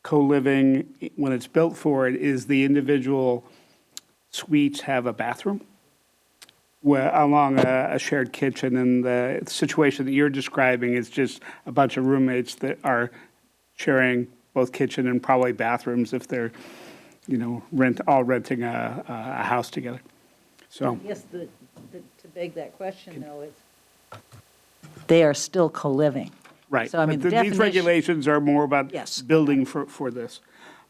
[SPEAKER 8] co-living, when it's built for it, is the individual suites have a bathroom along a shared kitchen. And the situation that you're describing is just a bunch of roommates that are sharing both kitchen and probably bathrooms if they're, renting a house together. So.
[SPEAKER 6] Yes, to beg that question, though, is they are still co-living.
[SPEAKER 8] Right.
[SPEAKER 6] So,
[SPEAKER 8] But these regulations are more about building for this.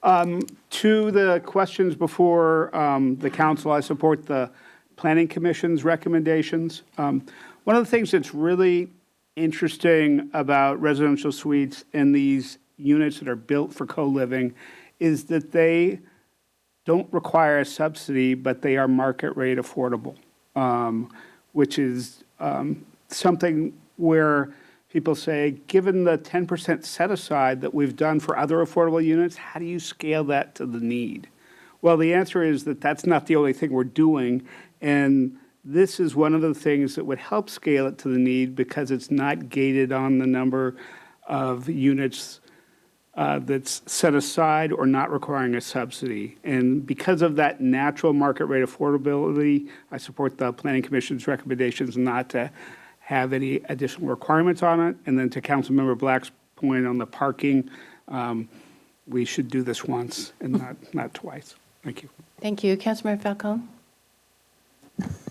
[SPEAKER 8] To the questions before the council, I support the Planning Commission's recommendations. One of the things that's really interesting about residential suites and these units that are built for co-living is that they don't require a subsidy, but they are market rate affordable, which is something where people say, given the 10% set aside that we've done for other affordable units, how do you scale that to the need? Well, the answer is that that's not the only thing we're doing. And this is one of the things that would help scale it to the need because it's not gated on the number of units that's set aside or not requiring a subsidy. And because of that natural market rate affordability, I support the Planning Commission's recommendations not to have any additional requirements on it. And then to Councilmember Black's point on the parking, we should do this once and not twice. Thank you.
[SPEAKER 5] Thank you. Councilmember Falcone?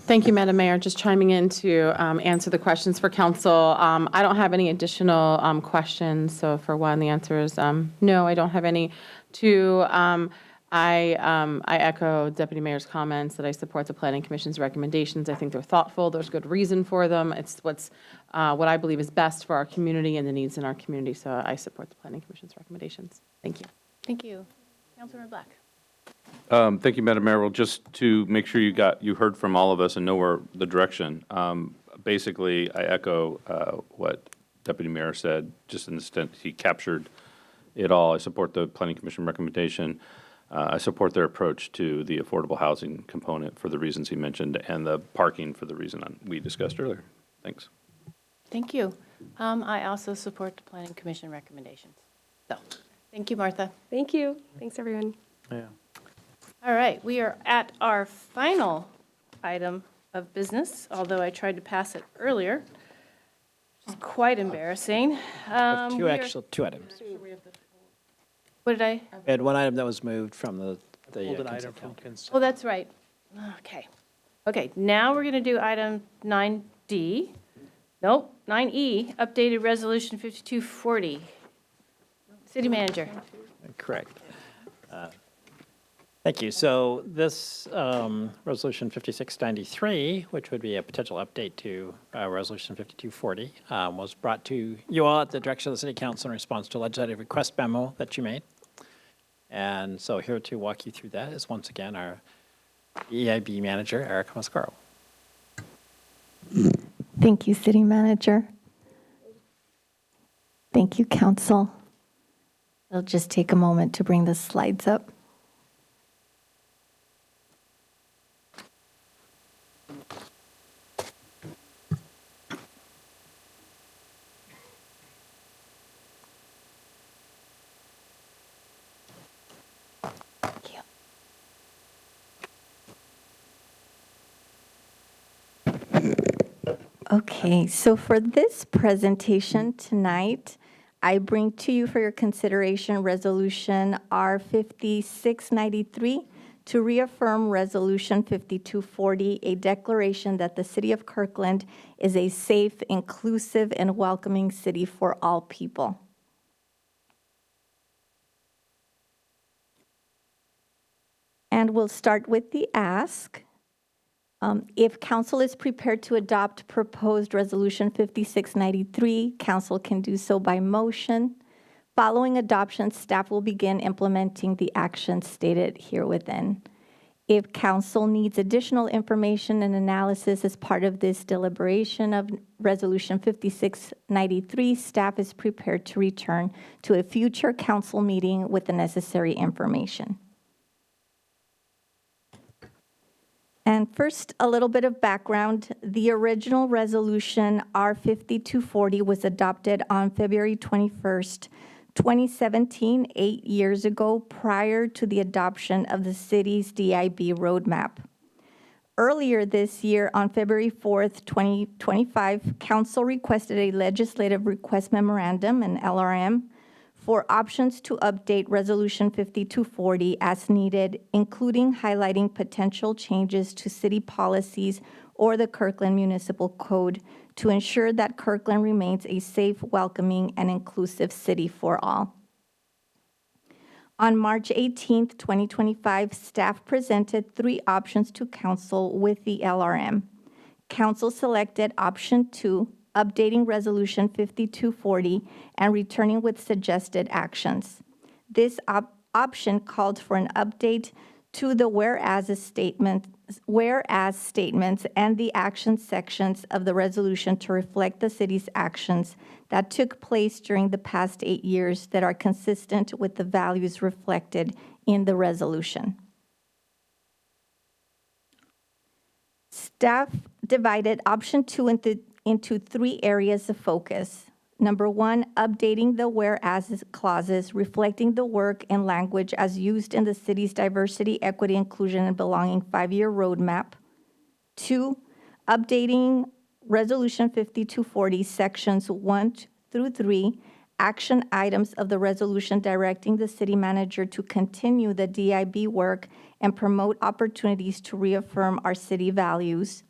[SPEAKER 10] Thank you, Madam Mayor. Just chiming in to answer the questions for council. I don't have any additional questions. So for one, the answer is no, I don't have any. Two, I echo Deputy Mayor's comments that I support the Planning Commission's recommendations. I think they're thoughtful. There's good reason for them. It's what I believe is best for our community and the needs in our community. So I support the Planning Commission's recommendations. Thank you.
[SPEAKER 5] Thank you. Councilmember Black.
[SPEAKER 12] Thank you, Madam Mayor. Well, just to make sure you heard from all of us and know where the direction. Basically, I echo what Deputy Mayor said, just in the extent he captured it all. I support the Planning Commission recommendation. I support their approach to the affordable housing component for the reasons he mentioned, and the parking for the reason we discussed earlier. Thanks.
[SPEAKER 5] Thank you. I also support the Planning Commission recommendations. So, thank you, Martha.
[SPEAKER 17] Thank you. Thanks, everyone.
[SPEAKER 11] Yeah.
[SPEAKER 5] All right, we are at our final item of business, although I tried to pass it earlier, which is quite embarrassing.
[SPEAKER 3] Two items.
[SPEAKER 5] What did I?
[SPEAKER 3] We had one item that was moved from the
[SPEAKER 11] Hold an
[SPEAKER 3] consent
[SPEAKER 11] item from
[SPEAKER 3] calendar.
[SPEAKER 11] consent.
[SPEAKER 5] Oh, that's right. Okay. Okay, now we're going to do item 9D. Nope, 9E, updated resolution 5240. City manager.
[SPEAKER 3] Correct. Thank you. So this resolution 5693, which would be a potential update to resolution 5240, was brought to you all at the direction of the City Council in response to a legislative request memo that you made. And so here to walk you through that is once again our EIB manager, Erica Mascaro.
[SPEAKER 16] Thank you, City Manager. Thank you, Council. It'll just take a moment to bring the slides up. Okay, so for this presentation tonight, I bring to you for your consideration Resolution R5693 to reaffirm Resolution 5240, a declaration that the City of Kirkland is a safe, inclusive, and welcoming city for all people. And we'll start with the ask. If council is prepared to adopt proposed resolution 5693, council can do so by motion. Following adoption, staff will begin implementing the actions stated here within. If council needs additional information and analysis as part of this deliberation of resolution 5693, staff is prepared to return to a future council meeting with the necessary information. And first, a little bit of background. The original resolution, R5240, was adopted on February 21st, 2017, 8 years ago, prior to the adoption of the city's DIB roadmap. Earlier this year, on February 4th, 2025, Council requested a legislative request memorandum, an LRM, for options to update Resolution 5240 as needed, including highlighting potential changes to city policies or the Kirkland Municipal Code to ensure that Kirkland remains a safe, welcoming, and inclusive city for all. On March 18th, 2025, staff presented 3 options to Council with the LRM. Council selected option 2, updating Resolution 5240 and returning with suggested actions. This option called for an update to the whereas statements and the action sections of the resolution to reflect the city's actions that took place during the past 8 years that are consistent with the values reflected in the resolution. Staff divided option 2 into 3 areas of focus. Number 1, updating the whereas clauses reflecting the work and language as used in the city's diversity, equity, inclusion, and belonging 5-year roadmap. 2, updating Resolution 5240, sections 1 through 3, action items of the resolution directing the city manager to continue the DIB work and promote opportunities to reaffirm our city values.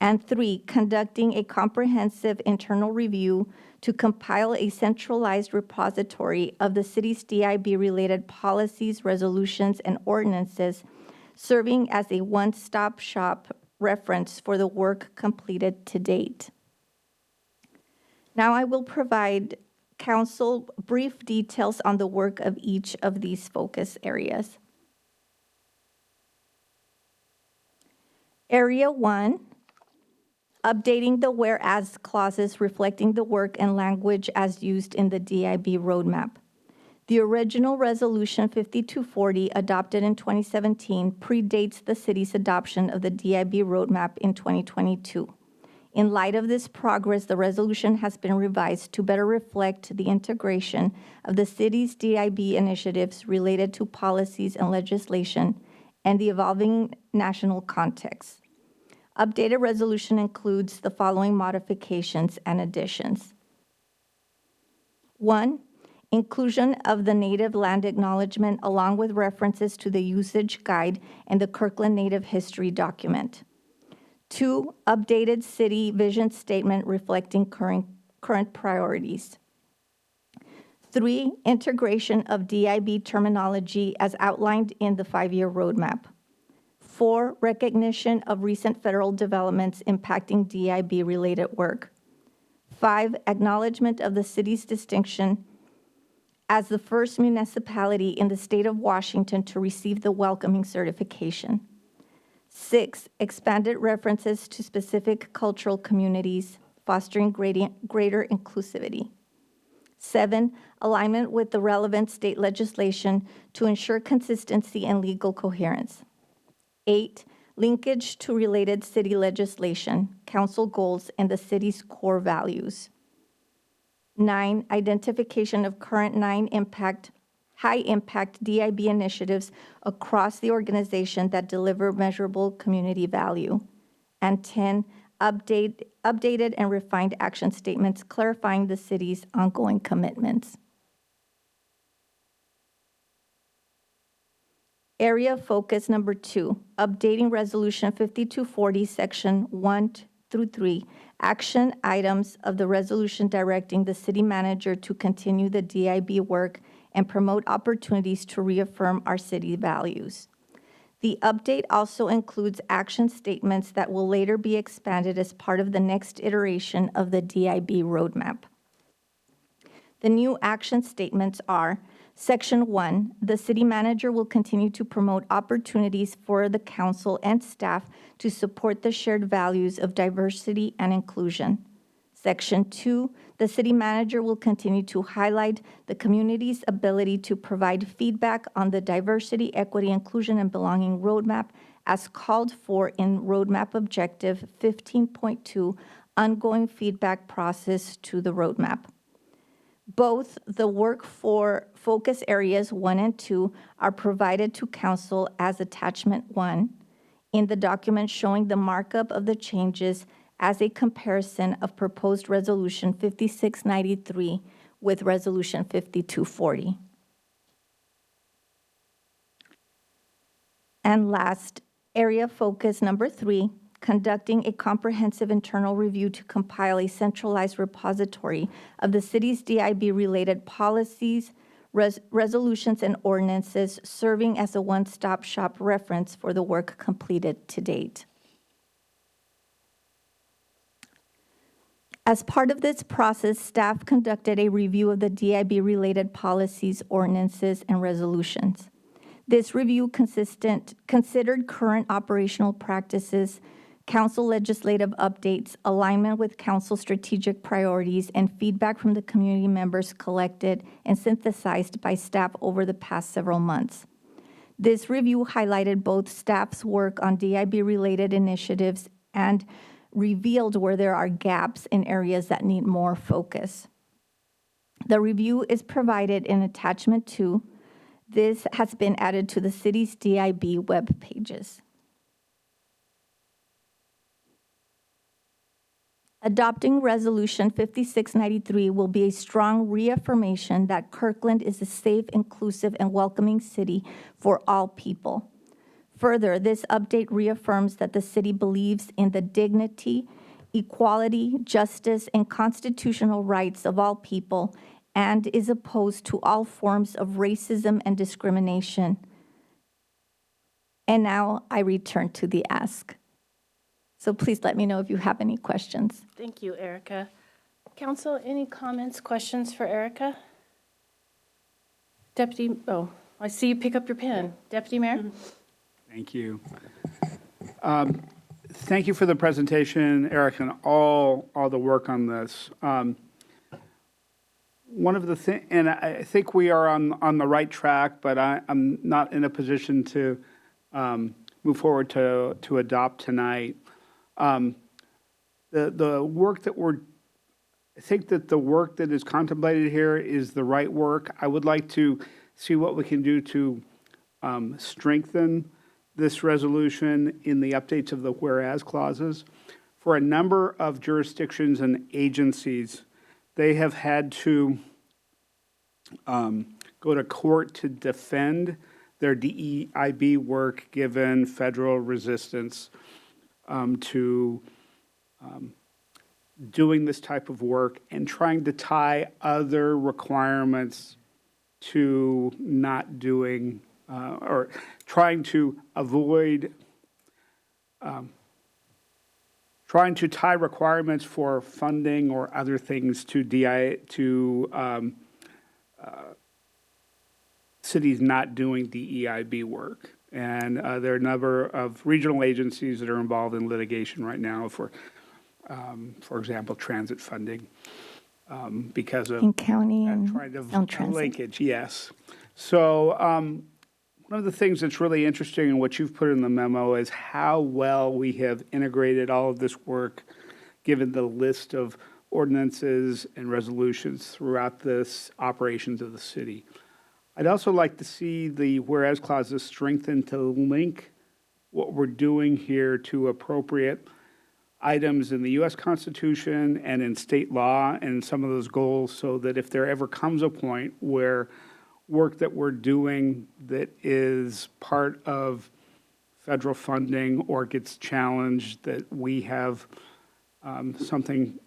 [SPEAKER 16] And 3, conducting a comprehensive internal review to compile a centralized repository of the city's DIB-related policies, resolutions, and ordinances, serving as a one-stop shop reference for the work completed to date. Now I will provide council brief details on the work of each of these focus areas. Area 1, updating the whereas clauses reflecting the work and language as used in the DIB roadmap. The original Resolution 5240, adopted in 2017, predates the city's adoption of the DIB roadmap in 2022. In light of this progress, the resolution has been revised to better reflect the integration of the city's DIB initiatives related to policies and legislation and the evolving national context. Updated resolution includes the following modifications and additions. 1, inclusion of the native land acknowledgement along with references to the usage guide and the Kirkland Native History document. 2, updated city vision statement reflecting current priorities. 3, integration of DIB terminology as outlined in the 5-year roadmap. 4, recognition of recent federal developments impacting DIB-related work. 5, acknowledgement of the city's distinction as the first municipality in the state of Washington to receive the welcoming certification. 6, expanded references to specific cultural communities, fostering greater inclusivity. 7, alignment with the relevant state legislation to ensure consistency and legal coherence. 8, linkage to related city legislation, council goals, and the city's core values. 9, identification of current high-impact DIB initiatives across the organization that deliver measurable community value. And 10, updated and refined action statements clarifying the city's ongoing commitments. Area focus number 2, updating Resolution 5240, Section 1 through 3, action items of the resolution directing the city manager to continue the DIB work and promote opportunities to reaffirm our city values. The update also includes action statements that will later be expanded as part of the next iteration of the DIB roadmap. The new action statements are: Section 1, the city manager will continue to promote opportunities for the council and staff to support the shared values of diversity and inclusion. Section 2, the city manager will continue to highlight the community's ability to provide feedback on the diversity, equity, inclusion, and belonging roadmap as called for in Roadmap Objective 15.2, ongoing feedback process to the roadmap. Both the work for focus areas 1 and 2 are provided to council as attachment 1 in the document showing the markup of the changes as a comparison of proposed Resolution 5693 with Resolution 5240. And last, area focus number 3, conducting a comprehensive internal review to compile a centralized repository of the city's DIB-related policies, resolutions, and ordinances, serving as a one-stop shop reference for the work completed to date. As part of this process, staff conducted a review of the DIB-related policies, ordinances, and resolutions. This review considered current operational practices, council legislative updates, alignment with council strategic priorities, and feedback from the community members collected and synthesized by staff over the past several months. This review highlighted both staff's work on DIB-related initiatives and revealed where there are gaps in areas that need more focus. The review is provided in attachment 2. This has been added to the city's DIB web pages. Adopting Resolution 5693 will be a strong reaffirmation that Kirkland is a safe, inclusive, and welcoming city for all people. Further, this update reaffirms that the city believes in the dignity, equality, justice, and constitutional rights of all people and is opposed to all forms of racism and discrimination. And now I return to the ask. So please let me know if you have any questions.
[SPEAKER 5] Thank you, Erica. Council, any comments, questions for Erica? Deputy, oh, I see you pick up your pen. Deputy Mayor?
[SPEAKER 8] Thank you. Thank you for the presentation, Eric, and all the work on this. One of the things, and I think we are on the right track, but I'm not in a position to move forward to adopt tonight. The work that I think that the work that is contemplated here is the right work. I would like to see what we can do to strengthen this resolution in the updates of the whereas clauses. For a number of jurisdictions and agencies, they have had to go to court to defend their DEIB work given federal resistance to doing this type of work and trying to tie other requirements to not doing or trying to avoid trying to tie requirements for funding or other things to cities not doing DEIB work. And there are a number of regional agencies that are involved in litigation right now for example, transit funding because of
[SPEAKER 16] In county and
[SPEAKER 8] trying to
[SPEAKER 16] on transit.
[SPEAKER 8] linkage, yes. So one of the things that's really interesting in what you've put in the memo is how well we have integrated all of this work, given the list of ordinances and resolutions throughout this operations of the city. I'd also like to see the whereas clauses strengthened to link what we're doing here to appropriate items in the U.S. Constitution and in state law and some of those goals, so that if there ever comes a point where work that we're doing that is part of federal funding or gets challenged, that we have something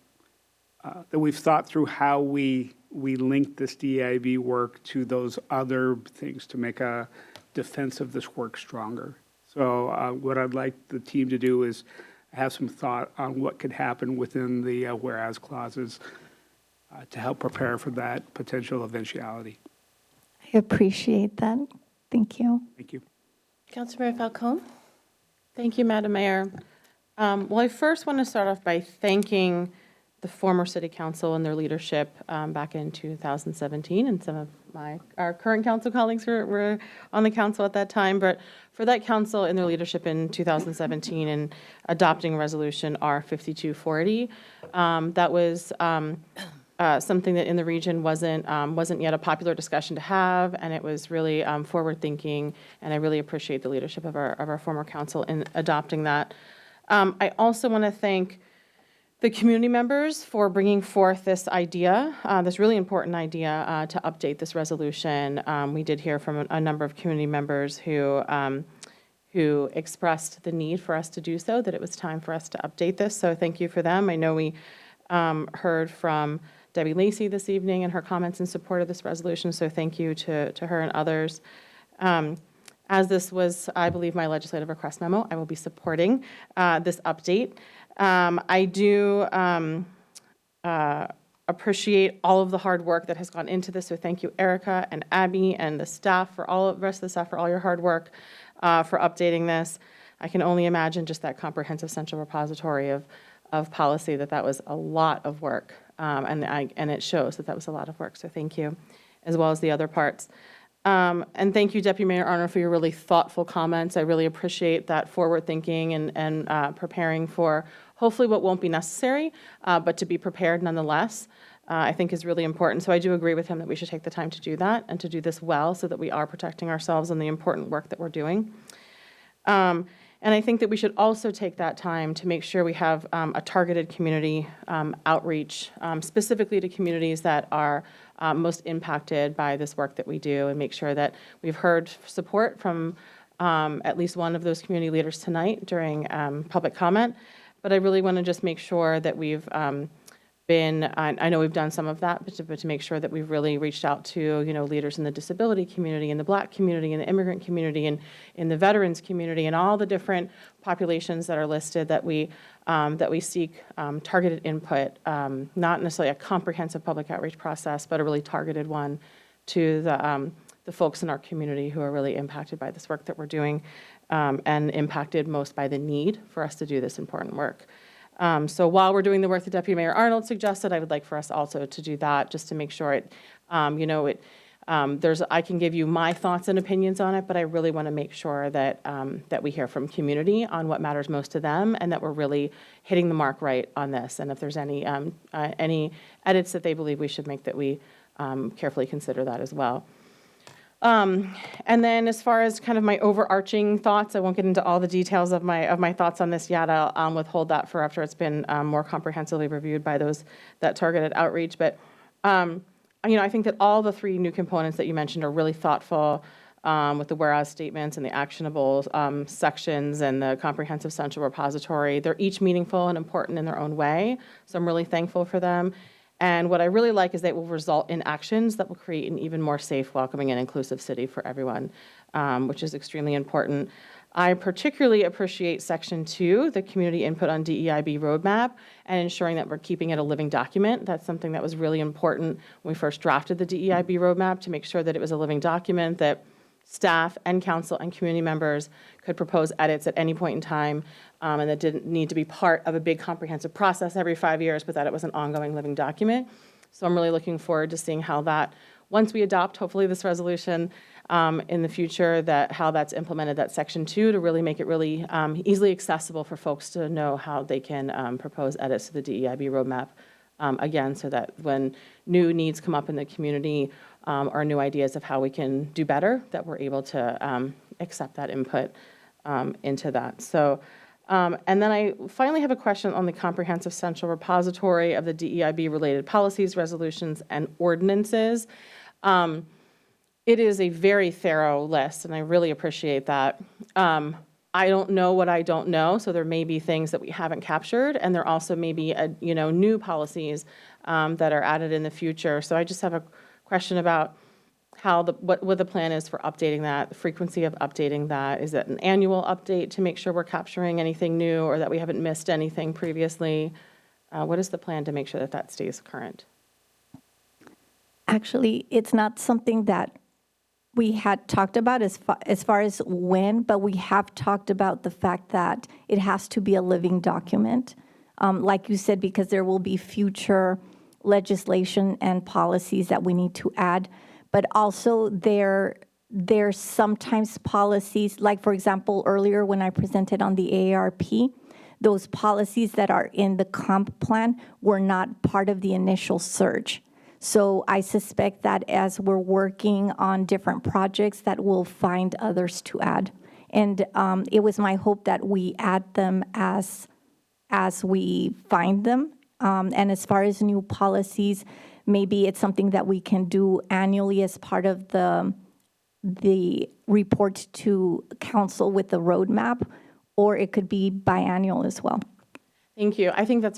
[SPEAKER 8] that we've thought through how we link this DEIB work to those other things to make a defense of this work stronger. So what I'd like the team to do is have some thought on what could happen within the whereas clauses to help prepare for that potential eventuality.
[SPEAKER 16] I appreciate that. Thank you.
[SPEAKER 8] Thank you.
[SPEAKER 5] Councilmember Falcone?
[SPEAKER 10] Thank you, Madam Mayor. Well, I first want to start off by thanking the former city council and their leadership back in 2017, and some of our current council colleagues were on the council at that time, but for that council and their leadership in 2017 in adopting resolution R5240, that was something that in the region wasn't yet a popular discussion to have, and it was really forward-thinking, and I really appreciate the leadership of our former council in adopting that. I also want to thank the community members for bringing forth this idea, this really important idea to update this resolution. We did hear from a number of community members who expressed the need for us to do so, that it was time for us to update this. So thank you for them. I know we heard from Debbie Lacey this evening and her comments in support of this resolution, so thank you to her and others. As this was, I believe, my legislative request memo, I will be supporting this update. I do appreciate all of the hard work that has gone into this, so thank you, Erica and Abby and the staff, for all the rest of the staff, for all your hard work for updating this. I can only imagine just that comprehensive central repository of policy, that was a lot of work, and it shows that was a lot of work, so thank you, as well as the other parts. And thank you, Deputy Mayor Arnold, for your really thoughtful comments. I really appreciate that forward thinking and preparing for hopefully what won't be necessary, but to be prepared nonetheless, I think is really important. So I do agree with him that we should take the time to do that and to do this well so that we are protecting ourselves and the important work that we're doing. And I think that we should also take that time to make sure we have a targeted community outreach, specifically to communities that are most impacted by this work that we do, and make sure that we've heard support from at least one of those community leaders tonight during public comment. But I really want to just make sure that we've I know we've done some of that, but to make sure that we've really reached out to, leaders in the disability community, in the Black community, in the immigrant community, and in the veterans community, and all the different populations that are listed that we seek targeted input, not necessarily a comprehensive public outreach process, but a really targeted one to the folks in our community who are really impacted by this work that we're doing, and impacted most by the need for us to do this important work. So while we're doing the work that Deputy Mayor Arnold suggested, I would like for us also to do that, just to make sure I can give you my thoughts and opinions on it, but I really want to make sure that we hear from community on what matters most to them, and that we're really hitting the mark right on this. And if there's any edits that they believe we should make, that we carefully consider that as well. And then as far as kind of my overarching thoughts, I won't get into all the details of my thoughts on this yet. I'll withhold that for after it's been more comprehensively reviewed by that targeted outreach. But I think that all the three new components that you mentioned are really thoughtful, with the whereas statements and the actionable sections and the comprehensive central repository. They're each meaningful and important in their own way, so I'm really thankful for them. And what I really like is that it will result in actions that will create an even more safe, welcoming, and inclusive city for everyone, which is extremely important. I particularly appreciate Section 2, the community input on DEIB roadmap, and ensuring that we're keeping it a living document. That's something that was really important when we first drafted the DEIB roadmap, to make sure that it was a living document, that staff and council and community members could propose edits at any point in time, and that didn't need to be part of a big comprehensive process every 5 years, but that it was an ongoing living document. So I'm really looking forward to seeing how that, once we adopt, hopefully, this resolution in the future, how that's implemented, that Section 2, to really make it really easily accessible for folks to know how they can propose edits to the DEIB roadmap, again, so that when new needs come up in the community, or new ideas of how we can do better, that we're able to accept that input into that. So, and then I finally have a question on the comprehensive central repository of the DEIB-related policies, resolutions, and ordinances. It is a very thorough list, and I really appreciate that. I don't know what I don't know, so there may be things that we haven't captured, and there also may be new policies that are added in the future. So I just have a question about what the plan is for updating that, the frequency of updating that. Is it an annual update to make sure we're capturing anything new, or that we haven't missed anything previously? What is the plan to make sure that that stays current?
[SPEAKER 16] Actually, it's not something that we had talked about as far as when, but we have talked about the fact that it has to be a living document. Like you said, because there will be future legislation and policies that we need to add, but also there's sometimes policies, like for example, earlier when I presented on the AARP, those policies that are in the comp plan were not part of the initial surge. So I suspect that as we're working on different projects, that we'll find others to add. And it was my hope that we add them as we find them. And as far as new policies, maybe it's something that we can do annually as part of the report to council with the roadmap, or it could be biannual as well.
[SPEAKER 10] Thank you. I think that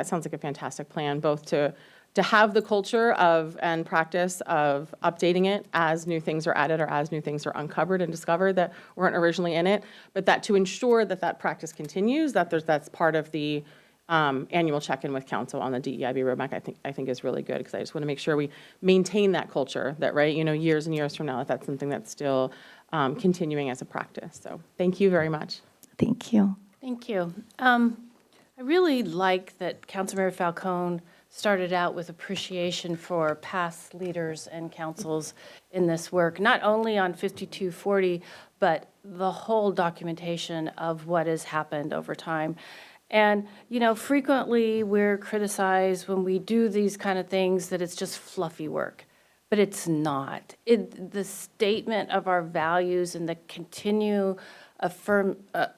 [SPEAKER 10] sounds like a fantastic plan, both to have the culture of and practice of updating it as new things are added or as new things are uncovered and discovered that weren't originally in it, but that to ensure that that practice continues, that's part of the annual check-in with council on the DEIB roadmap. I think is really good, because I just want to make sure we maintain that culture, that years and years from now, that's something that's still continuing as a practice. So thank you very much.
[SPEAKER 16] Thank you.
[SPEAKER 5] Thank you. I really like that Councilmember Falcone started out with appreciation for past leaders and councils in this work, not only on 5240, but the whole documentation of what has happened over time. And, frequently we're criticized when we do these kind of things that it's just fluffy work, but it's not. The statement of our values and the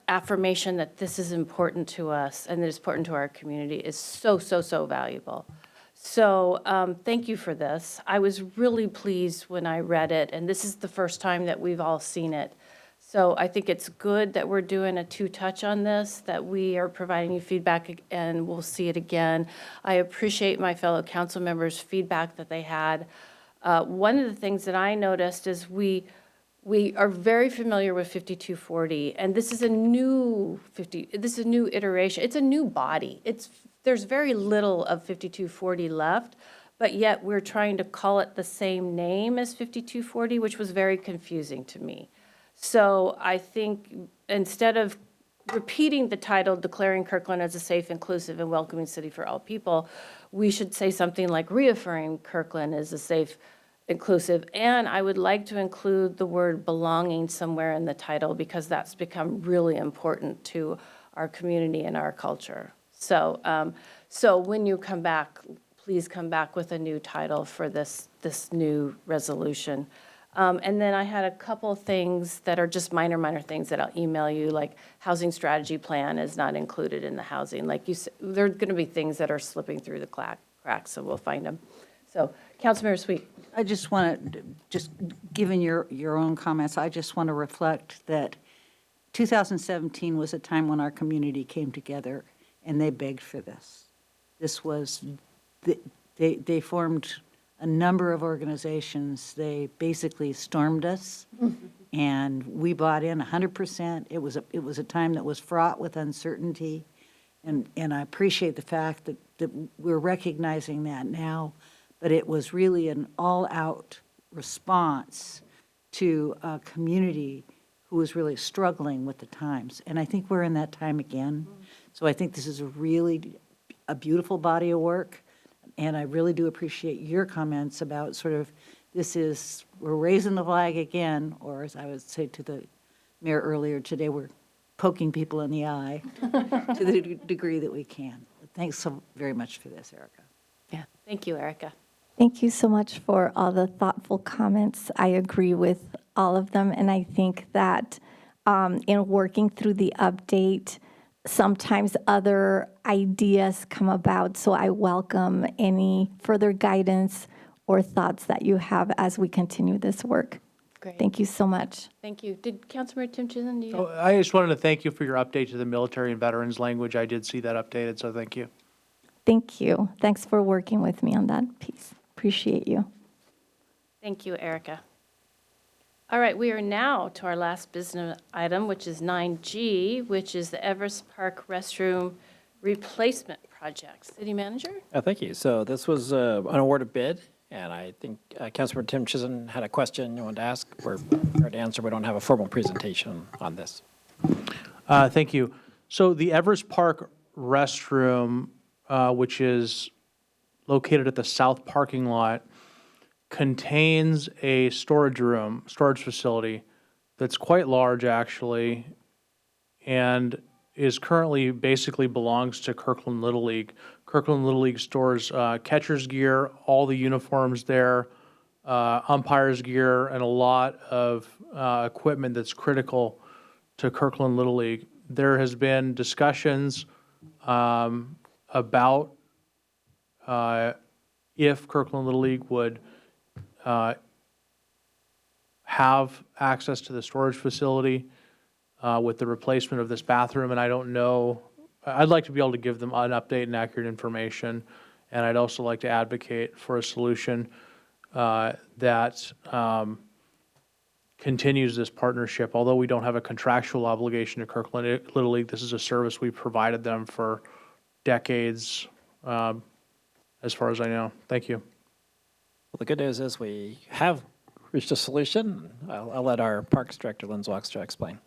[SPEAKER 5] affirmation that this is important to us and that it's important to our community is so, so, so valuable. So thank you for this. I was really pleased when I read it, and this is the first time that we've all seen it. So I think it's good that we're doing a two-touch on this, that we are providing you feedback and we'll see it again. I appreciate my fellow council members' feedback that they had. One of the things that I noticed is we are very familiar with 5240, and this is a new iteration. It's a new body. There's very little of 5240 left, but yet we're trying to call it the same name as 5240, which was very confusing to me. So I think instead of repeating the title, declaring Kirkland as a safe, inclusive, and welcoming city for all people, we should say something like reaffirming Kirkland as a safe, inclusive, and I would like to include the word belonging somewhere in the title because that's become really important to our community and our culture. So, so when you come back, please come back with a new title for this new resolution. And then I had a couple things that are just minor things that I'll email you, like housing strategy plan is not included in the housing. Like you said, there are going to be things that are slipping through the cracks, so we'll find them. So, Councilmember Sweet.
[SPEAKER 6] I just want to, just given your own comments, I just want to reflect that 2017 was a time when our community came together and they begged for this. This was, they formed a number of organizations. They basically stormed us, and we bought in 100%. It was a time that was fraught with uncertainty, and I appreciate the fact that we're recognizing that now. But it was really an all-out response to a community who was really struggling with the times, and I think we're in that time again. So I think this is a beautiful body of work. And I really do appreciate your comments about sort of, we're raising the flag again, or as I would say to the mayor earlier today, we're poking people in the eye to the degree that we can. Thanks so very much for this, Erica.
[SPEAKER 5] Yeah, thank you, Erica.
[SPEAKER 16] Thank you so much for all the thoughtful comments. I agree with all of them, and I think that in working through the update, sometimes other ideas come about, so I welcome any further guidance or thoughts that you have as we continue this work.
[SPEAKER 5] Great.
[SPEAKER 16] Thank you so much.
[SPEAKER 5] Thank you. Did Councilmember Tim Chisholm, do you?
[SPEAKER 11] I just wanted to thank you for your update to the military and veterans language. I did see that updated, so thank you.
[SPEAKER 16] Thank you. Thanks for working with me on that piece. Appreciate you.
[SPEAKER 5] Thank you, Erica. All right, we are now to our last business item, which is 9G, which is the Everest Park restroom replacement project. City Manager?
[SPEAKER 3] Thank you. So this was an awarded bid, and I think Councilmember Tim Chisholm had a question you wanted to ask. We're prepared to answer. We don't have a formal presentation on this.
[SPEAKER 11] Thank you. So the Everest Park restroom, which is located at the south parking lot, contains a storage facility that's quite large actually, and is currently basically belongs to Kirkland Little League. Kirkland Little League stores catcher's gear, all the uniforms there, umpires gear, and a lot of equipment that's critical to Kirkland Little League. There has been discussions about if Kirkland Little League would have access to the storage facility with the replacement of this bathroom, and I don't know. I'd like to be able to give them an update and accurate information, and I'd also like to advocate for a solution that continues this partnership. Although we don't have a contractual obligation to Kirkland Little League, this is a service we've provided them for decades, as far as I know. Thank you.
[SPEAKER 3] Well, the good news is we have reached a solution. I'll let our Parks Director, Lynn Zwakstra, explain.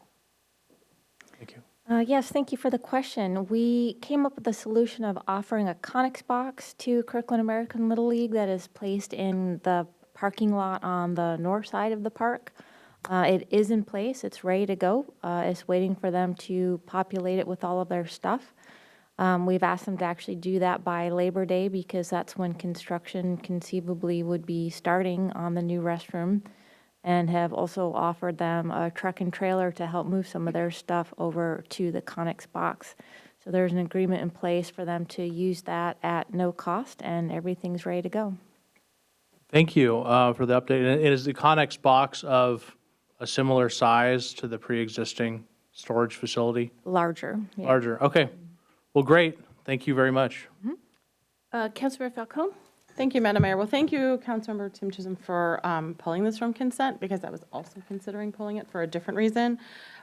[SPEAKER 11] Thank you.
[SPEAKER 20] Yes, thank you for the question. We came up with the solution of offering a Conex box to Kirkland American Little League that is placed in the parking lot on the north side of the park. It is in place. It's ready to go. It's waiting for them to populate it with all of their stuff. We've asked them to actually do that by Labor Day because that's when construction conceivably would be starting on the new restroom, and have also offered them a truck and trailer to help move some of their stuff over to the Conex box. So there's an agreement in place for them to use that at no cost, and everything's ready to go.
[SPEAKER 11] Thank you for the update. And it is the Conex box of a similar size to the pre-existing storage facility?
[SPEAKER 20] Larger. Yeah.
[SPEAKER 11] Larger, okay. Well, great. Thank you very much.
[SPEAKER 5] Councilmember Falcone?
[SPEAKER 10] Thank you, Madam Mayor. Well, thank you, Councilmember Tim Chisholm, for pulling this from consent, because I was also considering pulling it for a different reason.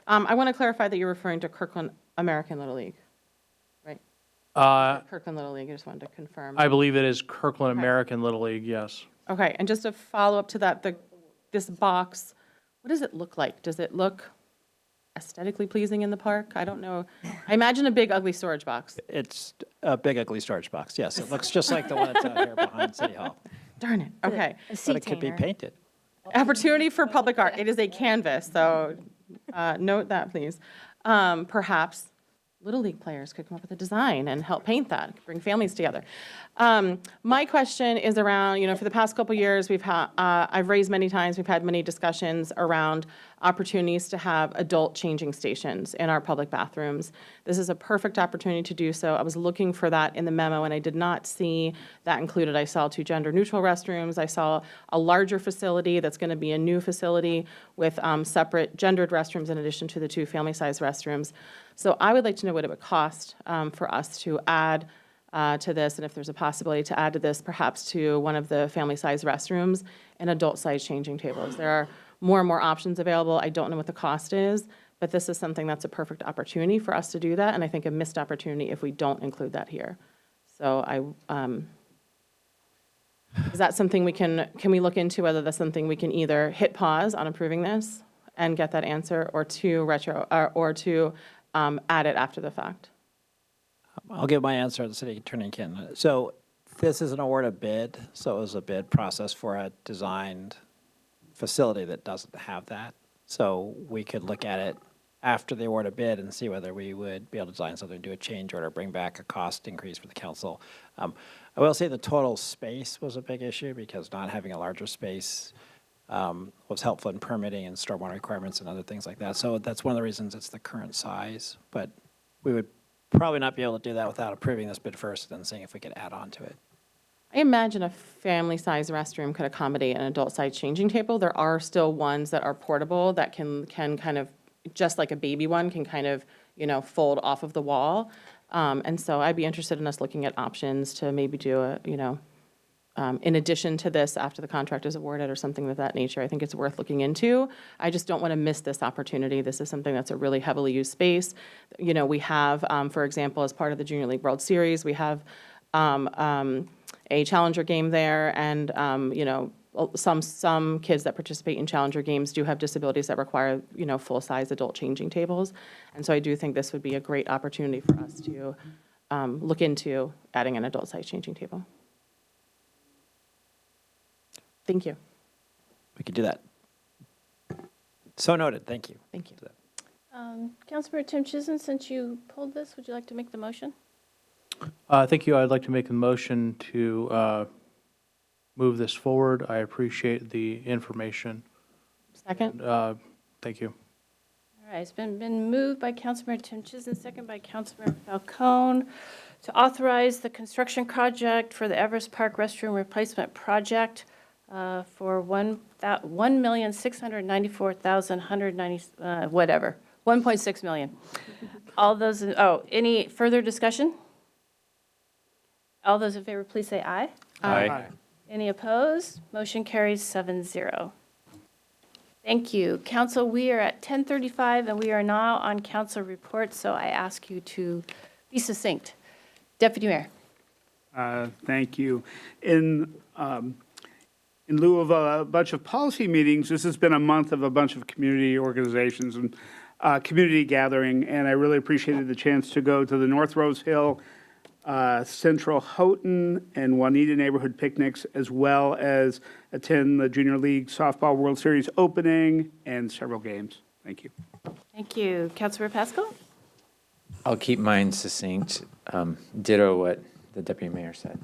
[SPEAKER 10] I want to clarify that you're referring to Kirkland American Little League, right? Kirkland Little League, I just wanted to confirm.
[SPEAKER 11] I believe it is Kirkland American Little League, yes.
[SPEAKER 10] Okay, and just to follow up to that, this box, what does it look like? Does it look aesthetically pleasing in the park? I don't know. I imagine a big, ugly storage box.
[SPEAKER 3] It's a big, ugly storage box, yes. It looks just like the one that's out here behind City Hall.
[SPEAKER 10] Darn it, okay.
[SPEAKER 3] But it could be painted.
[SPEAKER 10] Opportunity for public art. It is a canvas, so note that, please. Perhaps Little League players could come up with a design and help paint that, bring families together. My question is around, for the past couple years, I've raised many times, we've had many discussions around opportunities to have adult changing stations in our public bathrooms. This is a perfect opportunity to do so. I was looking for that in the memo, and I did not see that included. I saw 2 gender-neutral restrooms. I saw a larger facility that's going to be a new facility with separate gendered restrooms in addition to the 2 family-size restrooms. So I would like to know what it would cost for us to add to this, and if there's a possibility to add to this, perhaps to one of the family-size restrooms and adult-size changing tables. There are more and more options available. I don't know what the cost is, but this is something that's a perfect opportunity for us to do that, and I think a missed opportunity if we don't include that here. So is that something can we look into, whether that's something we can either hit pause on approving this and get that answer, or to add it after the fact?
[SPEAKER 3] I'll give my answer, the city attorney can. So this is an award of bid, so it was a bid process for a designed facility that doesn't have that. So we could look at it after the award of bid and see whether we would be able to design something, do a change order, bring back a cost increase for the council. I will say the total space was a big issue, because not having a larger space was helpful in permitting and stormwater requirements and other things like that. So that's one of the reasons it's the current size, but we would probably not be able to do that without approving this bid first and then seeing if we could add on to it.
[SPEAKER 10] I imagine a family-size restroom could accommodate an adult-size changing table. There are still ones that are portable that can kind of, just like a baby one, can kind of, fold off of the wall. And so I'd be interested in us looking at options to maybe do in addition to this, after the contract is awarded or something of that nature. I think it's worth looking into. I just don't want to miss this opportunity. This is something that's a really heavily used space. We have, for example, as part of the Junior League World Series, we have a challenger game there, and some kids that participate in challenger games do have disabilities that require full-size adult changing tables, and so I do think this would be a great opportunity for us to look into adding an adult-size changing table. Thank you.
[SPEAKER 3] We could do that. So noted. Thank you.
[SPEAKER 10] Thank you.
[SPEAKER 5] Councilmember Tim Chisholm, since you pulled this, would you like to make the motion?
[SPEAKER 11] Thank you. I'd like to make a motion to move this forward. I appreciate the information.
[SPEAKER 10] Second.
[SPEAKER 11] Thank you.
[SPEAKER 5] All right, it's been moved by Councilmember Tim Chisholm, second by Councilmember Falcone, to authorize the construction project for the Everest Park restroom replacement project for $1,694,190, whatever, $1.6 million. All those, any further discussion? All those in favor, please say aye.
[SPEAKER 12] Aye.
[SPEAKER 5] Any opposed? Motion carries 7-0. Thank you. Council, we are at 10:35, and we are now on council reports, so I ask you to be succinct. Deputy Mayor.
[SPEAKER 8] Thank you. In lieu of a bunch of policy meetings, this has been a month of a bunch of community organizations and community gathering, and I really appreciated the chance to go to the North Rose Hill, Central Houghton, and Juanita neighborhood picnics, as well as attend the Junior League Softball World Series opening and several games. Thank you.
[SPEAKER 5] Thank you. Councilmember Pascal?
[SPEAKER 15] I'll keep mine succinct. Ditto what the deputy mayor said.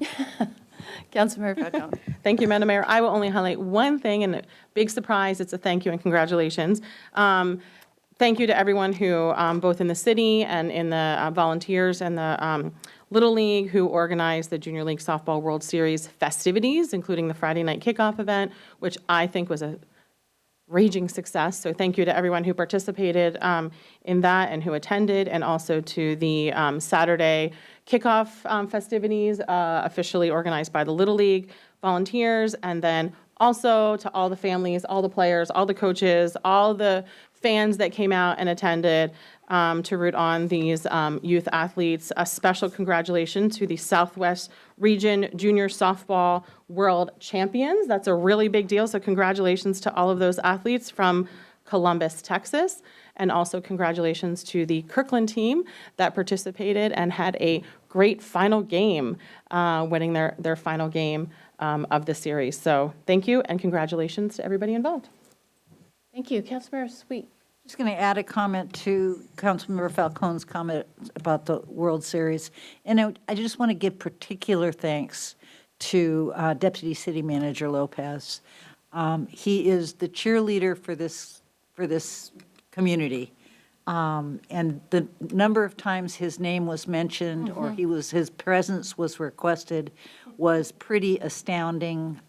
[SPEAKER 5] Councilmember Falcone.
[SPEAKER 10] Thank you, Madam Mayor. I will only highlight one thing, and a big surprise. It's a thank you and congratulations. Thank you to everyone who, both in the city and in the volunteers and the Little League, who organized the Junior League Softball World Series festivities, including the Friday night kickoff event, which I think was a raging success. So thank you to everyone who participated in that and who attended, and also to the Saturday kickoff festivities officially organized by the Little League volunteers, and then also to all the families, all the players, all the coaches, all the fans that came out and attended to root on these youth athletes. A special congratulations to the Southwest Region Junior Softball World Champions. That's a really big deal, so congratulations to all of those athletes from Columbus, Texas. And also congratulations to the Kirkland team that participated and had a great final game, winning their final game of the series. So thank you and congratulations to everybody involved.
[SPEAKER 5] Thank you. Councilmember Sweet.
[SPEAKER 6] Just going to add a comment to Councilmember Falcone's comment about the World Series. And I just want to give particular thanks to Deputy City Manager Lopez. He is the cheerleader for this community. And the number of times his name was mentioned or his presence was requested was pretty astounding.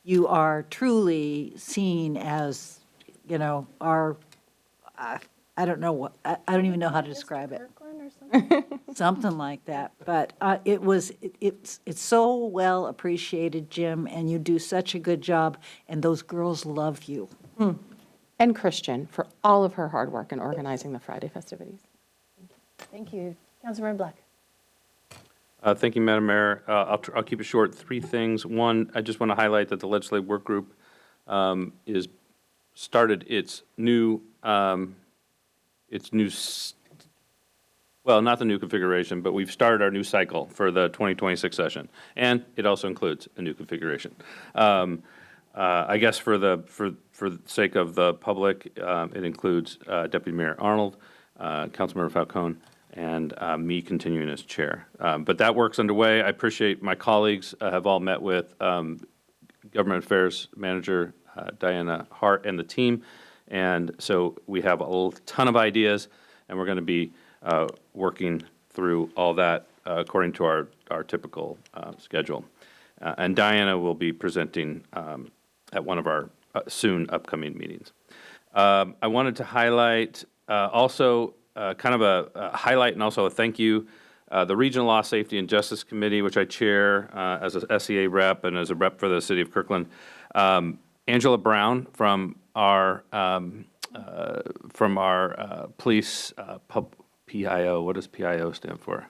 [SPEAKER 6] You are truly seen as, our, I don't know what, I don't even know how to describe it. Something like that. But it's so well appreciated, Jim, and you do such a good job, and those girls love you.
[SPEAKER 10] And Christian for all of her hard work in organizing the Friday festivities.
[SPEAKER 5] Thank you. Councilmember Black.
[SPEAKER 12] Thank you, Madam Mayor. I'll keep it short. 3 things. One, I just want to highlight that the legislative work group started its new, well, not the new configuration, but we've started our new cycle for the 2026 session, and it also includes a new configuration. I guess for the sake of the public, it includes Deputy Mayor Arnold, Councilmember Falcone, and me continuing as chair. But that work's underway. I appreciate my colleagues have all met with Government Affairs Manager Diana Hart and the team, and so we have a ton of ideas, and we're going to be working through all that according to our typical schedule. And Diana will be presenting at one of our soon upcoming meetings. I wanted to highlight also kind of a highlight and also a thank you. The Regional Law, Safety, and Justice Committee, which I chair as a SEA rep and as a rep for the City of Kirkland. Angela Brown from our police PIO. What does PIO stand for?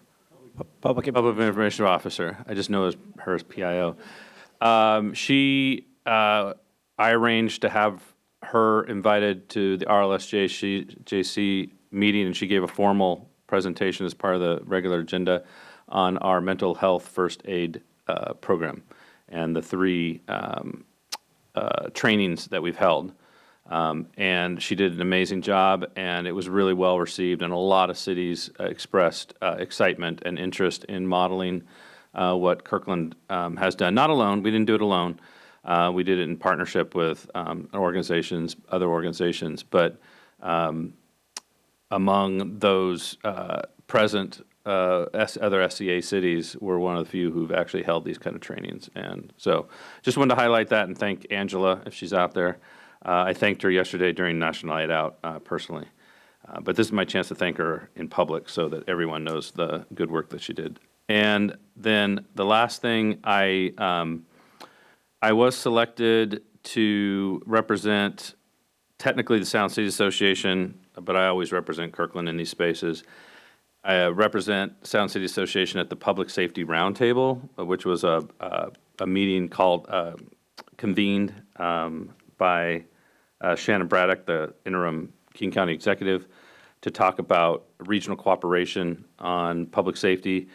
[SPEAKER 12] Public Information Officer. I just know her as PIO. I arranged to have her invited to the RLSJC meeting, and she gave a formal presentation as part of the regular agenda on our mental health first aid program and the 3 trainings that we've held. And she did an amazing job, and it was really well received, and a lot of cities expressed excitement and interest in modeling what Kirkland has done. Not alone, we didn't do it alone. We did it in partnership with other organizations, but among those present, other SCA cities were one of the few who've actually held these kind of trainings. And so just wanted to highlight that and thank Angela if she's out there. I thanked her yesterday during National Night Out personally. But this is my chance to thank her in public so that everyone knows the good work that she did. And then the last thing, I was selected to represent technically the Sound City Association, but I always represent Kirkland in these spaces. I represent Sound City Association at the Public Safety Roundtable, which was a meeting convened by Shannon Braddock, the interim King County executive, to talk about regional cooperation on public safety,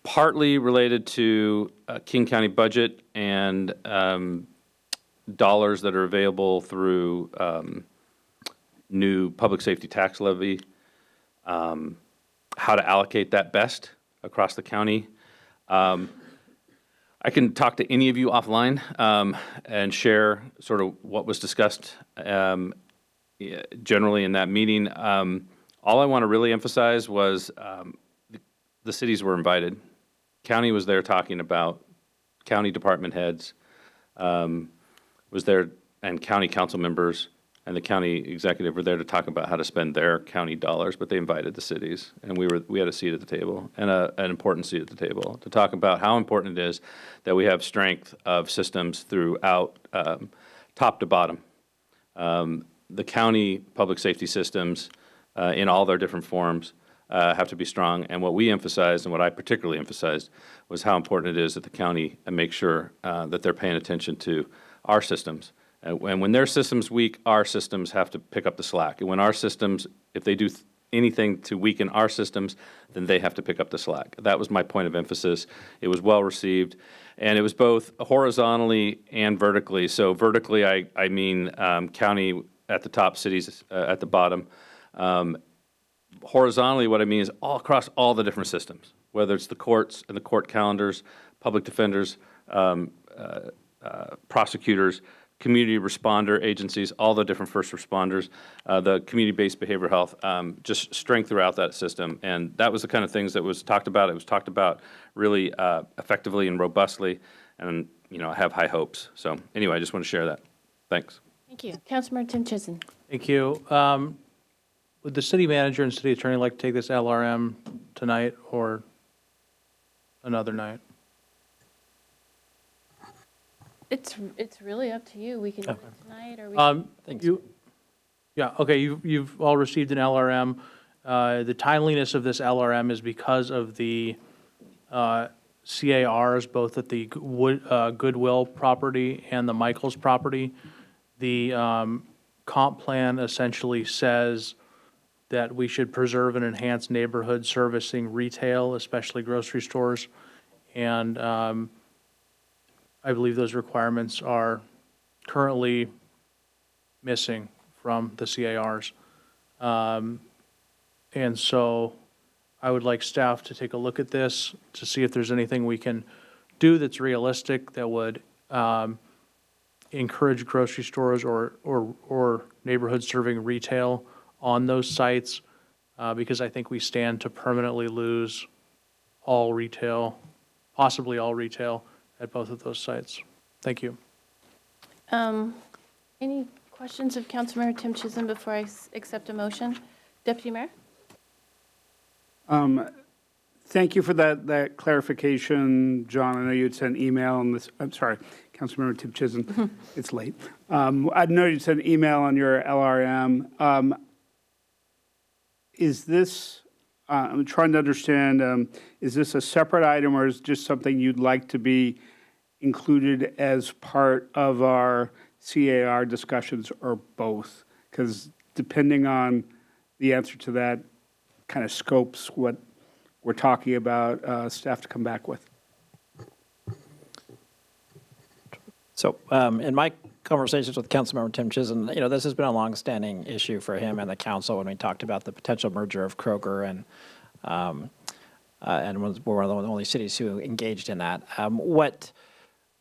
[SPEAKER 12] partly related to King County budget and dollars that are available through new public safety tax levy, how to allocate that best across the county. I can talk to any of you offline and share sort of what was discussed generally in that meeting. All I want to really emphasize was the cities were invited. County was there talking about, county department heads was there and county council members and the county executive were there to talk about how to spend their county dollars, but they invited the cities, and we had a seat at the table, and an important seat at the table, to talk about how important it is that we have strength of systems throughout, top to bottom. The county public safety systems, in all their different forms, have to be strong, and what we emphasized, and what I particularly emphasized, was how important it is that the county make sure that they're paying attention to our systems. And when their system's weak, our systems have to pick up the slack. And when our systems, if they do anything to weaken our systems, then they have to pick up the slack. That was my point of emphasis. It was well received. And it was both horizontally and vertically. So vertically, I mean county at the top, cities at the bottom. Horizontally, what I mean is all across all the different systems, whether it's the courts and the court calendars, public defenders, prosecutors, community responder agencies, all the different first responders, the community-based behavioral health, just strength throughout that system. And that was the kind of things that was talked about. It was talked about really effectively and robustly, and I have high hopes. So anyway, I just want to share that. Thanks.
[SPEAKER 5] Thank you. Councilmember Tim Chisholm.
[SPEAKER 11] Thank you. Would the city manager and city attorney like to take this LRM tonight or another night?
[SPEAKER 5] It's really up to you. We can do it tonight, or we
[SPEAKER 3] Thanks.
[SPEAKER 11] You've all received an LRM. The timeliness of this LRM is because of the CARs, both at the Goodwill property and the Michaels property. The comp plan essentially says that we should preserve and enhance neighborhood servicing retail, especially grocery stores. And I believe those requirements are currently missing from the CARs. And so I would like staff to take a look at this to see if there's anything we can do that's realistic that would encourage grocery stores or neighborhood serving retail on those sites, because I think we stand to permanently lose all retail, possibly all retail, at both of those sites. Thank you.
[SPEAKER 5] any questions of Councilmember Tim Chisholm before I accept a motion? Deputy Mayor?
[SPEAKER 8] Thank you for that clarification, John. I know you had sent an email on this. I'm sorry, Councilmember Tim Chisholm. It's late. I know you sent an email on your LRM. Is this, I'm trying to understand, is this a separate item or is it just something you'd like to be included as part of our CAR discussions or both? Because depending on the answer to that kind of scopes what we're talking about, staff to come back with.
[SPEAKER 3] So in my conversations with Councilmember Tim Chisholm, this has been a longstanding issue for him and the council when we talked about the potential merger of Kroger and we're one of the only cities who engaged in that.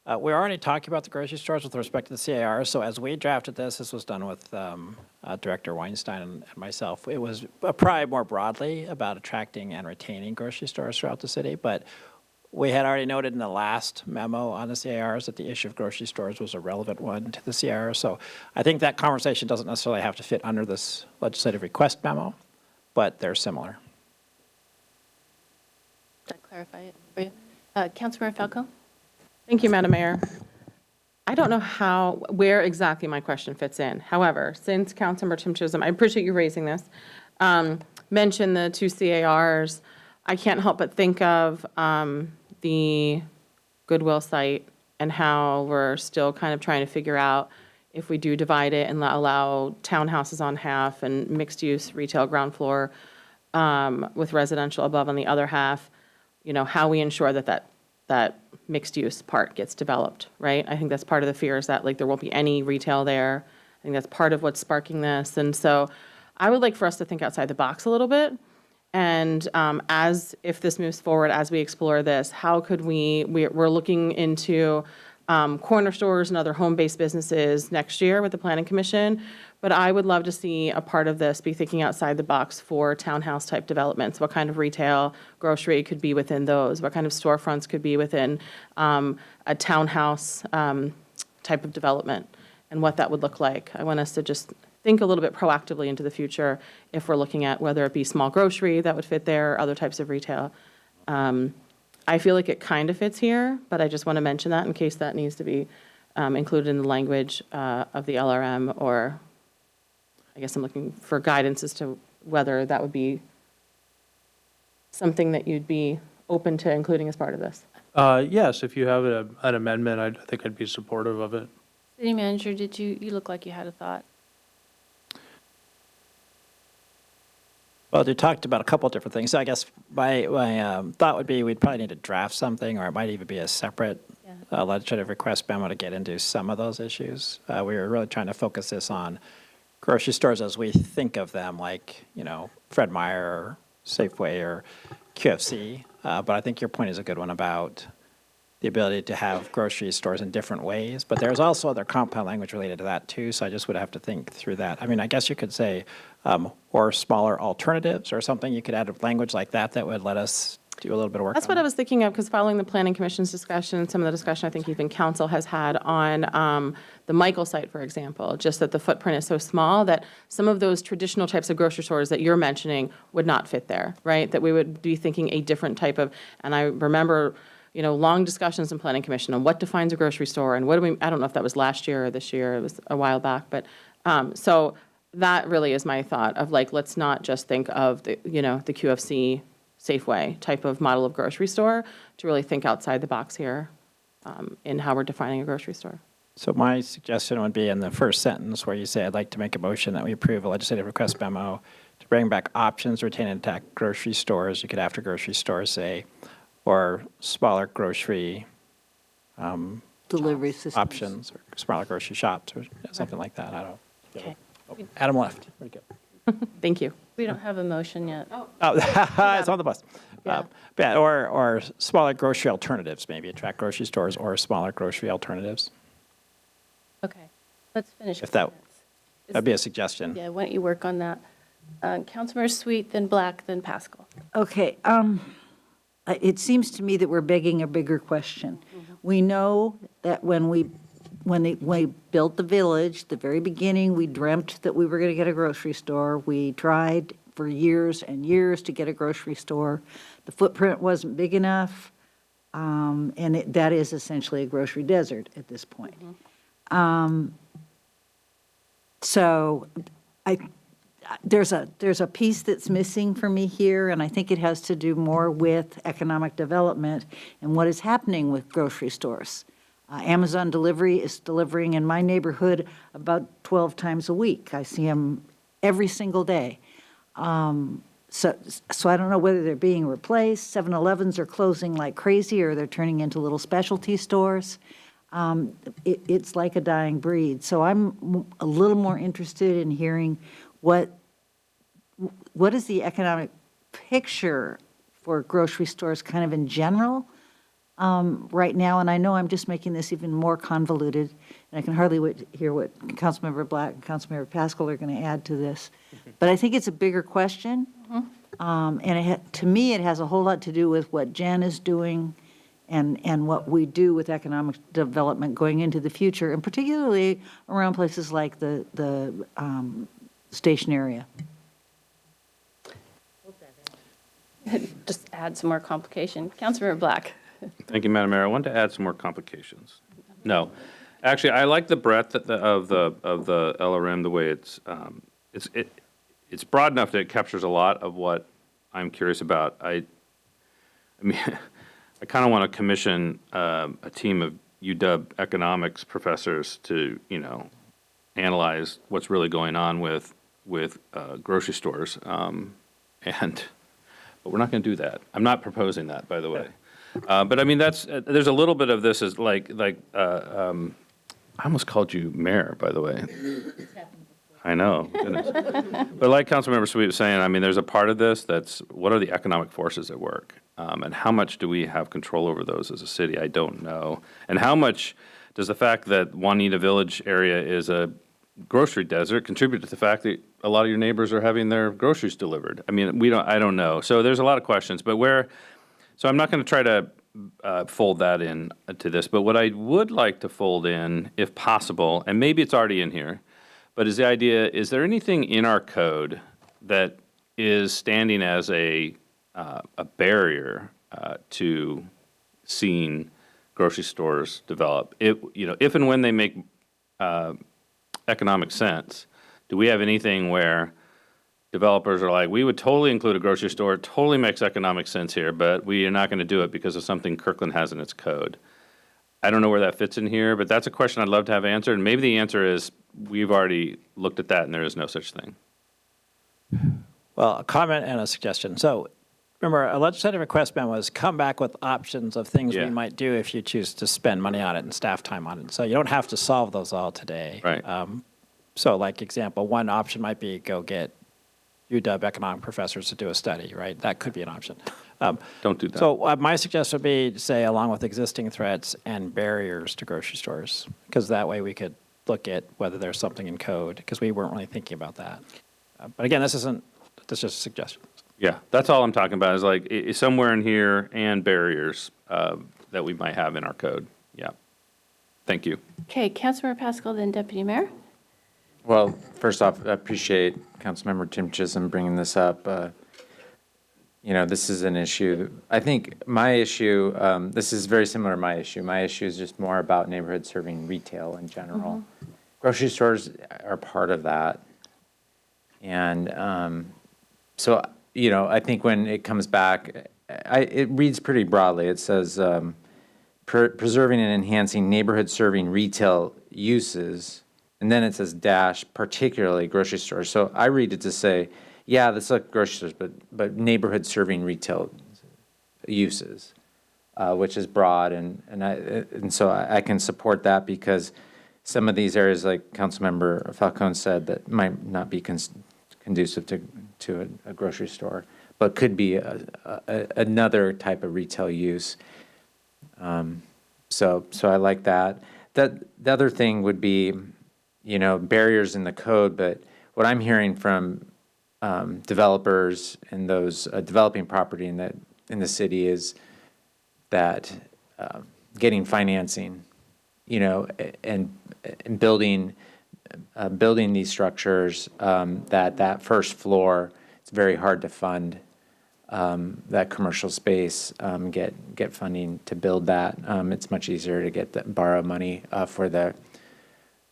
[SPEAKER 3] We're already talking about the grocery stores with respect to the CAR. So as we drafted this was done with Director Weinstein and myself. It was probably more broadly about attracting and retaining grocery stores throughout the city, but we had already noted in the last memo on the CARs that the issue of grocery stores was a relevant one to the CAR. So I think that conversation doesn't necessarily have to fit under this legislative request memo, but they're similar.
[SPEAKER 5] Does that clarify it for you? Councilmember Falco?
[SPEAKER 10] Thank you, Madam Mayor. I don't know where exactly my question fits in. However, since Councilmember Tim Chisholm, I appreciate you raising this, mentioned the two CARs, I can't help but think of the Goodwill site and how we're still kind of trying to figure out if we do divide it and allow townhouses on half and mixed-use retail ground floor with residential above on the other half, how we ensure that mixed-use part gets developed, right? I think that's part of the fear is that there won't be any retail there. I think that's part of what's sparking this. And so I would like for us to think outside the box a little bit. And if this moves forward, as we explore this, how could we're looking into corner stores and other home-based businesses next year with the Planning Commission, but I would love to see a part of this be thinking outside the box for townhouse-type developments. What kind of retail, grocery could be within those? What kind of storefronts could be within a townhouse type of development? and what that would look like. I want us to just think a little bit proactively into the future if we're looking at whether it be small grocery that would fit there, or other types of retail. I feel like it kind of fits here, but I just want to mention that in case that needs to be included in the language of the LRM, or I guess I'm looking for guidance as to whether that would be something that you'd be open to including as part of this.
[SPEAKER 11] Yes, if you have an amendment, I think I'd be supportive of it.
[SPEAKER 5] City Manager, you look like you had a thought.
[SPEAKER 3] Well, you talked about a couple of different things. So I guess my thought would be we'd probably need to draft something, or it might even be a separate legislative request memo to get into some of those issues. We were really trying to focus this on grocery stores as we think of them, like, Fred Meyer or Safeway or QFC. But I think your point is a good one about the ability to have grocery stores in different ways. But there's also other compound language related to that too, so I just would have to think through that. I mean, I guess you could say, or smaller alternatives or something. You could add language like that that would let us do a little bit of work.
[SPEAKER 10] That's what I was thinking of, because following the Planning Commission's discussion, some of the discussion I think even council has had on the Michael site, for example, just that the footprint is so small that some of those traditional types of grocery stores that you're mentioning would not fit there, right? That we would be thinking a different type of, and I remember, long discussions in Planning Commission on what defines a grocery store and what do we, I don't know if that was last year or this year, it was a while back, but so that really is my thought of like, let's not just think of the, the QFC Safeway type of model of grocery store, to really think outside the box here in how we're defining a grocery store.
[SPEAKER 3] So my suggestion would be in the first sentence where you say, I'd like to make a motion that we approve a legislative request memo to bring back options to retain and attack grocery stores. You could, after grocery stores, say, or smaller grocery
[SPEAKER 6] Delivery systems.
[SPEAKER 3] options, or smaller grocery shops, or something like that. I don't know.
[SPEAKER 5] Okay.
[SPEAKER 3] Adam left. Very good.
[SPEAKER 10] Thank you.
[SPEAKER 5] We don't have a motion yet.
[SPEAKER 3] Oh, it's on the bus. Yeah, or smaller grocery alternatives, maybe attract grocery stores or smaller grocery alternatives.
[SPEAKER 5] Okay, let's finish.
[SPEAKER 3] If that'd
[SPEAKER 5] comments.
[SPEAKER 3] be a suggestion.
[SPEAKER 5] Yeah, why don't you work on that? Councilmember Sweet, then Black, then Pascal.
[SPEAKER 6] Okay, it seems to me that we're begging a bigger question. We know that when we built the village, the very beginning, we dreamt that we were going to get a grocery store. We tried for years and years to get a grocery store. The footprint wasn't big enough, and that is essentially a grocery desert at this point. So there's a piece that's missing for me here, and I think it has to do more with economic development and what is happening with grocery stores. Amazon delivery is delivering in my neighborhood about 12 times a week. I see them every single day. So I don't know whether they're being replaced. 7-Elevens are closing like crazy, or they're turning into little specialty stores. It's like a dying breed. So I'm a little more interested in hearing what is the economic picture for grocery stores kind of in general right now. And I know I'm just making this even more convoluted, and I can hardly wait to hear what Councilmember Black and Councilmember Pascal are going to add to this. But I think it's a bigger question. And to me, it has a whole lot to do with what Jen is doing and what we do with economic development going into the future, and particularly around places like the station area.
[SPEAKER 5] Just add some more complication. Councilmember Black.
[SPEAKER 12] Thank you, Madam Mayor. I wanted to add some more complications. No, actually, I like the breadth of the LRM, the way it's broad enough that it captures a lot of what I'm curious about. I mean, I kind of want to commission a team of UW economics professors to, analyze what's really going on with grocery stores, but we're not going to do that. I'm not proposing that, by the way. But I mean, there's a little bit of this is I almost called you mayor, by the way. I know, goodness. But like Councilmember Sweet was saying, I mean, there's a part of this that's, what are the economic forces at work? And how much do we have control over those as a city? I don't know. And how much does the fact that Juanita Village area is a grocery desert contribute to the fact that a lot of your neighbors are having their groceries delivered? I mean, I don't know. So there's a lot of questions, but so I'm not going to try to fold that in to this, but what I would like to fold in, if possible, and maybe it's already in here, but is the idea, is there anything in our code that is standing as a barrier to seeing grocery stores develop? If and when they make economic sense, do we have anything where developers are like, we would totally include a grocery store, it totally makes economic sense here, but we are not going to do it because of something Kirkland has in its code? I don't know where that fits in here, but that's a question I'd love to have answered. And maybe the answer is we've already looked at that and there is no such thing.
[SPEAKER 3] Well, a comment and a suggestion. So remember, a legislative request memo is come back with options of things we might do if you choose to spend money on it and staff time on it. So you don't have to solve those all today.
[SPEAKER 12] Right.
[SPEAKER 3] So like example, one option might be go get UW economic professors to do a study, right? That could be an option.
[SPEAKER 12] Don't do that.
[SPEAKER 3] So my suggestion would be, say, along with existing threats and barriers to grocery stores, because that way we could look at whether there's something in code, because we weren't really thinking about that. But again, this is just a suggestion.
[SPEAKER 12] Yeah, that's all I'm talking about is like somewhere in here and barriers that we might have in our code. Yeah. Thank you.
[SPEAKER 5] Okay, Councilmember Pascal, then Deputy Mayor.
[SPEAKER 15] Well, first off, I appreciate Councilmember Tim Chisholm bringing this up. This is an issue. I think my issue, this is very similar to my issue. My issue is just more about neighborhood serving retail in general. Grocery stores are part of that. And so, I think when it comes back, it reads pretty broadly. It says, preserving and enhancing neighborhood serving retail uses. And then it says dash, particularly grocery stores. So I read it to say, yeah, let's look at grocery stores, but neighborhood serving retail uses, which is broad. And so I can support that because some of these areas, like Councilmember Falcone said, that might not be conducive to a grocery store, but could be another type of retail use. So I like that. The other thing would be, barriers in the code, but what I'm hearing from developers and those developing property in the city is that getting financing, and building these structures, that first floor, it's very hard to fund that commercial space, get funding to build that. It's much easier to borrow money for the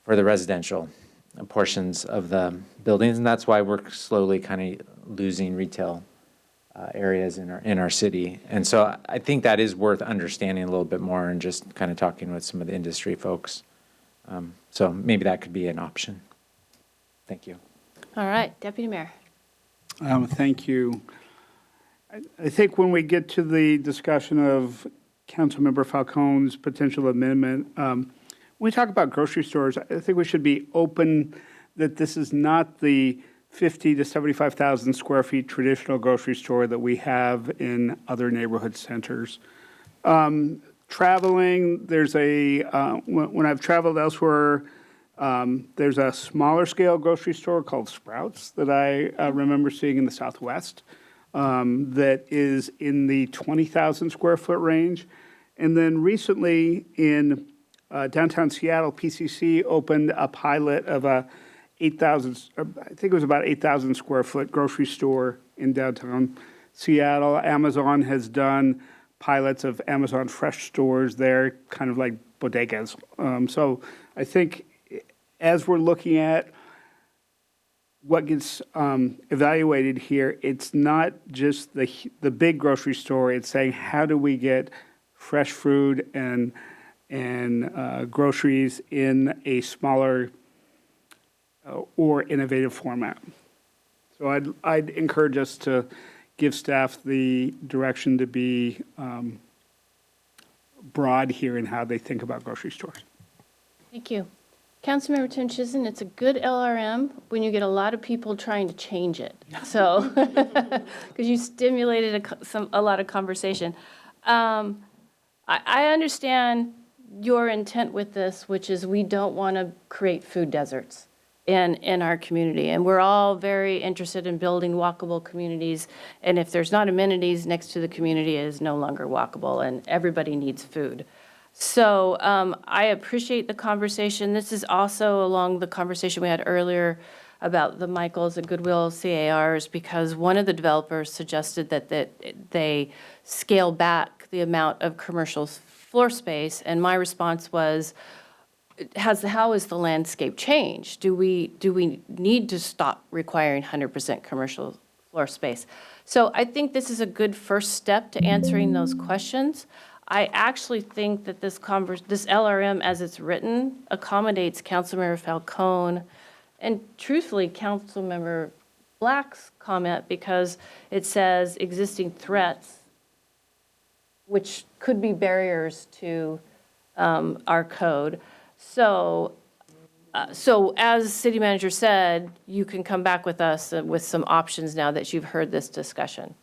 [SPEAKER 15] residential portions of the buildings, and that's why we're slowly kind of losing retail areas in our city. And so I think that is worth understanding a little bit more and just kind of talking with some of the industry folks. So maybe that could be an option. Thank you.
[SPEAKER 5] All right, Deputy Mayor.
[SPEAKER 8] Thank you. I think when we get to the discussion of Councilmember Falcone's potential amendment, when we talk about grocery stores, I think we should be open that this is not the 50 to 75,000 square feet traditional grocery store that we have in other neighborhood centers. Traveling, there's when I've traveled elsewhere, there's a smaller scale grocery store called Sprouts that I remember seeing in the Southwest that is in the 20,000 square foot range. And then recently in downtown Seattle, PCC opened a pilot of a 8,000, I think it was about 8,000 square foot grocery store in downtown Seattle. Amazon has done pilots of Amazon Fresh stores there, kind of like bodegas. So I think as we're looking at what gets evaluated here, it's not just the big grocery store. It's saying how do we get fresh food and groceries in a smaller or innovative format. So I'd encourage us to give staff the direction to be broad here in how they think about grocery stores.
[SPEAKER 5] Thank you. Councilmember Tim Chisholm, it's a good LRM when you get a lot of people trying to change it. So, because you stimulated a lot of conversation. I understand your intent with this, which is we don't want to create food deserts. in our community. And we're all very interested in building walkable communities. And if there's not amenities next to the community, it is no longer walkable, and everybody needs food. So I appreciate the conversation. This is also along the conversation we had earlier about the Michaels and Goodwill CARs, because one of the developers suggested that they scale back the amount of commercial floor space. And my response was, how is the landscape changed? Do we need to stop requiring 100% commercial floor space? So I think this is a good first step to answering those questions. I actually think that this LRM, as it's written, accommodates Councilmember Falcone and truthfully Councilmember Black's comment, because it says existing threats, which could be barriers to our code. So as city manager said, you can come back with us with some options now that you've heard this discussion.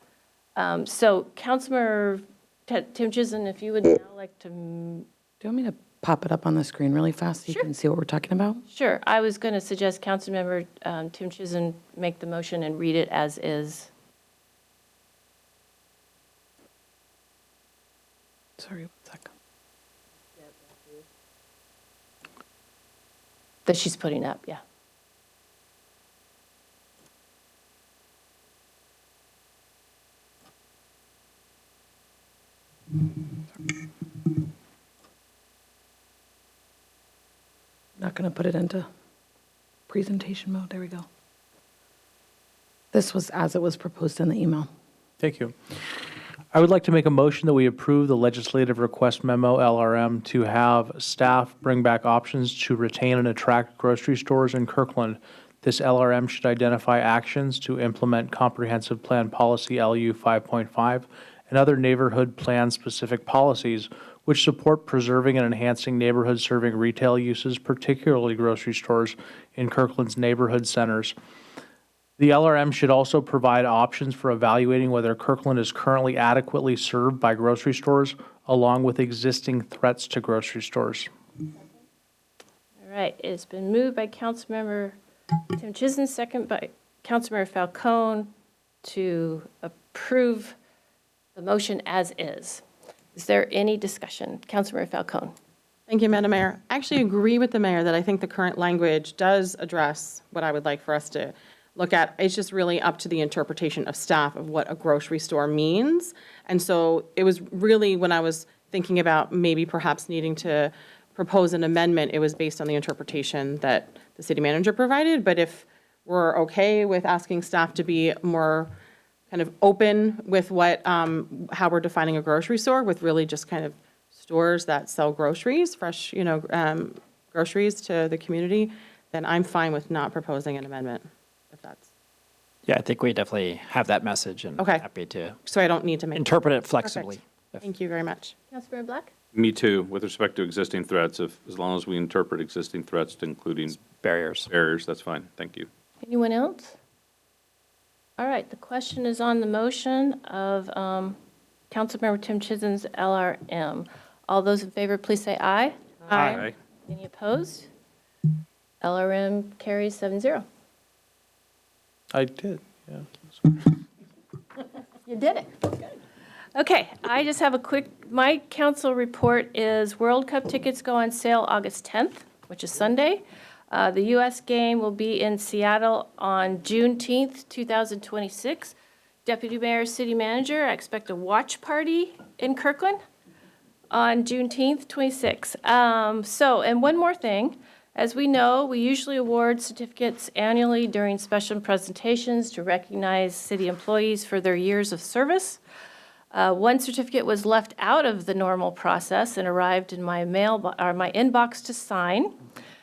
[SPEAKER 5] So Councilmember Tim Chisholm, if you would now like to.
[SPEAKER 21] Do you want me to pop it up on the screen really fast so you can see what we're talking about?
[SPEAKER 5] Sure. I was going to suggest Councilmember Tim Chisholm make the motion and read it as is.
[SPEAKER 21] Sorry, 1 second.
[SPEAKER 5] That she's putting up, yeah.
[SPEAKER 21] Not going to put it into presentation mode. There we go. This was as it was proposed in the email.
[SPEAKER 11] Thank you. I would like to make a motion that we approve the legislative request memo, LRM, to have staff bring back options to retain and attract grocery stores in Kirkland. This LRM should identify actions to implement comprehensive plan policy LU 5.5 and other neighborhood plan-specific policies which support preserving and enhancing neighborhood serving retail uses, particularly grocery stores, in Kirkland's neighborhood centers. The LRM should also provide options for evaluating whether Kirkland is currently adequately served by grocery stores, along with existing threats to grocery stores.
[SPEAKER 5] All right, it's been moved by Councilmember Tim Chisholm, second by Councilmember Falcone, to approve the motion as is. Is there any discussion? Councilmember Falcone.
[SPEAKER 10] Thank you, Madam Mayor. I actually agree with the mayor that I think the current language does address what I would like for us to look at. It's just really up to the interpretation of staff of what a grocery store means. And so it was really, when I was thinking about maybe perhaps needing to propose an amendment, it was based on the interpretation that the city manager provided. But if we're okay with asking staff to be more kind of open with what, how we're defining a grocery store, with really just kind of stores that sell groceries, fresh, groceries to the community, then I'm fine with not proposing an amendment, if that's.
[SPEAKER 3] Yeah, I think we definitely have that message and
[SPEAKER 10] Okay.
[SPEAKER 3] happy to
[SPEAKER 10] So I don't need to make.
[SPEAKER 3] interpret it flexibly.
[SPEAKER 10] Perfect. Thank you very much.
[SPEAKER 5] Councilmember Black?
[SPEAKER 12] Me too, with respect to existing threats, as long as we interpret existing threats to including
[SPEAKER 3] barriers.
[SPEAKER 12] Barriers, that's fine. Thank you.
[SPEAKER 5] Anyone else? All right, the question is on the motion of Councilmember Tim Chisholm's LRM. All those in favor, please say aye.
[SPEAKER 12] Aye.
[SPEAKER 5] Any opposed? LRM carries 7-0.
[SPEAKER 11] I did, yeah.
[SPEAKER 5] You did it. Okay, I just have my council report is World Cup tickets go on sale August 10th, which is Sunday. The U.S. game will be in Seattle on Juneteenth, 2026. Deputy Mayor, City Manager, I expect a watch party in Kirkland on Juneteenth, 26. And one more thing. As we know, we usually award certificates annually during special presentations to recognize city employees for their years of service. One certificate was left out of the normal process and arrived in my my inbox to sign.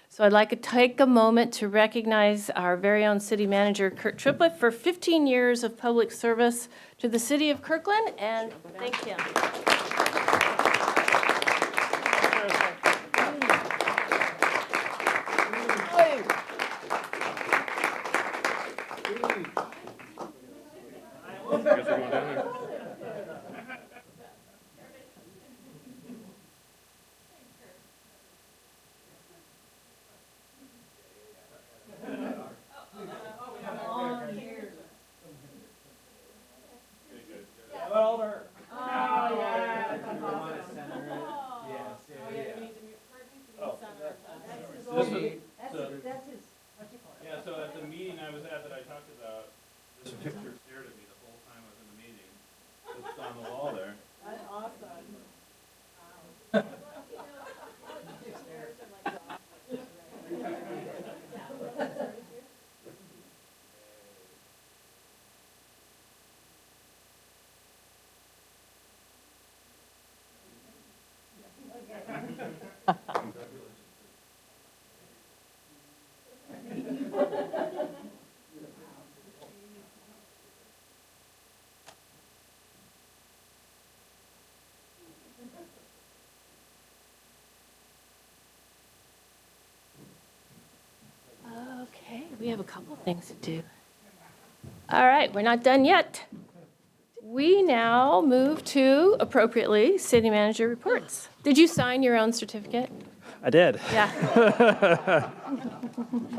[SPEAKER 5] So I'd like to take a moment to recognize our very own city manager, Kurt Triplett, for 15 years of public service to the city of Kirkland, and thank him. We have a couple of things to do. All right, we're not done yet. We now move to, appropriately, city manager reports. Did you sign your own certificate?
[SPEAKER 3] I did.
[SPEAKER 5] Yeah.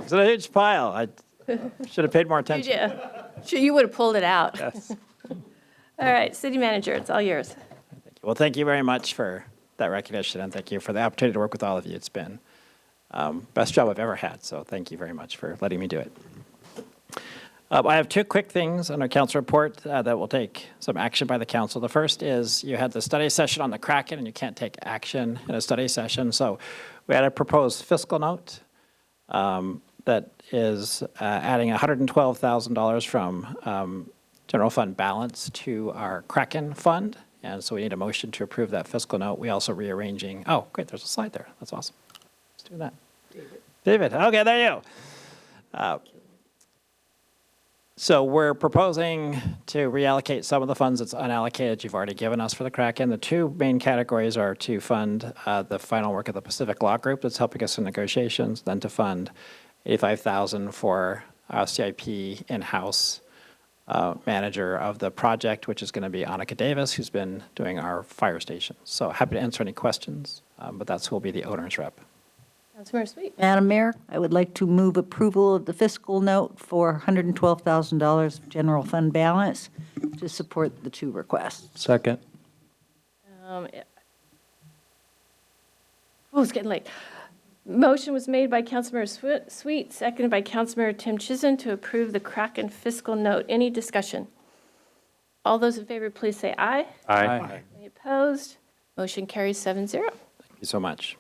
[SPEAKER 3] It's a huge pile. I should have paid more
[SPEAKER 5] Did
[SPEAKER 3] attention.
[SPEAKER 5] you? Sure, you would have pulled it out.
[SPEAKER 3] Yes.
[SPEAKER 5] All right, city manager, it's all yours.
[SPEAKER 3] Well, thank you very much for that recognition, and thank you for the opportunity to work with all of you. It's been best job I've ever had, so thank you very much for letting me do it. I have two quick things on our council report that will take some action by the council. The first is you had the study session on the Kraken, and you can't take action in a study session. So we had a proposed fiscal note that is adding $112,000 from general fund balance to our Kraken fund. And so we need a motion to approve that fiscal note. We also rearranging, oh, great, there's a slide there. That's awesome. Let's do that. David, okay, there you go. So we're proposing to reallocate some of the funds that's unallocated you've already given us for the Kraken. The two main categories are to fund the final work of the Pacific Law Group that's helping us in negotiations, then to fund $85,000 for CIP in-house manager of the project, which is going to be Annika Davis, who's been doing our fire station. So happy to answer any questions, but that's who will be the owner's rep.
[SPEAKER 5] Councilmember Sweet.
[SPEAKER 6] Madam Mayor, I would like to move approval of the fiscal note for $112,000 of general fund balance to support the two requests.
[SPEAKER 11] Second.
[SPEAKER 5] Oh, it's getting late. Motion was made by Councilmember Sweet, seconded by Councilmember Tim Chizen to approve the Kraken fiscal note. Any discussion? All those in favor, please say aye.
[SPEAKER 12] Aye.
[SPEAKER 5] Any opposed? Motion carries 7-0.
[SPEAKER 3] Thank you so much.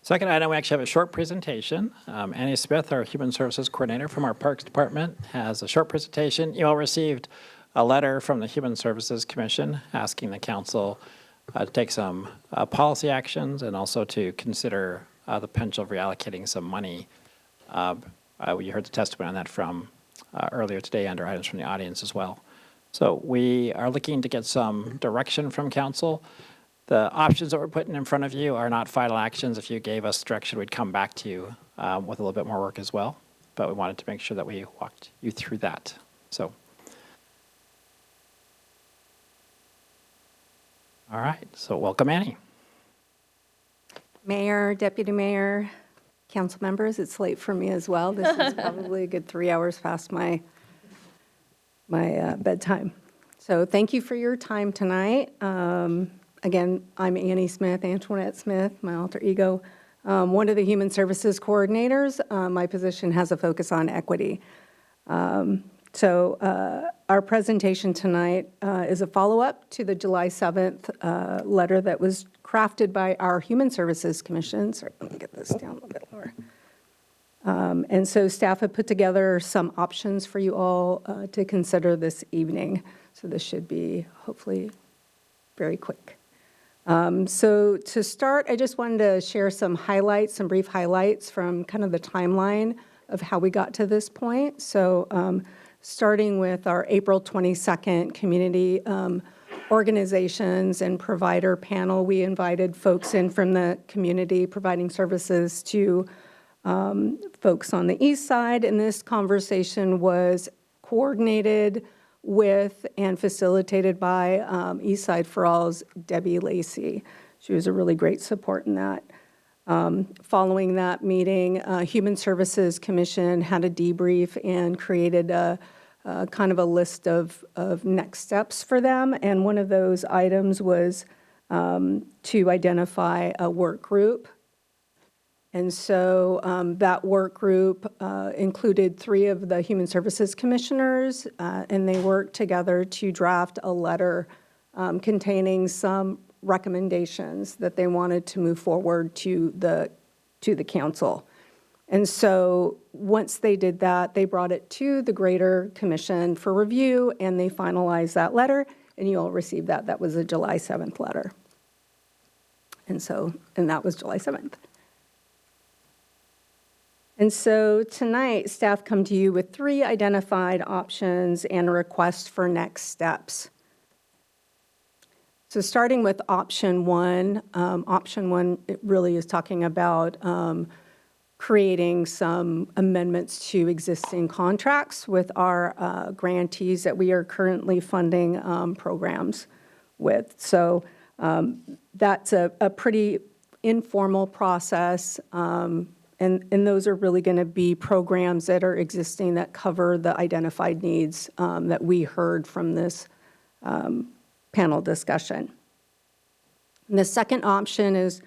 [SPEAKER 3] Second item, we actually have a short presentation. Annie Smith, our Human Services Coordinator from our Parks Department, has a short presentation. You all received a letter from the Human Services Commission asking the council to take some policy actions and also to consider the potential of reallocating some money. You heard the testimony on that from earlier today under items from the audience as well. So we are looking to get some direction from council. The options that we're putting in front of you are not final actions. If you gave us direction, we'd come back to you with a little bit more work as well. But we wanted to make sure that we walked you through that. So, all right. So welcome, Annie.
[SPEAKER 2] Mayor, Deputy Mayor, council members, it's late for me as well. This is probably a good 3 hours past my bedtime. So thank you for your time tonight. Again, I'm Annie Smith, Antoinette Smith, my alter ego, one of the Human Services Coordinators. My position has a focus on equity. So our presentation tonight is a follow-up to the July 7th letter that was crafted by our Human Services Commission. Sorry, let me get this down a little bit lower. And so staff have put together some options for you all to consider this evening. So this should be hopefully very quick. So to start, I just wanted to share some highlights, some brief highlights from kind of the timeline of how we got to this point. So starting with our April 22nd community organizations and provider panel, we invited folks in from the community providing services to folks on the east side. And this conversation was coordinated with and facilitated by Eastside for All's Debbie Lacey. She was a really great support in that. Following that meeting, Human Services Commission had a debrief and created a kind of a list of next steps for them. And one of those items was to identify a work group. And so that work group included 3 of the Human Services Commissioners, and they worked together to draft a letter containing some recommendations that they wanted to move forward to the council. And so once they did that, they brought it to the Greater Commission for review, and they finalized that letter, and you all received that. That was a July 7th letter. And that was July 7th. And so tonight, staff come to you with 3 identified options and a request for next steps. So starting with option 1, it really is talking about creating some amendments to existing contracts with our grantees that we are currently funding programs with. So that's a pretty informal process, and those are really going to be programs that are existing that cover the identified needs that we heard from this panel discussion. And the second option is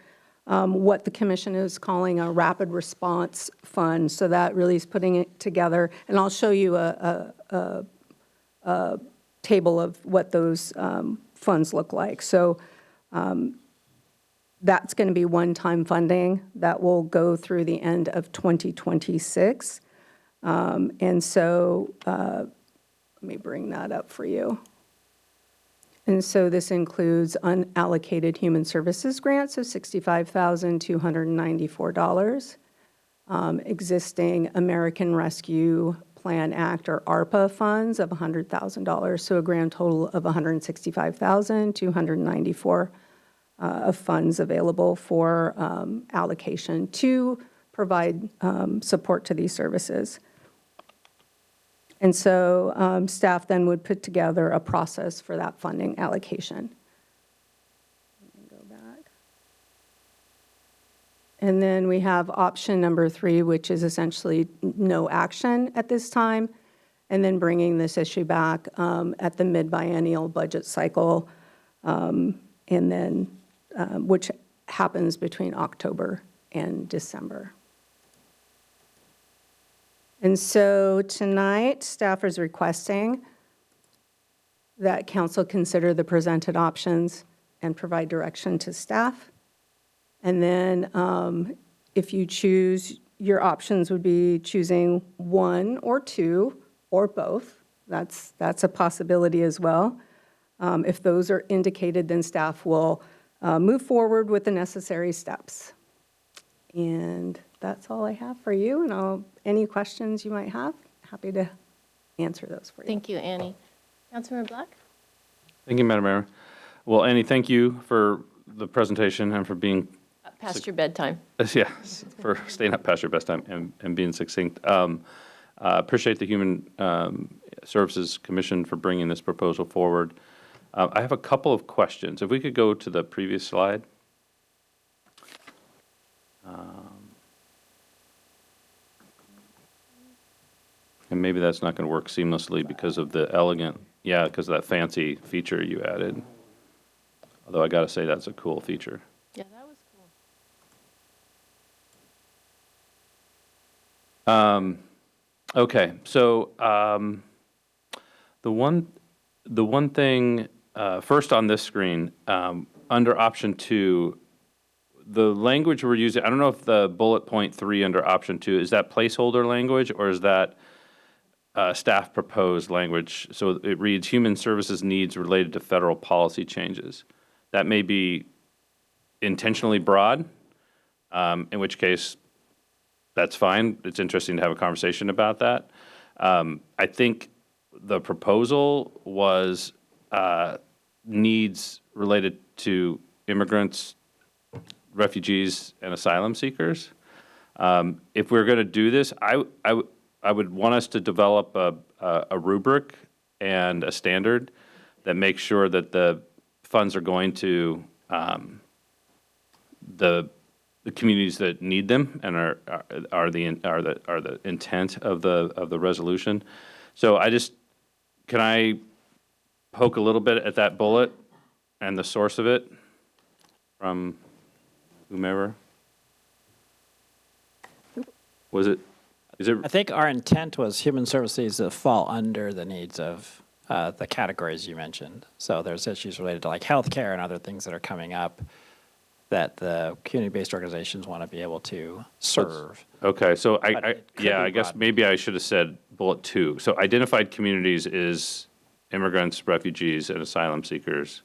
[SPEAKER 2] what the commission is calling a rapid response fund. So that really is putting it together, and I'll show you a table of what those funds look like. So that's going to be one-time funding that will go through the end of 2026. And so let me bring that up for you. And so this includes unallocated human services grants of $65,294, existing American Rescue Plan Act or ARPA funds of $100,000, so a grand total of $165,294 of funds available for allocation to provide support to these services. And so staff then would put together a process for that funding allocation. Let me go back. And then we have option number 3, which is essentially no action at this time, and then bringing this issue back at the mid-biennial budget cycle, and then which happens between October and December. And so tonight, staff is requesting that council consider the presented options and provide direction to staff. And then if you choose, your options would be choosing 1 or 2 or both. That's a possibility as well. If those are indicated, then staff will move forward with the necessary steps. And that's all I have for you. And any questions you might have, happy to answer those for you.
[SPEAKER 5] Thank you, Annie. Councilmember Black?
[SPEAKER 12] Thank you, Madam Mayor. Well, Annie, thank you for the presentation and for being
[SPEAKER 5] Past your bedtime.
[SPEAKER 12] yes, for staying up past your bedtime and being succinct. Appreciate the Human Services Commission for bringing this proposal forward. I have a couple of questions. If we could go to the previous slide. And maybe that's not going to work seamlessly because of the elegant, because of that fancy feature you added. Although I got to say that's a cool feature.
[SPEAKER 5] Yeah, that was cool.
[SPEAKER 12] Okay, so the one thing first on this screen under option 2, the language we're using. I don't know if the bullet point 3 under option 2 is that placeholder language or is that staff proposed language. So it reads human services needs related to federal policy changes. That may be intentionally broad, in which case that's fine. It's interesting to have a conversation about that. I think the proposal was needs related to immigrants, refugees, and asylum seekers. If we're going to do this, I would want us to develop a rubric and a standard that makes sure that the funds are going to the communities that need them and are the intent of the resolution. So can I poke a little bit at that bullet and the source of it from whomever?
[SPEAKER 3] I think our intent was human services to fall under the needs of the categories you mentioned. So there's issues related to like healthcare and other things that are coming up that the community-based organizations want to be able to serve.
[SPEAKER 12] Okay, so
[SPEAKER 3] I
[SPEAKER 12] guess maybe I should have said bullet 2. So identified communities is immigrants, refugees, and asylum seekers.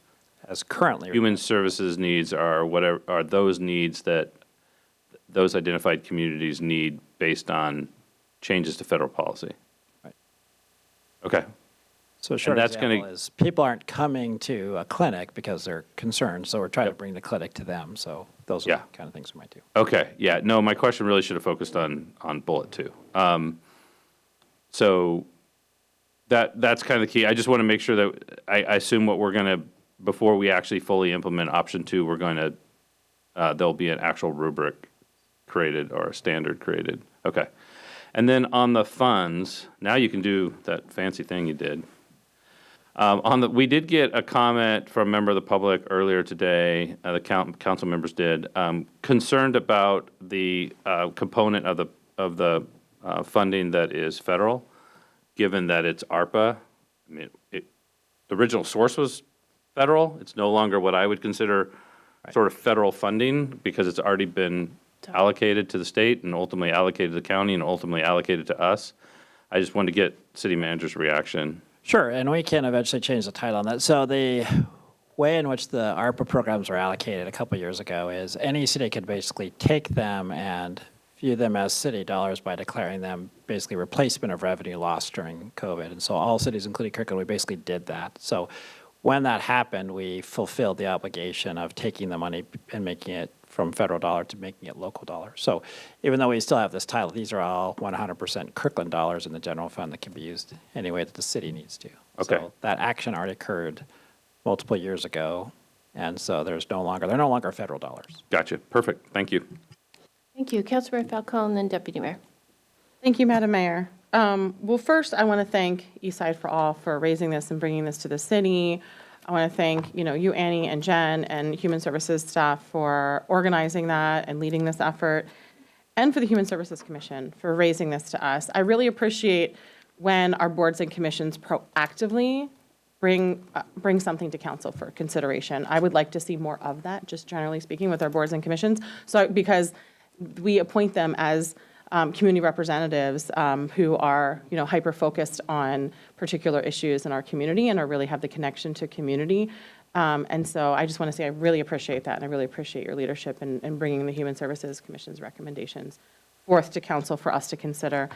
[SPEAKER 3] As currently.
[SPEAKER 12] Human services needs are those needs that those identified communities need based on changes to federal policy.
[SPEAKER 3] Right.
[SPEAKER 12] Okay.
[SPEAKER 3] So a short example is people aren't coming to a clinic because they're concerned, so we're trying to bring the clinic to them. So those are
[SPEAKER 12] Yeah.
[SPEAKER 3] the kind of things we might do.
[SPEAKER 12] Okay, yeah, no, my question really should have focused on bullet 2. So that's kind of the key. I just want to make sure that, I assume what we're going to, before we actually fully implement option 2, we're going to, there'll be an actual rubric created or a standard created. Okay. And then on the funds, now you can do that fancy thing you did. We did get a comment from a member of the public earlier today, the council members did, concerned about the component of the funding that is federal, given that it's ARPA. I mean, the original source was federal. It's no longer what I would consider sort of federal funding because it's already been allocated to the state and ultimately allocated to the county and ultimately allocated to us. I just wanted to get city manager's reaction.
[SPEAKER 3] Sure, and we can eventually change the title on that. So the way in which the ARPA programs were allocated a couple years ago is any city could basically take them and view them as city dollars by declaring them basically replacement of revenue lost during COVID. And so all cities, including Kirkland, we basically did that. So when that happened, we fulfilled the obligation of taking the money and making it from federal dollar to making it local dollar. So even though we still have this title, these are all 100% Kirkland dollars in the general fund that can be used any way that the city needs to.
[SPEAKER 12] Okay.
[SPEAKER 3] So that action already occurred multiple years ago, and so they're no longer federal dollars.
[SPEAKER 12] Gotcha. Perfect. Thank you.
[SPEAKER 5] Thank you. Councilmember Falcone, and then Deputy Mayor.
[SPEAKER 10] Thank you, Madam Mayor. Well, first, I want to thank Eastside for All for raising this and bringing this to the city. I want to thank, you, Annie and Jen and Human Services staff for organizing that and leading this effort, and for the Human Services Commission for raising this to us. I really appreciate when our boards and commissions proactively bring something to council for consideration. I would like to see more of that, just generally speaking, with our boards and commissions. So, because we appoint them as community representatives who are, hyper-focused on particular issues in our community and really have the connection to community. And so I just want to say I really appreciate that, and I really appreciate your leadership in bringing the Human Services Commission's recommendations forth to council for us to consider.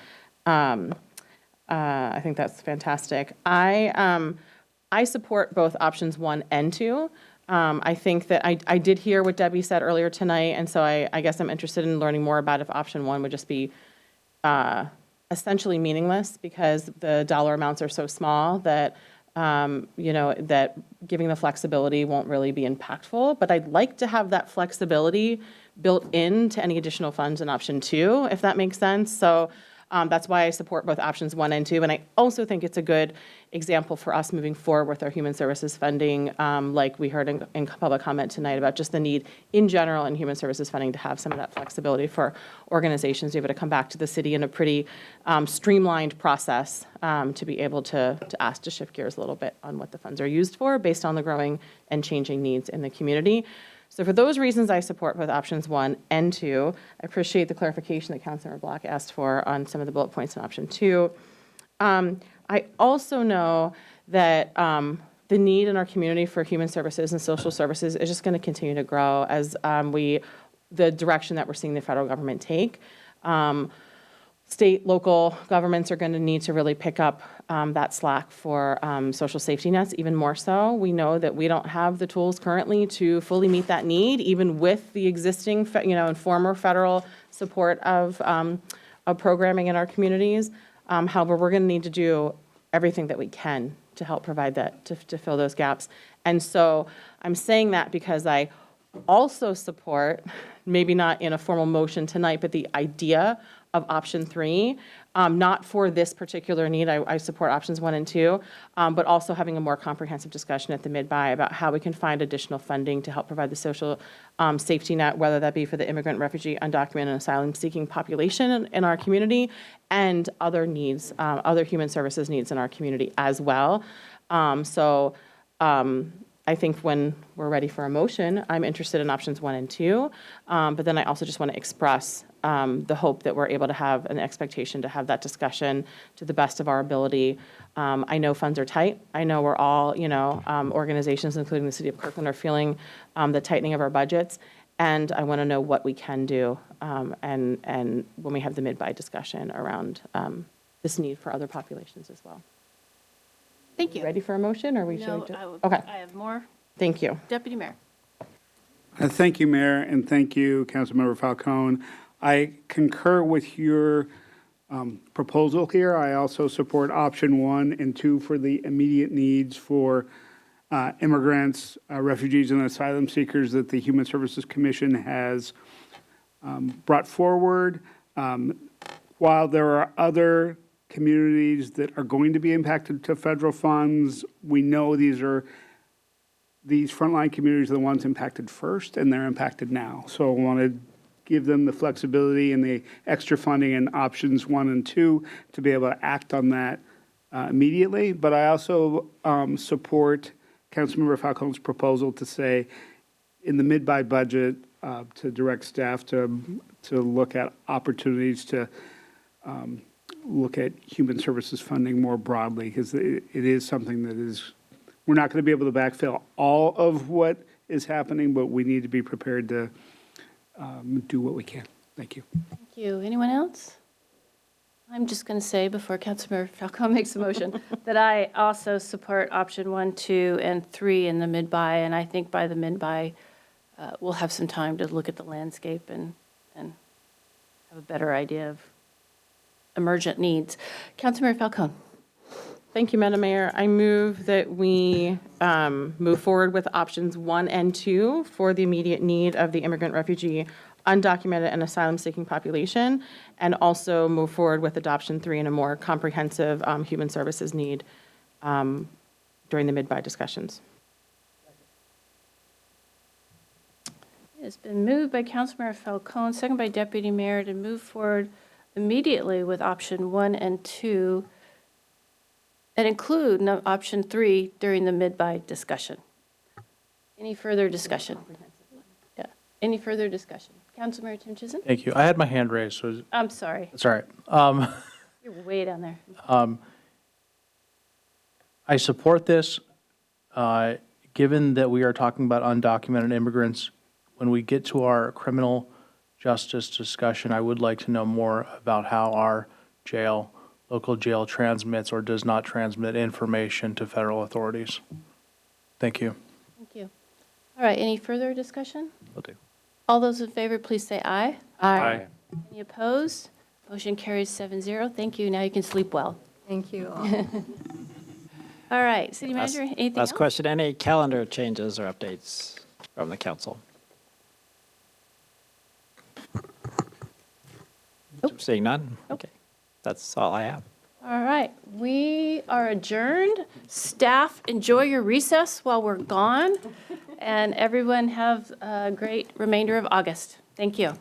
[SPEAKER 10] I think that's fantastic. I support both options 1 and 2. I think that I did hear what Debbie said earlier tonight, and so I guess I'm interested in learning more about if option 1 would just be essentially meaningless because the dollar amounts are so small that, that giving the flexibility won't really be impactful. But I'd like to have that flexibility built into any additional funds in option 2, if that makes sense. So that's why I support both options 1 and 2. And I also think it's a good example for us moving forward with our human services funding, like we heard in public comment tonight about just the need in general in human services funding to have some of that flexibility for organizations to be able to come back to the city in a pretty streamlined process to be able to ask to shift gears a little bit on what the funds are used for based on the growing and changing needs in the community. So for those reasons, I support both options 1 and 2. I appreciate the clarification that Councilmember Block asked for on some of the bullet points in option 2. I also know that the need in our community for human services and social services is just going to continue to grow as the direction that we're seeing the federal government take. State, local governments are going to need to really pick up that slack for social safety nets even more so. We know that we don't have the tools currently to fully meet that need, even with the existing, and former federal support of programming in our communities. However, we're going to need to do everything that we can to help provide that, to fill those gaps. And so I'm saying that because I also support, maybe not in a formal motion tonight, but the idea of option 3, not for this particular need. I support options 1 and 2, but also having a more comprehensive discussion at the mid-buy about how we can find additional funding to help provide the social safety net, whether that be for the immigrant, refugee, undocumented, and asylum-seeking population in our community and other needs, other human services needs in our community as well. I think when we're ready for a motion, I'm interested in options 1 and 2, but then I also just want to express the hope that we're able to have an expectation to have that discussion to the best of our ability. I know funds are tight. I know we're all, organizations, including the city of Kirkland, are feeling the tightening of our budgets, and I want to know what we can do and when we have the mid-buy discussion around this need for other populations as well.
[SPEAKER 5] Thank you.
[SPEAKER 10] Ready for a motion, or we
[SPEAKER 5] No,
[SPEAKER 10] should?
[SPEAKER 5] I
[SPEAKER 10] Okay.
[SPEAKER 5] have more.
[SPEAKER 10] Thank you.
[SPEAKER 5] Deputy Mayor.
[SPEAKER 8] Thank you, Mayor, and thank you, Councilmember Falcone. I concur with your proposal here. I also support option 1 and 2 for the immediate needs for immigrants, refugees, and asylum seekers that the Human Services Commission has brought forward. While there are other communities that are going to be impacted to federal funds, we know these frontline communities are the ones impacted first, and they're impacted now. So I want to give them the flexibility and the extra funding in options 1 and 2 to be able to act on that immediately. But I also support Councilmember Falcone's proposal to say in the mid-buy budget to direct staff to look at opportunities to look at human services funding more broadly, because it is something that is, we're not going to be able to backfill all of what is happening, but we need to be prepared to do what we can. Thank you.
[SPEAKER 5] Thank you. Anyone else? I'm just going to say before Councilmember Falcone makes a motion that I also support option 1, 2, and 3 in the mid-buy, and I think by the mid-buy, we'll have some time to look at the landscape and have a better idea of emergent needs. Councilmember Falcone.
[SPEAKER 10] Thank you, Madam Mayor. I move that we move forward with options 1 and 2 for the immediate need of the immigrant, refugee, undocumented, and asylum-seeking population, and also move forward with adoption 3 and a more comprehensive human services need during the mid-buy discussions.
[SPEAKER 5] It's been moved by Councilmember Falcone, second by Deputy Mayor, to move forward immediately with option 1 and 2 and include option 3 during the mid-buy discussion. Any further discussion? Yeah. Any further discussion? Councilmember Tim Chisholm?
[SPEAKER 11] Thank you. I had my hand raised, so.
[SPEAKER 5] I'm sorry.
[SPEAKER 11] It's all right.
[SPEAKER 5] You're way down there.
[SPEAKER 11] I support this, given that we are talking about undocumented immigrants. When we get to our criminal justice discussion, I would like to know more about how our local jail transmits or does not transmit information to federal authorities. Thank you.
[SPEAKER 5] Thank you. All right, any further discussion?
[SPEAKER 11] Will do.
[SPEAKER 5] All those in favor, please say aye.
[SPEAKER 11] Aye.
[SPEAKER 5] Any opposed? Motion carries 7-0. Thank you. Now you can sleep well.
[SPEAKER 2] Thank you.
[SPEAKER 5] All right, City Manager, anything else?
[SPEAKER 3] Last question, any calendar changes or updates from the council? Seeing none? Okay. That's all I have.
[SPEAKER 5] All right, we are adjourned. Staff, enjoy your recess while we're gone, and everyone have a great remainder of August. Thank you.